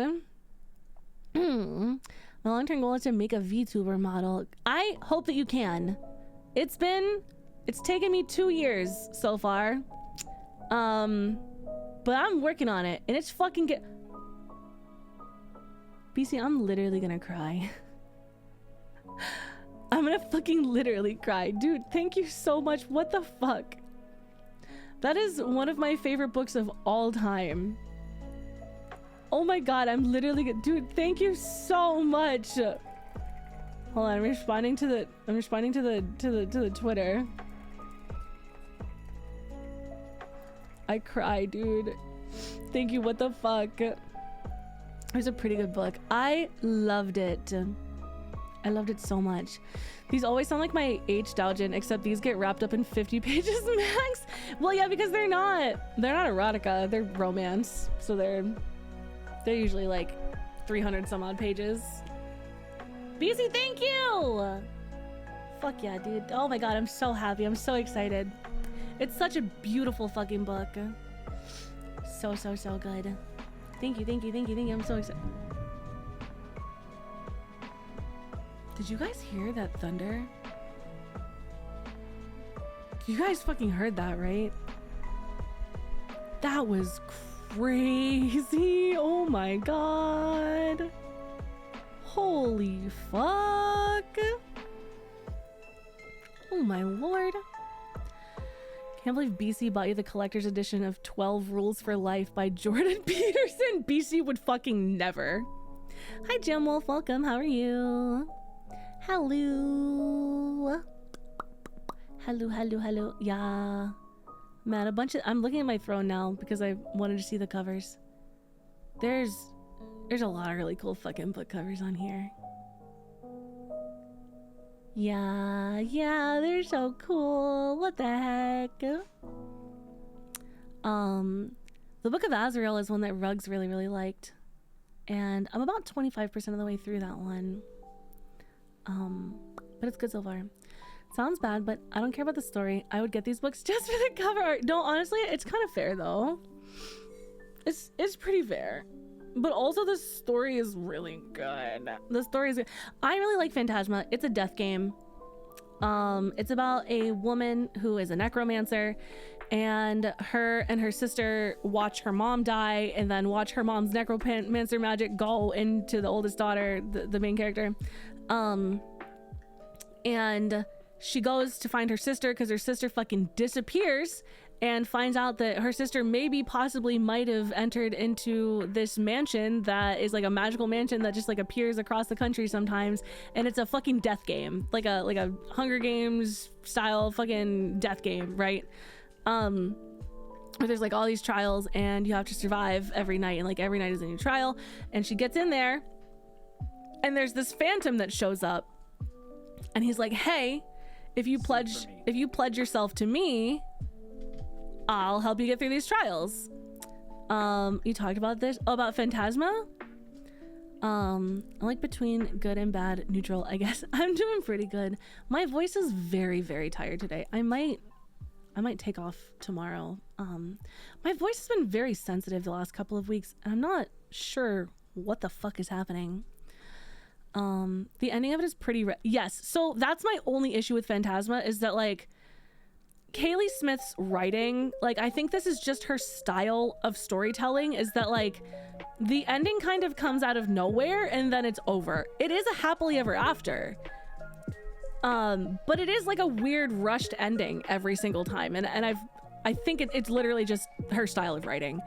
My long-term goal is to make a VTuber model. I hope that you can. It's taken me 2 years so far. But I'm working on it, and it's fucking good. BC, I'm literally gonna cry. I'm gonna fucking literally cry. Dude, thank you so much. What the fuck? That is one of my favorite books of all time. Oh my god, I'm literally dude, thank you so much. Hold on, I'm responding to the Twitter. I cry, dude. Thank you. What the fuck? It was a pretty good book. I loved it. I loved it so much. These always sound like my ℏ𝑑𝐮, except these get wrapped up in 50 pages max. Well, yeah, because they're not erotica, they're romance. So they're usually like 300 some odd pages. BC, thank you! Fuck yeah, dude. Oh my god, I'm so happy. I'm so excited. It's such a beautiful fucking book. So good. Thank you. I'm so excited. Did you guys hear that thunder? You guys fucking heard that, right? That was crazy. Oh my god. Holy fuck. Oh my lord. Can't believe 𝗶𝘃 bought you the collector's edition of 12 Rules for Life by Jordan Peterson. 𝗶𝘃 would fucking never. Hi Jim Wolf, welcome. How are you? Hello. Hello. Yeah. Man, a bunch of... I'm looking at my throne now because I wanted to see the covers. There's a lot of really cool fucking book covers on here. Yeah, they're so cool. What the heck? The Book of 𝗂𝐴ZRAEL is one that Ruggs really liked. And I'm about 25% of the way through that one. But it's good so far. Sounds bad, but I don't care about the story. I would get these books just for the cover art. No, honestly, it's kind of fair though. It's pretty fair. But also the story is really good. The story is good. I really like Phantasma. It's a death game. It's about a woman who is a necromancer, and her sister watch her mom die and then watch her mom's necromancer magic go into the oldest daughter, the main character. And she goes to find her sister because her sister fucking disappears and finds out that her sister possibly might have entered into this mansion that is like a magical mansion that just like appears across the country sometimes, and it's a fucking death game, like a Hunger Games style fucking death game, right? Where there's like all these trials and you have to survive every night, and like every night is a new trial. And she gets in there and there's this phantom that shows up, and he's like, hey, if you pledge yourself to me, I'll help you get through these trials. You talked about this? Oh, about Phantasma? I'm like between good and bad, neutral, I guess. I'm doing pretty good. My voice is very tired today. I might take off tomorrow. My voice has been very sensitive the last couple of weeks, and I'm not sure what the fuck is happening. The ending of it is pretty yes, so that's my only issue with Phantasma, is that like Kaylee Smith's writing, like I think this is just her style of storytelling, is that like the ending kind of comes out of nowhere and then it's over. It is a happily ever after, but it is like a weird rushed ending every single time, and I think it's literally just her style of writing.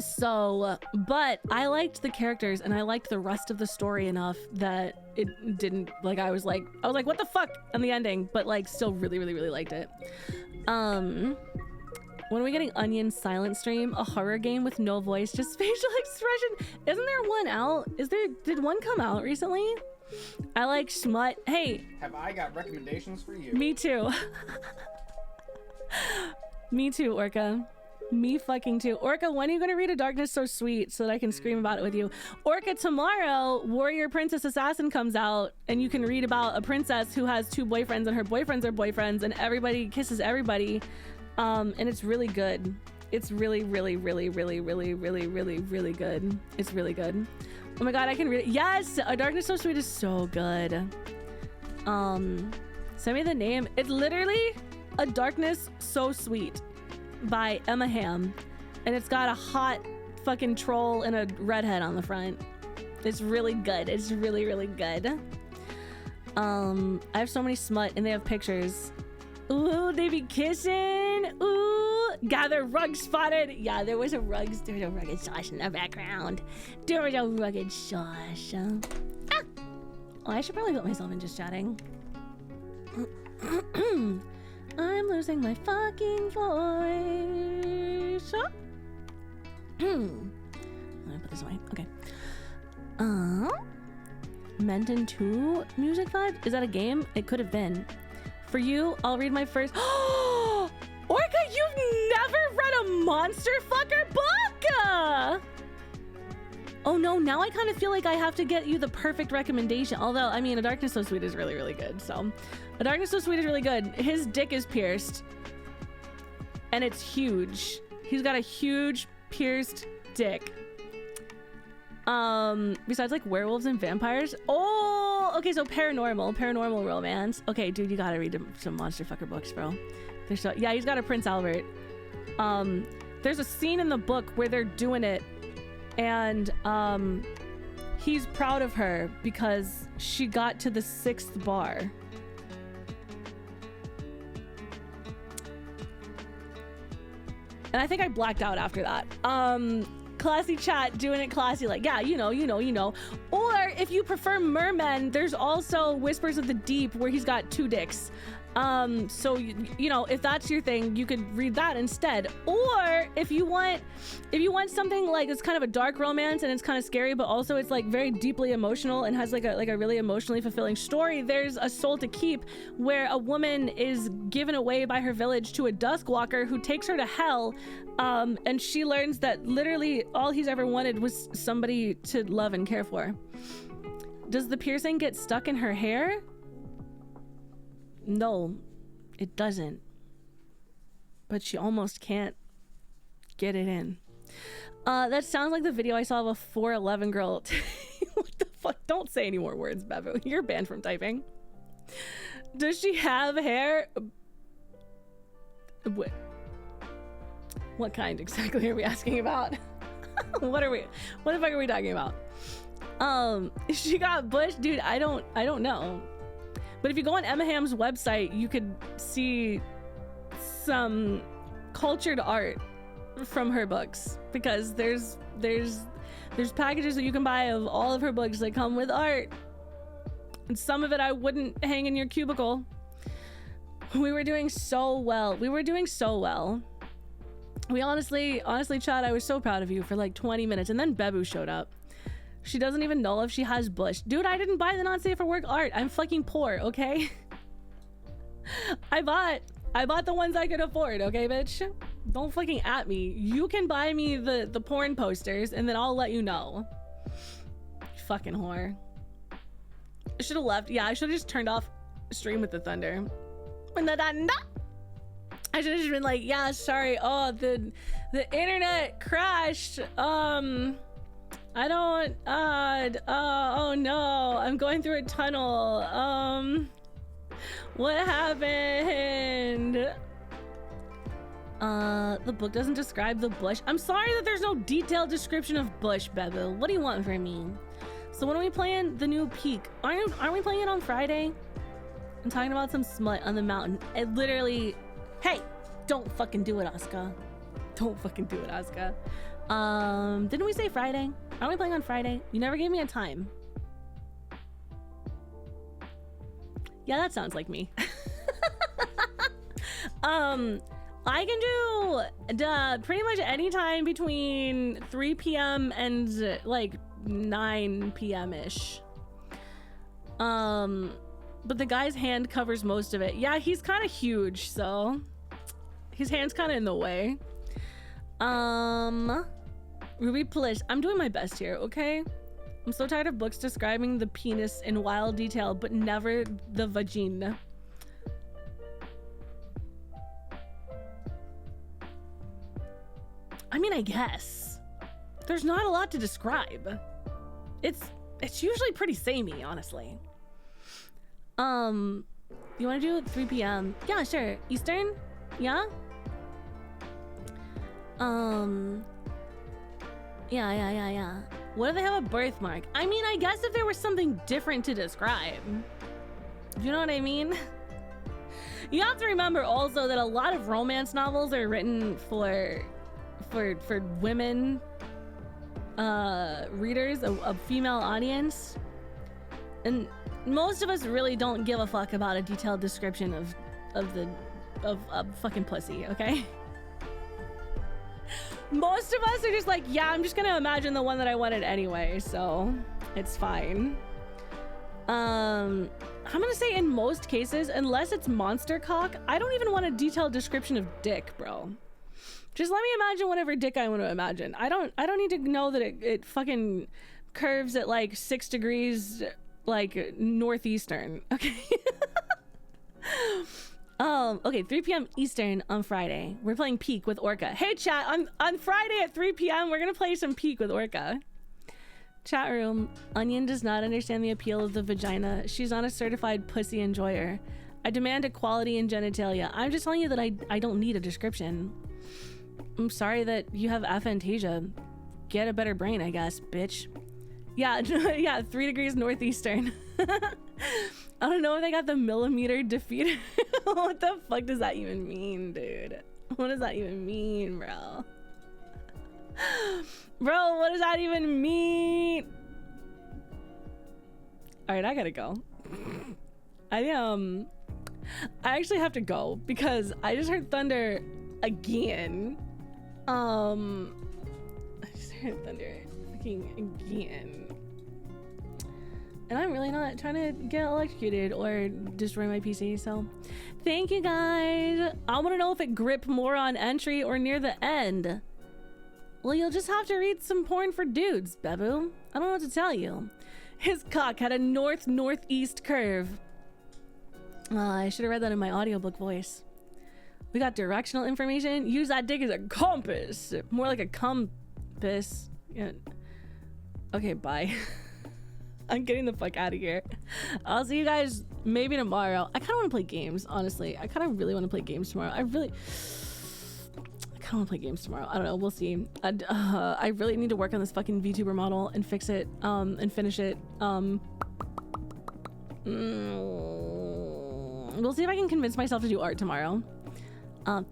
So, but I liked the characters and I liked the rest of the story enough that it didn't, like, I was like, what the fuck on the ending, but like still really liked it. When are we getting Onion's silent stream? A horror game with no voice, just facial expression. Isn't there one out? Did one come out recently? I like Schmut. Hey. Have I got recommendations for you? Me too. Me too, Orca. Me fucking too. Orca, when are you gonna read A Darkness So Sweet so that I can scream about it with you? Orca, tomorrow Warrior Princess Assassin comes out, and you can read about a princess who has 2 boyfriends, and her boyfriends are boyfriends, and everybody kisses everybody. And it's really good. It's really good. It's really good. Oh my god, I can read it. Yes, A Darkness So Sweet is so good. Send me the name. It's literally A Darkness So Sweet by Emma Ham, and it's got a hot fucking troll and a redhead on the front. It's really good. It's really good. I have so many smut, and they have pictures. Ooh, they be kissing. Ooh, gather rug spotted. Yeah, there was a rugged sauce in the background. There was a rugged sauce. Ah! Oh, I should probably put myself in just chatting. I'm losing my fucking voice. Let me put this away. Okay. Menton 2 music vibe? Is that a game? It could have been. For you, I'll read my first. Orca, you've never read a monster fucker book? Oh no, now I kind of feel like I have to get you the perfect recommendation. Although, I mean, A Darkness So Sweet is really good. So, A Darkness So Sweet is really good. His dick is pierced, and it's huge. He's got a huge pierced dick. Besides like werewolves and vampires. Oh, okay, so paranormal romance. Okay, dude, you gotta read some monster fucker books, bro. There's so, yeah, he's got a Prince Albert. There's a scene in the book where they're doing it, and he's proud of her because she got to the 6th bar. And I think I blacked out after that. Classy chat, doing it classy, like, yeah, you know. Or if you prefer mermen, there's also Whispers of the Deep where he's got 2 dicks. So you know, if that's your thing, you could read that instead. Or if you want something like it's kind of a dark romance and it's kind of scary, but also it's like very deeply emotional and has like a really emotionally fulfilling story, there's A Soul to Keep, where a woman is given away by her village to a Duskwalker who takes her to hell, and she learns that literally all he's ever wanted was somebody to love and care for. Does the piercing get stuck in her hair? No, it doesn't. But she almost can't get it in. That sounds like the video I saw of a 4'11" girl. What the fuck? Don't say any more words, Bevo. You're banned from typing. Does she have hair? What kind exactly are we asking about? What the fuck are we talking about? She got bush? Dude, I don't know. But if you go on Emaham's website, you could see some cultured art from her books, because there's packages that you can buy of all of her books that come with art. And some of it I wouldn't hang in your cubicle. We were doing so well. We honestly, Chad, I was so proud of you for like 20 minutes, and then Bebu showed up. She doesn't even know if she has bush. Dude, I didn't buy the not safe for work art. I'm fucking poor, okay? I bought the ones I could afford, okay, bitch? Don't fucking at me. You can buy me the porn posters, and then I'll let you know. Fucking whore. I should have left. Yeah, I should have just turned off Stream with the Thunder. I should have just been like, yeah, sorry. Oh, the internet crashed. I don't, oh no, I'm going through a tunnel. What happened? The book doesn't describe the bush. I'm sorry that there's no detailed description of bush, Bebu. What do you want from me? So when are we playing the new Peak? Aren't we playing it on Friday? I'm talking about some smut on the mountain. It literally, hey, don't fucking do it, Asuka. Don't fucking do it, Asuka. Didn't we say Friday? Aren't we playing on Friday? You never gave me a time. Yeah, that sounds like me. I can do pretty much any time between 3 p.m. and like 9 p.m.-ish. But the guy's hand covers most of it. Yeah, he's kind of huge, so his hand's kind of in the way. Ruby Plish, I'm doing my best here, okay? I'm so tired of books describing the penis in wild detail, but never the vagina. I mean, I guess. There's not a lot to describe. It's usually pretty samey, honestly. You want to do it 3 p.m.? Yeah, sure. Eastern? Yeah? Yeah. What if they have a birthmark? I mean, I guess if there was something different to describe. You know what I mean? You have to remember also that a lot of romance novels are written for women readers, a female audience. And most of us really don't give a fuck about a detailed description of fucking pussy, okay? Most of us are just like, yeah, I'm just gonna imagine the one that I wanted anyway, so it's fine. I'm gonna say in most cases, unless it's monster cock, I don't even want a detailed description of dick, bro. Just let me imagine whatever dick I want to imagine. I don't need to know that it fucking curves at like 6 degrees like northeastern, okay? Okay, 3 p.m. Eastern on Friday. We're playing Peak with Orca. Hey chat, on Friday at 3 p.m. we're gonna play some Peak with Orca. Chat room. Onion does not understand the appeal of the vagina. She's not a certified pussy enjoyer. I demand equality in genitalia. I'm just telling you that I don't need a description. I'm sorry that you have aphantasia. Get a better brain, I guess, bitch. Yeah, yeah, 3 degrees northeastern. I don't know if they got the millimeter defeater. What the fuck does that even mean, dude? What does that even mean, bro? Bro, what does that even mean? All right, I gotta go. I actually have to go because I just heard thunder again. I just heard thunder fucking again. And I'm really not trying to get electrocuted or destroy my PC, so thank you guys. I want to know if it gripped more on entry or near the end. Well, you'll just have to read some porn for dudes, Bebu. I don't know what to tell you. His cock had a north-northeast curve. I should have read that in my audiobook voice. We got directional information. Use that dick as a compass. More like a compass. Yeah. Okay, bye. I'm getting the fuck out of here. I'll see you guys maybe tomorrow. I kind of want to play games, honestly. I kind of really want to play games tomorrow. I kind of want to play games tomorrow. I don't know. We'll see. I really need to work on this fucking VTuber model and fix it and finish it. We'll see if I can convince myself to do art tomorrow.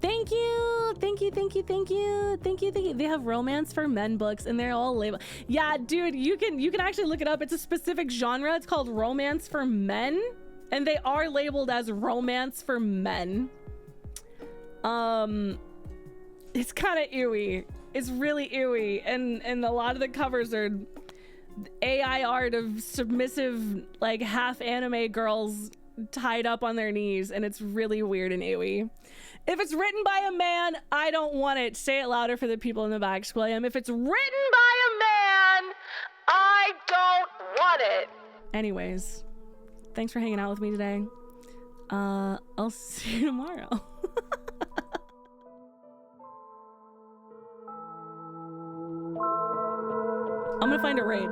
Thank you. They have romance for men books and they're all labeled. Yeah, dude, you can actually look it up. It's a specific genre. It's called romance for men and they are labeled as romance for men. It's kind of ewy. It's really ewy, and a lot of the covers are AI art of submissive, like half anime girls tied up on their knees, and it's really weird and ewy. If it's written by a man, I don't want it. Say it louder for the people in the back, Squilliam. If it's written by a man, I don't want it. Anyways, thanks for hanging out with me today. I'll see you tomorrow. I'm gonna find a raid.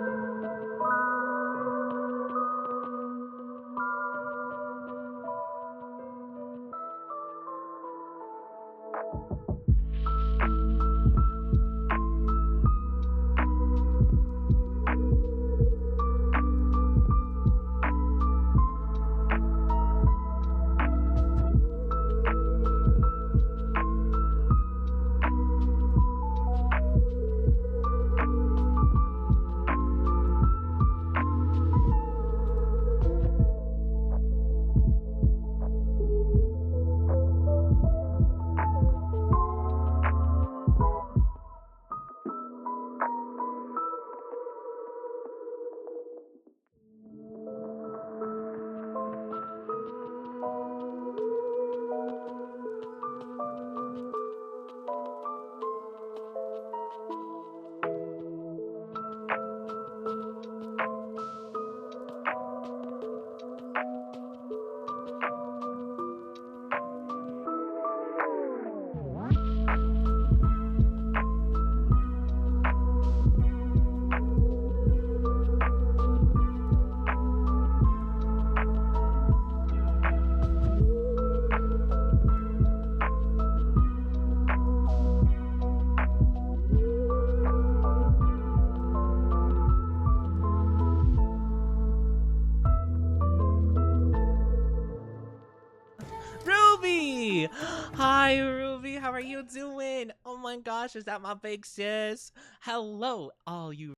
Hi, Ruby. How are you doing? Oh my gosh, is that my big sis? Hello, all you